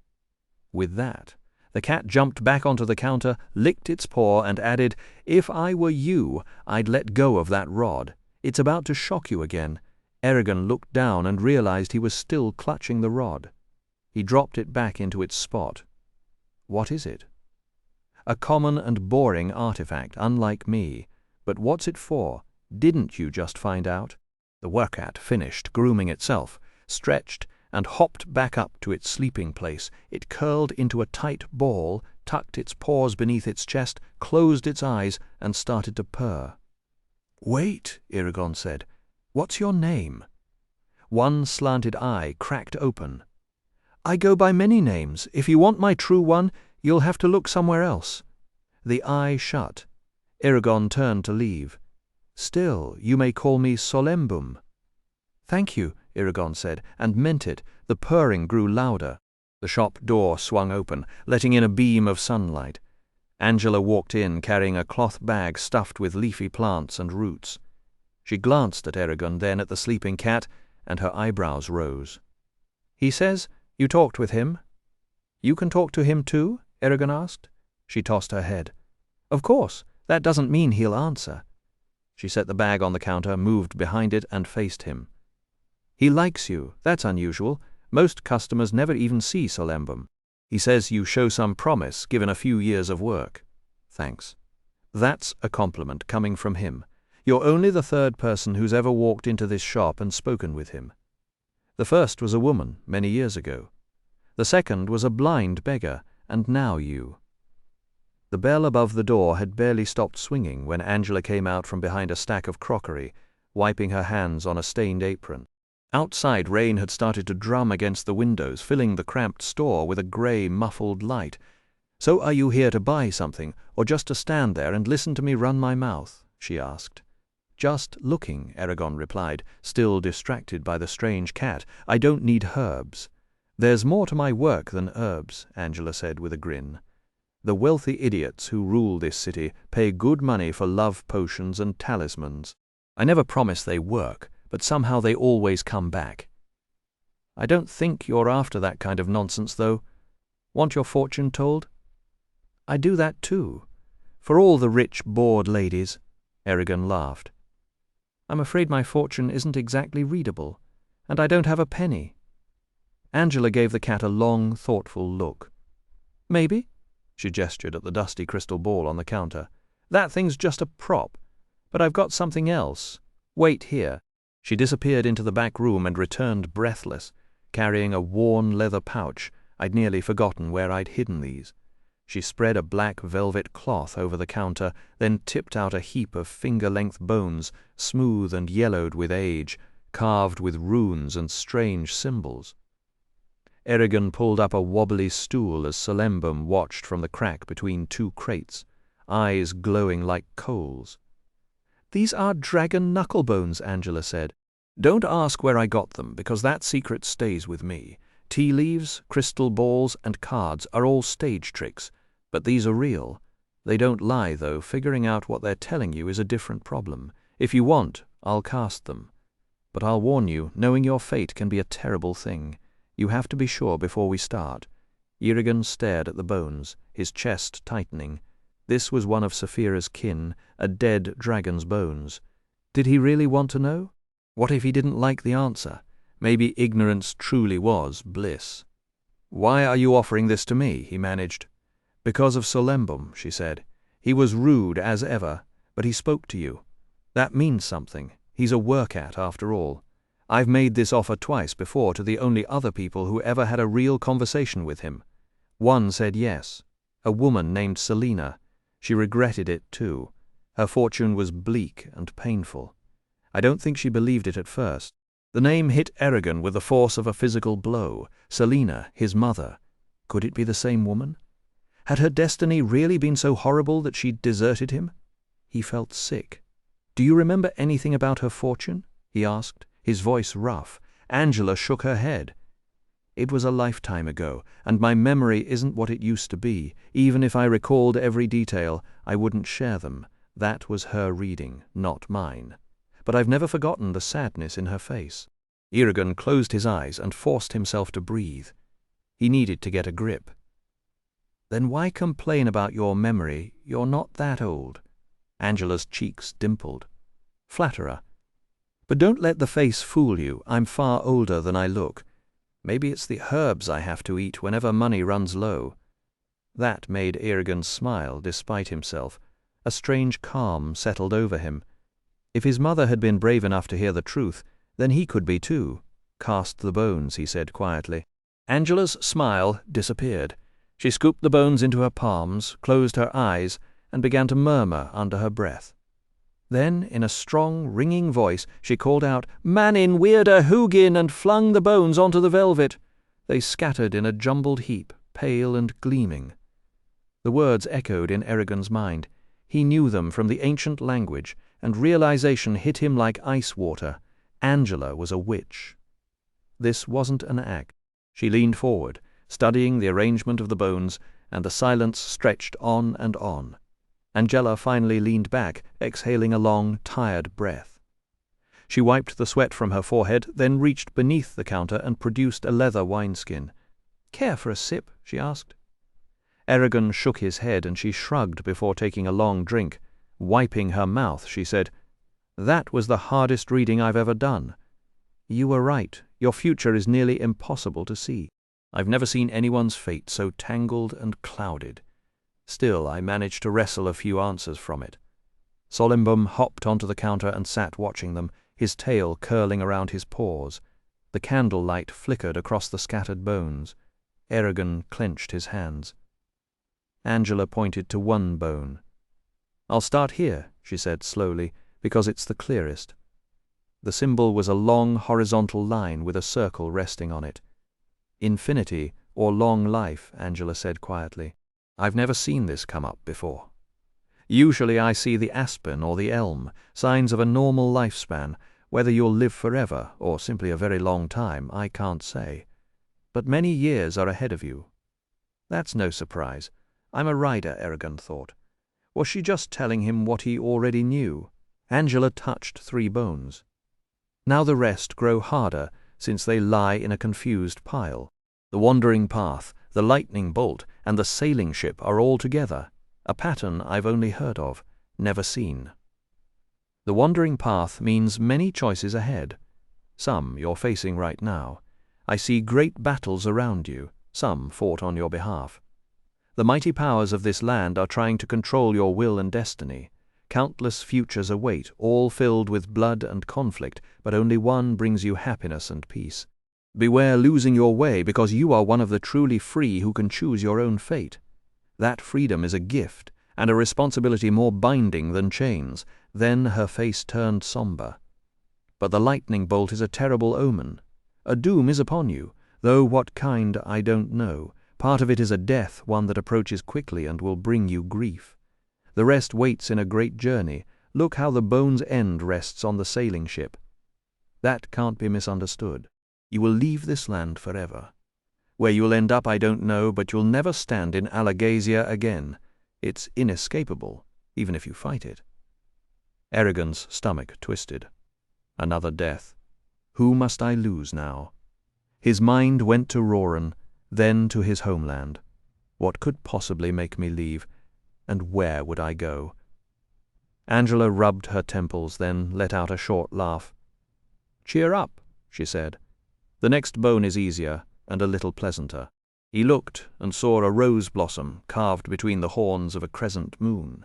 With that, the cat jumped back onto the counter, licked its paw, and added, "If I were you, I'd let go of that rod. It's about to shock you again." Eragon looked down and realized he was still clutching the rod. He dropped it back into its spot. "What is it?" "A common and boring artifact, unlike me. But what's it for? Didn't you just find out?" The wecat finished grooming itself, stretched, and hopped back up to its sleeping place. It curled into a tight ball, tucked its paws beneath its chest, closed its eyes, and started to purr. "Wait," Eragon said. "What's your name?" One slanted eye cracked open. "I go by many names. If you want my true one, You'll have to look somewhere else." The eye shut. Eragon turned to leave. "Still, you may call me Solembum." "Thank you," Eragon said, and meant it. The purring grew louder. The shop door swung open, letting in a beam of sunlight. Angela walked in, carrying a cloth bag stuffed with leafy plants and roots. She glanced at Eragon, then at the sleeping cat, and her eyebrows rose. "He says you talked with him?" "You can talk to him too?" Eragon asked. She tossed her head. "Of course. That doesn't mean he'll answer." She set the bag on the counter, moved behind it, and faced him. "He likes you. That's unusual. Most customers never even see Solembum. He says you show some promise, given a few years of work." "Thanks." "That's a compliment coming from him. You're only the third person who's ever walked into this shop and spoken with him. The first was a woman, many years ago. The second was a blind beggar, and now you." The bell above the door had barely stopped swinging when Angela came out from behind a stack of crockery, wiping her hands on a stained apron. Outside, rain had started to drum against the windows, filling the cramped store with a grey, muffled light. "So are you here to buy something, or just to stand there and listen to me run my mouth?" she asked. "Just looking," Eragon replied, still distracted by the strange cat. "I don't need herbs." "There's more to my work than herbs," Angela said with a grin. "The wealthy idiots who rule this city pay good money for love potions and talismans. I never promise they work, but somehow they always come back." "I don't think you're after that kind of nonsense, though. Want your fortune told?" "I do that too. For all the rich, bored ladies." Eragon laughed. "I'm afraid my fortune isn't exactly readable, and I don't have a penny." Angela gave the cat a long, thoughtful look. "Maybe?" She gestured at the dusty crystal ball on the counter. "That thing's just a prop. But I've got something else. Wait here." She disappeared into the back room and returned breathless, carrying a worn leather pouch. I'd nearly forgotten where I'd hidden these. She spread a black velvet cloth over the counter, then tipped out a heap of finger-length bones, smooth and yellowed with age, carved with runes and strange symbols. Eragon pulled up a wobbly stool as Solembum watched from the crack between two crates, eyes glowing like coals. "These are dragon knucklebones," Angela said. "Don't ask where I got them, because that secret stays with me. Tea leaves, crystal balls, and cards are all stage tricks, but these are real. They don't lie, though. Figuring out what they're telling you is a different problem. If you want, I'll cast them. But I'll warn you, knowing your fate can be a terrible thing. You have to be sure before we start." Eragon stared at the bones, his chest tightening. This was one of Saphira's kin, a dead dragon's bones. Did he really want to know? What if he didn't like the answer? Maybe ignorance truly was bliss. "Why are you offering this to me?" he managed. "Because of Solembum," she said. "He was rude as ever, but he spoke to you. That means something. He's a work-at, after all. I've made this offer twice before to the only other people who ever had a real conversation with him. One said yes, a woman named Selina. She regretted it too. Her fortune was bleak and painful. I don't think she believed it at first. The name hit Eragon with the force of a physical blow. Selina, his mother. Could it be the same woman? Had her destiny really been so horrible that she'd deserted him? He felt sick. "Do you remember anything about her fortune?" he asked, his voice rough. Angela shook her head. "It was a lifetime ago, and my memory isn't what it used to be. Even if I recalled every detail, I wouldn't share them. That was her reading, not mine. But I've never forgotten the sadness in her face." Eragon closed his eyes and forced himself to breathe. He needed to get a grip. "Then why complain about your memory? You're not that old." Angela's cheeks dimpled. "Flatterer. But don't let the face fool you. I'm far older than I look. Maybe it's the herbs I have to eat whenever money runs low." That made Eragon smile despite himself. A strange calm settled over him. If his mother had been brave enough to hear the truth, then he could be too. "Cast the bones," he said quietly. Angela's smile disappeared. She scooped the bones into her palms, closed her eyes, and began to murmur under her breath. Then, in a strong, ringing voice, she called out, "Manin, Weirda, Hugin," and flung the bones onto the velvet. They scattered in a jumbled heap, pale and gleaming. The words echoed in Eragon's mind. He knew them from the ancient language, and realization hit him like ice water. Angela was a witch. This wasn't an act. She leaned forward, studying the arrangement of the bones, and the silence stretched on and on. Angela finally leaned back, exhaling a long, tired breath. She wiped the sweat from her forehead, then reached beneath the counter and produced a leather wineskin. "Care for a sip?" she asked. Eragon shook his head, and she shrugged before taking a long drink. Wiping her mouth, she said, "That was the hardest reading I've ever done. You were right. Your future is nearly impossible to see. I've never seen anyone's fate so tangled and clouded. Still, I managed to wrestle a few answers from it." Solimbum hopped onto the counter and sat watching them, his tail curling around his paws. The candlelight flickered across the scattered bones. Eragon clenched his hands. Angela pointed to one bone. "I'll start here," she said slowly, "because it's the clearest." The symbol was a long horizontal line with a circle resting on it. "Infinity, or long life," Angela said quietly. "I've never seen this come up before. Usually I see the aspen or the elm, signs of a normal lifespan. Whether you'll live forever, or simply a very long time, I can't say. But many years are ahead of you." That's no surprise. I'm a rider, Eragon thought. Was she just telling him what he already knew? Angela touched 3 bones. Now the rest grow harder, since they lie in a confused pile. The wandering path, the lightning bolt, and the sailing ship are all together, a pattern I've only heard of, never seen. The wandering path means many choices ahead. Some you're facing right now. I see great battles around you, some fought on your behalf. The mighty powers of this land are trying to control your will and destiny. Countless futures await, all filled with blood and conflict, but only one brings you happiness and peace. Beware losing your way, because you are one of the truly free who can choose your own fate. That freedom is a gift, and a responsibility more binding than chains. Then her face turned somber. But the lightning bolt is a terrible omen. A doom is upon you, though what kind I don't know. Part of it is a death, one that approaches quickly and will bring you grief. The rest waits in a great journey. Look how the bone's end rests on the sailing ship. That can't be misunderstood. You will leave this land forever. Where you'll end up I don't know, but you'll never stand in Alagasia again. It's inescapable, even if you fight it. Eragon's stomach twisted. Another death. Who must I lose now? His mind went to Roran, then to his homeland. What could possibly make me leave, and where would I go? Angela rubbed her temples, then let out a short laugh. "Cheer up," she said. "The next bone is easier, and a little pleasanter." He looked and saw a rose blossom carved between the horns of a crescent moon.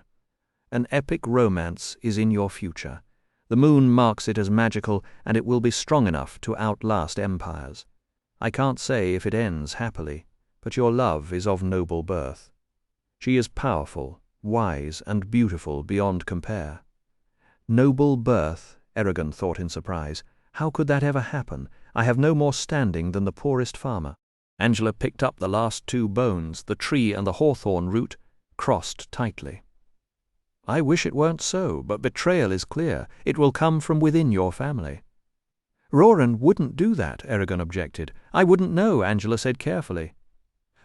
"An epic romance is in your future. The moon marks it as magical, and it will be strong enough to outlast empires. I can't say if it ends happily, but your love is of noble birth. She is powerful, wise, and beautiful beyond compare." Noble birth, Eragon thought in surprise. How could that ever happen? I have no more standing than the poorest farmer. Angela picked up the last 2 bones, the tree and the hawthorn root, crossed tightly. "I wish it weren't so, but betrayal is clear. It will come from within your family." "Roran wouldn't do that," Eragon objected. "I wouldn't know," Angela said carefully.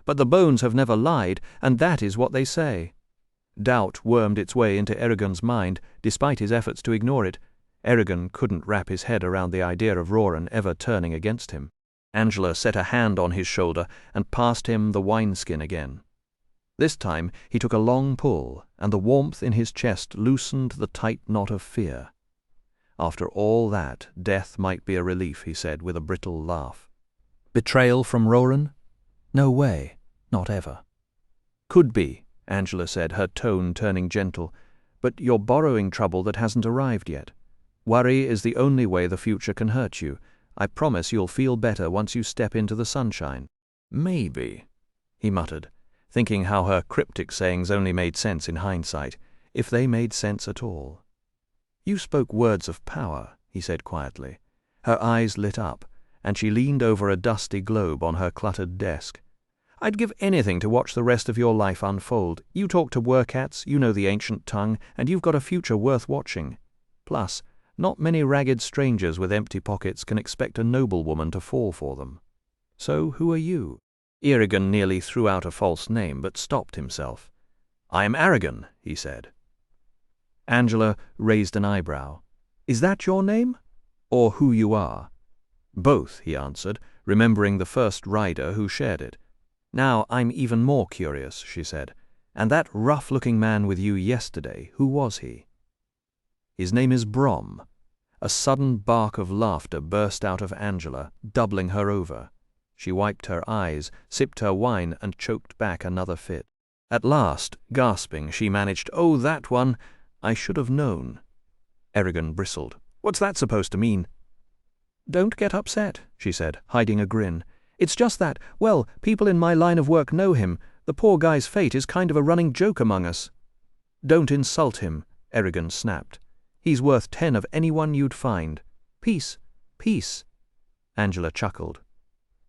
"But the bones have never lied, and that is what they say." Doubt wormed its way into Eragon's mind, despite his efforts to ignore it. Eragon couldn't wrap his head around the idea of Roran ever turning against him. Angela set a hand on his shoulder and passed him the wineskin again. This time he took a long pull, and the warmth in his chest loosened the tight knot of fear. After all that, death might be a relief, he said with a brittle laugh. "Betrayal from Roran? No way, not ever." "Could be," Angela said, her tone turning gentle, "but you're borrowing trouble that hasn't arrived yet. Worry is the only way the future can hurt you. I promise you'll feel better once you step into the sunshine." "Maybe," he muttered, thinking how her cryptic sayings only made sense in hindsight, if they made sense at all. "You spoke words of power," he said quietly. Her eyes lit up, and she leaned over a dusty globe on her cluttered desk. I'd give anything to watch the rest of your life unfold. You talk to workats, you know the ancient tongue, and you've got a future worth watching. Plus, not many ragged strangers with empty pockets can expect a noblewoman to fall for them. So who are you?" Eragon nearly threw out a false name, but stopped himself. "I am Aragon," he said. Angela raised an eyebrow. "Is that your name? Or who you are?" "Both," he answered, remembering the first rider who shared it. "Now I'm even more curious," she said. "And that rough-looking man with you yesterday, who was he?" "His name is Brom." A sudden bark of laughter burst out of Angela, doubling her over. She wiped her eyes, sipped her wine, and choked back another fit. At last, gasping, she managed, "Oh, that one! I should have known." Eragon bristled. "What's that supposed to mean?" "Don't get upset," she said, hiding a grin. "It's just that, well, people in my line of work know him. The poor guy's fate is kind of a running joke among us." "Don't insult him," Eragon snapped. "He's worth 10 of anyone you'd find. Peace, peace." Angela chuckled.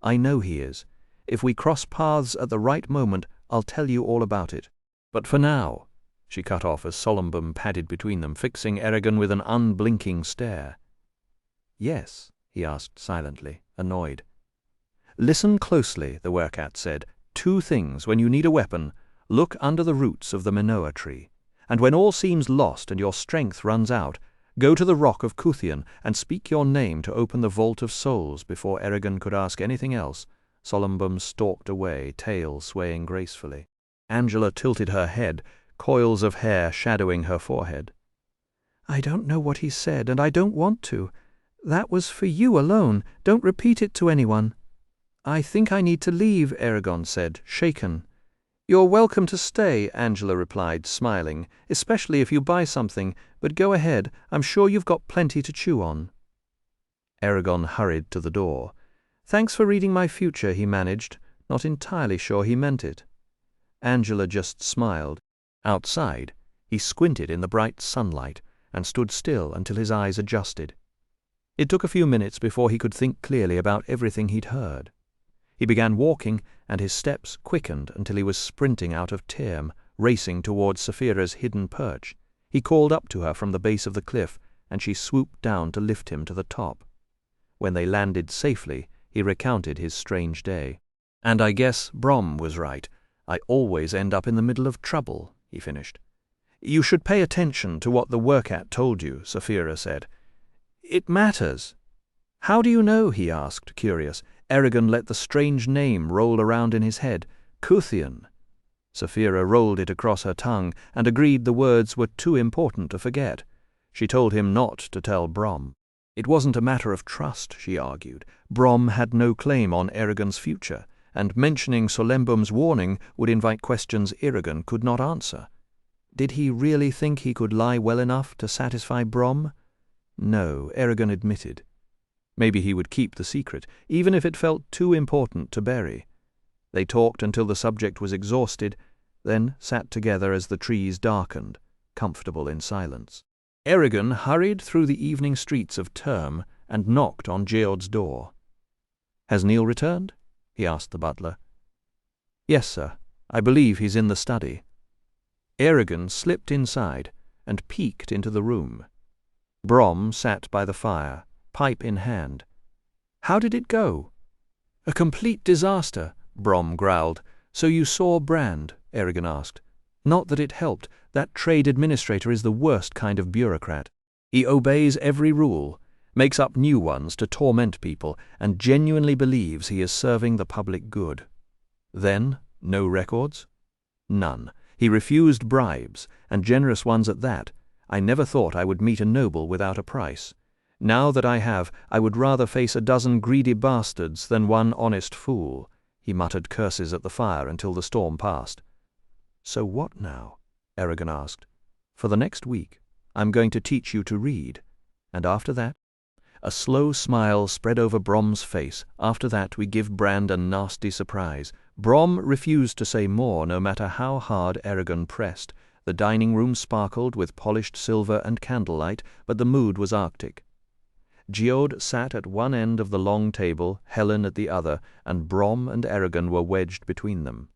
"I know he is. If we cross paths at the right moment, I'll tell you all about it. But for now," she cut off as Solumbum padded between them, fixing Eragon with an unblinking stare. "Yes?" he asked silently, annoyed. "Listen closely," the workat said. "2 things when you need a weapon. Look under the roots of the Minoa tree. And when all seems lost and your strength runs out, go to the rock of Kuthian and speak your name to open the vault of souls." Before Eragon could ask anything else, Solumbum stalked away, tail swaying gracefully. Angela tilted her head, coils of hair shadowing her forehead. "I don't know what he said, and I don't want to. That was for you alone. Don't repeat it to anyone." "I think I need to leave," Eragon said, shaken. "You're welcome to stay," Angela replied, smiling, "especially if you buy something, but go ahead, I'm sure you've got plenty to chew on." Eragon hurried to the door. "Thanks for reading my future," he managed, not entirely sure he meant it. Angela just smiled. Outside, he squinted in the bright sunlight and stood still until his eyes adjusted. It took a few minutes before he could think clearly about everything he'd heard. He began walking, and his steps quickened until he was sprinting out of Term, racing towards Saphira's hidden perch. He called up to her from the base of the cliff, and she swooped down to lift him to the top. When they landed safely, he recounted his strange day. "And I guess Brom was right. I always end up in the middle of trouble," he finished. "You should pay attention to what the workat told you," Saphira said. "It matters." "How do you know?" he asked, curious. Eragon let the strange name roll around in his head. "Kuthian." Saphira rolled it across her tongue and agreed the words were too important to forget. She told him not to tell Brom. It wasn't a matter of trust, she argued. Brom had no claim on Eragon's future, and mentioning Solembum's warning would invite questions Eragon could not answer. Did he really think he could lie well enough to satisfy Brom? No, Eragon admitted. Maybe he would keep the secret, even if it felt too important to bury. They talked until the subject was exhausted, then sat together as the trees darkened, comfortable in silence. Eragon hurried through the evening streets of Term and knocked on Geod's door. "Has Neil returned?" he asked the butler. "Yes, sir. I believe he's in the study." Eragon slipped inside and peeked into the room. Brom sat by the fire, pipe in hand. "How did it go?" "A complete disaster," Brom growled. "So you saw Brand?" Eragon asked. "Not that it helped. That trade administrator is the worst kind of bureaucrat. He obeys every rule, makes up new ones to torment people, and genuinely believes he is serving the public good." "Then, no records?" "None. He refused bribes, and generous ones at that. I never thought I would meet a noble without a price. Now that I have, I would rather face a dozen greedy bastards than one honest fool." He muttered curses at the fire until the storm passed. "So what now?" Eragon asked. "For the next week, I'm going to teach you to read. And after that?" A slow smile spread over Brom's face. "After that, we give Brand a nasty surprise." Brom refused to say more, no matter how hard Eragon pressed. The dining room sparkled with polished silver and candlelight, but the mood was arctic. Geode sat at one end of the long table, Helen at the other, and Brom and Eragon were wedged between them.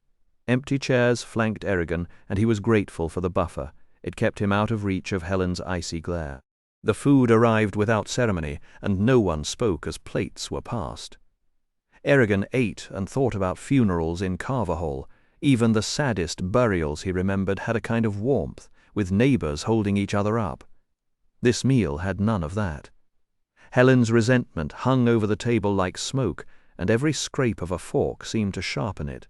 Empty chairs flanked Eragon, and he was grateful for the buffer. It kept him out of reach of Helen's icy glare. The food arrived without ceremony, and no one spoke as plates were passed. Eragon ate and thought about funerals in Carverhall. Even the saddest burials he remembered had a kind of warmth, with neighbors holding each other up. This meal had none of that. Helen's resentment hung over the table like smoke, and every scrape of a fork seemed to sharpen it.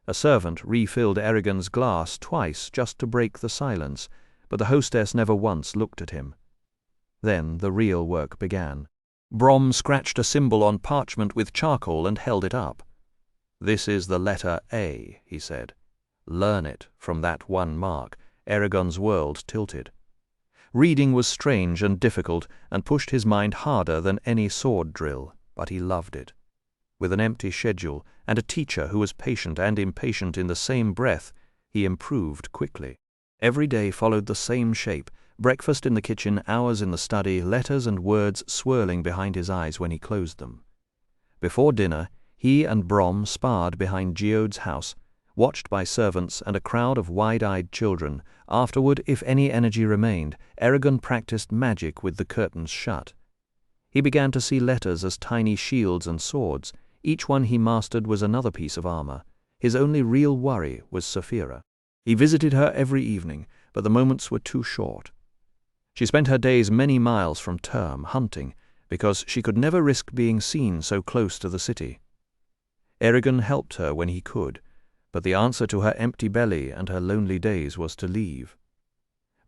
A servant refilled Eragon's glass twice just to break the silence, but the hostess never once looked at him. Then the real work began. Brom scratched a symbol on parchment with charcoal and held it up. "This is the letter A," he said. "Learn it from that one mark." Eragon's world tilted. Reading was strange and difficult, and pushed his mind harder than any sword drill, but he loved it. With an empty schedule, and a teacher who was patient and impatient in the same breath, he improved quickly. Every day followed the same shape: breakfast in the kitchen, hours in the study, letters and words swirling behind his eyes when he closed them. Before dinner, he and Brom sparred behind Geode's house, watched by servants and a crowd of wide-eyed children. Afterward, if any energy remained, Eragon practiced magic with the curtains shut. He began to see letters as tiny shields and swords. Each one he mastered was another piece of armor. His only real worry was Saphira. He visited her every evening, but the moments were too short. She spent her days many miles from Term, hunting, because she could never risk being seen so close to the city. Eragon helped her when he could, but the answer to her empty belly and her lonely days was to leave.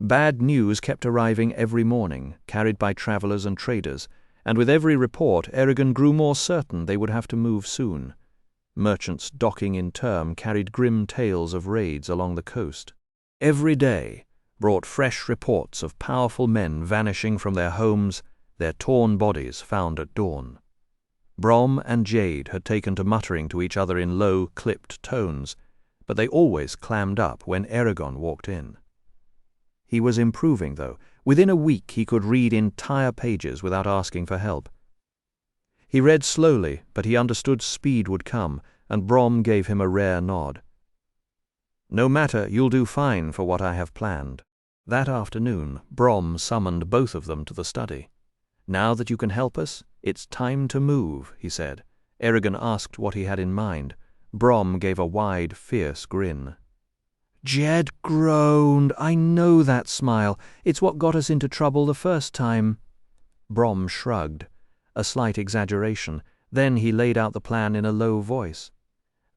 Bad news kept arriving every morning, carried by travelers and traders, and with every report Eragon grew more certain they would have to move soon. Merchants docking in Term carried grim tales of raids along the coast. Every day brought fresh reports of powerful men vanishing from their homes, their torn bodies found at dawn. Brom and Jade had taken to muttering to each other in low, clipped tones, but they always clammed up when Eragon walked in. He was improving, though. Within a week he could read entire pages without asking for help. He read slowly, but he understood speed would come, and Brom gave him a rare nod. "No matter, you'll do fine for what I have planned." That afternoon, Brom summoned both of them to the study. "Now that you can help us, it's time to move," he said. Eragon asked what he had in mind. Brom gave a wide, fierce grin. Jed groaned. "I know that smile. It's what got us into trouble the first time." Brom shrugged, a slight exaggeration. Then he laid out the plan in a low voice.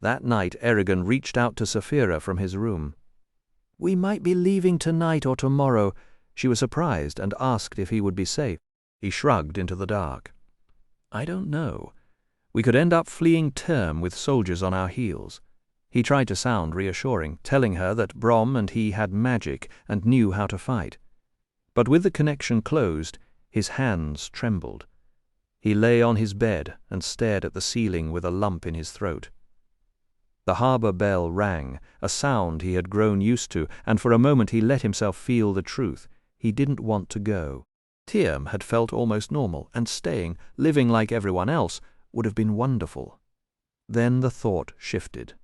That night Eragon reached out to Saphira from his room. "We might be leaving tonight or tomorrow." She was surprised and asked if he would be safe. He shrugged into the dark. "I don't know. We could end up fleeing Term with soldiers on our heels." He tried to sound reassuring, telling her that Brom and he had magic and knew how to fight. But with the connection closed, his hands trembled. He lay on his bed and stared at the ceiling with a lump in his throat. The harbour bell rang, a sound he had grown used to, and for a moment he let himself feel the truth. He didn't want to go. Term had felt almost normal, and staying, living like everyone else, would have been wonderful. Then the thought shifted.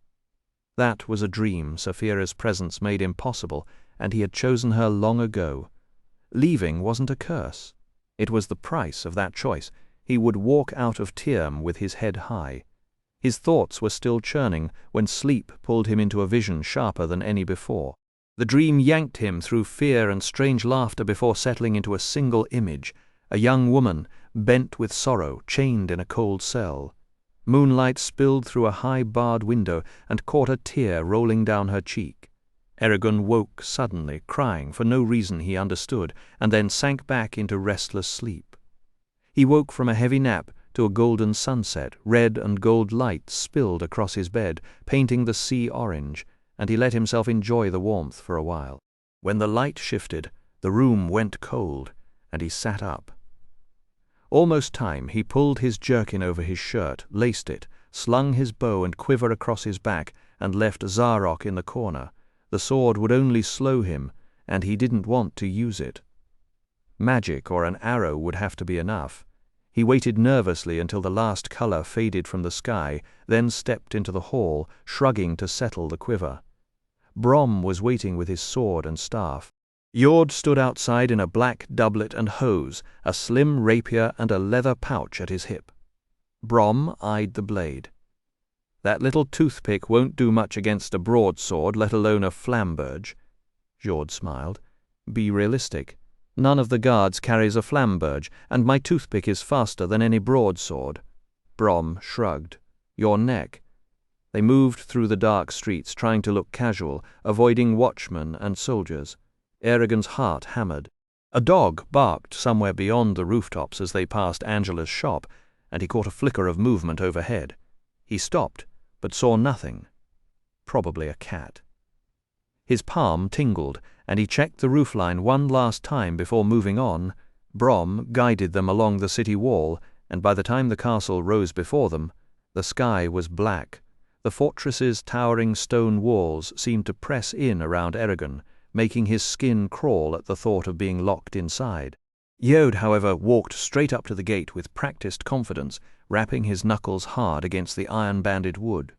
That was a dream Saphira's presence made impossible, and he had chosen her long ago. Leaving wasn't a curse. It was the price of that choice. He would walk out of Term with his head high. His thoughts were still churning when sleep pulled him into a vision sharper than any before. The dream yanked him through fear and strange laughter before settling into a single image: a young woman, bent with sorrow, chained in a cold cell. Moonlight spilled through a high barred window and caught a tear rolling down her cheek. Eragon woke suddenly, crying for no reason he understood, and then sank back into restless sleep. He woke from a heavy nap to a golden sunset. Red and gold light spilled across his bed, painting the sea orange, and he let himself enjoy the warmth for a while. When the light shifted, the room went cold, and he sat up. Almost time, he pulled his jerkin over his shirt, laced it, slung his bow and quiver across his back, and left Zarok in the corner. The sword would only slow him, and he didn't want to use it. Magic or an arrow would have to be enough. He waited nervously until the last colour faded from the sky, then stepped into the hall, shrugging to settle the quiver. Brom was waiting with his sword and staff. Jord stood outside in a black doublet and hose, a slim rapier and a leather pouch at his hip. Brom eyed the blade. "That little toothpick won't do much against a broadsword, let alone a flamberge." Jord smiled. "Be realistic. None of the guards carries a flamberge, and my toothpick is faster than any broadsword." Brom shrugged. "Your neck." They moved through the dark streets, trying to look casual, avoiding watchmen and soldiers. Eragon's heart hammered. A dog barked somewhere beyond the rooftops as they passed Angela's shop, and he caught a flicker of movement overhead. He stopped, but saw nothing. Probably a cat. His palm tingled, and he checked the roofline one last time before moving on. Brom guided them along the city wall, and by the time the castle rose before them, the sky was black. The fortress's towering stone walls seemed to press in around Eragon, making his skin crawl at the thought of being locked inside. Jord, however, walked straight up to the gate with practiced confidence, rapping his knuckles hard against the iron-banded wood.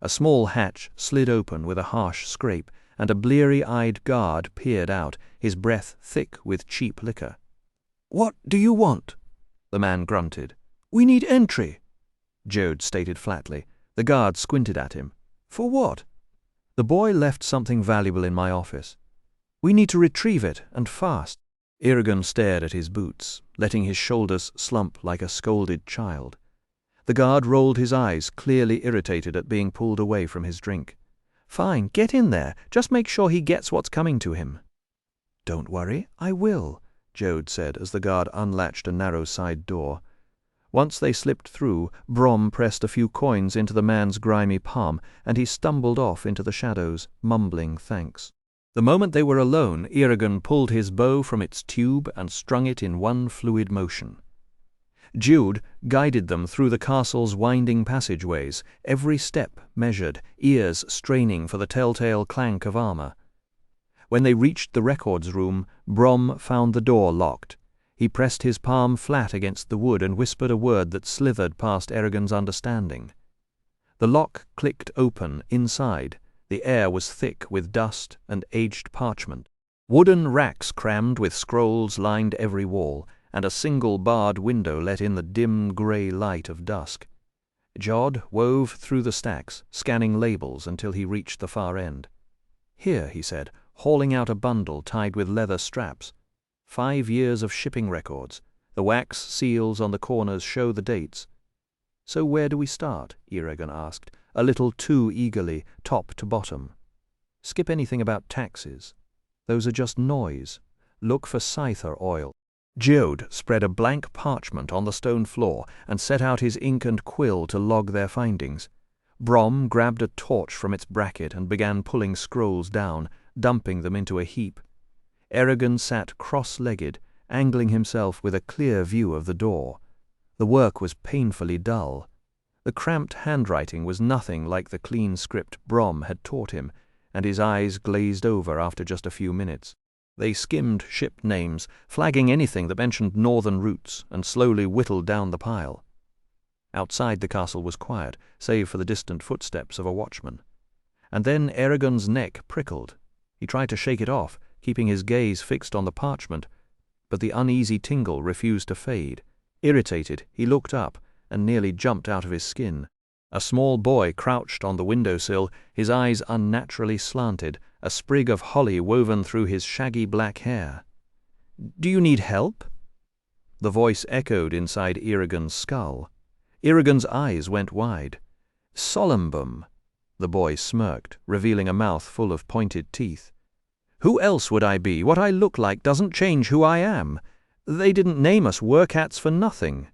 A small hatch slid open with a harsh scrape, and a bleary-eyed guard peered out, his breath thick with cheap liquor. "What do you want?" the man grunted. "We need entry," Jord stated flatly. The guard squinted at him. "For what?" "The boy left something valuable in my office. We need to retrieve it, and fast." Eragon stared at his boots, letting his shoulders slump like a scolded child. The guard rolled his eyes, clearly irritated at being pulled away from his drink. "Fine, get in there. Just make sure he gets what's coming to him." "Don't worry, I will," Jord said as the guard unlatched a narrow side door. Once they slipped through, Brom pressed a few coins into the man's grimy palm, and he stumbled off into the shadows, mumbling thanks. The moment they were alone, Eragon pulled his bow from its tube and strung it in one fluid motion. Jord guided them through the castle's winding passageways, every step measured, ears straining for the telltale clank of armor. When they reached the records room, Brom found the door locked. He pressed his palm flat against the wood and whispered a word that slithered past Eragon's understanding. The lock clicked open inside. The air was thick with dust and aged parchment. Wooden racks crammed with scrolls lined every wall, and a single barred window let in the dim grey light of dusk. Jord wove through the stacks, scanning labels until he reached the far end. "Here," he said, hauling out a bundle tied with leather straps. 5 years of shipping records. The wax seals on the corners show the dates. "So where do we start?" Eragon asked, a little too eagerly, top to bottom. "Skip anything about taxes. Those are just noise. Look for scyther oil." Jord spread a blank parchment on the stone floor and set out his ink and quill to log their findings. Brom grabbed a torch from its bracket and began pulling scrolls down, dumping them into a heap. Eragon sat cross-legged, angling himself with a clear view of the door. The work was painfully dull. The cramped handwriting was nothing like the clean script Brom had taught him, and his eyes glazed over after just a few minutes. They skimmed ship names, flagging anything that mentioned northern routes, and slowly whittled down the pile. Outside the castle was quiet, save for the distant footsteps of a watchman. And then Eragon's neck prickled. He tried to shake it off, keeping his gaze fixed on the parchment, but the uneasy tingle refused to fade. Irritated, he looked up and nearly jumped out of his skin. A small boy crouched on the windowsill, his eyes unnaturally slanted, a sprig of holly woven through his shaggy black hair. "Do you need help?" The voice echoed inside Eragon's skull. Eragon's eyes went wide. "Solumbum," the boy smirked, revealing a mouth full of pointed teeth. "Who else would I be? What I look like doesn't change who I am. They didn't name us workats for nothing."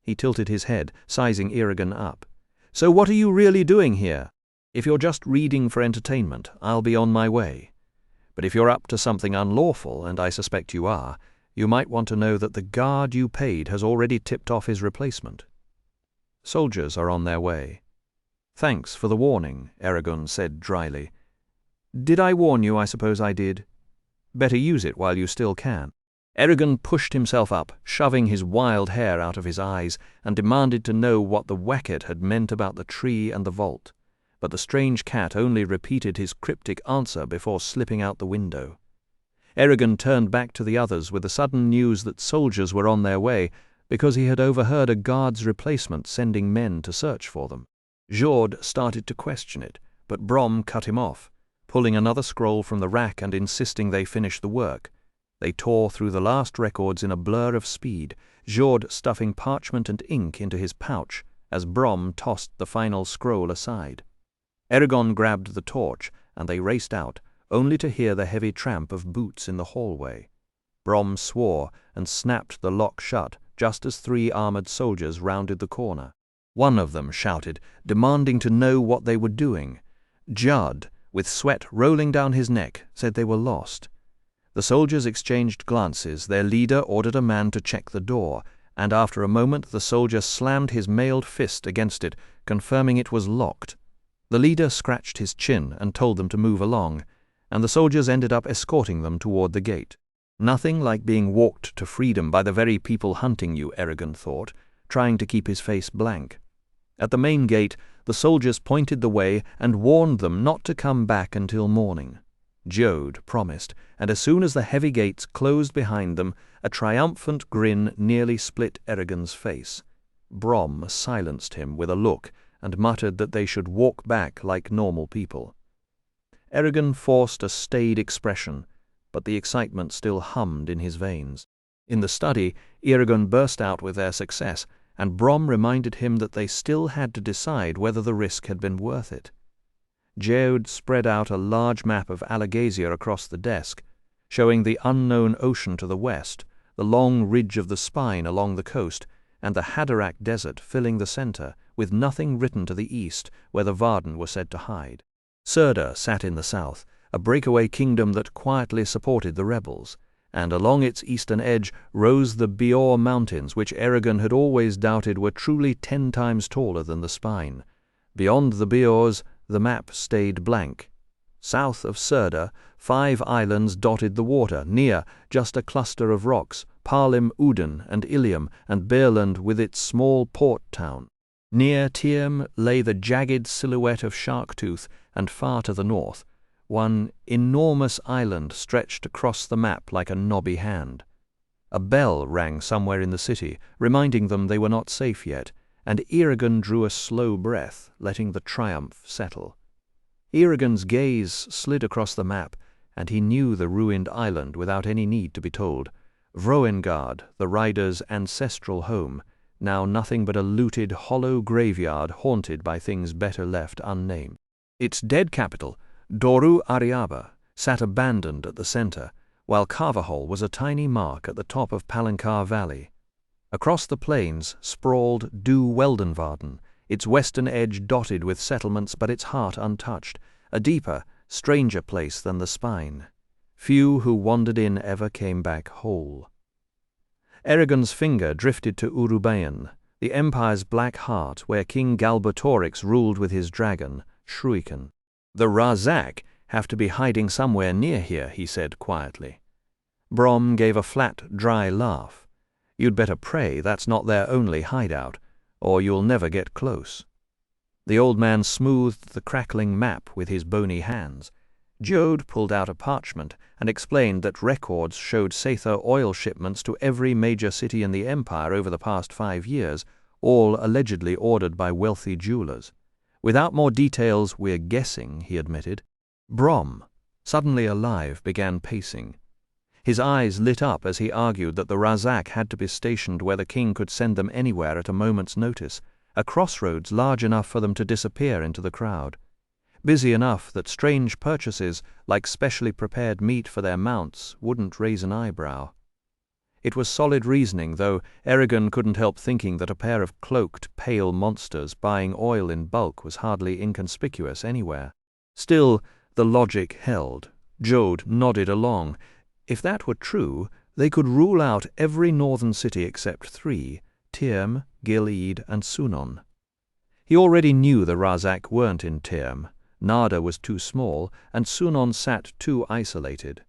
He tilted his head, sizing Eragon up. "So what are you really doing here? If you're just reading for entertainment, I'll be on my way. But if you're up to something unlawful, and I suspect you are, you might want to know that the guard you paid has already tipped off his replacement. Soldiers are on their way." "Thanks for the warning," Eragon said dryly. "Did I warn you? I suppose I did. Better use it while you still can." Eragon pushed himself up, shoving his wild hair out of his eyes, and demanded to know what the Wacket had meant about the tree and the vault. But the strange cat only repeated his cryptic answer before slipping out the window. Eragon turned back to the others with the sudden news that soldiers were on their way, because he had overheard a guard's replacement sending men to search for them. Jord started to question it, but Brom cut him off, pulling another scroll from the rack and insisting they finish the work. They tore through the last records in a blur of speed, Jord stuffing parchment and ink into his pouch as Brom tossed the final scroll aside. Eragon grabbed the torch, and they raced out, only to hear the heavy tramp of boots in the hallway. Brom swore and snapped the lock shut just as 3 armored soldiers rounded the corner. One of them shouted, demanding to know what they were doing. Judd, with sweat rolling down his neck, said they were lost. The soldiers exchanged glances. Their leader ordered a man to check the door, and after a moment the soldier slammed his mailed fist against it, confirming it was locked. The leader scratched his chin and told them to move along, and the soldiers ended up escorting them toward the gate. Nothing like being walked to freedom by the very people hunting you, Eragon thought, trying to keep his face blank. At the main gate, the soldiers pointed the way and warned them not to come back until morning. Jode promised, and as soon as the heavy gates closed behind them, a triumphant grin nearly split Eragon's face. Brom silenced him with a look and muttered that they should walk back like normal people. Eragon forced a staid expression, but the excitement still hummed in his veins. In the study, Eragon burst out with their success, and Brom reminded him that they still had to decide whether the risk had been worth it. Jode spread out a large map of Alagasia across the desk, showing the unknown ocean to the west, the long ridge of the Spine along the coast, and the Haderach Desert filling the center, with nothing written to the east, where the Varden were said to hide. Surda sat in the south, a breakaway kingdom that quietly supported the rebels, and along its eastern edge rose the Beor Mountains, which Eragon had always doubted were truly 10 times taller than the Spine. Beyond the Beors, the map stayed blank. South of Surda, 5 islands dotted the water, near just a cluster of rocks, Parlim Uden and Ilium, and Beerland with its small port town. Near Tierm lay the jagged silhouette of Sharktooth, and far to the north, one enormous island stretched across the map like a knobby hand. A bell rang somewhere in the city, reminding them they were not safe yet, and Eragon drew a slow breath, letting the triumph settle. Eragon's gaze slid across the map, and he knew the ruined island without any need to be told. Vroengard, the rider's ancestral home, now nothing but a looted, hollow graveyard haunted by things better left unnamed. Its dead capital, Doru Ariaba, sat abandoned at the center, while Carvahol was a tiny mark at the top of Palancar Valley. Across the plains sprawled Du Weldenvarden, its western edge dotted with settlements but its heart untouched, a deeper, stranger place than the Spine. Few who wandered in ever came back whole. Eragon's finger drifted to Urubayan, the Empire's black heart where King Galbatorix ruled with his dragon, Shruikan. The Razak have to be hiding somewhere near here, he said quietly. Brom gave a flat, dry laugh. You'd better pray that's not their only hideout, or you'll never get close. The old man smoothed the crackling map with his bony hands. Jode pulled out a parchment and explained that records showed Sather oil shipments to every major city in the Empire over the past 5 years, all allegedly ordered by wealthy jewelers. Without more details, we're guessing, he admitted. Brom, suddenly alive, began pacing. His eyes lit up as he argued that the Razak had to be stationed where the king could send them anywhere at a moment's notice, a crossroads large enough for them to disappear into the crowd. Busy enough that strange purchases, like specially prepared meat for their mounts, wouldn't raise an eyebrow. It was solid reasoning, though Eragon couldn't help thinking that a pair of cloaked, pale monsters buying oil in bulk was hardly inconspicuous anywhere. Still, the logic held. Jode nodded along. If that were true, they could rule out every northern city except 3, Tierm, Gilead, and Sunon. He already knew the Razak weren't in Tierm. Nada was too small, and Sunon sat too isolated.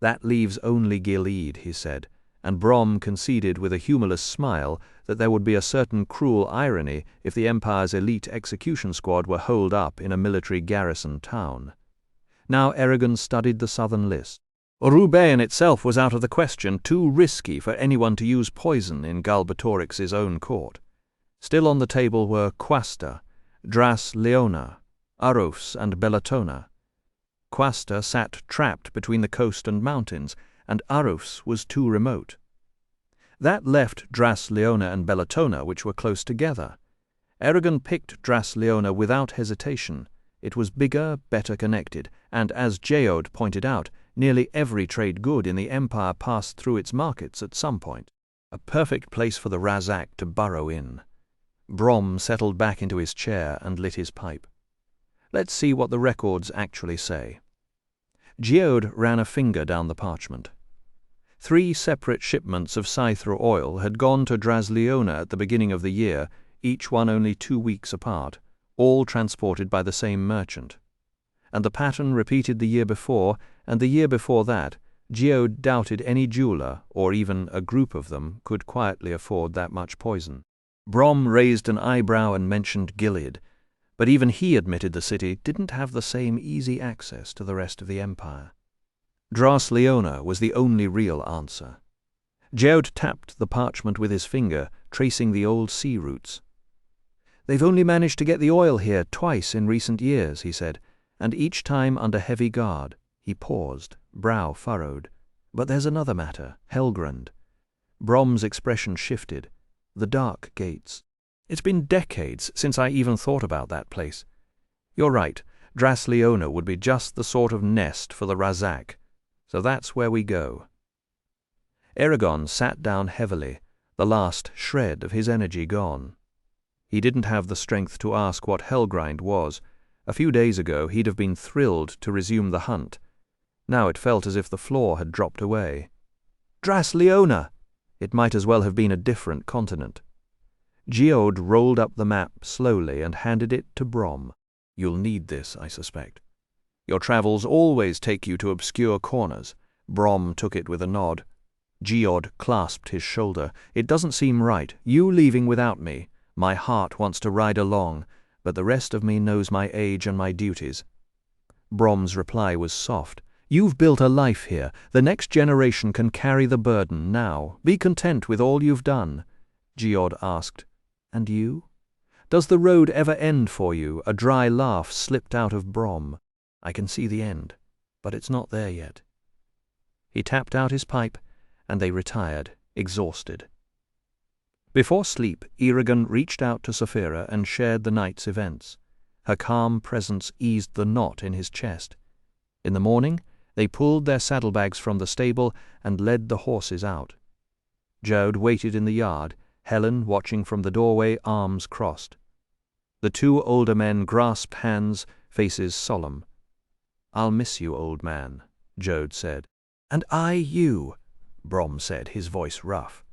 "That leaves only Gilead," he said, and Brom conceded with a humorless smile that there would be a certain cruel irony if the Empire's elite execution squad were holed up in a military garrison town. Now Eragon studied the southern list. Roubaix itself was out of the question, too risky for anyone to use poison in Galbatorix's own court. Still on the table were Quasta, Dras Leona, Aros, and Bellatona. Quasta sat trapped between the coast and mountains, and Aros was too remote. That left Dras Leona and Bellatona, which were close together. Eragon picked Dras Leona without hesitation. It was bigger, better connected, and as Geode pointed out, nearly every trade good in the Empire passed through its markets at some point. A perfect place for the Razak to burrow in. Brom settled back into his chair and lit his pipe. Let's see what the records actually say. Geode ran a finger down the parchment. 3 separate shipments of Scythra oil had gone to Dras Leona at the beginning of the year, each one only 2 weeks apart, all transported by the same merchant. And the pattern repeated the year before, and the year before that. Geode doubted any jeweler, or even a group of them, could quietly afford that much poison. Brom raised an eyebrow and mentioned Gilead, but even he admitted the city didn't have the same easy access to the rest of the Empire. Dras Leona was the only real answer. Geode tapped the parchment with his finger, tracing the old sea routes. "They've only managed to get the oil here twice in recent years," he said, "and each time under heavy guard." He paused, brow furrowed. "But there's another matter, Helgrand." Brom's expression shifted. "The Dark Gates. It's been decades since I even thought about that place. You're right, Dras Leona would be just the sort of nest for the Razak. So that's where we go." Eragon sat down heavily, the last shred of his energy gone. He didn't have the strength to ask what Helgrind was. A few days ago he'd have been thrilled to resume the hunt. Now it felt as if the floor had dropped away. Dras Leona! It might as well have been a different continent. Geode rolled up the map slowly and handed it to Brom. "You'll need this, I suspect. Your travels always take you to obscure corners." Brom took it with a nod. Geode clasped his shoulder. "It doesn't seem right, you leaving without me. My heart wants to ride along, but the rest of me knows my age and my duties." Brom's reply was soft. "You've built a life here. The next generation can carry the burden now. Be content with all you've done." Geode asked, "And you? Does the road ever end for you?" A dry laugh slipped out of Brom. "I can see the end, but it's not there yet." He tapped out his pipe, and they retired, exhausted. Before sleep, Eragon reached out to Saphira and shared the night's events. Her calm presence eased the knot in his chest. In the morning, they pulled their saddlebags from the stable and led the horses out. Geode waited in the yard, Helen watching from the doorway, arms crossed. The 2 older men grasped hands, faces solemn. "I'll miss you, old man," Geode said. "And I you," Brom said, his voice rough.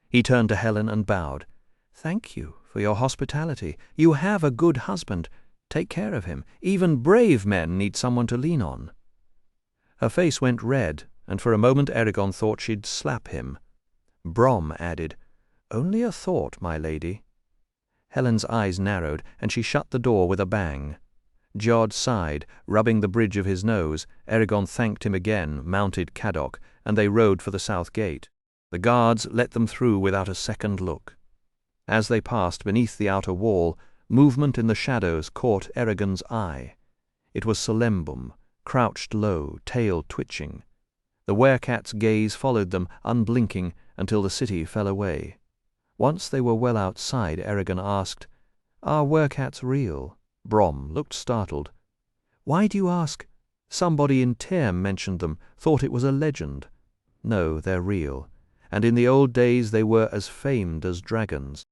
He turned to Helen and bowed. "Thank you for your hospitality. You have a good husband. Take care of him. Even brave men need someone to lean on." Her face went red, and for a moment Eragon thought she'd slap him. Brom added, "Only a thought, my lady." Helen's eyes narrowed, and she shut the door with a bang. Geode sighed, rubbing the bridge of his nose. Eragon thanked him again, mounted Caddock, and they rode for the south gate. The guards let them through without a second look. As they passed beneath the outer wall, movement in the shadows caught Eragon's eye. It was Solembum, crouched low, tail twitching. The werecat's gaze followed them, unblinking, until the city fell away. Once they were well outside, Eragon asked, "Are werecats real?" Brom looked startled. "Why do you ask?" "Somebody in Term mentioned them, thought it was a legend." "No, they're real, and in the old days they were as famed as dragons.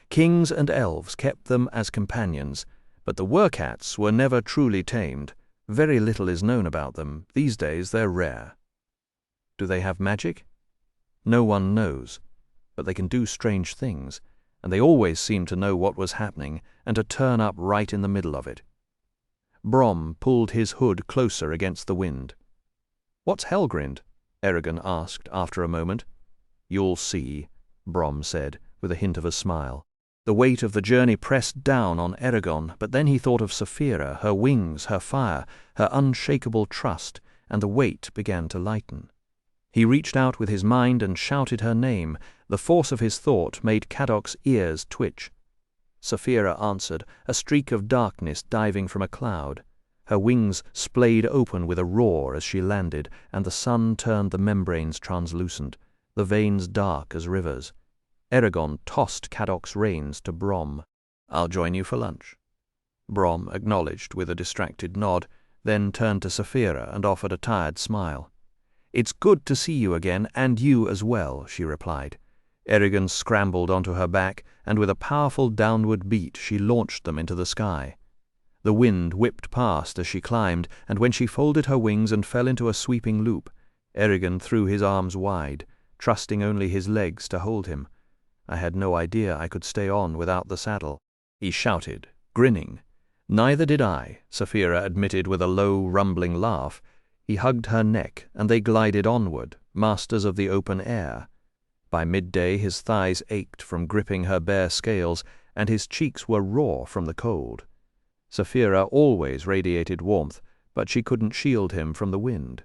Kings and elves kept them as companions, but the werecats were never truly tamed. Very little is known about them. These days they're rare." "Do they have magic?" "No one knows, but they can do strange things, and they always seemed to know what was happening and to turn up right in the middle of it." Brom pulled his hood closer against the wind. "What's Helgrind?" Eragon asked after a moment. "You'll see," Brom said, with a hint of a smile. The weight of the journey pressed down on Eragon, but then he thought of Saphira, her wings, her fire, her unshakable trust, and the weight began to lighten. He reached out with his mind and shouted her name. The force of his thought made Cadoc's ears twitch. Saphira answered, a streak of darkness diving from a cloud. Her wings splayed open with a roar as she landed, and the sun turned the membranes translucent, the veins dark as rivers. Eragon tossed Cadoc's reins to Brom. "I'll join you for lunch." Brom acknowledged with a distracted nod, then turned to Saphira and offered a tired smile. "It's good to see you again, and you as well," she replied. Eragon scrambled onto her back, and with a powerful downward beat she launched them into the sky. The wind whipped past as she climbed, and when she folded her wings and fell into a sweeping loop, Eragon threw his arms wide, trusting only his legs to hold him. "I had no idea I could stay on without the saddle," he shouted, grinning. "Neither did I," Saphira admitted with a low, rumbling laugh. He hugged her neck, and they glided onward, masters of the open air. By midday his thighs ached from gripping her bare scales, and his cheeks were raw from the cold. Saphira always radiated warmth, but she couldn't shield him from the wind.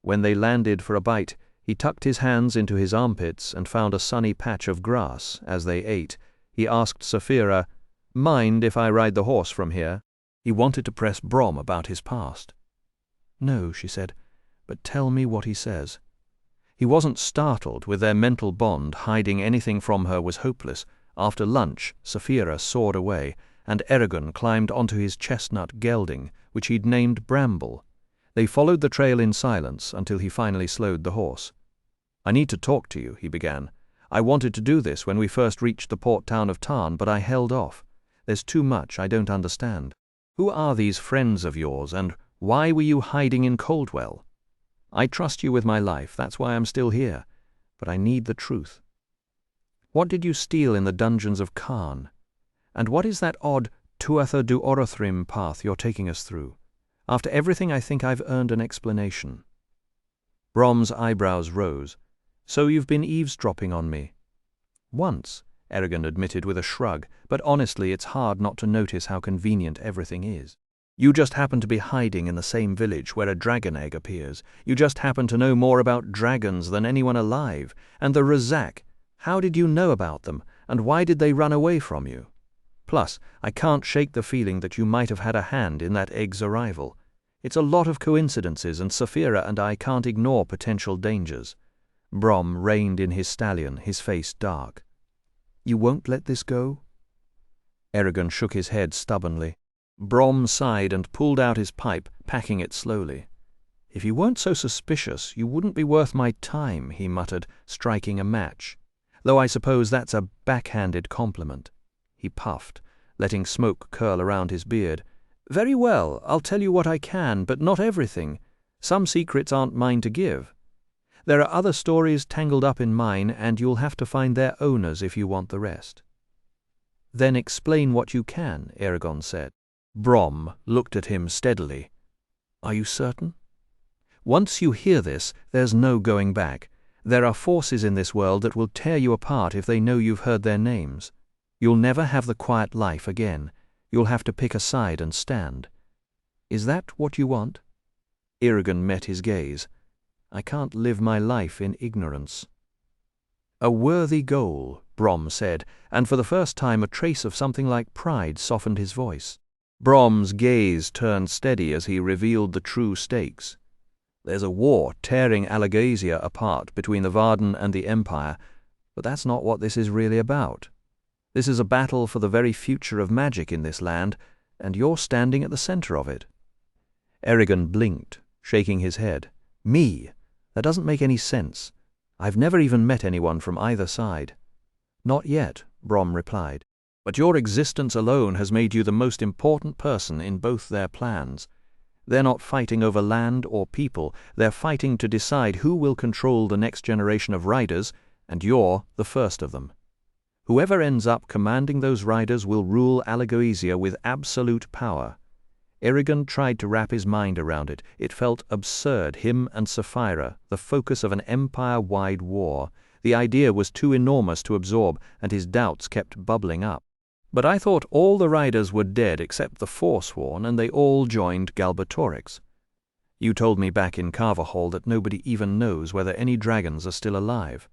When they landed for a bite, he tucked his hands into his armpits and found a sunny patch of grass. As they ate, he asked Saphira, "Mind if I ride the horse from here?" He wanted to press Brom about his past. "No," she said, "but tell me what he says." He wasn't startled. With their mental bond, hiding anything from her was hopeless. After lunch, Saphira soared away, and Eragon climbed onto his chestnut gelding, which he'd named Bramble. They followed the trail in silence until he finally slowed the horse. "I need to talk to you," he began. "I wanted to do this when we first reached the port town of Tarn, but I held off. There's too much I don't understand. Who are these friends of yours, and why were you hiding in Coldwell? I trust you with my life, that's why I'm still here, but I need the truth. What did you steal in the dungeons of Karn? And what is that odd Tuatha du Orothrim path you're taking us through? After everything, I think I've earned an explanation." Brom's eyebrows rose. "So you've been eavesdropping on me?" "Once," Eragon admitted with a shrug, "but honestly it's hard not to notice how convenient everything is. You just happen to be hiding in the same village where a dragon egg appears. You just happen to know more about dragons than anyone alive. And the Razak, how did you know about them, and why did they run away from you? Plus, I can't shake the feeling that you might have had a hand in that egg's arrival. It's a lot of coincidences, and Saphira and I can't ignore potential dangers." Brom reined in his stallion, his face dark. "You won't let this go?" Eragon shook his head stubbornly. Brom sighed and pulled out his pipe, packing it slowly. "If you weren't so suspicious, you wouldn't be worth my time," he muttered, striking a match. "Though I suppose that's a backhanded compliment." He puffed, letting smoke curl around his beard. "Very well, I'll tell you what I can, but not everything. Some secrets aren't mine to give. There are other stories tangled up in mine, and you'll have to find their owners if you want the rest." "Then explain what you can," Eragon said. Brom looked at him steadily. "Are you certain? Once you hear this, there's no going back. There are forces in this world that will tear you apart if they know you've heard their names. You'll never have the quiet life again. You'll have to pick a side and stand. Is that what you want?" Eragon met his gaze. "I can't live my life in ignorance." "A worthy goal," Brom said, and for the first time a trace of something like pride softened his voice. Brom's gaze turned steady as he revealed the true stakes. "There's a war tearing Alagasia apart between the Varden and the Empire, but that's not what this is really about. This is a battle for the very future of magic in this land, and you're standing at the center of it." Eragon blinked, shaking his head. "Me? That doesn't make any sense. I've never even met anyone from either side." "Not yet," Brom replied. "But your existence alone has made you the most important person in both their plans. They're not fighting over land or people. They're fighting to decide who will control the next generation of riders, and you're the first of them. Whoever ends up commanding those riders will rule Alagasia with absolute power. Eragon tried to wrap his mind around it. It felt absurd, him and Sapphira, the focus of an empire-wide war. The idea was too enormous to absorb, and his doubts kept bubbling up. But I thought all the riders were dead except the Forsworn, and they all joined Galbatorix. You told me back in Carvahall that nobody even knows whether any dragons are still alive.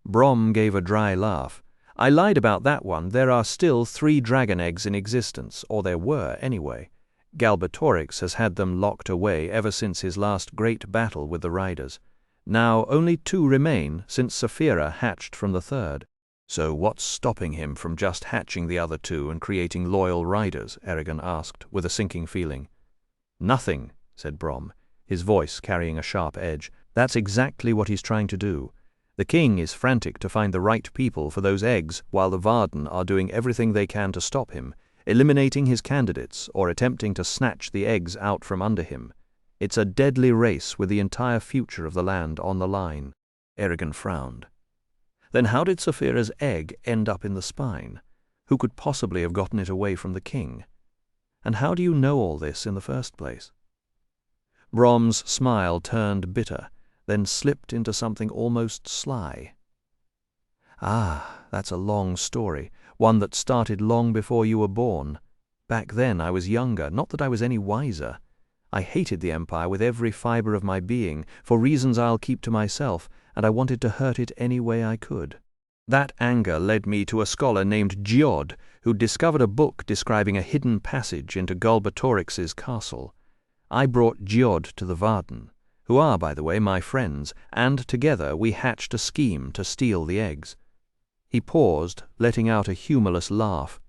Brom gave a dry laugh. I lied about that one. There are still 3 dragon eggs in existence, or there were anyway. Galbatorix has had them locked away ever since his last great battle with the riders. Now only 2 remain, since Sapphira hatched from the 3rd. So what's stopping him from just hatching the other 2 and creating loyal riders? Eragon asked, with a sinking feeling. Nothing, said Brom, his voice carrying a sharp edge. That's exactly what he's trying to do. The king is frantic to find the right people for those eggs, while the Varden are doing everything they can to stop him, eliminating his candidates or attempting to snatch the eggs out from under him. It's a deadly race with the entire future of the land on the line. Eragon frowned. Then how did Sapphira's egg end up in the spine? Who could possibly have gotten it away from the king? And how do you know all this in the first place? Brom's smile turned bitter, then slipped into something almost sly. Ah, that's a long story, one that started long before you were born. Back then I was younger, not that I was any wiser. I hated the Empire with every fibre of my being, for reasons I'll keep to myself, and I wanted to hurt it any way I could. That anger led me to a scholar named Giod, who'd discovered a book describing a hidden passage into Galbatorix's castle. I brought Giod to the Varden, who are, by the way, my friends, and together we hatched a scheme to steal the eggs. He paused, letting out a humorless laugh.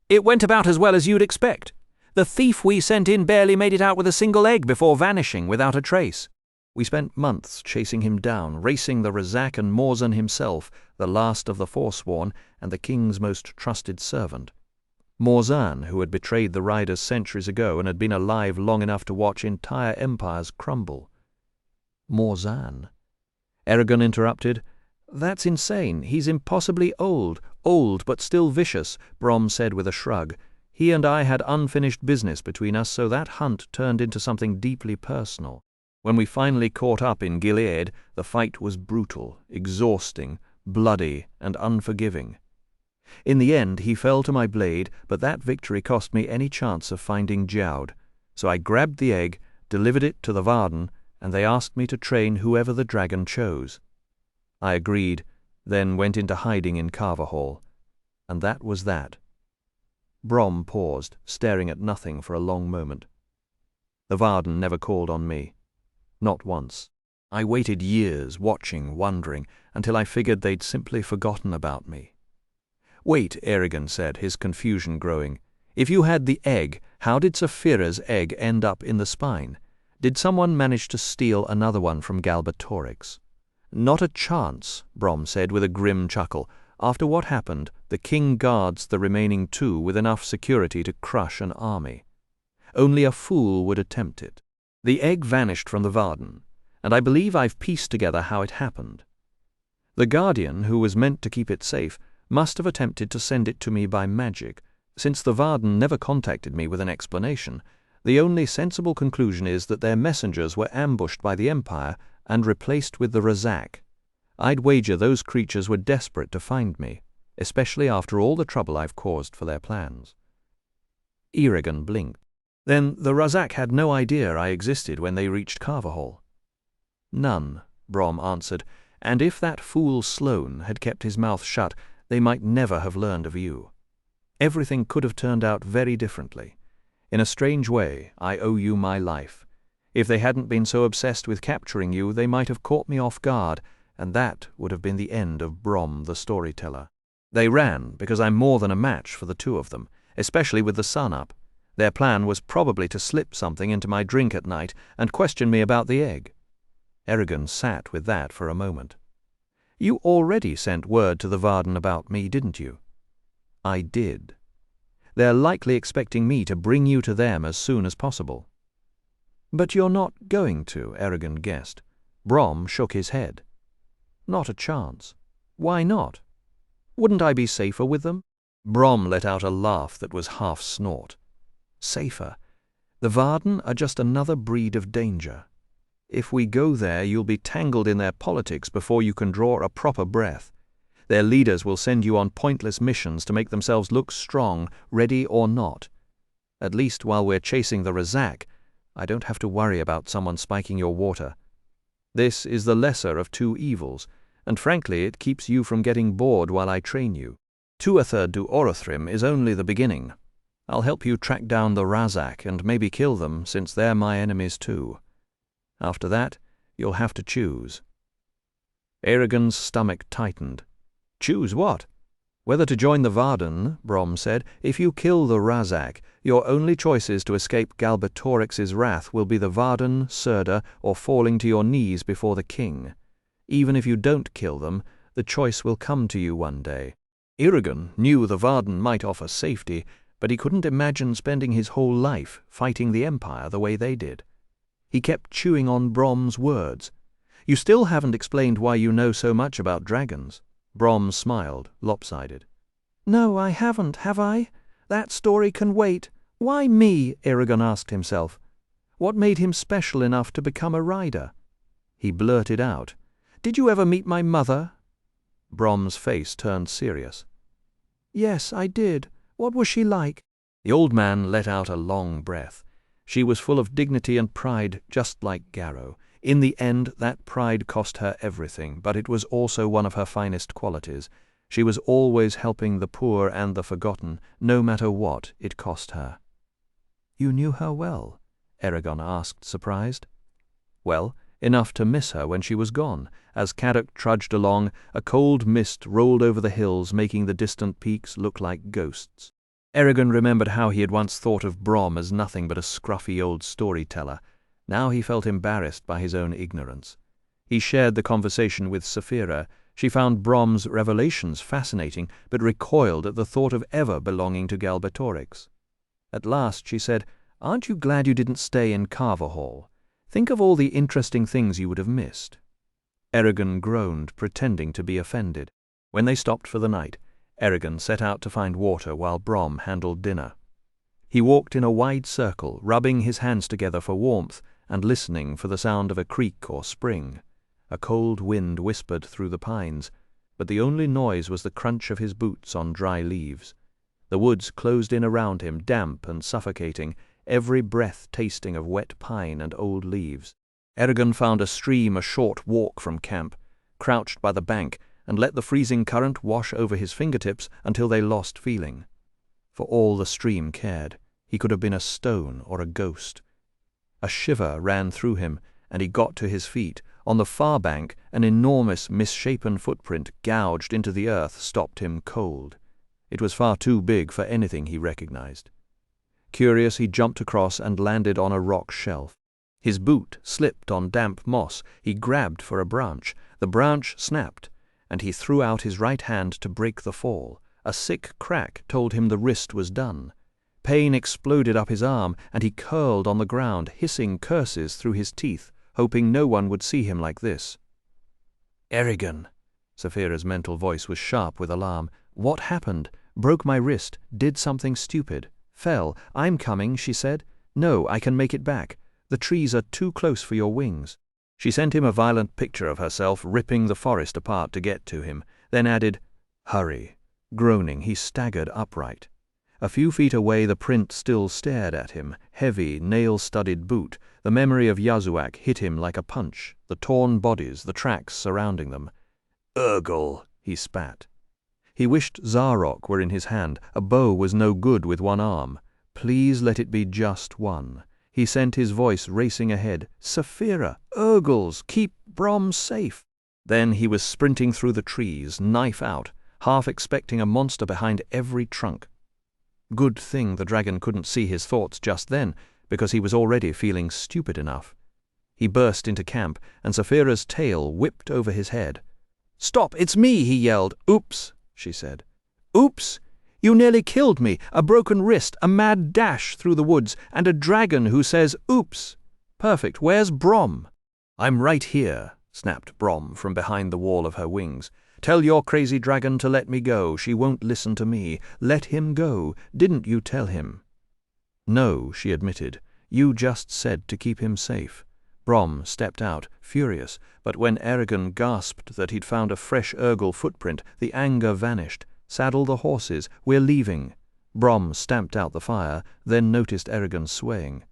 It went about as well as you'd expect. The thief we sent in barely made it out with a single egg before vanishing without a trace. We spent months chasing him down, racing the Razak and Morzan himself, the last of the Forsworn and the king's most trusted servant. Morzan, who had betrayed the riders centuries ago and had been alive long enough to watch entire empires crumble. Morzan? Eragon interrupted. That's insane. He's impossibly old but still vicious, Brom said with a shrug. He and I had unfinished business between us, so that hunt turned into something deeply personal. When we finally caught up in Gilead, the fight was brutal, exhausting, bloody, and unforgiving. In the end, he fell to my blade, but that victory cost me any chance of finding Jowd. So I grabbed the egg, delivered it to the Varden, and they asked me to train whoever the dragon chose. I agreed, then went into hiding in Carvahall. And that was that. Brom paused, staring at nothing for a long moment. The Varden never called on me. Not once. I waited years, watching, wondering, until I figured they'd simply forgotten about me. Wait, Eragon said, his confusion growing. If you had the egg, how did Sapphira's egg end up in the spine? Did someone manage to steal another one from Galbatorix? Not a chance, Brom said with a grim chuckle. After what happened, the king guards the remaining 2 with enough security to crush an army. Only a fool would attempt it. The egg vanished from the Varden, and I believe I've pieced together how it happened. The Guardian, who was meant to keep it safe, must have attempted to send it to me by magic. Since the Varden never contacted me with an explanation, the only sensible conclusion is that their messengers were ambushed by the Empire and replaced with the Razak. I'd wager those creatures were desperate to find me, especially after all the trouble I've caused for their plans. Eragon blinked. Then the Razak had no idea I existed when they reached Carvahall? None, Brom answered, and if that fool Sloane had kept his mouth shut, they might never have learned of you. Everything could have turned out very differently. In a strange way, I owe you my life. If they hadn't been so obsessed with capturing you, they might have caught me off guard, and that would have been the end of Brom the storyteller. They ran because I'm more than a match for the 2 of them, especially with the sun up. Their plan was probably to slip something into my drink at night and question me about the egg. Eragon sat with that for a moment. You already sent word to the Varden about me, didn't you? I did. They're likely expecting me to bring you to them as soon as possible. But you're not going to, Eragon guessed. Brom shook his head. Not a chance. Why not? Wouldn't I be safer with them? Brom let out a laugh that was half snort. Safer? The Varden are just another breed of danger. If we go there, you'll be tangled in their politics before you can draw a proper breath. Their leaders will send you on pointless missions to make themselves look strong, ready or not. At least while we're chasing the Razak, I don't have to worry about someone spiking your water. This is the lesser of two evils, and frankly it keeps you from getting bored while I train you. Tuatha du Orothrim is only the beginning. I'll help you track down the Razak and maybe kill them, since they're my enemies too. After that, you'll have to choose. Eragon's stomach tightened. Choose what? Whether to join the Varden, Brom said. If you kill the Razak, your only choices to escape Galbatorix's wrath will be the Varden, Serda, or falling to your knees before the king. Even if you don't kill them, the choice will come to you one day. Eragon knew the Varden might offer safety, but he couldn't imagine spending his whole life fighting the Empire the way they did. He kept chewing on Brom's words. You still haven't explained why you know so much about dragons. Brom smiled, lopsided. No, I haven't, have I? That story can wait. Why me? Eragon asked himself. What made him special enough to become a rider? He blurted out, Did you ever meet my mother? Brom's face turned serious. Yes, I did. What was she like? The old man let out a long breath. She was full of dignity and pride, just like Garrow. In the end, that pride cost her everything, but it was also one of her finest qualities. She was always helping the poor and the forgotten, no matter what it cost her. You knew her well? Eragon asked, surprised. Well, enough to miss her when she was gone. As Caddoc trudged along, a cold mist rolled over the hills, making the distant peaks look like ghosts. Eragon remembered how he had once thought of Brom as nothing but a scruffy old storyteller. Now he felt embarrassed by his own ignorance. He shared the conversation with Saphira. She found Brom's revelations fascinating, but recoiled at the thought of ever belonging to Galbatorix. At last she said, Aren't you glad you didn't stay in Carverhall? Think of all the interesting things you would have missed. Eragon groaned, pretending to be offended. When they stopped for the night, Eragon set out to find water while Brom handled dinner. He walked in a wide circle, rubbing his hands together for warmth and listening for the sound of a creek or spring. A cold wind whispered through the pines, but the only noise was the crunch of his boots on dry leaves. The woods closed in around him, damp and suffocating, every breath tasting of wet pine and old leaves. Eragon found a stream a short walk from camp, crouched by the bank, and let the freezing current wash over his fingertips until they lost feeling. For all the stream cared, he could have been a stone or a ghost. A shiver ran through him, and he got to his feet. On the far bank, an enormous, misshapen footprint gouged into the earth stopped him cold. It was far too big for anything he recognized. Curious, he jumped across and landed on a rock shelf. His boot slipped on damp moss. He grabbed for a branch. The branch snapped, and he threw out his right hand to break the fall. A sick crack told him the wrist was done. Pain exploded up his arm, and he curled on the ground, hissing curses through his teeth, hoping no one would see him like this. Eragon! Saphira's mental voice was sharp with alarm. What happened? Broke my wrist, did something stupid, fell. I'm coming, she said. No, I can make it back. The trees are too close for your wings. She sent him a violent picture of herself ripping the forest apart to get to him, then added, Hurry. Groaning, he staggered upright. A few feet away the print still stared at him, heavy, nail-studded boot. The memory of Yazuak hit him like a punch, the torn bodies, the tracks surrounding them. Urgle, he spat. He wished Zarok were in his hand. A bow was no good with one arm. Please let it be just one. He sent his voice racing ahead. Saphira, Urgles, keep Brom safe. Then he was sprinting through the trees, knife out, half expecting a monster behind every trunk. Good thing the dragon couldn't see his thoughts just then, because he was already feeling stupid enough. He burst into camp, and Saphira's tail whipped over his head. Stop, it's me, he yelled. Oops, she said. Oops! You nearly killed me. A broken wrist, a mad dash through the woods, and a dragon who says, oops. Perfect. Where's Brom? I'm right here, snapped Brom from behind the wall of her wings. Tell your crazy dragon to let me go. She won't listen to me. Let him go. Didn't you tell him? No, she admitted. You just said to keep him safe." Brom stepped out, furious, but when Eragon gasped that he'd found a fresh Urgle footprint, the anger vanished. "Saddle the horses, we're leaving." Brom stamped out the fire, then noticed Eragon swaying.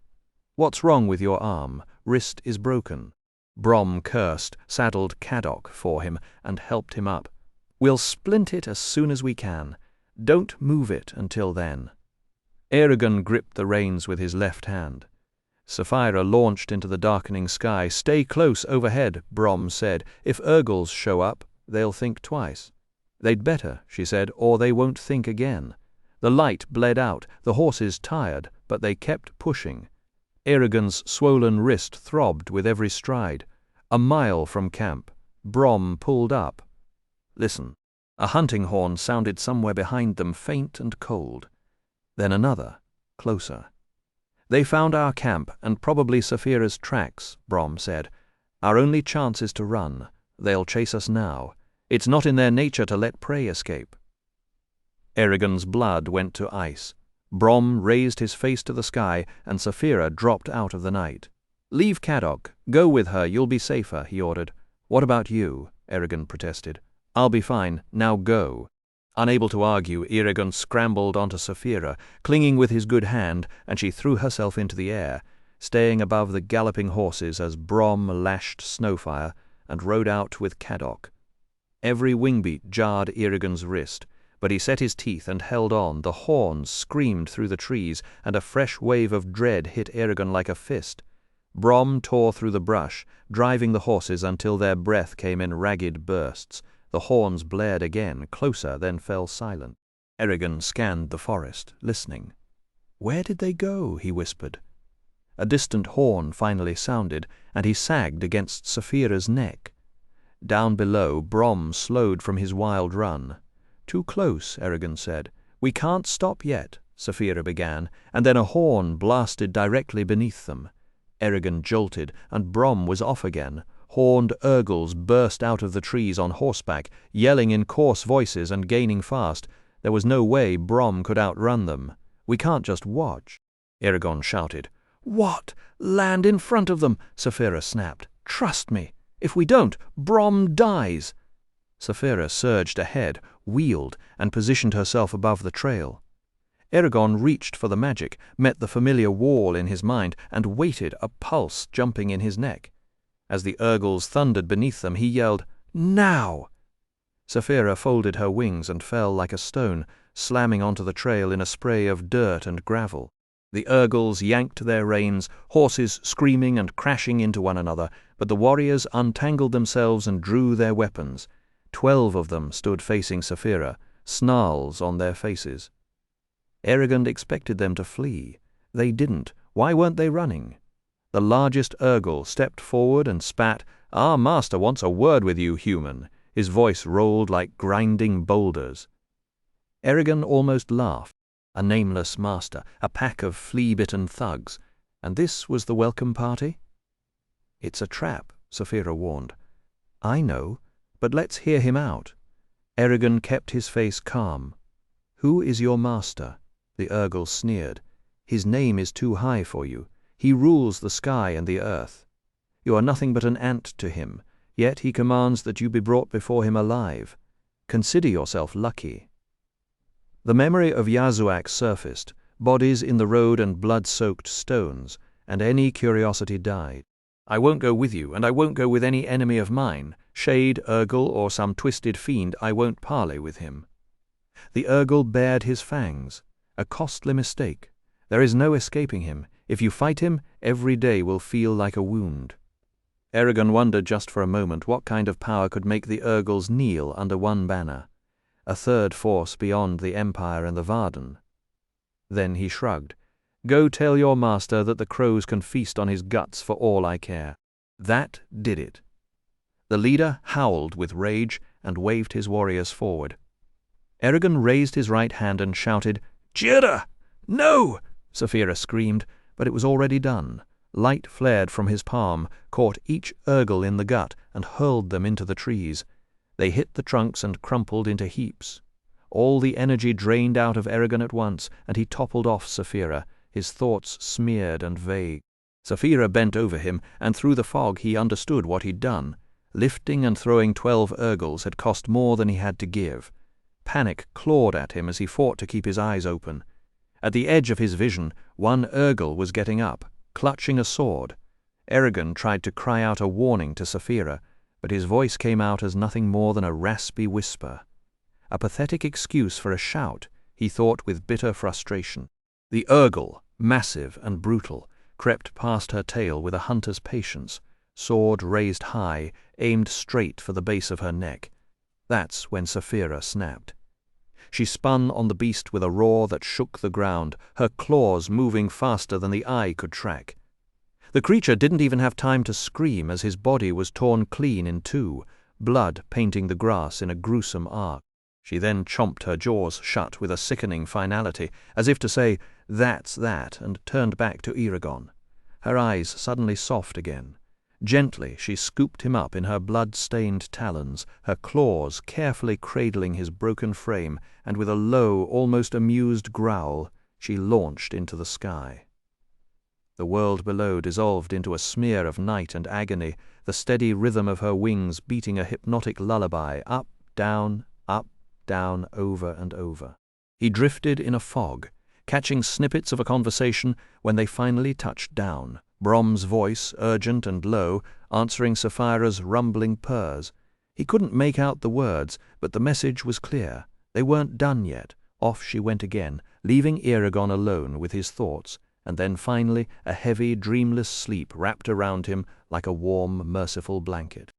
"What's wrong with your arm? Wrist is broken." Brom cursed, saddled Caddock for him, and helped him up. "We'll splint it as soon as we can. Don't move it until then." Eragon gripped the reins with his left hand. Sapphira launched into the darkening sky. "Stay close overhead," Brom said. "If Urgles show up, they'll think twice." "They'd better," she said, "or they won't think again." The light bled out, the horses tired, but they kept pushing. Eragon's swollen wrist throbbed with every stride. A mile from camp, Brom pulled up. "Listen." A hunting horn sounded somewhere behind them, faint and cold. Then another, closer. "They found our camp, and probably Sapphira's tracks," Brom said. "Our only chance is to run. They'll chase us now. It's not in their nature to let prey escape." Eragon's blood went to ice. Brom raised his face to the sky, and Sapphira dropped out of the night. "Leave Caddock. Go with her, you'll be safer," he ordered. "What about you?" Eragon protested. "I'll be fine. Now go." Unable to argue, Eragon scrambled onto Sapphira, clinging with his good hand, and she threw herself into the air, staying above the galloping horses as Brom lashed Snowfire and rode out with Caddock. Every wingbeat jarred Eragon's wrist, but he set his teeth and held on. The horns screamed through the trees, and a fresh wave of dread hit Eragon like a fist. Brom tore through the brush, driving the horses until their breath came in ragged bursts. The horns blared again, closer, then fell silent. Eragon scanned the forest, listening. "Where did they go?" he whispered. A distant horn finally sounded, and he sagged against Sapphira's neck. Down below, Brom slowed from his wild run. "Too close," Eragon said. "We can't stop yet," Sapphira began, and then a horn blasted directly beneath them. Eragon jolted, and Brom was off again. Horned Urgles burst out of the trees on horseback, yelling in coarse voices and gaining fast. There was no way Brom could outrun them. "We can't just watch," Eragon shouted. "What? Land in front of them," Sapphira snapped. "Trust me. If we don't, Brom dies." Sapphira surged ahead, wheeled, and positioned herself above the trail. Eragon reached for the magic, met the familiar wall in his mind, and waited, a pulse jumping in his neck. As the Urgles thundered beneath them, he yelled, "Now!" Sapphira folded her wings and fell like a stone, slamming onto the trail in a spray of dirt and gravel. The Urgles yanked their reins, horses screaming and crashing into one another, but the warriors untangled themselves and drew their weapons. 12 of them stood facing Sapphira, snarls on their faces. Eragon expected them to flee. They didn't. Why weren't they running? The largest Urgle stepped forward and spat, "Our master wants a word with you, human." His voice rolled like grinding boulders. Eragon almost laughed. A nameless master, a pack of flea-bitten thugs. And this was the welcome party? "It's a trap," Sapphira warned. "I know, but let's hear him out." Eragon kept his face calm. "Who is your master?" The Urgle sneered. "His name is too high for you. He rules the sky and the earth. You are nothing but an ant to him, yet he commands that you be brought before him alive. Consider yourself lucky." The memory of Yazuak surfaced, bodies in the road and blood-soaked stones, and any curiosity died. "I won't go with you, and I won't go with any enemy of mine. Shade, Urgle, or some twisted fiend, I won't parley with him." The Urgle bared his fangs. A costly mistake. There is no escaping him. If you fight him, every day will feel like a wound. Eragon wondered just for a moment what kind of power could make the Urgles kneel under one banner, a third force beyond the Empire and the Varden. Then he shrugged. "Go tell your master that the crows can feast on his guts for all I care." That did it. The leader howled with rage and waved his warriors forward. Eragon raised his right hand and shouted, "Jira! No!" Sapphira screamed, but it was already done. Light flared from his palm, caught each Urgle in the gut, and hurled them into the trees. They hit the trunks and crumpled into heaps. All the energy drained out of Eragon at once, and he toppled off Sapphira, his thoughts smeared and vague. Saphira bent over him, and through the fog he understood what he'd done. Lifting and throwing 12 urgles had cost more than he had to give. Panic clawed at him as he fought to keep his eyes open. At the edge of his vision, one urgle was getting up, clutching a sword. Eragon tried to cry out a warning to Saphira, but his voice came out as nothing more than a raspy whisper. A pathetic excuse for a shout, he thought with bitter frustration. The urgle, massive and brutal, crept past her tail with a hunter's patience, sword raised high, aimed straight for the base of her neck. That's when Saphira snapped. She spun on the beast with a roar that shook the ground, her claws moving faster than the eye could track. The creature didn't even have time to scream as his body was torn clean in two, blood painting the grass in a gruesome arc. She then chomped her jaws shut with a sickening finality, as if to say, "That's that," and turned back to Eragon. Her eyes suddenly soft again. Gently she scooped him up in her blood-stained talons, her claws carefully cradling his broken frame, and with a low, almost amused growl, she launched into the sky. The world below dissolved into a smear of night and agony, the steady rhythm of her wings beating a hypnotic lullaby, up, down, over and over. He drifted in a fog, catching snippets of a conversation when they finally touched down, Brom's voice, urgent and low, answering Saphira's rumbling purrs. He couldn't make out the words, but the message was clear. They weren't done yet. Off she went again, leaving Eragon alone with his thoughts, and then finally a heavy, dreamless sleep wrapped around him like a warm, merciful blanket.